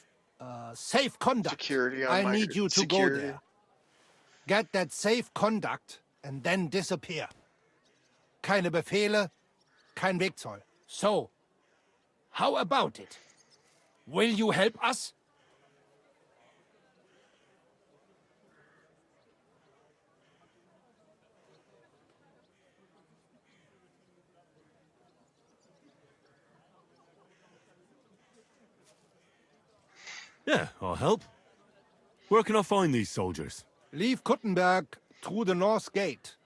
S8: safe conduct.
S7: Security on
S8: I
S7: my
S8: need you to go
S7: security.
S8: there. Get that safe conduct and then disappear. Keine Befehle, kein Wegzoll. So, how about it? Will you help us?
S2: Yeah, I'll help. Where can I find these soldiers?
S8: Leave Kuttenberg through the north gate.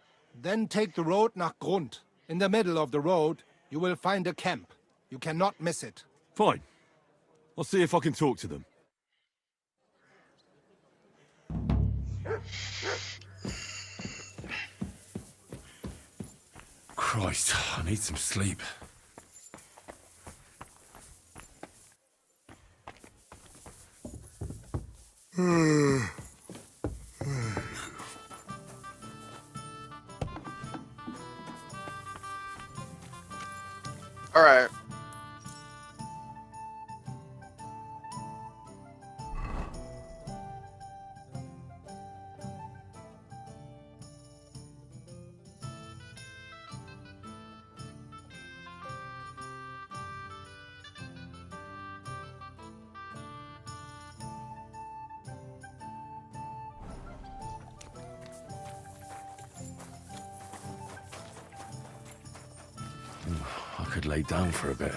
S8: Then take the road nach Grund. In the middle of the road, you will find a camp. You cannot miss it.
S2: Fine. I'll see if I can talk to them.
S23: Christ, I need some sleep.
S7: All right.
S23: I could lay down for a bit.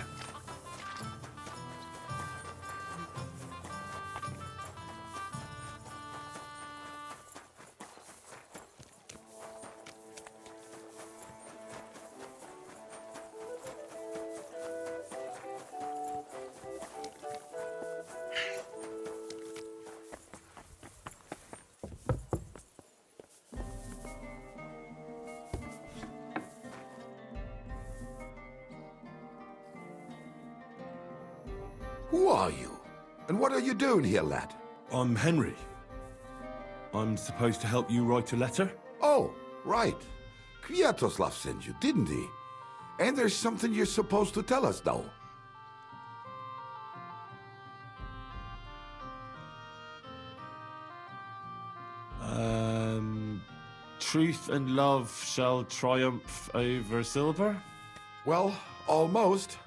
S20: Who are you? And what are you doing here, lad?
S2: I'm Henry. I'm supposed to help you write a letter?
S20: Oh, right. Kwiatoslav sent you, didn't he? And there's something you're supposed to tell us, though.
S2: Truth and love shall triumph over silver?
S20: Well, almost.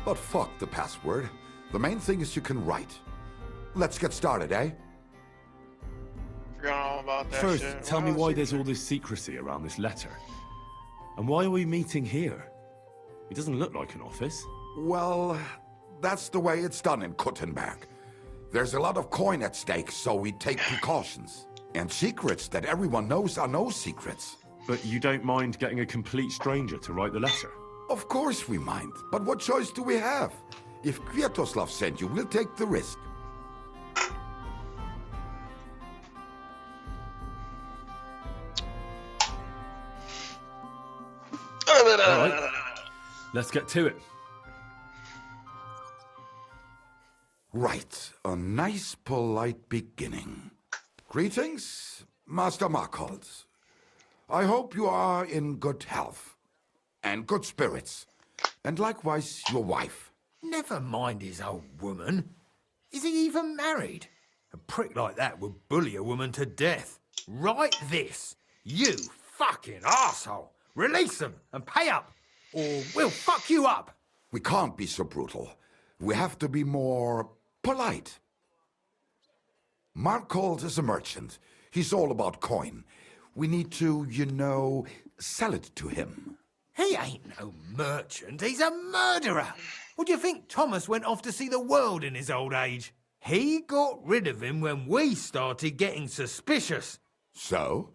S20: But fuck the password. The main thing is you can write. Let's get started, eh?
S7: Forgot all about that
S2: First,
S7: shit.
S2: tell
S7: What
S2: me
S7: else
S2: why
S7: you-
S2: there's all this secrecy around this letter. And why are we meeting here? It doesn't look like an office.
S20: Well, that's the way it's done in Kuttenberg. There's a lot of coin at stake, so we take precautions. And secrets that everyone knows are no secrets.
S2: But you don't mind getting a complete stranger to write the letter?
S20: Of course we mind, but what choice do we have? If Kwiatoslav sent you, we'll take the risk.
S2: All right. Let's get to it.
S20: Right, a nice polite beginning. Greetings, Master Markhold. I hope you are in good health and good spirits, and likewise your wife.
S21: Never mind his old woman. Is he even married? A prick like that would bully a woman to death. Write this. You fucking arsehole. Release them and pay up, or we'll fuck you up.
S20: We can't be so brutal. We have to be more polite. Markhold is a merchant. He's all about coin. We need to, sell it to him.
S21: He ain't no merchant. He's a murderer. What do you think Thomas went off to see the world in his old age? He got rid of him when we started getting suspicious.
S20: So?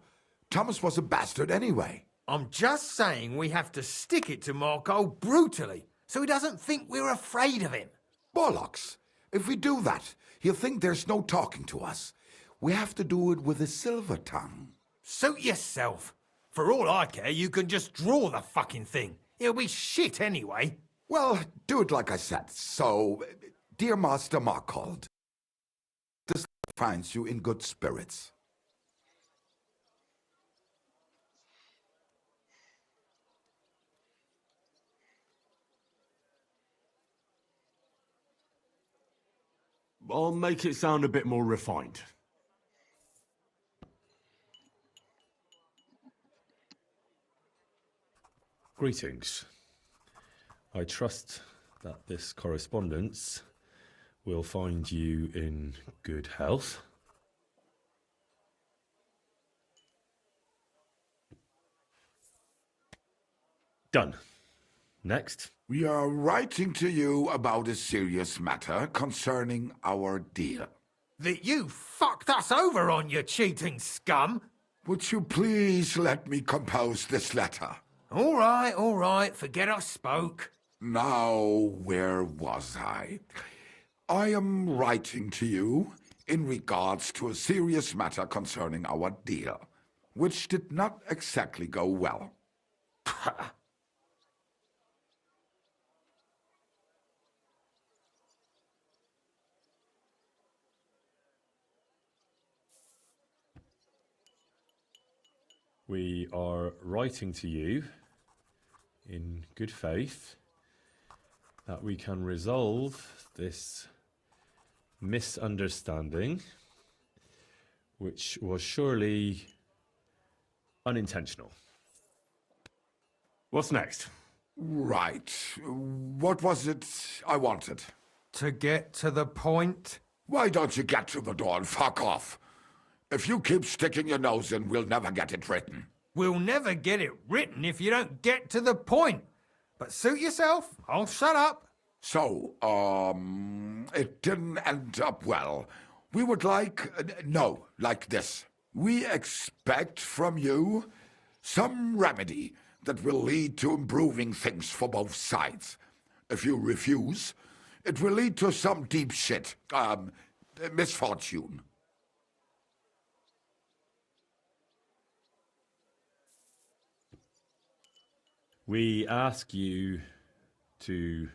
S20: Thomas was a bastard anyway.
S21: I'm just saying we have to stick it to brutally, so he doesn't think we're afraid of him.
S20: Bollocks. If we do that, He'll think there's no talking to us. We have to do it with a silver tongue.
S21: Suit yourself. For all I care, you can just draw the fucking thing. It'll be shit anyway.
S20: Well, do it like I said. So, dear Master Markhold, this finds you in good spirits.
S2: I'll make it sound a bit more refined. Greetings. I trust that this correspondence will find you in good health. Done. Next.
S20: We are writing to you about a serious matter concerning our deal.
S21: That you fucked us over on, you cheating scum!
S20: Would you please let me compose this letter?
S21: All right, forget I spoke.
S20: Now, where was I? I am writing to you in regards to a serious matter concerning our deal, which did not exactly go well.
S2: We are writing to you in good faith that we can resolve this misunderstanding, which was surely unintentional. What's next?
S20: Right. What was it I wanted?
S21: To get to the point?
S20: Why don't you get to the door and fuck off? If you keep sticking your nose in, we'll never get it written.
S21: We'll never get it written if you don't get to the point. But suit yourself, I'll shut up.
S20: So, it didn't end up well. We would like, like this. We expect from you some remedy that will lead to improving things for both sides. If you refuse, it will lead to some deep shit, misfortune.
S2: We ask you to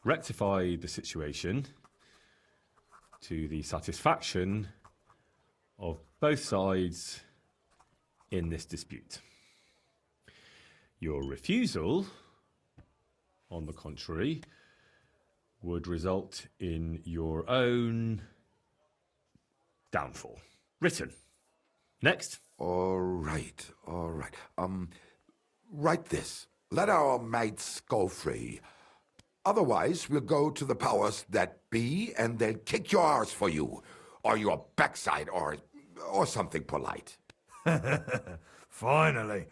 S2: rectify the situation to the satisfaction of both sides in this dispute. Your refusal, on the contrary, would result in your own downfall. Written. Next.
S20: All right. Write this. Let our mates go free. Otherwise, we'll go to the powers that be and they'll kick your arse for you. Or your backside, or something polite.
S21: Finally.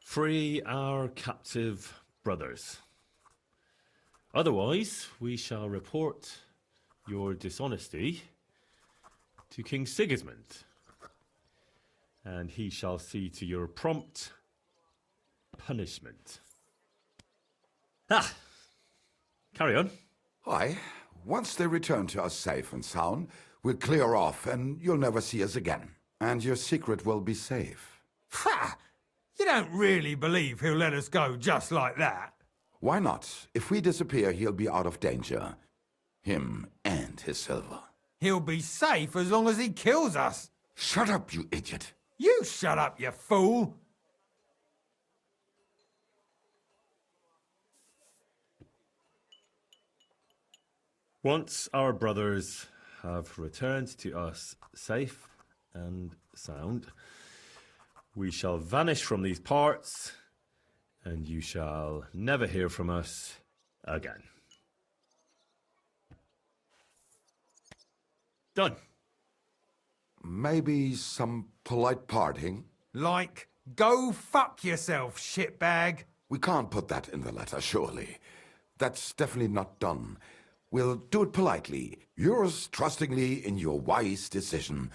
S2: Free our captive brothers. Otherwise, we shall report your dishonesty to King Sigismund, and he shall see to your prompt punishment. Carry on.
S20: Aye. Once they return to us safe and sound, we'll clear off and you'll never see us again. And your secret will be safe.
S21: Ha! You don't really believe he'll let us go just like that?
S20: Why not? If we disappear, he'll be out of danger. Him and his silver.
S21: He'll be safe as long as he kills us.
S20: Shut up, you idiot.
S21: You shut up, you fool.
S2: Once our brothers have returned to us safe and sound, we shall vanish from these parts, and you shall never hear from us again. Done.
S20: Maybe some polite parting?
S21: Like, go fuck yourself, shitbag.
S20: We can't put that in the letter, surely. That's definitely not done. We'll do it politely. Yours trustingly in your wise decision,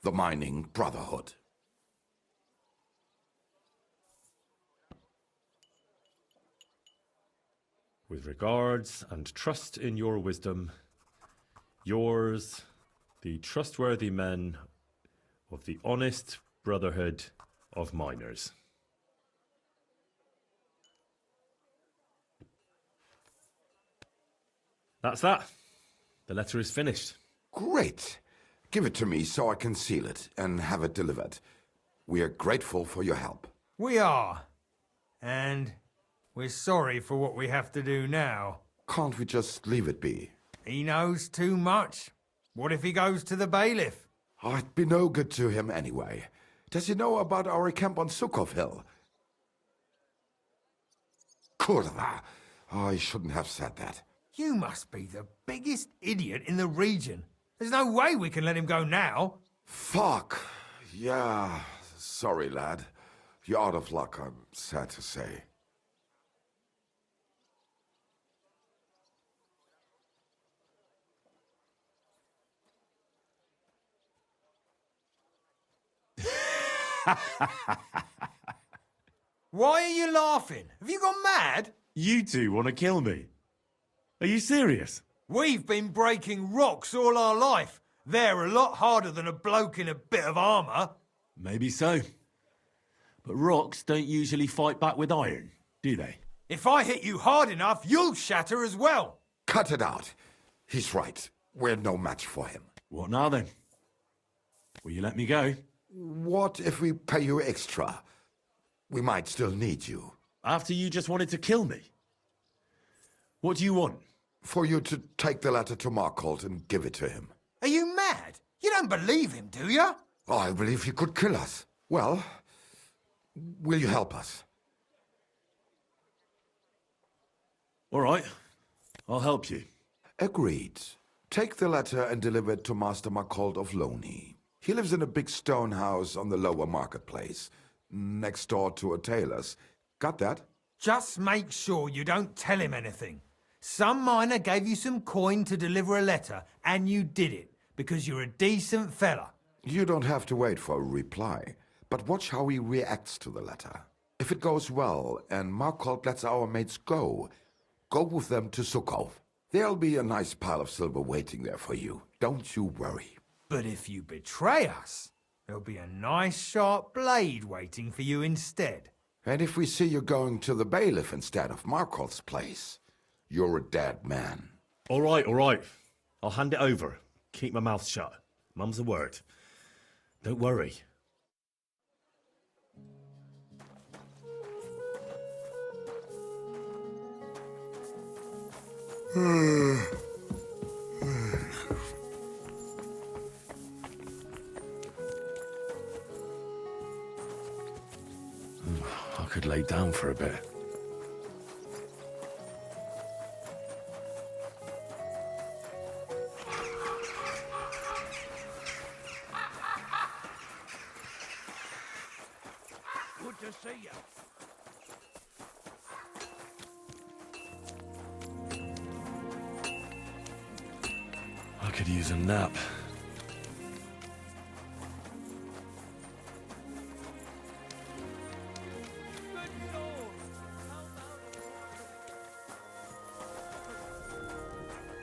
S20: the Mining Brotherhood.
S2: With regards and trust in your wisdom, yours, the trustworthy men of the honest Brotherhood of Miners. That's that. The letter is finished.
S20: Great. Give it to me so I can seal it and have it delivered. We are grateful for your help.
S21: We are. And we're sorry for what we have to do now.
S20: Can't we just leave it be?
S21: He knows too much. What if he goes to the bailiff?
S20: I'd be no good to him anyway. Does he know about our camp on Sukov Hill? Kurva. I shouldn't have said that.
S21: You must be the biggest idiot in the region. There's no way we can let him go now.
S20: Fuck. Yeah. Sorry, lad. You're out of luck, I'm sad to say.
S21: Why are you laughing? Have you gone mad?
S2: You two want to kill me? Are you serious?
S21: We've been breaking rocks all our life. They're a lot harder than a bloke in a bit of armour.
S2: Maybe so. But rocks don't usually fight back with iron, do they?
S21: If I hit you hard enough, you'll shatter as well.
S20: Cut it out. He's right. We're no match for him.
S2: What now then? Will you let me go?
S20: What if we pay you extra? We might still need you.
S2: After you just wanted to kill me? What do you want?
S20: For you to take the letter to Markholt and give it to him.
S21: Are you mad? You don't believe him, do you?
S20: I believe he could kill us. Well, will you help us?
S2: All right. I'll help you.
S20: Agreed. Take the letter and deliver it to Master Markholt of Loney. He lives in a big stone house on the lower marketplace, next door to a tailor's. Got that?
S21: Just make sure you don't tell him anything. Some miner gave you some coin to deliver a letter, and you did it, because you're a decent fella.
S20: You don't have to wait for a reply, but watch how he reacts to the letter. If it goes well and Markholt lets our mates go with them to Sukov. There'll be a nice pile of silver waiting there for you. Don't you worry.
S21: But if you betray us, there'll be a nice sharp blade waiting for you instead.
S20: And if we see you going to the bailiff instead of Markholt's place, you're a dead man.
S2: All right, all right. I'll hand it over. Keep my mouth shut. Mum's a word. Don't worry. I could lay down for a bit.
S9: Good to see you.
S2: I could use a nap.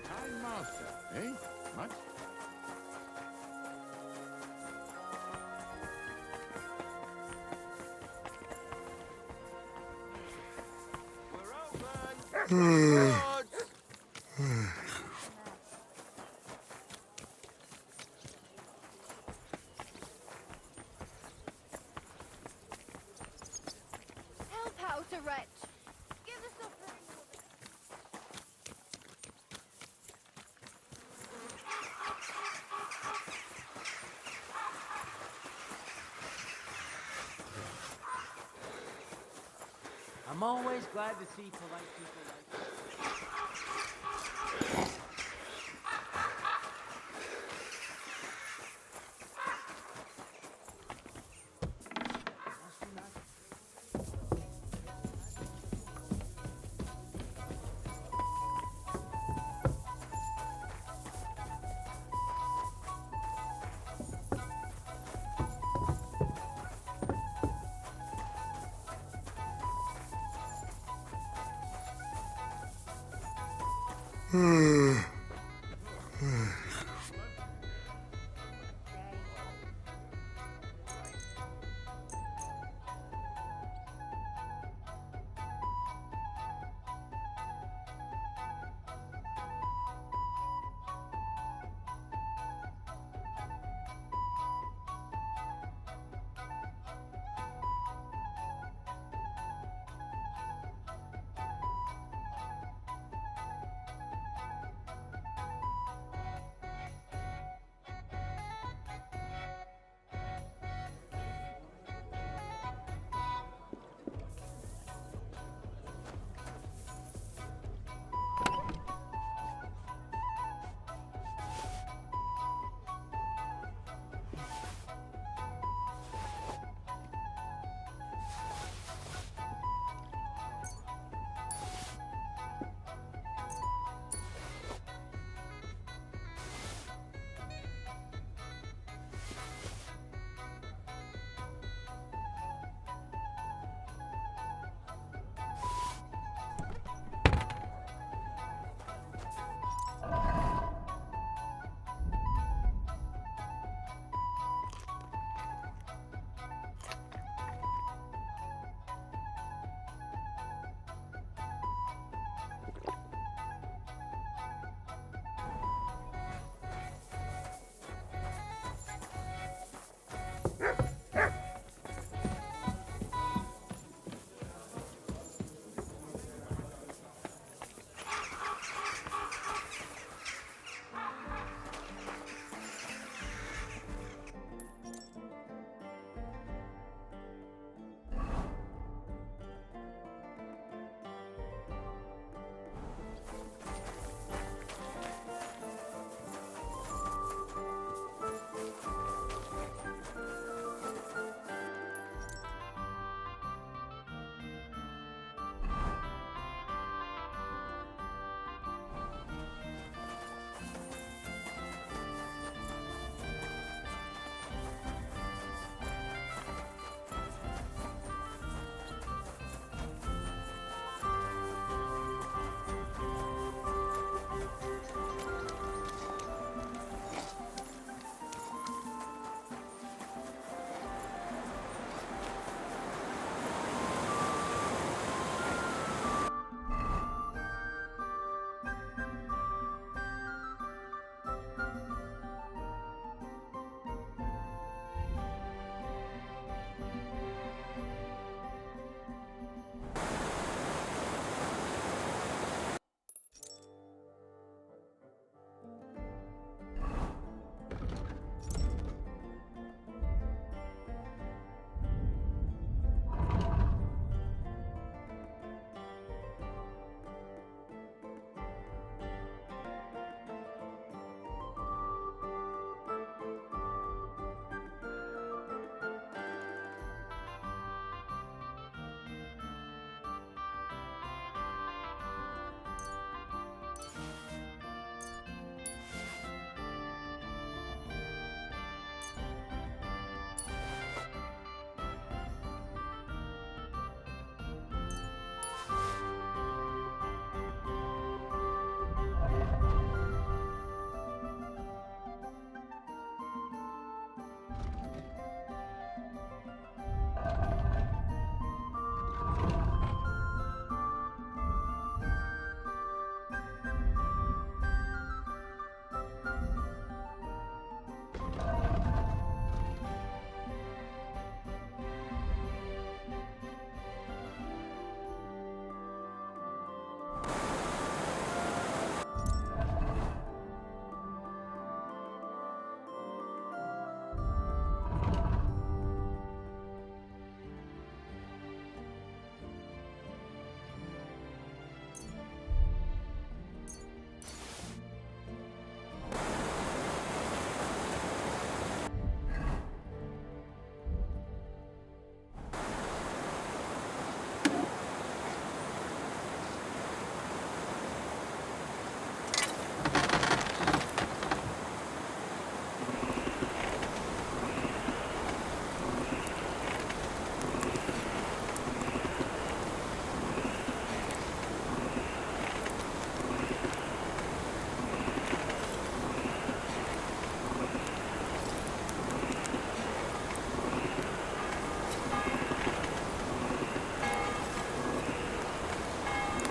S20: Time master, eh? Much?
S18: Help out a wretch. Give us suffering.
S4: I'm always glad to see polite people like you.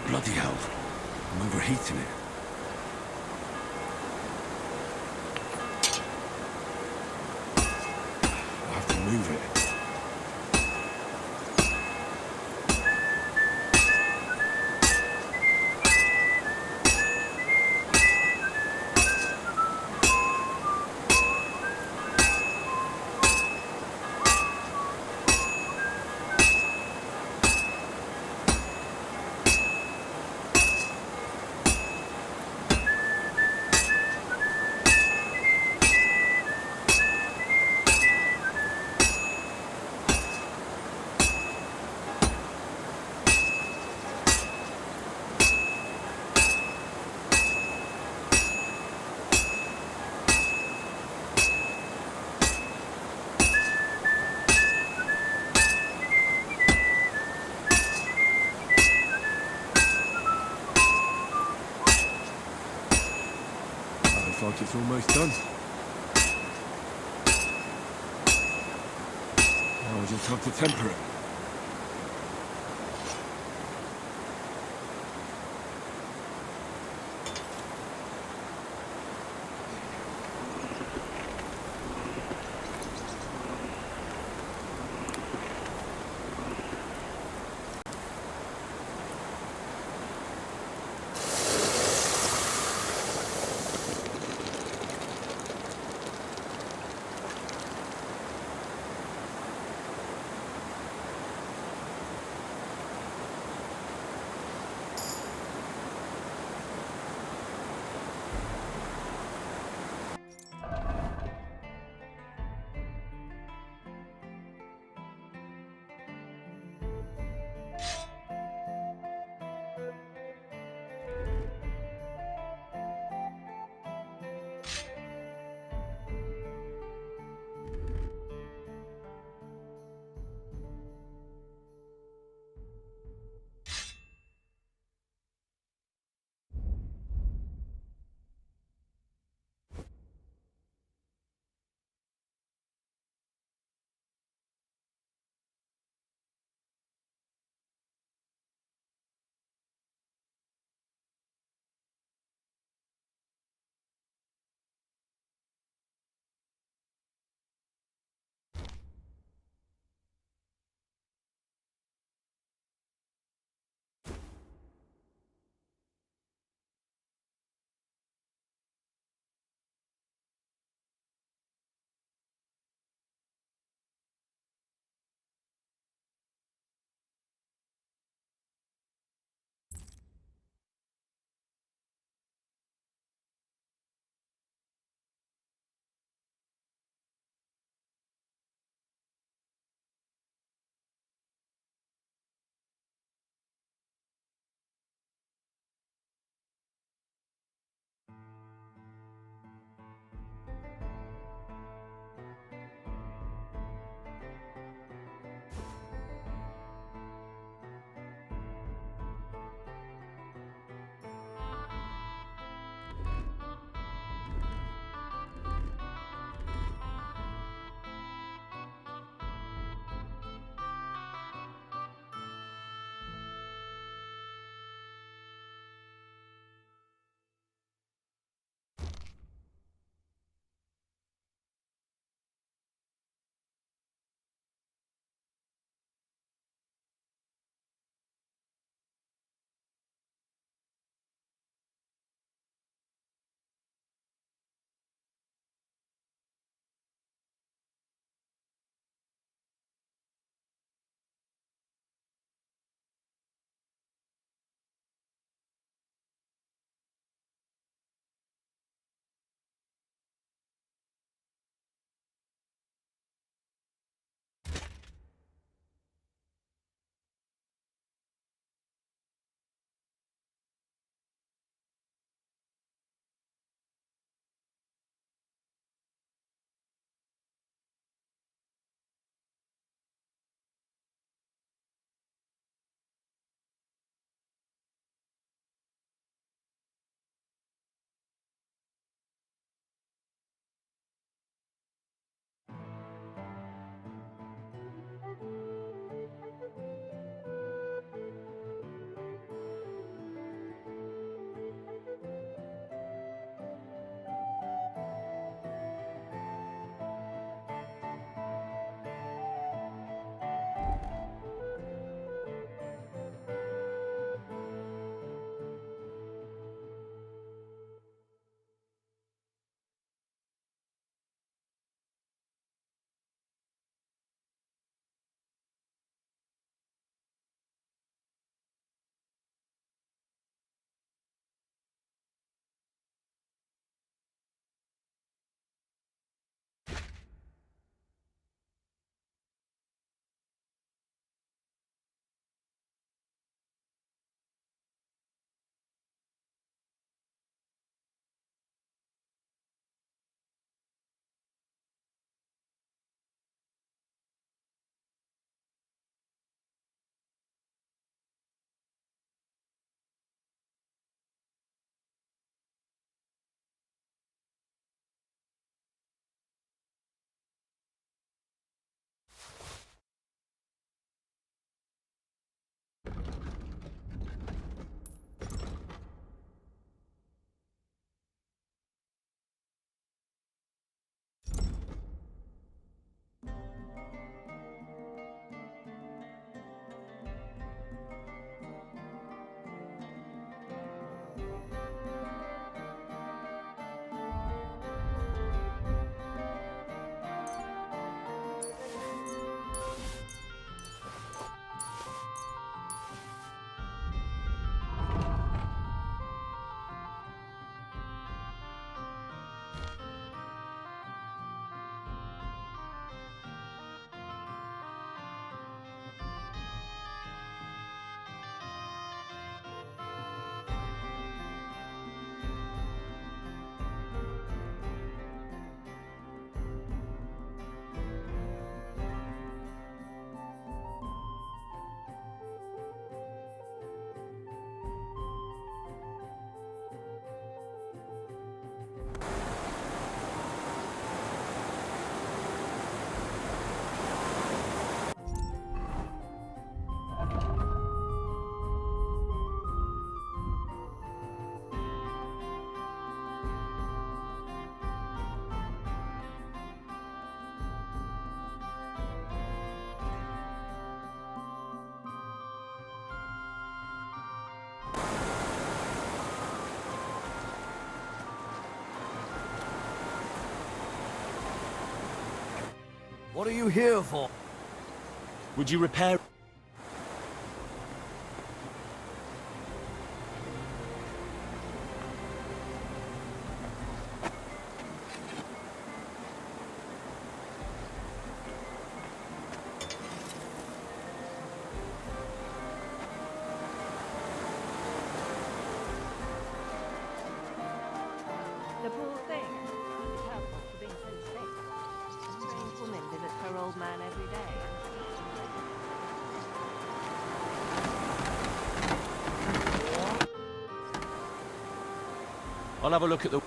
S23: Bloody hell. I'm overheating it. I have to move it. Looks like it's almost done. I'll just have to temper it.
S11: What are you here for?
S9: Would you repair...
S19: The poor thing. It's her fault for being so sick. A strange woman visits her old man every day.
S9: I'll have a look at the...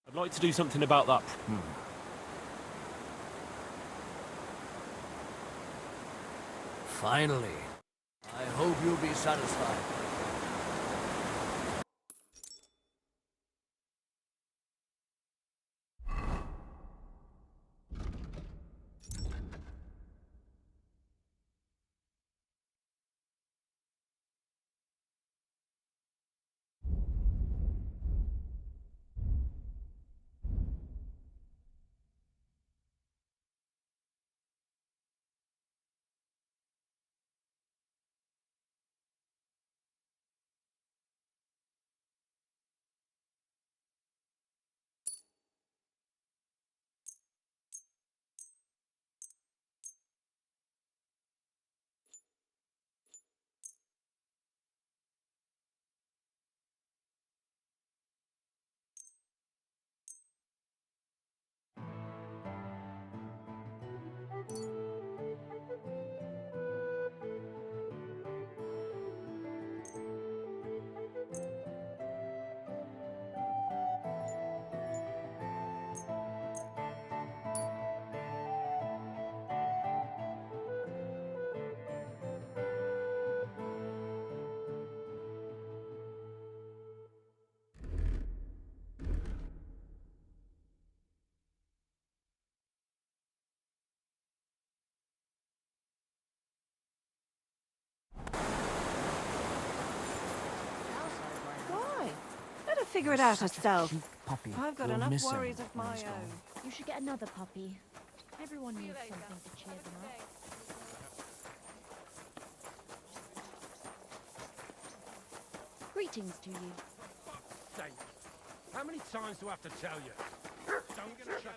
S9: I'd like to do something about that.
S11: Finally. I hope you'll be satisfied.
S19: Why? Let her figure it out herself.
S12: Puppy.
S19: I've got
S12: We'll
S19: enough
S12: miss him
S19: worries of
S12: when
S19: my
S12: he's gone.
S19: own.
S18: You should get another puppy. Everyone needs something to cheer them up. Greetings to you.
S8: Sake. How many times do I have to tell you? Don't chuck your shit.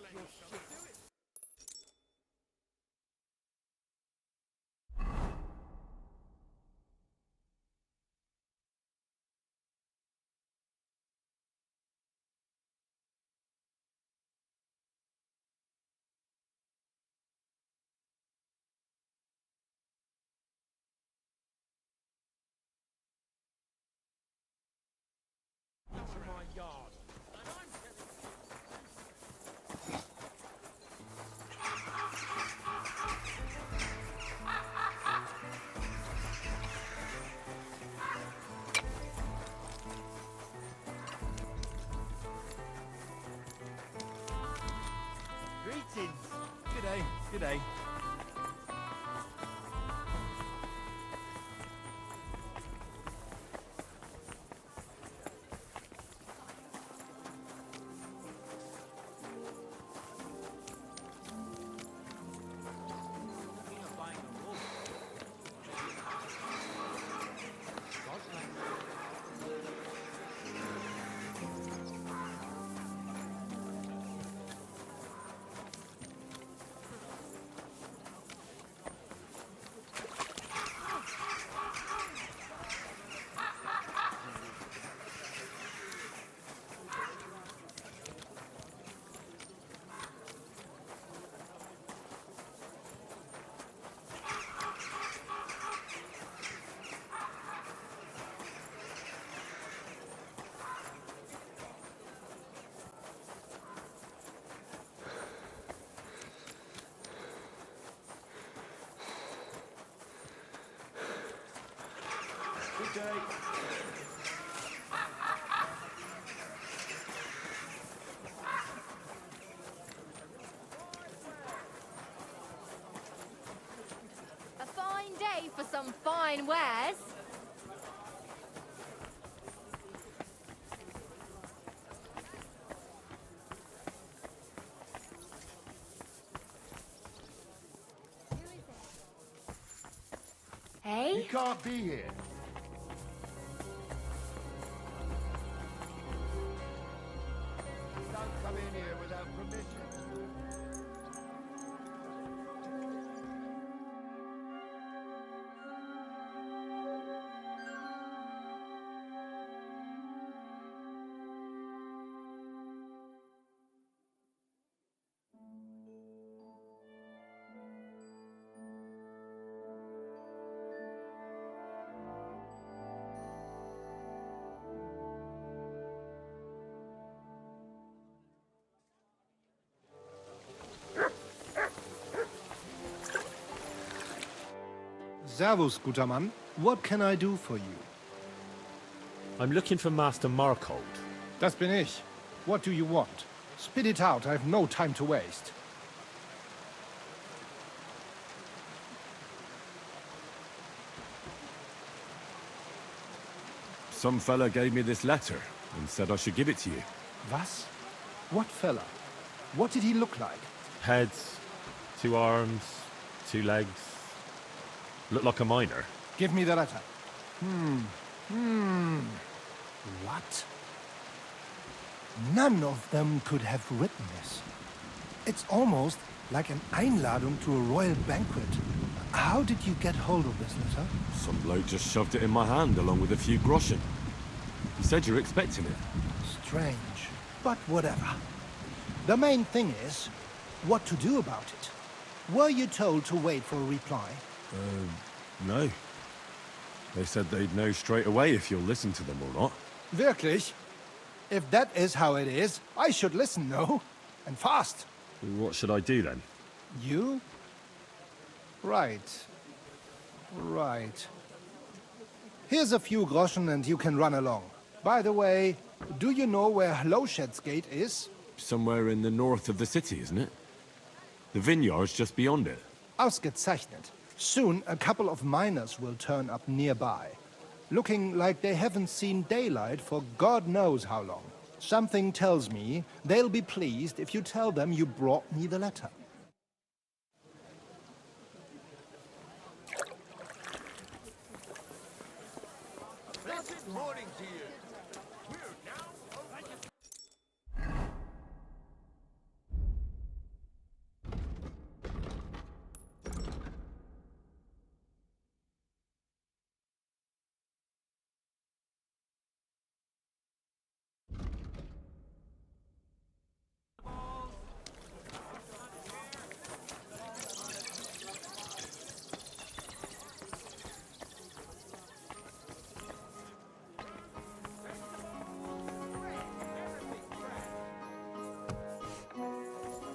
S8: Into my yard.
S9: Good day.
S18: A fine day for some fine wares. Hey?
S1: He can't be here. Don't come in here without permission.
S10: Servus, guter Mann. What can I do for you?
S2: I'm looking for Master Markold.
S10: Das bin ich. What do you want? Spit it out, I have no time to waste.
S2: Some fella gave me this letter and said I should give it to you.
S10: Was? What fella? What did he look like?
S2: Heads, 2 arms, 2 legs. Looked like a miner.
S10: Give me the letter. What? None of them could have written this. It's almost like an Einladung to a royal banquet. How did you get hold of this letter?
S2: Some bloke just shoved it in my hand along with a few groschen. He said you're expecting it.
S10: Strange, but whatever. The main thing is, what to do about it. Were you told to wait for a reply?
S2: No. They said they'd know straight away if you'll listen to them or not.
S10: Wirklich? If that is how it is, I should listen, no? And fast.
S2: What should I do then?
S10: You? Right. Right. Here's a few groschen and you can run along. By the way, do you know where Hlowshed's gate is?
S2: Somewhere in the north of the city, isn't it? The vineyard's just beyond it.
S10: Ausgezeichnet. Soon a couple of miners will turn up nearby. Looking like they haven't seen daylight for God knows how long. Something tells me they'll be pleased if you tell them you brought me the letter.
S17: Blessed morning to you.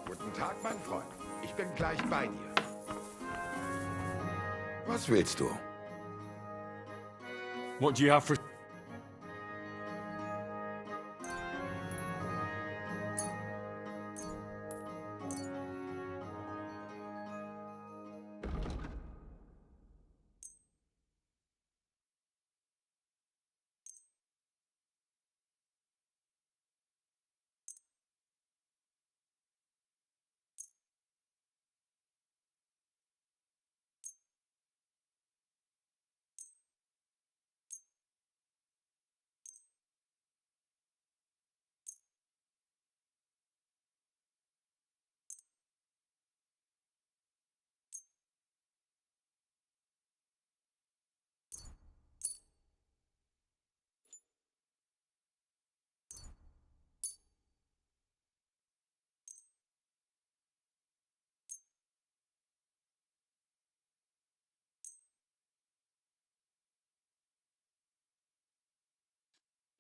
S20: Guten Tag, mein Freund. Ich bin gleich bei dir. Was willst du?
S2: What do you have for...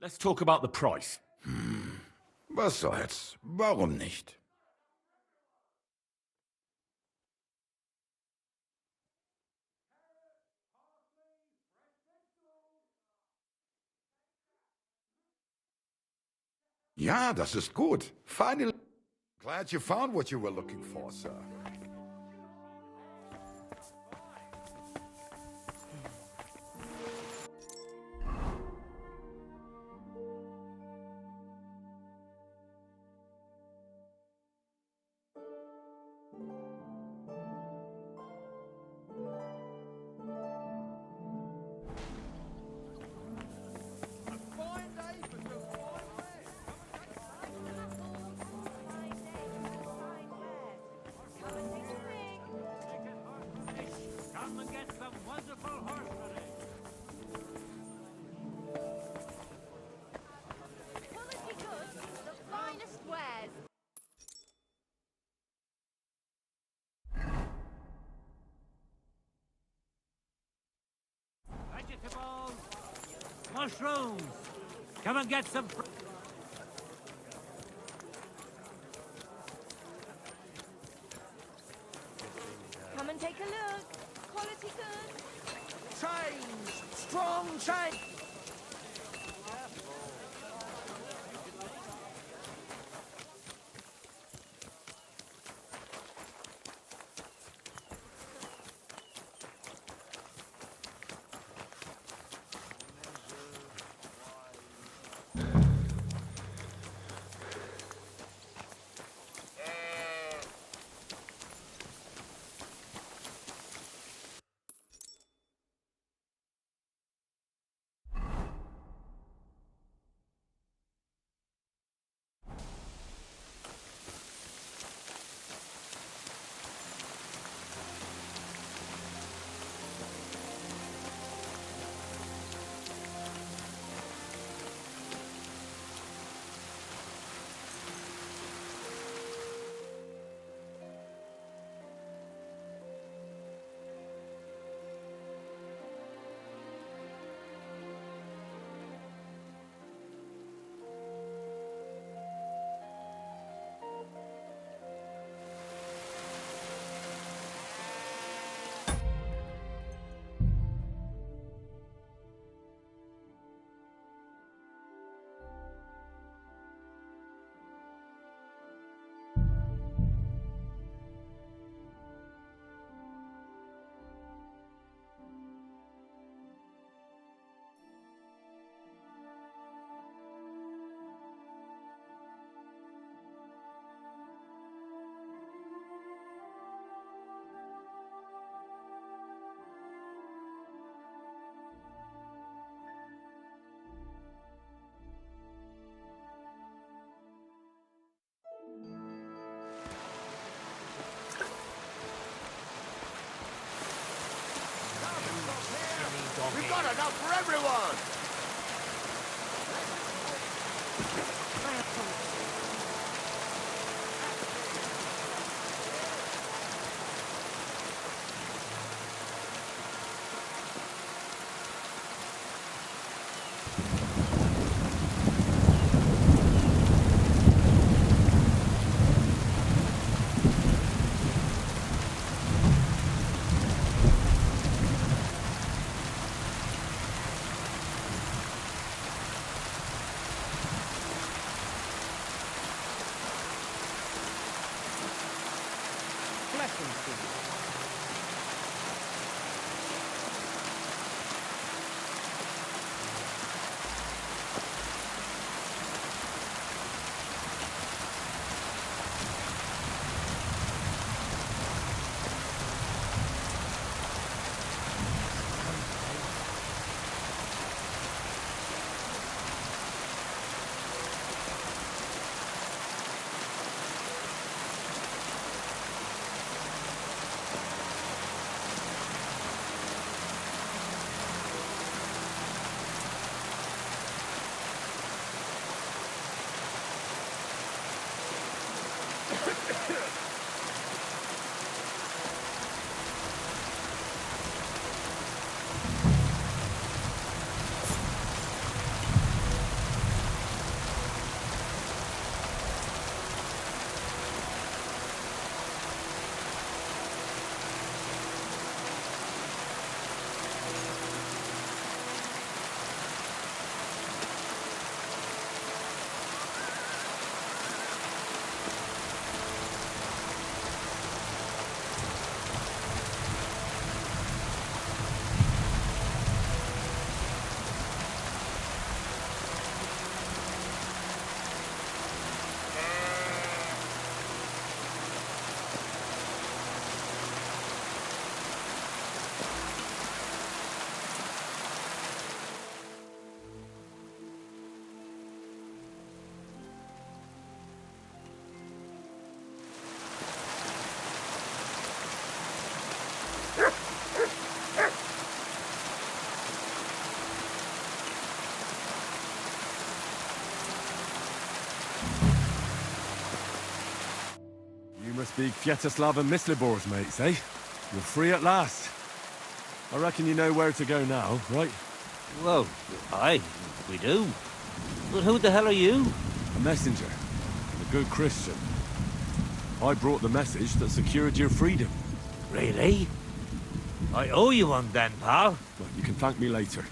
S2: Let's talk about the price.
S20: Was soll's? Warum nicht? Ja, das ist gut. Finally. Glad you found what you were looking for, sir.
S9: Come and get some wonderful horse riding.
S19: Quality goods, the finest wares.
S9: Vegetables, mushrooms. Come and get some.
S19: Come and take a look. Quality goods.
S15: Change! Strong change!
S17: We've got enough for everyone!
S2: Fietaslav and Myslibors, mates, eh? You're free at last. I reckon you know where to go now, right?
S16: Well, aye, we do. But who the hell are you?
S2: A messenger. A good Christian. I brought the message that secured your freedom.
S16: Really? I owe you one then, pal.
S2: Well, you can thank me later.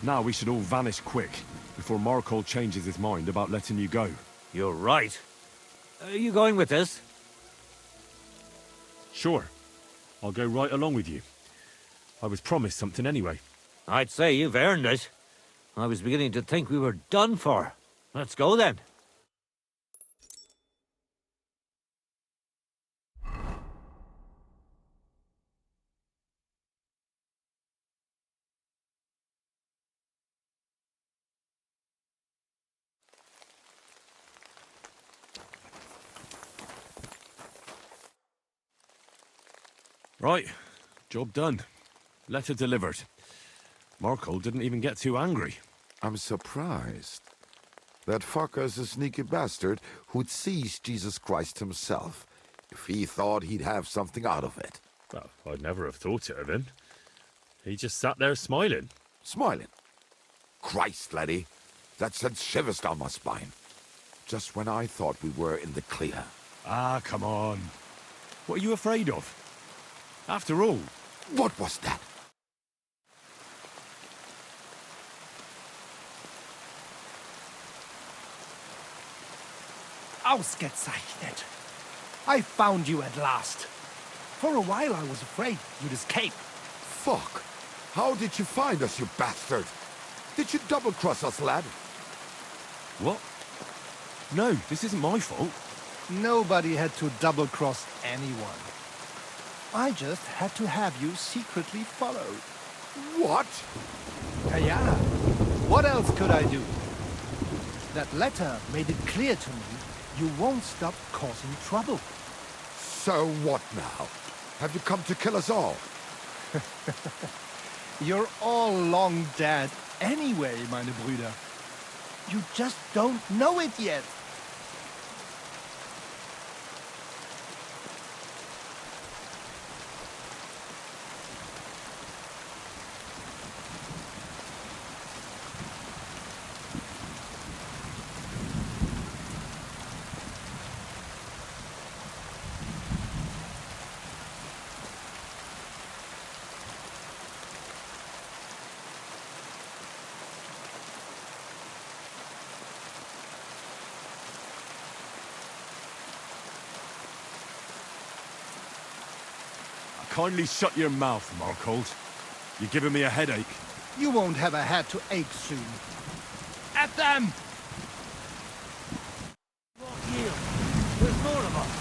S2: Now we should all vanish quick, before Markol changes his mind about letting you go.
S16: You're right. Are you going with us?
S2: Sure. I'll go right along with you. I was promised something anyway.
S16: I'd say you've earned it. I was beginning to think we were done for. Let's go then.
S2: Right. Job done. Letter delivered. Markol didn't even get too angry.
S20: I'm surprised. That fucker's a sneaky bastard who'd seize Jesus Christ himself if he thought he'd have something out of it.
S2: Well, I'd never have thought it of him. He just sat there smiling.
S20: Smiling? Christ, laddie. That sent shivers down my spine. Just when I thought we were in the clear.
S2: Ah, come on. What are you afraid of? After all...
S20: What was that?
S10: Ausgezeichnet. I found you at last. For a while I was afraid you'd escape.
S20: Fuck. How did you find us, you bastard? Did you double-cross us, lad?
S2: What? No, this isn't my fault.
S10: Nobody had to double-cross anyone. I just had to have you secretly followed.
S20: What?
S10: Yeah. What else could I do? That letter made it clear to me you won't stop causing trouble.
S20: So what now? Have you come to kill us all?
S10: You're all long dead anyway, meine Brüder. You just don't know it yet.
S2: Kindly shut your mouth, Markol. You're giving me a headache.
S10: You won't have a head to ache soon. At them!
S16: There's more of us.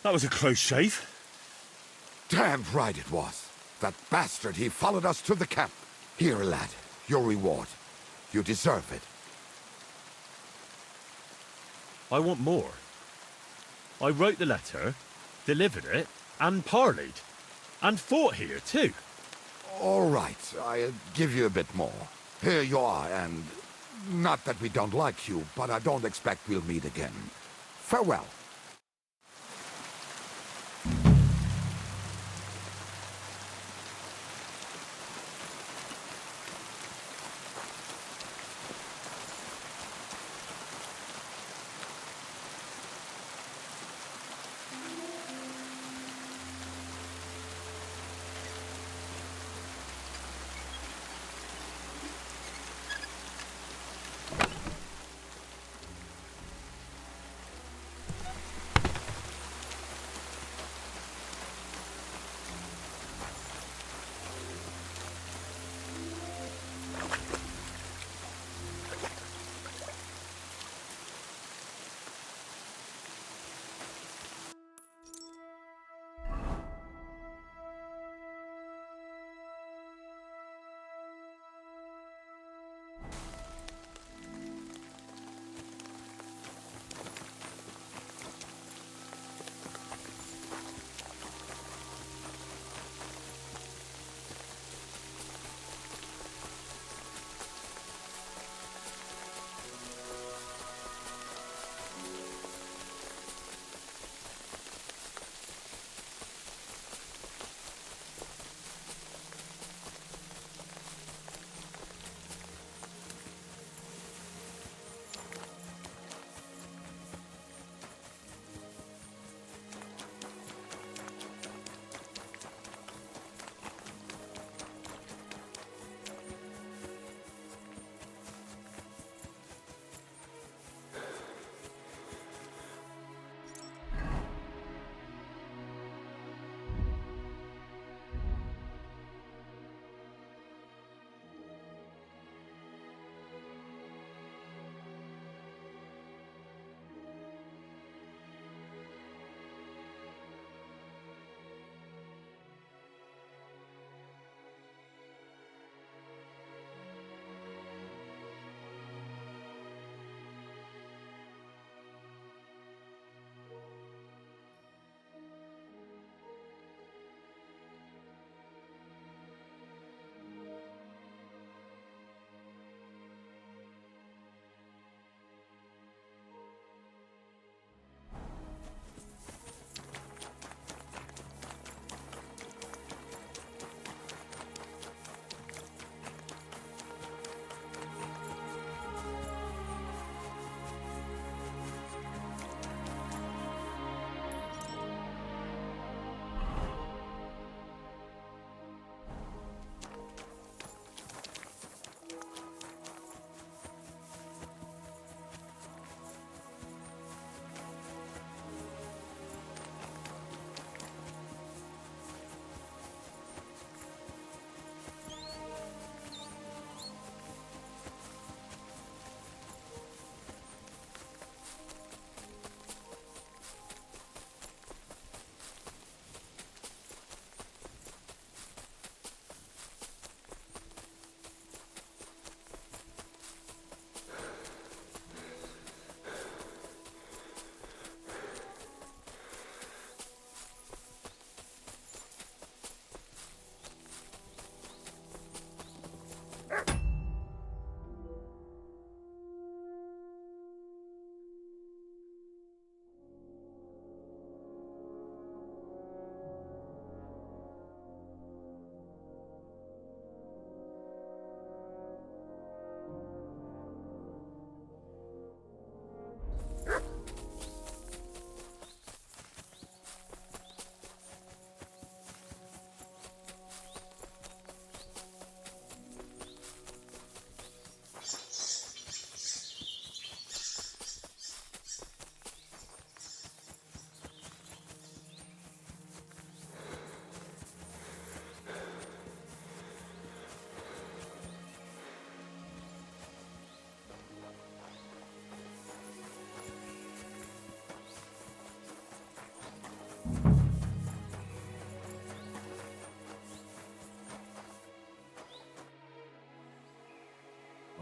S2: That was a close shave.
S20: Damn right it was. That bastard, he followed us to the camp. Here, lad, your reward. You deserve it.
S2: I want more. I wrote the letter, delivered it, and parleyed. And fought here, too.
S20: All right, I'll give you a bit more. Here you are, and not that we don't like you, but I don't expect we'll meet again. Farewell.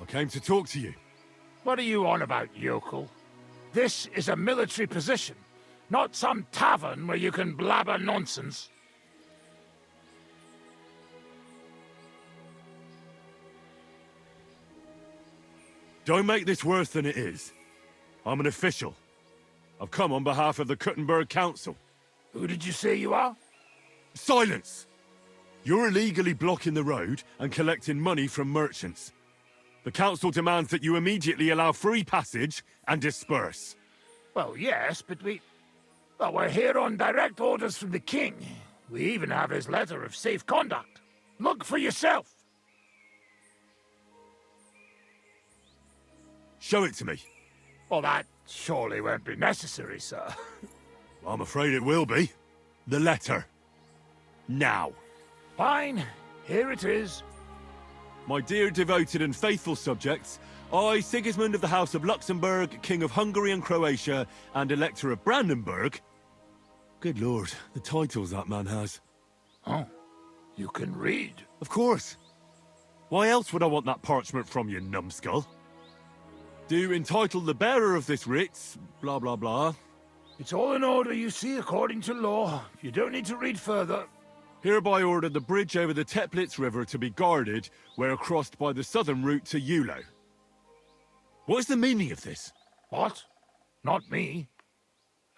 S2: came to talk to you.
S8: What are you on about, yokel? This is a military position, not some tavern where you can blabber nonsense.
S2: Don't make this worse than it is. I'm an official. I've come on behalf of the Kuttenberg Council.
S8: Who did you say you are?
S2: Silence! You're illegally blocking the road and collecting money from merchants. The council demands that you immediately allow free passage and disperse.
S8: Well, yes, but well, we're here on direct orders from the king. We even have his letter of safe conduct. Look for yourself.
S2: Show it to me.
S8: Well, that surely won't be necessary, sir.
S2: I'm afraid it will be. The letter. Now.
S8: Fine. Here it is.
S2: My dear devoted and faithful subjects, I, Sigismund of the House of Luxembourg, King of Hungary and Croatia, and Elector of Brandenburg... Good lord, the titles that man has.
S8: Oh, you can read?
S2: Of course. Why else would I want that parchment from you, numbskull? Do entitle the bearer of this writ, blah blah blah.
S8: It's all in order, you see, according to law. You don't need to read further.
S2: Hereby order the bridge over the Teplitz River to be guarded where crossed by the southern route to Yulo. What is the meaning of this?
S8: What? Not me.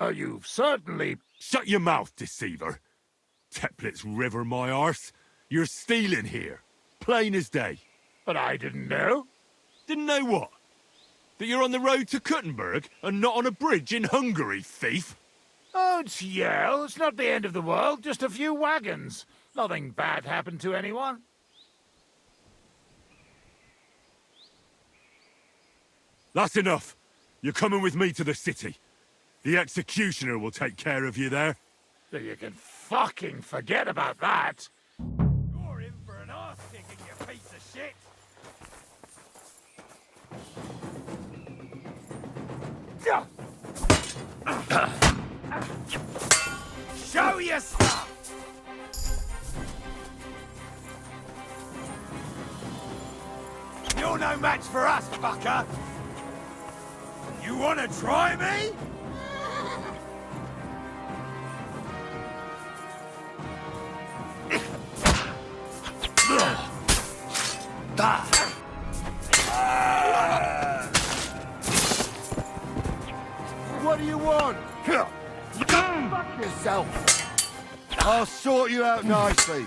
S8: You've certainly...
S2: Shut your mouth, deceiver. Teplitz River, my arse. You're stealing here. Plain as day.
S8: But I didn't know.
S2: Didn't know what? That you're on the road to Kuttenberg and not on a bridge in Hungary, thief?
S8: Don't yell. It's not the end of the world. Just a few wagons. Nothing bad happened to anyone.
S2: That's enough. You're coming with me to the city. The executioner will take care of you there.
S8: So you can fucking forget about that.
S9: You're in for an arse kicking, you piece of shit.
S17: Show your stuff! You're no match for us, fucker! You wanna try me?
S1: What do you want? Fuck yourself. I'll sort you out nicely.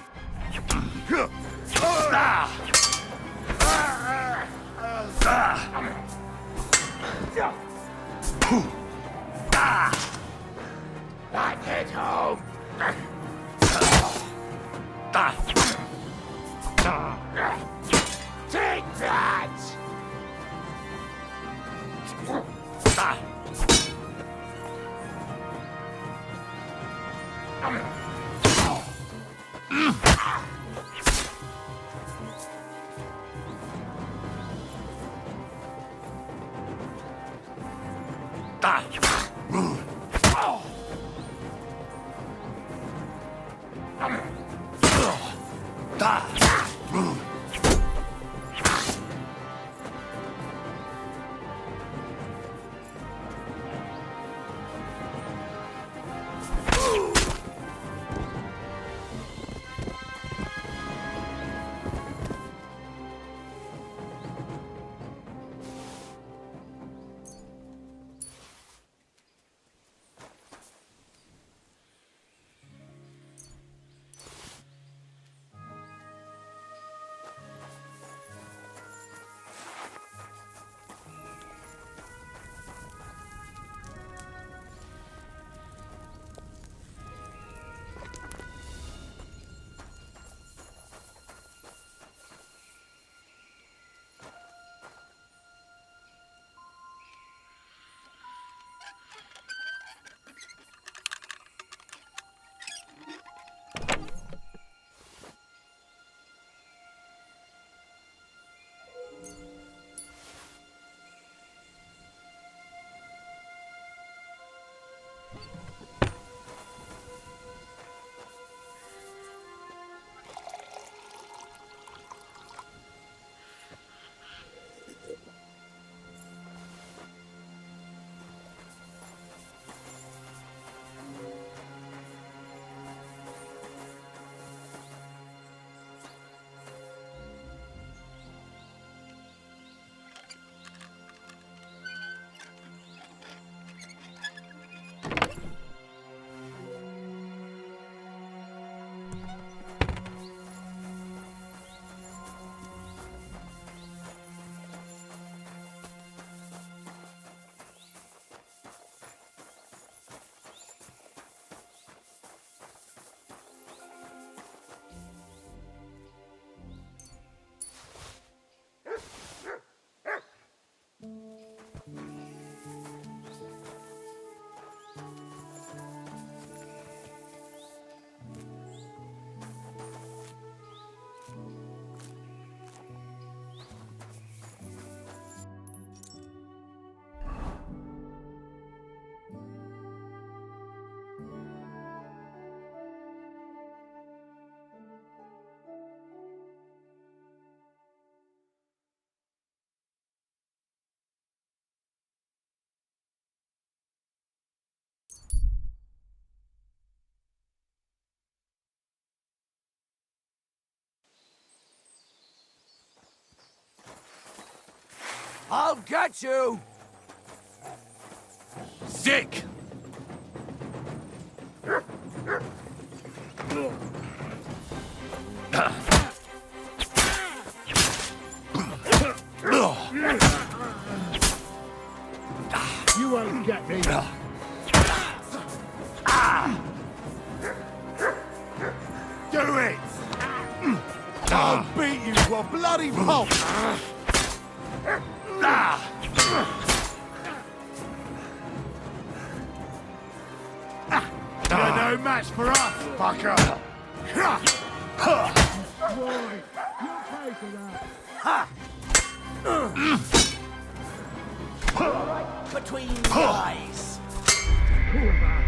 S8: Back at home. Take that!
S11: I'll get you!
S2: Sick!
S8: You won't get me.
S2: Do it!
S8: I'll beat you to a bloody pulp.
S1: You're no match for us, fucker.
S8: Boy, you'll pay for that.
S11: Between the eyes.
S8: Cool, man.